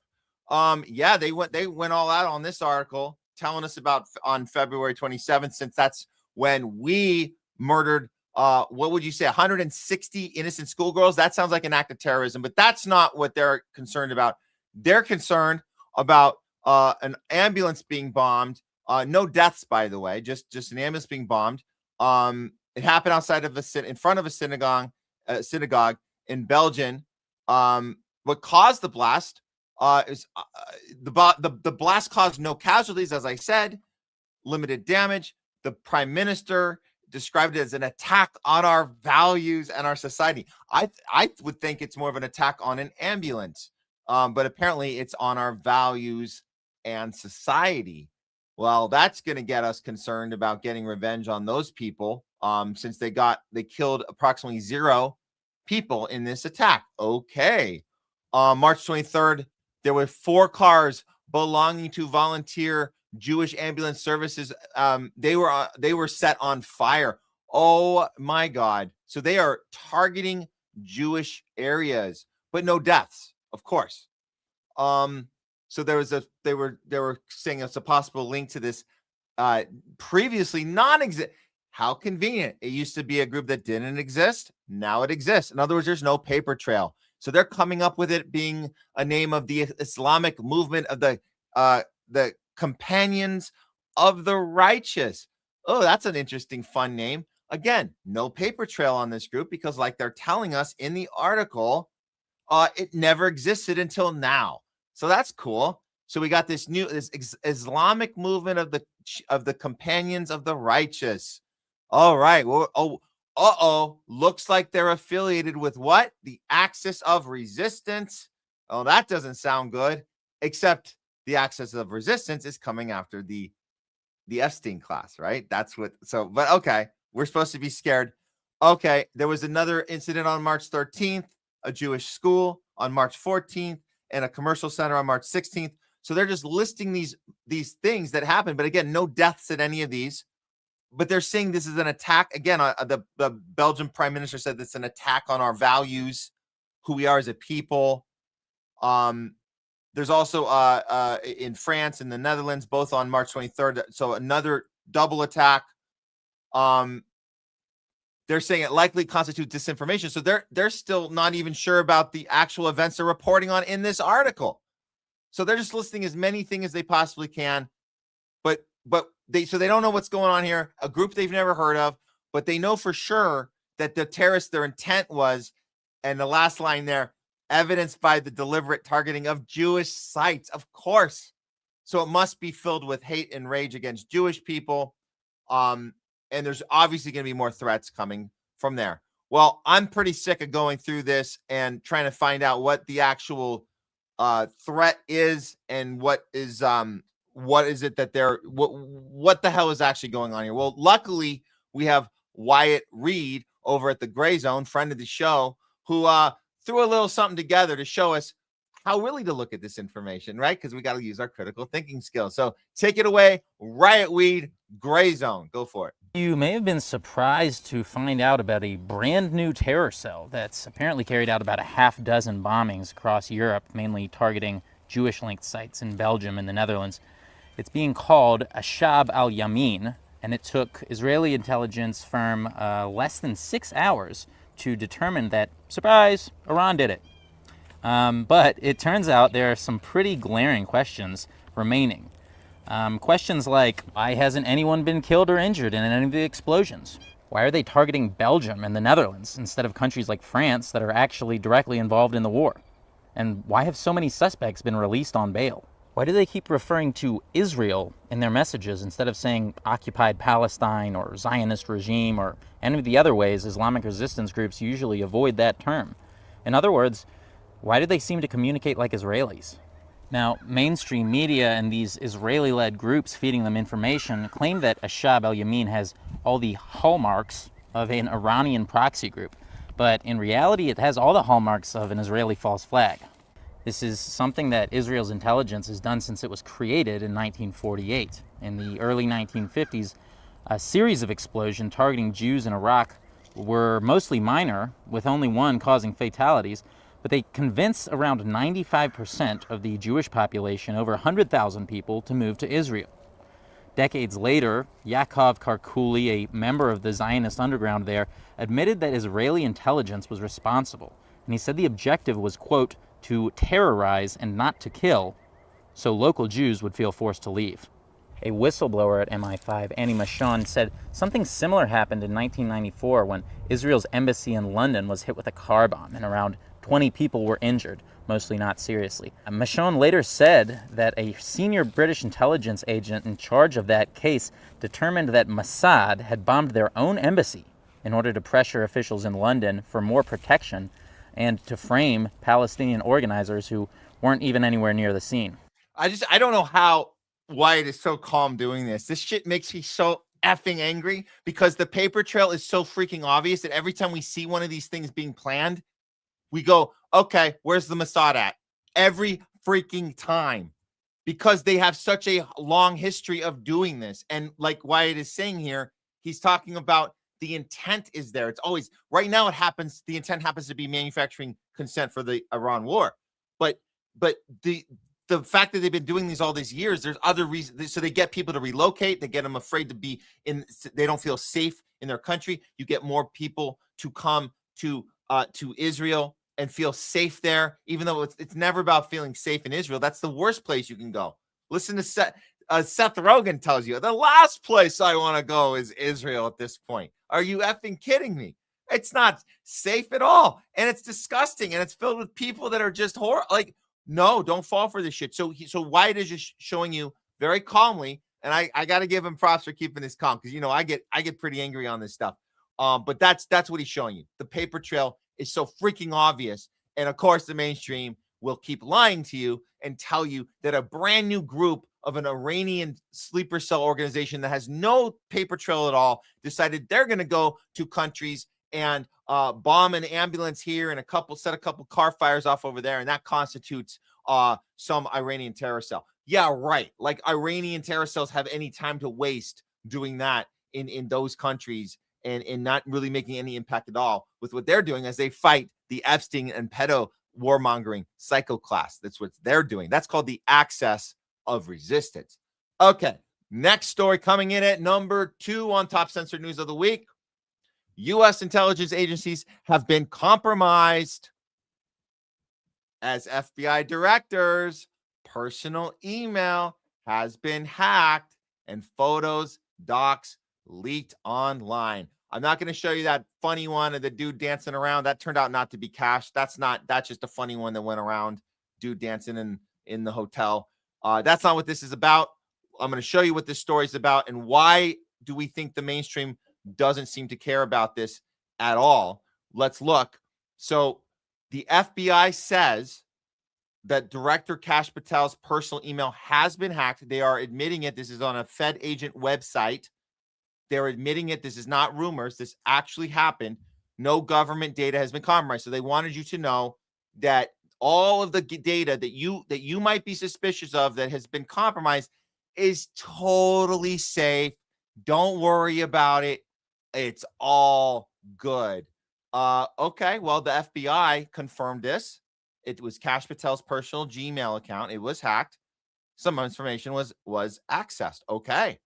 Yeah, they went all out on this article, telling us about on February 27th, since that's when we murdered what would you say, 160 innocent schoolgirls? That sounds like an act of terrorism, but that's not what they're concerned about. They're concerned about an ambulance being bombed. No deaths, by the way, just an ambulance being bombed. It happened outside of in front of a synagogue in Belgium. What caused the blast is the blast caused no casualties, as I said, limited damage. The prime minister described it as an attack on our values and our society. I would think it's more of an attack on an ambulance, but apparently it's on our values and society. Well, that's going to get us concerned about getting revenge on those people since they killed approximately 0 people in this attack. Okay. March 23rd, there were 4 cars belonging to volunteer Jewish ambulance services. They were set on fire. Oh my God. So they are targeting Jewish areas, but no deaths, of course. So they were saying it's a possible link to this previously non-exist. How convenient. It used to be a group that didn't exist. Now it exists. In other words, there's no paper trail. So they're coming up with it being a name of the Islamic movement of the Companions of the Righteous. Oh, that's an interesting, fun name. Again, no paper trail on this group because, like they're telling us in the article, it never existed until now. So that's cool. So we got this Islamic movement of the Companions of the Righteous. All right. Well, looks like they're affiliated with what? The Axis of Resistance. Oh, that doesn't sound good. Except the Axis of Resistance is coming after the Epstein class, right? That's what. So, but okay, we're supposed to be scared. Okay, there was another incident on March 13th, a Jewish school on March 14th, and a commercial center on March 16th. So they're just listing these things that happened, but again, no deaths at any of these. But they're saying this is an attack. Again, the Belgian prime minister said it's an attack on our values, who we are as a people. There's also in France and the Netherlands, both on March 23rd. So another double attack. They're saying it likely constitutes disinformation. So they're still not even sure about the actual events they're reporting on in this article. So they're just listing as many things as they possibly can. But they don't know what's going on here. A group they've never heard of, but they know for sure that the terrorists, their intent was, and the last line there, evidenced by the deliberate targeting of Jewish sites, of course. So it must be filled with hate and rage against Jewish people. And there's obviously going to be more threats coming from there. Well, I'm pretty sick of going through this and trying to find out what the actual threat is and what is it that they're what the hell is actually going on here. Well, luckily we have Wyatt Reed over at the Gray Zone, friend of the show, who threw a little something together to show us how really to look at this information, right? Because we got to use our critical thinking skills. So take it away, Wyatt Reed, Gray Zone. Go for it. You may have been surprised to find out about a brand new terror cell that's apparently carried out about a half dozen bombings across Europe, mainly targeting Jewish-linked sites in Belgium and the Netherlands. It's being called Ashab al-Yamin, and it took Israeli intelligence firm less than 6 hours to determine that, surprise, Iran did it. But it turns out there are some pretty glaring questions remaining. Questions like, why hasn't anyone been killed or injured in any of the explosions? Why are they targeting Belgium and the Netherlands instead of countries like France that are actually directly involved in the war? And why have so many suspects been released on bail? Why do they keep referring to Israel in their messages instead of saying occupied Palestine or Zionist regime or any of the other ways Islamic resistance groups usually avoid that term? In other words, why do they seem to communicate like Israelis? Now, mainstream media and these Israeli-led groups feeding them information claim that Ashab al-Yamin has all the hallmarks of an Iranian proxy group, but in reality it has all the hallmarks of an Israeli false flag. This is something that Israel's intelligence has done since it was created in 1948. In the early 1950s, a series of explosions targeting Jews in Iraq were mostly minor, with only one causing fatalities, but they convinced around 95% of the Jewish population, over 100,000 people, to move to Israel. Decades later, Yaakov Karkuli, a member of the Zionist underground there, admitted that Israeli intelligence was responsible, and he said the objective was, quote, to terrorize and not to kill, so local Jews would feel forced to leave. A whistleblower at MI5, Annie Machon, said something similar happened in 1994 when Israel's embassy in London was hit with a car bomb and around 20 people were injured, mostly not seriously. Machon later said that a senior British intelligence agent in charge of that case determined that Mossad had bombed their own embassy in order to pressure officials in London for more protection and to frame Palestinian organizers who weren't even anywhere near the scene. I don't know how Wyatt is so calm doing this. This shit makes me so effing angry because the paper trail is so freaking obvious that every time we see one of these things being planned, we go, okay, where's the Mossad at? Every freaking time, because they have such a long history of doing this. And like Wyatt is saying here, he's talking about the intent is there. It's always right now. It happens. The intent happens to be manufacturing consent for the Iran war, but the fact that they've been doing these all these years, there's other reasons. So they get people to relocate. They get them afraid to be in. They don't feel safe in their country. You get more people to come to Israel and feel safe there, even though it's never about feeling safe in Israel. That's the worst place you can go. Listen to Seth Rogen tells you the last place I want to go is Israel at this point. Are you effing kidding me? It's not safe at all. And it's disgusting. And it's filled with people that are just horrible. Like, no, don't fall for this shit. So Wyatt is just showing you very calmly. And I got to give him props for keeping this calm. Because, I get pretty angry on this stuff. But that's what he's showing you. The paper trail is so freaking obvious. And of course, the mainstream will keep lying to you and tell you that a brand new group of an Iranian sleeper cell organization that has no paper trail at all decided they're going to go to countries and bomb an ambulance here and set a couple car fires off over there. And that constitutes some Iranian terror cell. Yeah, right. Like Iranian terror cells have any time to waste doing that in those countries and not really making any impact at all with what they're doing as they fight the Epstein and pedo warmongering psycho class. That's what they're doing. That's called the axis of resistance. Okay, next story coming in at number 2 on top censored news of the week. U.S. intelligence agencies have been compromised as FBI directors' personal email has been hacked and photos, docs leaked online. I'm not going to show you that funny one of the dude dancing around. That turned out not to be cash. That's just a funny one that went around, dude dancing in the hotel. That's not what this is about. I'm going to show you what this story is about and why do we think the mainstream doesn't seem to care about this at all. Let's look. So the FBI says that Director Kash Patel's personal email has been hacked. They are admitting it. This is on a Fed agent website. They're admitting it. This is not rumors. This actually happened. No government data has been compromised. So they wanted you to know that all of the data that you might be suspicious of that has been compromised is totally safe. Don't worry about it. It's all good. Okay, well, the FBI confirmed this. It was Kash Patel's personal Gmail account. It was hacked. Some information was accessed. Okay.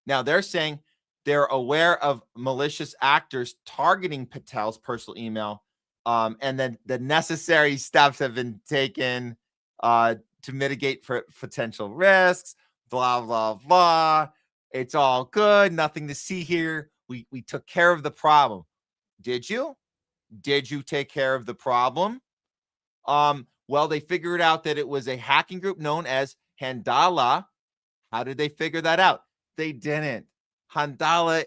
Now they're saying they're aware of malicious actors targeting Patel's personal email. And then the necessary steps have been taken to mitigate for potential risks, blah, blah, blah. It's all good. Nothing to see here. We took care of the problem. Did you? Did you take care of the problem? Well, they figured out that it was a hacking group known as Handala. How did they figure that out? They didn't. Handala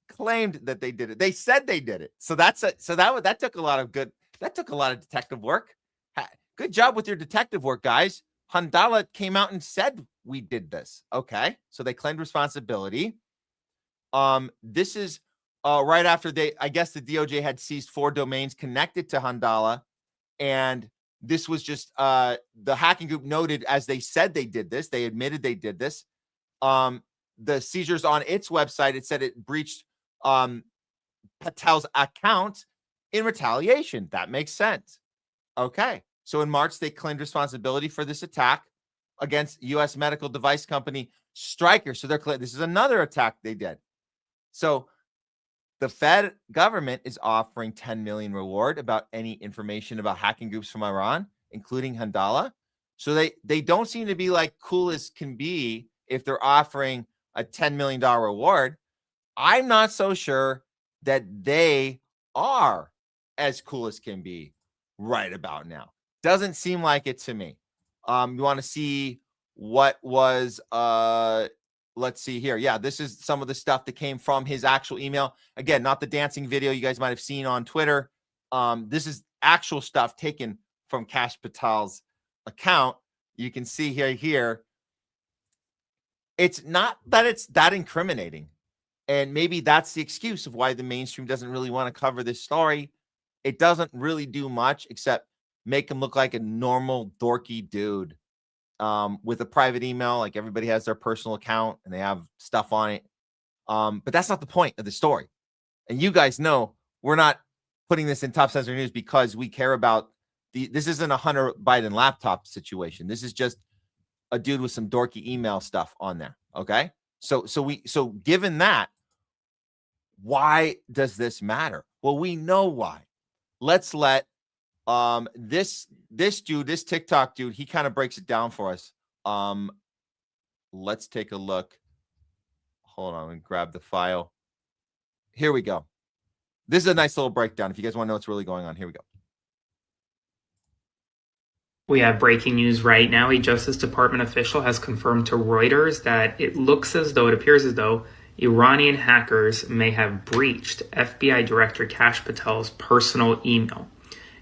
claimed that they did it. They said they did it. So that took a lot of detective work. Good job with your detective work, guys. Handala came out and said we did this. Okay. So they claimed responsibility. This is right after I guess the DOJ had seized 4 domains connected to Handala. And this was just the hacking group noted as they said they did this. They admitted they did this. The seizures on its website, it said it breached Patel's account in retaliation. That makes sense. Okay. So in March, they claimed responsibility for this attack against U.S. medical device company Stryker. So this is another attack they did. So the Fed government is offering $10 million reward about any information about hacking groups from Iran, including Handala. So they don't seem to be like cool as can be if they're offering a $10 million reward. I'm not so sure that they are as cool as can be right about now. Doesn't seem like it to me. You want to see what was, let's see here. Yeah, this is some of the stuff that came from his actual email. Again, not the dancing video you guys might have seen on Twitter. This is actual stuff taken from Kash Patel's account. You can see here. It's not that it's that incriminating. And maybe that's the excuse of why the mainstream doesn't really want to cover this story. It doesn't really do much except make him look like a normal dorky dude with a private email. Like everybody has their personal account and they have stuff on it. But that's not the point of the story. And you guys know we're not putting this in Top Censored News because we care about this isn't a Hunter Biden laptop situation. This is just a dude with some dorky email stuff on there. Okay. So given that, why does this matter? Well, we know why. Let's let this dude, this TikTok dude, he kind of breaks it down for us. Let's take a look. Hold on, and grab the file. Here we go. This is a nice little breakdown. If you guys want to know what's really going on, here we go. We have breaking news right now. A Justice Department official has confirmed to Reuters that it appears as though Iranian hackers may have breached FBI Director Kash Patel's personal email.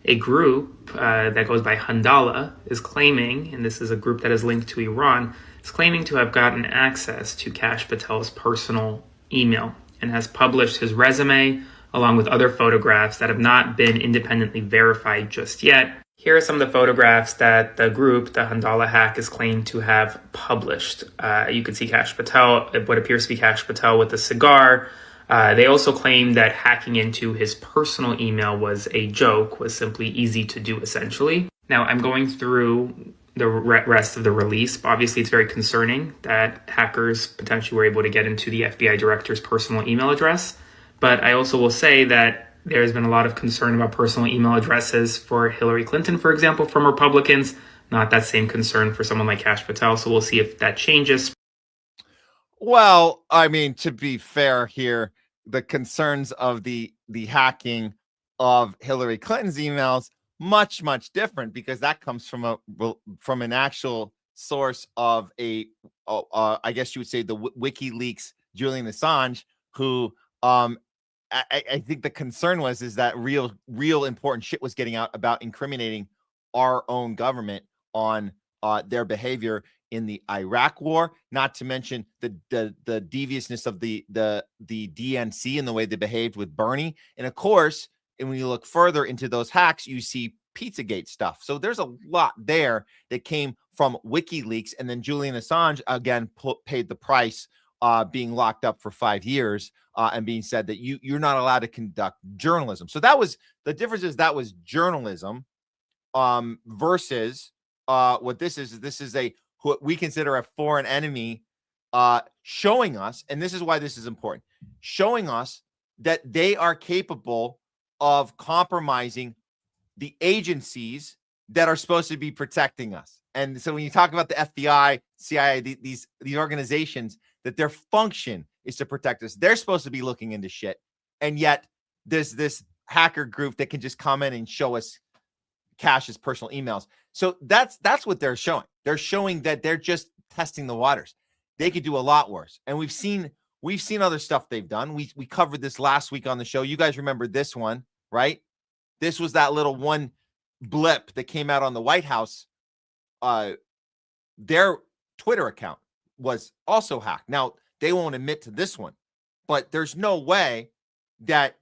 A group that goes by Handala is claiming, and this is a group that is linked to Iran, is claiming to have gotten access to Kash Patel's personal email and has published his resume along with other photographs that have not been independently verified just yet. Here are some of the photographs that the group, the Handala hack, is claimed to have published. You can see Kash Patel, what appears to be Kash Patel with a cigar. They also claim that hacking into his personal email was a joke, was simply easy to do, essentially. Now, I'm going through the rest of the release. Obviously, it's very concerning that hackers potentially were able to get into the FBI director's personal email address. But I also will say that there's been a lot of concern about personal email addresses for Hillary Clinton, for example, from Republicans. Not that same concern for someone like Kash Patel. So we'll see if that changes. Well, I mean, to be fair here, the concerns of the hacking of Hillary Clinton's emails much different, because that comes from an actual source of I guess you would say the WikiLeaks Julian Assange, who I think the concern is that real important shit was getting out about incriminating our own government on their behavior in the Iraq war, not to mention the deviousness of the DNC and the way they behaved with Bernie. And of course, and when you look further into those hacks, you see Pizzagate stuff. So there's a lot there that came from WikiLeaks, and then Julian Assange again paid the price, being locked up for 5 years and being said that you're not allowed to conduct journalism. So that was the difference. Is that was journalism versus what this is. This is what we consider a foreign enemy showing us, and this is why this is important, showing us that they are capable of compromising the agencies that are supposed to be protecting us. And so when you talk about the FBI, CIA, these organizations, that their function is to protect us, they're supposed to be looking into shit. And yet there's this hacker group that can just come in and show us Kash's personal emails. So that's what they're showing. They're showing that they're just testing the waters. They could do a lot worse. And we've seen other stuff they've done. We covered this last week on the show. You guys remember this one, right? This was that little one blip that came out on the White House. Their Twitter account was also hacked. Now, they won't admit to this one, but there's no way that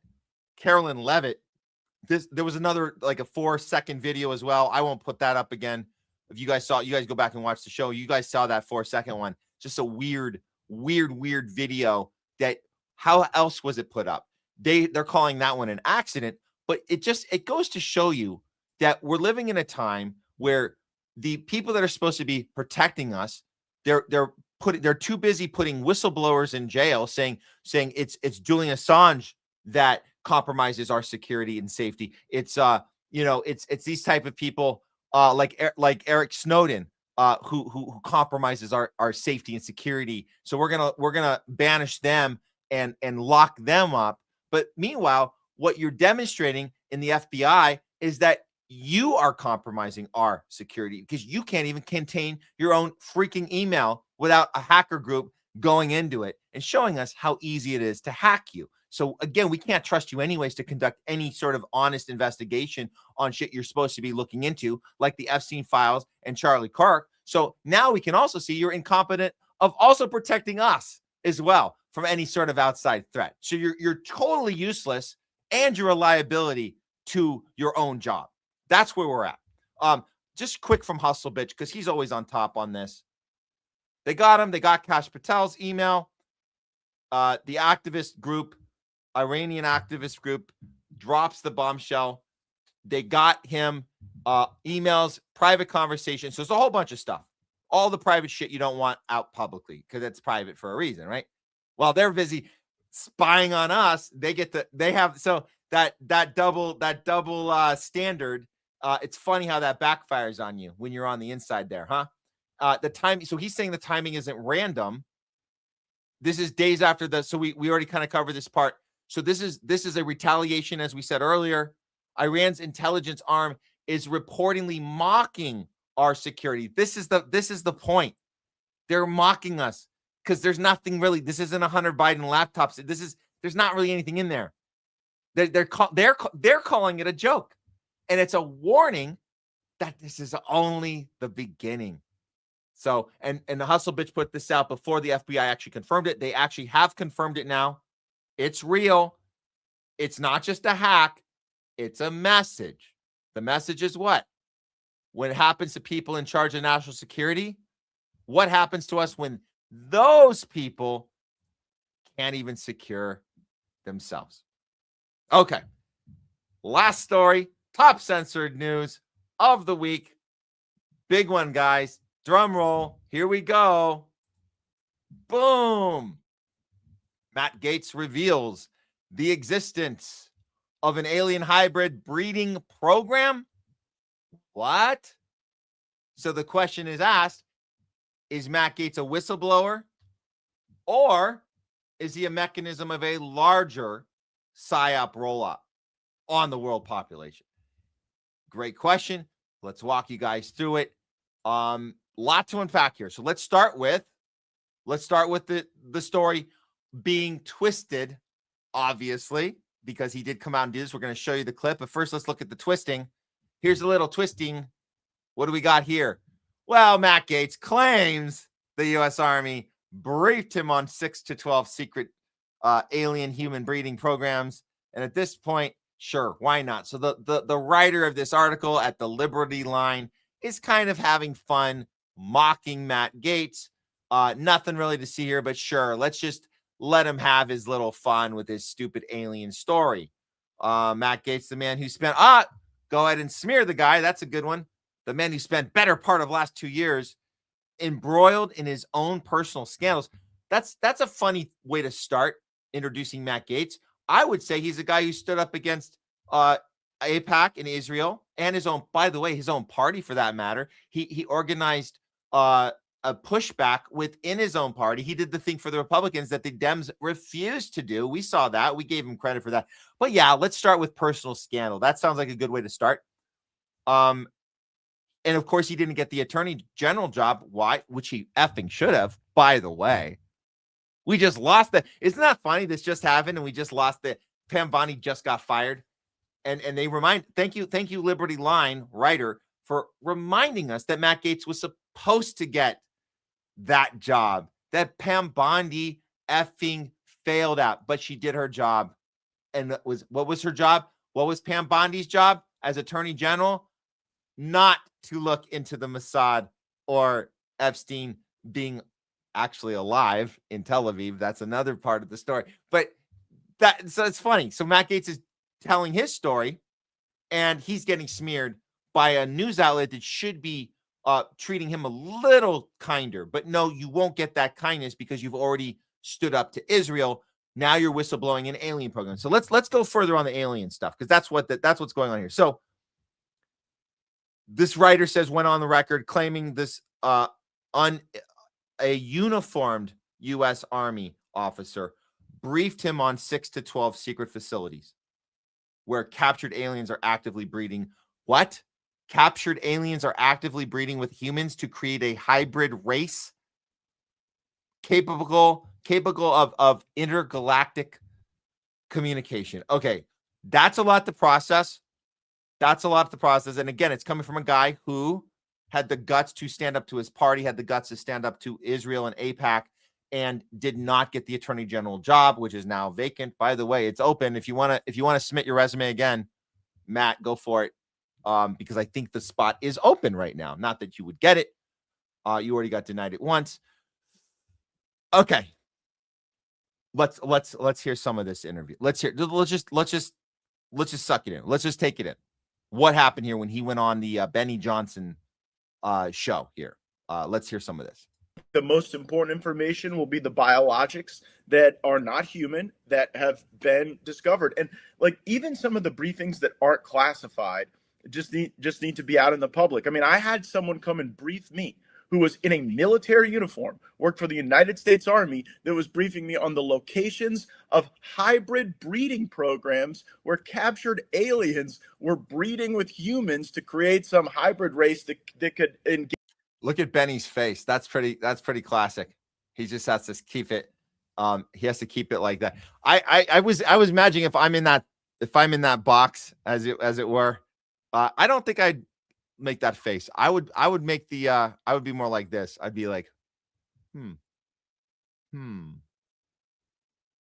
Carolyn Levitt, there was another, like a 4-second video as well. I won't put that up again. If you guys saw, you guys go back and watch the show. You guys saw that 4-second one. Just a weird video that, how else was it put up? They're calling that one an accident, but it goes to show you that we're living in a time where the people that are supposed to be protecting us, they're too busy putting whistleblowers in jail, saying it's Julian Assange that compromises our security and safety. It's it's these type of people like Eric Snowden who compromises our safety and security. So we're gonna banish them and lock them up. But meanwhile, what you're demonstrating in the FBI is that you are compromising our security, because you can't even contain your own freaking email without a hacker group going into it and showing us how easy it is to hack you. So again, we can't trust you anyways to conduct any sort of honest investigation on shit you're supposed to be looking into, like the Epstein files and Charlie Kirk. So now we can also see you're incompetent of also protecting us as well. from any sort of outside threat. So you're totally useless, and you're a liability to your own job. That's where we're at. Just quick from Hustle Bitch, because he's always on top on this. They got him. They got Kash Patel's email. The activist group, Iranian activist group, drops the bombshell. They got him emails, private conversations. So it's a whole bunch of stuff. All the private shit you don't want out publicly, because it's private for a reason, right? While they're busy spying on us, they have that double standard. It's funny how that backfires on you when you're on the inside there, huh? The timing. So he's saying the timing isn't random. This is days after the. So we already kind of covered this part. So this is a retaliation, as we said earlier. Iran's intelligence arm is reportedly mocking our security. This is the point. They're mocking us because there's nothing really. This isn't 100 Biden laptops. There's not really anything in there. They're calling it a joke, and it's a warning that this is only the beginning. So, and the Hustle Bitch put this out before the FBI actually confirmed it. They actually have confirmed it now. It's real. It's not just a hack. It's a message. The message is what? When it happens to people in charge of national security, what happens to us when those people can't even secure themselves? Okay. Last story, top censored news of the week. Big one, guys. Drum roll. Here we go. Boom. Matt Gaetz reveals the existence of an alien hybrid breeding program. What? So the question is asked, is Matt Gaetz a whistleblower, or is he a mechanism of a larger PSYOP rollout on the world population? Great question. Let's walk you guys through it. Lot to unpack here. So let's start with the story being twisted, obviously, because he did come out and do this. We're going to show you the clip, but first let's look at the twisting. Here's a little twisting. What do we got here? Well, Matt Gaetz claims the U.S. Army briefed him on 6 to 12 secret alien human breeding programs. And at this point, sure, why not? So the writer of this article at the Liberty Line is kind of having fun mocking Matt Gaetz. Nothing really to see here, but sure, let's just let him have his little fun with his stupid alien story. Matt Gaetz, the man who spent, go ahead and smear the guy. That's a good one. The man who spent better part of last 2 years embroiled in his own personal scandals. That's a funny way to start introducing Matt Gaetz. I would say he's a guy who stood up against AIPAC in Israel and his own, by the way, his own party for that matter. He organized a pushback within his own party. He did the thing for the Republicans that the Dems refused to do. We saw that. We gave him credit for that. But yeah, let's start with personal scandal. That sounds like a good way to start. And of course, he didn't get the attorney general job. Why? Which he effing should have, by the way. We just lost that. Isn't that funny? This just happened, and we just lost the Pam Bondi just got fired. And they remind, thank you, Liberty Line writer, for reminding us that Matt Gaetz was supposed to get that job that Pam Bondi effing failed at, but she did her job. And what was her job? What was Pam Bondi's job as Attorney General? Not to look into the Mossad or Epstein being actually alive in Tel Aviv. That's another part of the story. But so it's funny. So Matt Gaetz is telling his story, and he's getting smeared by a news outlet that should be treating him a little kinder. But no, you won't get that kindness because you've already stood up to Israel. Now you're whistleblowing an alien program. So let's go further on the alien stuff, because that's what's going on here. So this writer says, went on the record claiming this a uniformed U.S. Army officer briefed him on 6 to 12 secret facilities where captured aliens are actively breeding. What? Captured aliens are actively breeding with humans to create a hybrid race capable of intergalactic communication. Okay, that's a lot to process. And again, it's coming from a guy who had the guts to stand up to his party, had the guts to stand up to Israel and AIPAC, and did not get the attorney general job, which is now vacant. By the way, it's open. If you want to submit your resume again, Matt, go for it. Because I think the spot is open right now. Not that you would get it. You already got denied it once. Okay. Let's hear some of this interview. Let's just suck it in. Let's just take it in. What happened here when he went on the Benny Johnson show here? Let's hear some of this. The most important information will be the biologics that are not human that have been discovered. And like even some of the briefings that aren't classified just need to be out in the public. I mean, I had someone come and brief me who was in a military uniform, worked for the United States Army, that was briefing me on the locations of hybrid breeding programs where captured aliens were breeding with humans to create some hybrid race that could engage. Look at Benny's face. That's pretty classic. He just has to keep it. He has to keep it like that. I was imagining if I'm in that box as it were, I don't think I'd make that face. I would make the I would be more like this. I'd be like,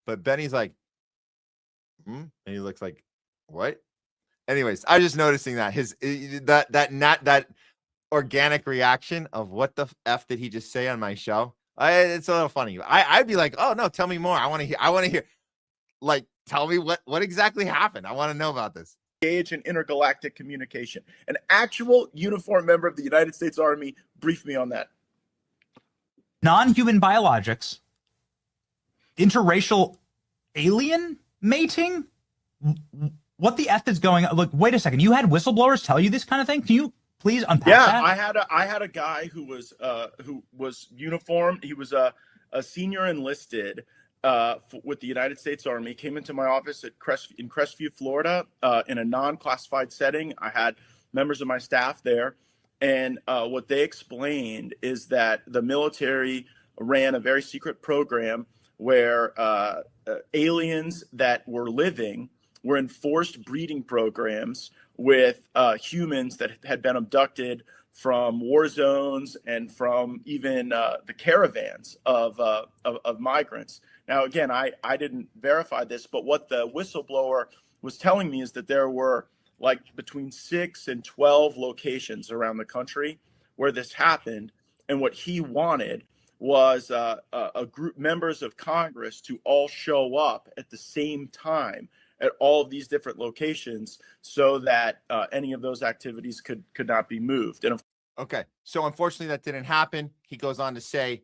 But Benny's like, and he looks like, what? Anyways, I was just noticing that that organic reaction of what the F did he just say on my show? It's a little funny. I'd be like, oh no, tell me more. I want to hear. Like, tell me what exactly happened. I want to know about this. Engage in intergalactic communication. An actual uniformed member of the United States Army briefed me on that. Non-human biologics, interracial alien mating. What the F is going on? Look, wait a second. You had whistleblowers tell you this kind of thing? Can you please unpack that? Yeah, I had a guy who was uniformed. He was a senior enlisted with the United States Army. Came into my office in Crestview, Florida, in a non-classified setting. I had members of my staff there, and what they explained is that the military ran a very secret program where aliens that were living were in forced breeding programs with humans that had been abducted from war zones and from even the caravans of migrants. Now, again, I didn't verify this, but what the whistleblower was telling me is that there were like between 6 and 12 locations around the country where this happened. And what he wanted was a group, members of Congress, to all show up at the same time at all of these different locations so that any of those activities could not be moved. And okay, so unfortunately that didn't happen. He goes on to say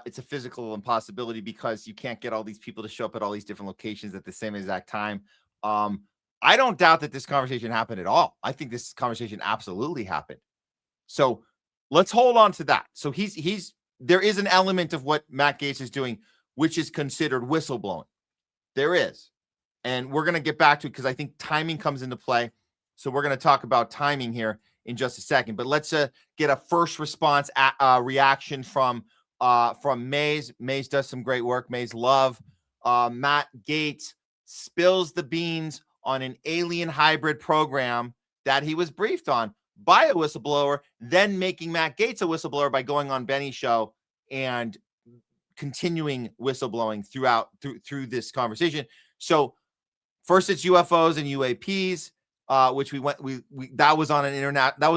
it's a physical impossibility because you can't get all these people to show up at all these different locations at the same exact time. I don't doubt that this conversation happened at all. I think this conversation absolutely happened. So let's hold on to that. So there is an element of what Matt Gaetz is doing, which is considered whistleblowing. There is. And we're going to get back to it because I think timing comes into play. So we're going to talk about timing here in just a second. But let's get a first response reaction from Mays. Mays does some great work. Mays love. Matt Gaetz spills the beans on an alien hybrid program that he was briefed on by a whistleblower, then making Matt Gaetz a whistleblower by going on Benny's show and continuing whistleblowing through this conversation. So first it's UFOs and UAPs, which that was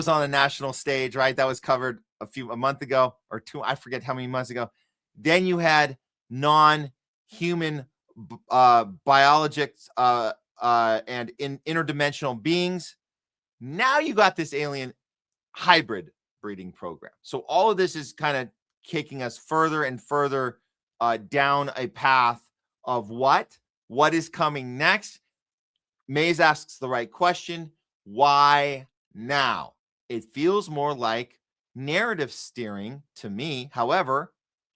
on a national stage, right? That was covered a month ago or two. I forget how many months ago. Then you had non-human biologics and interdimensional beings. Now you got this alien hybrid breeding program. So all of this is kind of kicking us further and further down a path of what is coming next. Mays asks the right question. Why now? It feels more like narrative steering to me. However,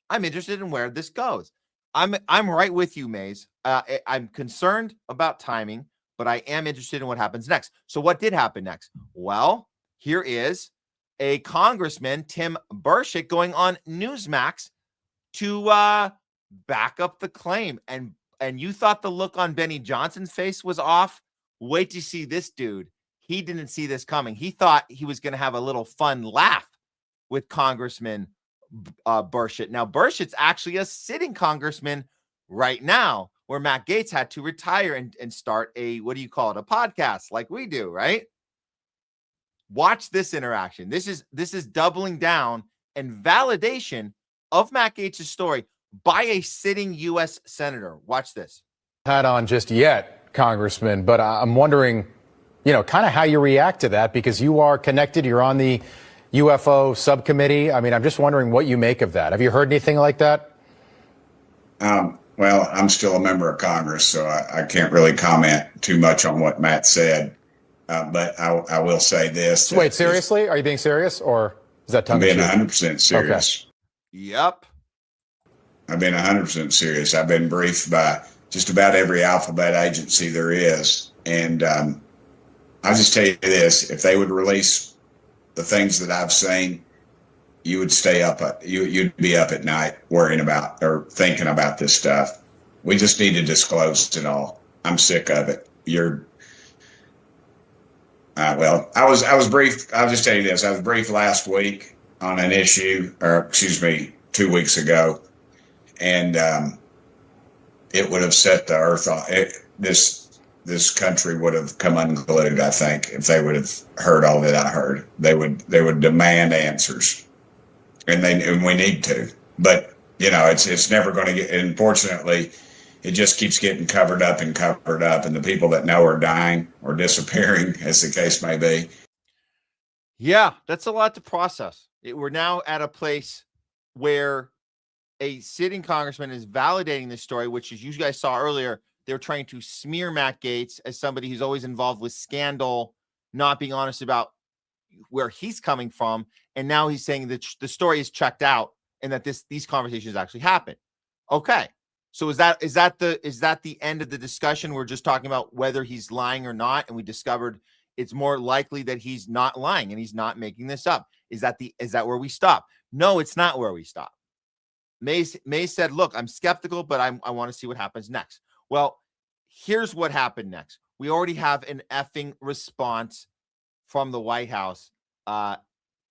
I'm interested in where this goes. I'm right with you, Mays. I'm concerned about timing, but I am interested in what happens next. So what did happen next? Well, here is a congressman, Tim Burchett, going on Newsmax to back up the claim. And you thought the look on Benny Johnson's face was off? Wait to see this dude. He didn't see this coming. He thought he was going to have a little fun laugh with Congressman Burchett. Now, Burchett's actually a sitting congressman right now, where Matt Gaetz had to retire and start a, what do you call it, a podcast like we do, right? Watch this interaction. This is doubling down and validation of Matt Gaetz's story by a sitting U.S. senator. Watch this. Hat on just yet, Congressman, but I'm wondering, kind of how you react to that, because you are connected. You're on the UFO subcommittee. I mean, I'm just wondering what you make of that. Have you heard anything like that? Well, I'm still a member of Congress, so I can't really comment too much on what Matt said. But I will say this. Wait, seriously? Are you being serious, or is that tongue in cheek? I'm being 100% serious. Okay. Yep. I've been 100% serious. I've been briefed by just about every alphabet agency there is. And I'll just tell you this. If they would release the things that I've seen, you would stay up. You'd be up at night worrying about or thinking about this stuff. We just need to disclose it all. I'm sick of it. Well, I was briefed. I'll just tell you this. I was briefed last week on an issue, or excuse me, 2 weeks ago, and it would have set the earth on. This country would have come unglued, I think, if they would have heard all that I heard. They would demand answers, and we need to. But it's never going to get. Unfortunately, it just keeps getting covered up, and the people that know are dying or disappearing, as the case may be. Yeah, that's a lot to process. We're now at a place where a sitting congressman is validating this story, which, as you guys saw earlier, they're trying to smear Matt Gaetz as somebody who's always involved with scandal, not being honest about where he's coming from. And now he's saying that the story is checked out and that these conversations actually happen. Okay. So is that the end of the discussion? We're just talking about whether he's lying or not, and we discovered it's more likely that he's not lying and he's not making this up. Is that where we stop? No, it's not where we stop. May said, "Look, I'm skeptical, but I want to see what happens next." Well, here's what happened next. We already have an effing response from the White House.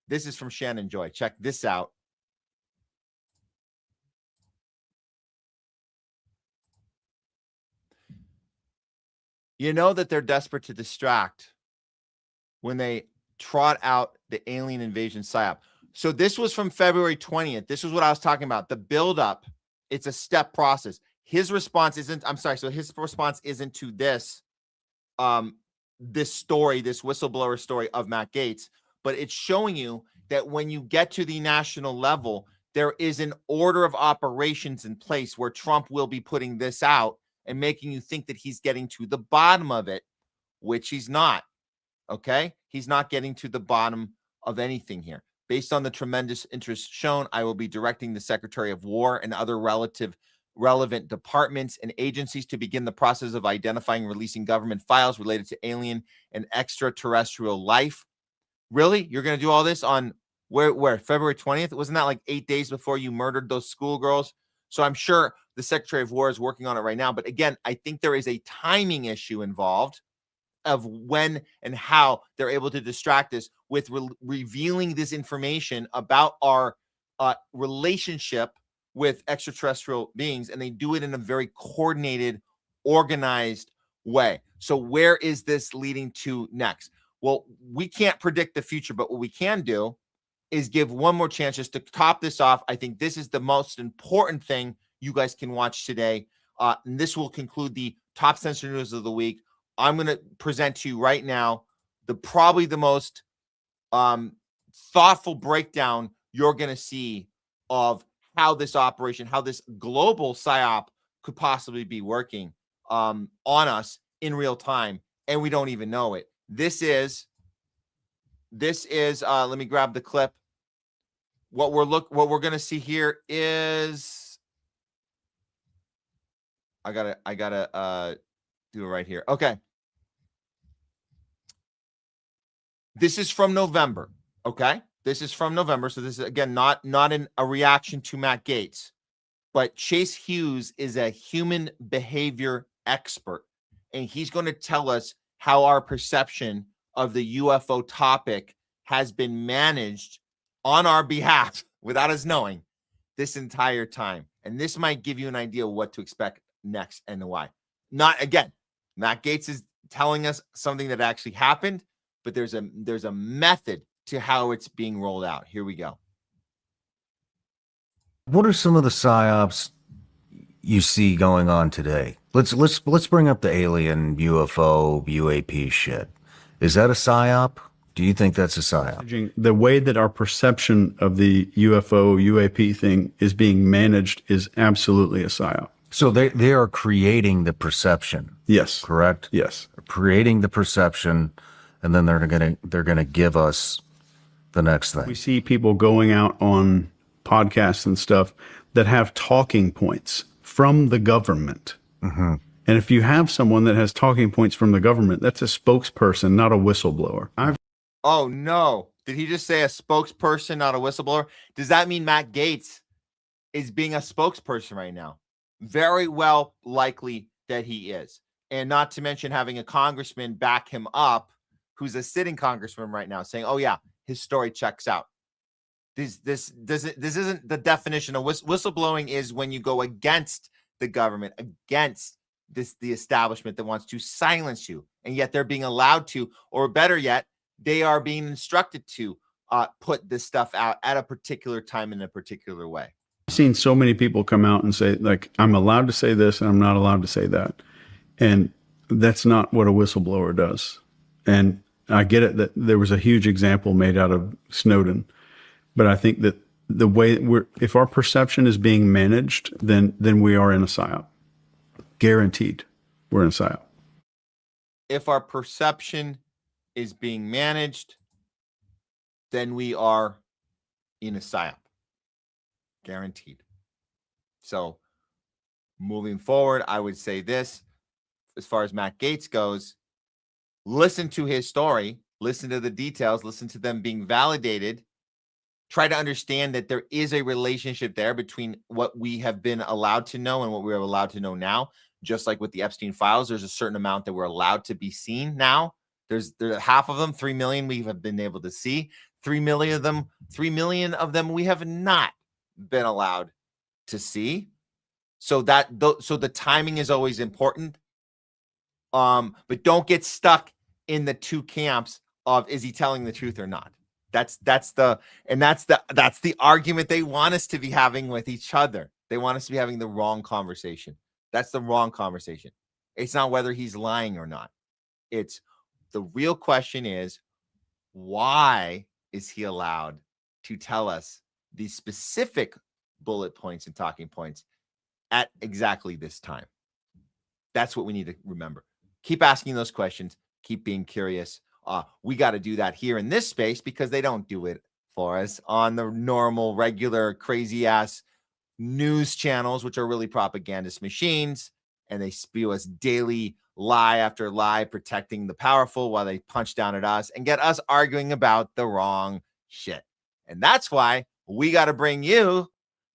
This is from Shannon Joy. Check this out. You know that they're desperate to distract when they trot out the alien invasion psyop. So this was from February 20th. This is what I was talking about. The buildup, it's a step process. His response isn't, I'm sorry, so his response isn't to this, this story, this whistleblower story of Matt Gaetz, but it's showing you that when you get to the national level, there is an order of operations in place where Trump will be putting this out and making you think that he's getting to the bottom of it, which he's not, okay? He's not getting to the bottom of anything here. Based on the tremendous interest shown, I will be directing the Secretary of War and other relevant departments and agencies to begin the process of identifying and releasing government files related to alien and extraterrestrial life. Really? You're going to do all this on where? February 20th? Wasn't that like 8 days before you murdered those schoolgirls? So I'm sure the Secretary of War is working on it right now. But again, I think there is a timing issue involved of when and how they're able to distract us with revealing this information about our relationship with extraterrestrial beings. And they do it in a very coordinated, organized way. So where is this leading to next? Well, we can't predict the future, but what we can do is give one more chance just to top this off. I think this is the most important thing you guys can watch today. And this will conclude the top censored news of the week. I'm going to present to you right now probably the most thoughtful breakdown you're going to see of how this operation, how this global PSYOP could possibly be working on us in real time, and we don't even know it. This is let me grab the clip. What we're going to see here is I gotta do it right here. Okay. This is from November. Okay. This is from November. So this is, again, not a reaction to Matt Gaetz, but Chase Hughes is a human behavior expert, and he's going to tell us how our perception of the UFO topic has been managed on our behalf without us knowing this entire time. And this might give you an idea of what to expect next and why. Not again, Matt Gaetz is telling us something that actually happened, but there's a method to how it's being rolled out. Here we go. What are some of the psyops you see going on today? Let's bring up the alien UFO UAP shit. Is that a psyop? Do you think that's a psyop? The way that our perception of the UFO UAP thing is being managed is absolutely a psyop. So they are creating the perception. Yes. Correct? Yes. Creating the perception, and then they're gonna give us the next thing. We see people going out on podcasts and stuff that have talking points from the government. Mm-hmm. And if you have someone that has talking points from the government, that's a spokesperson, not a whistleblower. Oh no. Did he just say a spokesperson, not a whistleblower? Does that mean Matt Gaetz is being a spokesperson right now? Very well likely that he is. And not to mention having a congressman back him up who's a sitting congressman right now saying, oh yeah, his story checks out. This isn't the definition of whistleblowing. Is when you go against the government, against the establishment that wants to silence you, and yet they're being allowed to, or better yet, they are being instructed to put this stuff out at a particular time in a particular way. I've seen so many people come out and say, like, I'm allowed to say this and I'm not allowed to say that. And that's not what a whistleblower does. And I get it that there was a huge example made out of Snowden. But I think that the way if our perception is being managed, then we are in a psyop. Guaranteed, we're in a psyop. If our perception is being managed, then we are in a psyop. Guaranteed. So moving forward, I would say this, as far as Matt Gaetz goes, listen to his story, listen to the details, listen to them being validated. Try to understand that there is a relationship there between what we have been allowed to know and what we are allowed to know now. Just like with the Epstein files, there's a certain amount that we're allowed to be seen now. There's half of them, 3 million we have been able to see. 3 million of them we have not been allowed to see. So the timing is always important. But don't get stuck in the two camps of, is he telling the truth or not? That's the argument they want us to be having with each other. They want us to be having the wrong conversation. That's the wrong conversation. It's not whether he's lying or not. It's the real question is, why is he allowed to tell us these specific bullet points and talking points at exactly this time? That's what we need to remember. Keep asking those questions. Keep being curious. We got to do that here in this space because they don't do it for us on the normal, regular, crazy ass news channels, which are really propagandist machines. And they spew us daily lie after lie, protecting the powerful while they punch down at us and get us arguing about the wrong shit. And that's why we got to bring you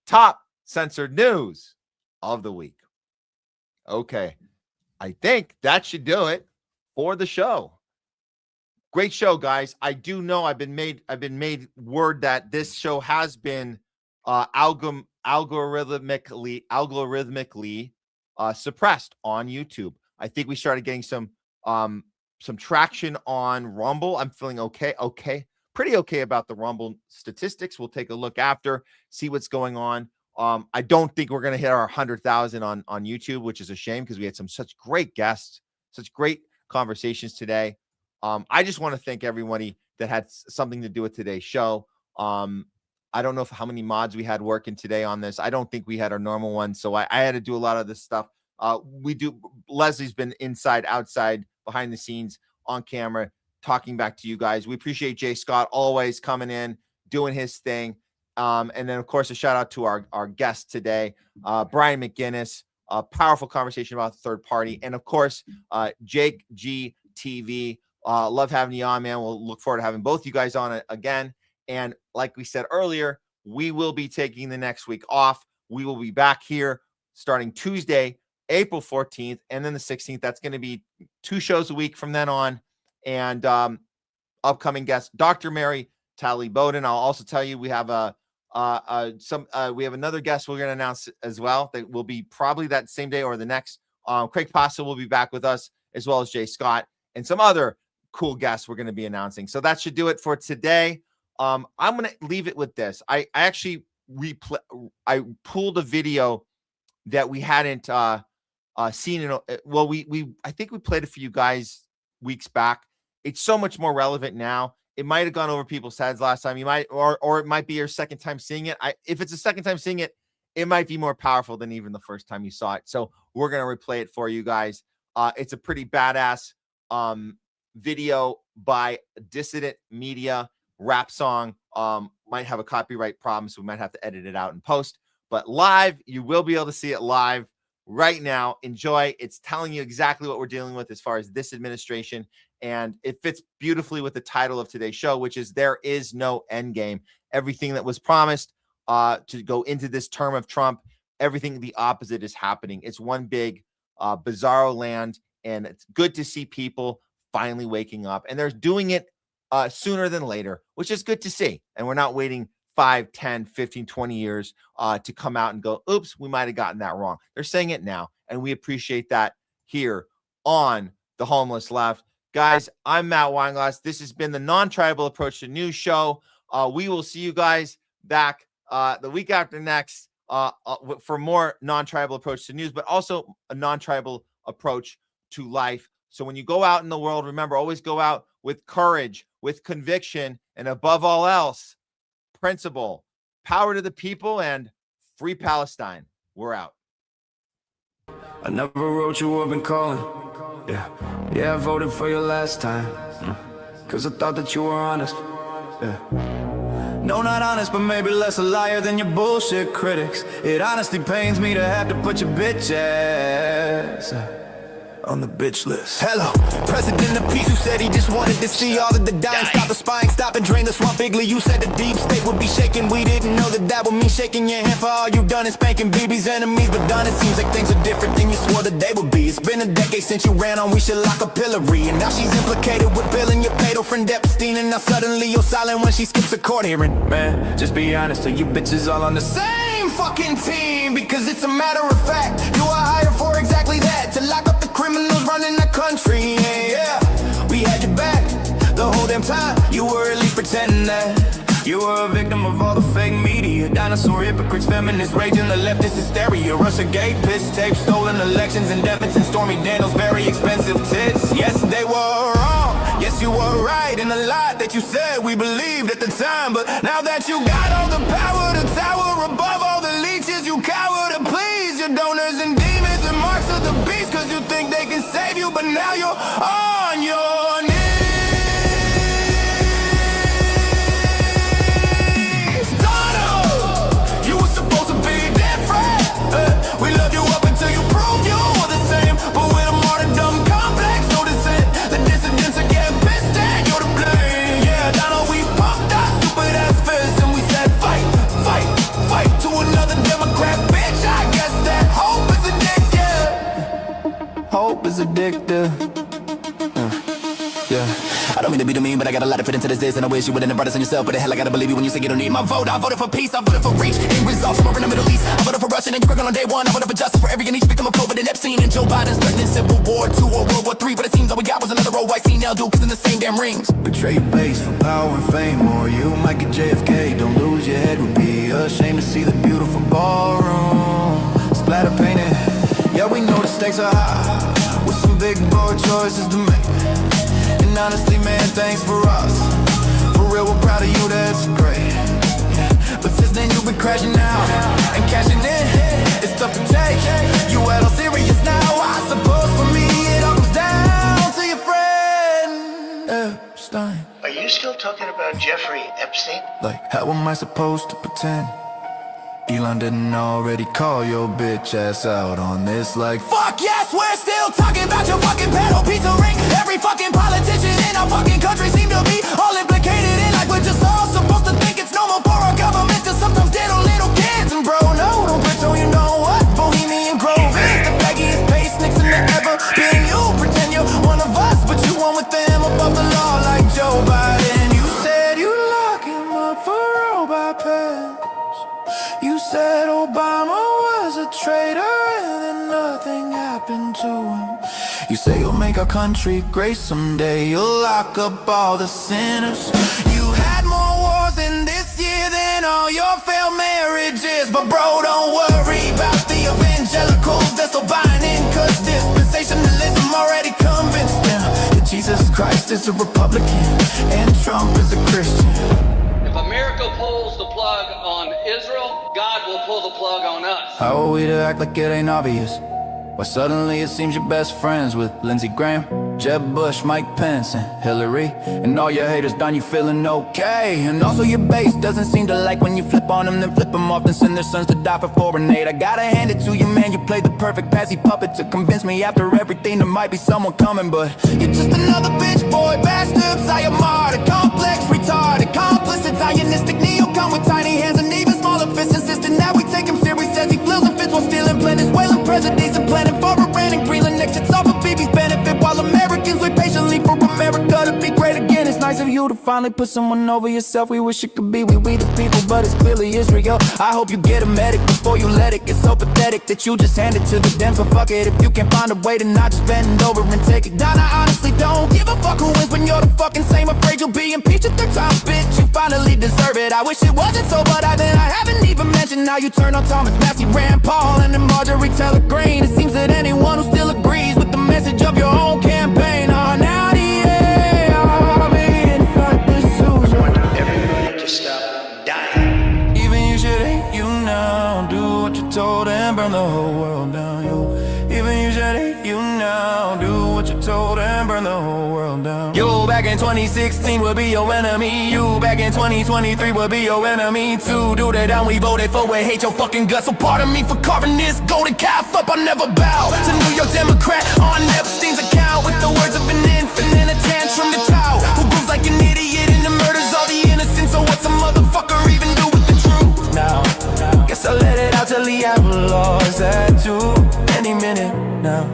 top censored news of the week. Okay. I think that should do it for the show. Great show, guys. I do know I've been made word that this show has been algorithmically suppressed on YouTube. I think we started getting some traction on Rumble. I'm feeling pretty okay about the Rumble statistics. We'll take a look after, see what's going on. I don't think we're going to hit our 100,000 on YouTube, which is a shame because we had such great guests, such great conversations today. I just want to thank everybody that had something to do with today's show. I don't know how many mods we had working today on this. I don't think we had our normal one, so I had to do a lot of this stuff. Leslie's been inside, outside, behind the scenes, on camera, talking back to you guys. We appreciate Jay Scott always coming in, doing his thing. And then, of course, a shout out to our guest today, Brian McGinnis, a powerful conversation about the third party. And, of course, JAKEGTV. Love having you on, man. We'll look forward to having both you guys on it again. And like we said earlier, we will be taking the next week off. We will be back here starting Tuesday, April 14th, and then the 16th. That's going to be 2 shows a week from then on. And upcoming guest, Dr. Mary Tally Bowden. I'll also tell you we have we have another guest we're going to announce as well that will be probably that same day or the next. Craig Pasta will be back with us, as well as Jay Scott and some other cool guests we're going to be announcing. So that should do it for today. I'm going to leave it with this. I actually I pulled a video that we hadn't seen in I think we played it for you guys weeks back. It's so much more relevant now. It might have gone over people's heads last time. You might, or it might be your second time seeing it. If it's a second time seeing it, it might be more powerful than even the first time you saw it. So we're going to replay it for you guys. It's a pretty badass video by Dissident Media rap song. Might have a copyright problem, so we might have to edit it out in post. But live, you will be able to see it live right now. Enjoy. It's telling you exactly what we're dealing with as far as this administration. And it fits beautifully with the title of today's show, which is There Is No Endgame. Everything that was promised to go into this term of Trump, everything the opposite is happening. It's one big bizarro land, and it's good to see people finally waking up. And they're doing it sooner than later, which is good to see. And we're not waiting 5, 10, 15, 20 years to come out and go, oops, we might have gotten that wrong. They're saying it now, and we appreciate that here on The Homeless Left. Guys, I'm Matt Weinglass. This has been the Non-Tribal Approach to News show. We will see you guys back the week after next for more non-tribal approach to news, but also a non-tribal approach to life. So when you go out in the world, remember, always go out with courage, with conviction, and above all else, principle. Power to the people, and free Palestine. We're out. I never wrote you up and calling. Yeah, I voted for you last time. Cause I thought that you were honest. No, not honest, but maybe less a liar than your bullshit critics. It honestly pains me to have to put your bitch ass on the bitch list. Hello, President of Peace, who said he just wanted to see all of the dying, stop the spying, stop and drain the swamp bigly. You said the deep state would be shaking. We didn't know that would mean shaking your hand for all you've done and spanking BB's enemies. But done, it seems like things are different than you swore that they would be. It's been a decade since you ran on We Should Lock a Pillory, and now she's implicated with Bill and your pedo friend Epstein. And now suddenly you're silent when she skips a court hearing. Man, just be honest, are you bitches all on the same fucking team? Because it's a matter of fact, you are hired for exactly that, to lock up the criminals running the country. Yeah, we had your back the whole damn time. You were at least pretending that you were a victim of all the fake media. Dinosaur hypocrites, feminists raging, the leftist hysteria. Russiagate, piss tape, stolen elections, and debits, and Stormy Daniels' very expensive tits. Yes, they were wrong. Yes, you were right in a lot that you said we believed at the time. But now that you got all the power to tower above all the leeches, you cower to please your donors and demons and marks of the beast. Cause you think they can save you, but now you're on your knees. Donald, you were supposed to be different. We loved you up until you proved you were the same. But with a martyrdom complex, no dissent, the dissidents are getting pissed at, you're to blame. Yeah, Donald, we pumped our stupid ass fists and we said fight, fight, fight to another Democrat bitch. I guess that hope is addictive. Hope is addictive. Yeah, I don't mean to be mean, but I got a lot of fit into this, and I wish you wouldn't have brought us on yourself. But the hell, I gotta believe you when you say you don't need my vote. I voted for peace, I voted for reach, ain't results from over in the Middle East. I voted for Russia and Ukraine on day one. I voted for justice for every and each victim of COVID and Epstein. And Joe Biden's threatening Civil War 2 or World War 3. But it seems all we got was another old white female dude, cause in the same damn rings. Betray your base for power and fame, or you might get JFK. Don't lose your head, would be a shame to see the beautiful ballroom splatter painted. Yeah, we know the stakes are high, with some big bold choices to make. And honestly, man, thanks for us. For real, we're proud of you, that's great. But since then, you've been crashing out and cashing in. It's tough to take. You at all serious now? I suppose for me, it all comes down to your friend Epstein. Are you still talking about Jeffrey Epstein? Like, how am I supposed to pretend Elon didn't already call your bitch ass out on this? Like, fuck yes, we're still talking about your fucking pedo pizza ring. Every fucking politician in our fucking country seem to be all implicated in, like we're just all supposed to think it's normal for our government to sometimes diddle little kids. And bro, no, don't pretend you know what Bohemian Grove is. The faggiest pace, Nixon to ever been. You pretend you're one of us, but you one with them above the law like Joe Biden. You said you lock it our country great someday. You'll lock up all the sinners. You had more wars in this year than all your failed marriages. But bro, don't worry about the evangelicals. They're still buying in, cause dispensationalism already convinced them that Jesus Christ is a Republican and Trump is a Christian. If America pulls the plug on Israel, God will pull the plug on us. How are we to act like it ain't obvious? Why suddenly it seems you're best friends with Lindsey Graham, Jeb Bush, Mike Pence, and Hillary, and all your haters done you feeling okay. And also your base doesn't seem to like when you flip on them, then flip them off, then send their sons to die for foreign aid. I gotta hand it to you, man, you played the perfect patsy puppet to convince me after everything there might be someone coming. But you're just another bitch boy, bastard, sayamada, complex, retarded, complicit, Zionistic, neocon with tiny hands and even smaller fists, insisting that we take him serious as he flips and fits while stealing Venezuelan presidents and planning for Iran and Greenland next. It's all for BB's benefit while Americans wait patiently for America to be great again. It's nice of you to finally put someone over yourself. We wish it could be we the people, but it's clearly Israel. I hope you get a medic before you let it get so pathetic that you just hand it to the Dems. But fuck it, if you can't find a way to not just bend over and take it down. I honestly don't give a fuck who wins when you're the fucking same. Afraid you'll be impeached a third time, bitch. You finally deserve it. I wish it wasn't so, but I haven't even mentioned how you turn on Thomas Massey, Rand Paul, and then Marjorie Taylor Greene. It seems that anyone who still agrees with the message of your own campaign are now the army. In fact, this is Everybody just stop dying. even you should hate you now. Do what you're told and burn the whole world down. Even you should hate you now. Do what you're told and burn the whole world down. You back in 2016 will be your enemy. You back in 2023 will be your enemy too. Do that down we voted for, we hate your fucking guts. So pardon me for carving this golden calf up. I never bow to New York Democrat on Epstein's account with the words of an infant and a tantrum to child who grooves like an idiot and murders all the innocent. So what's a motherfucker even do with the truth now? Guess I'll let it out till the outlaws that too. Any minute now.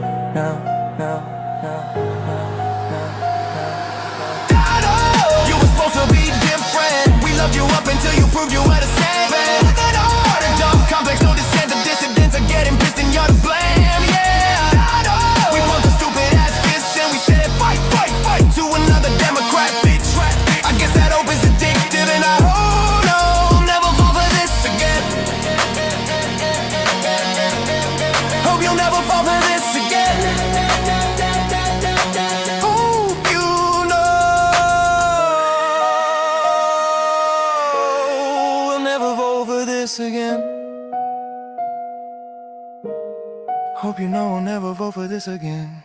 You were supposed to be different. We loved you up until you proved you were the same. The dumb complex, no dissent. The dissidents are getting pissed and you're to blame. Yeah. We want the stupid ass fists and we said fight to another Democrat bitch. I guess that hope is addictive and I hope no, never fall for this again. Hope you'll never fall for this again. Hope you know we'll never fall for this again. Hope you know we'll never fall for this again.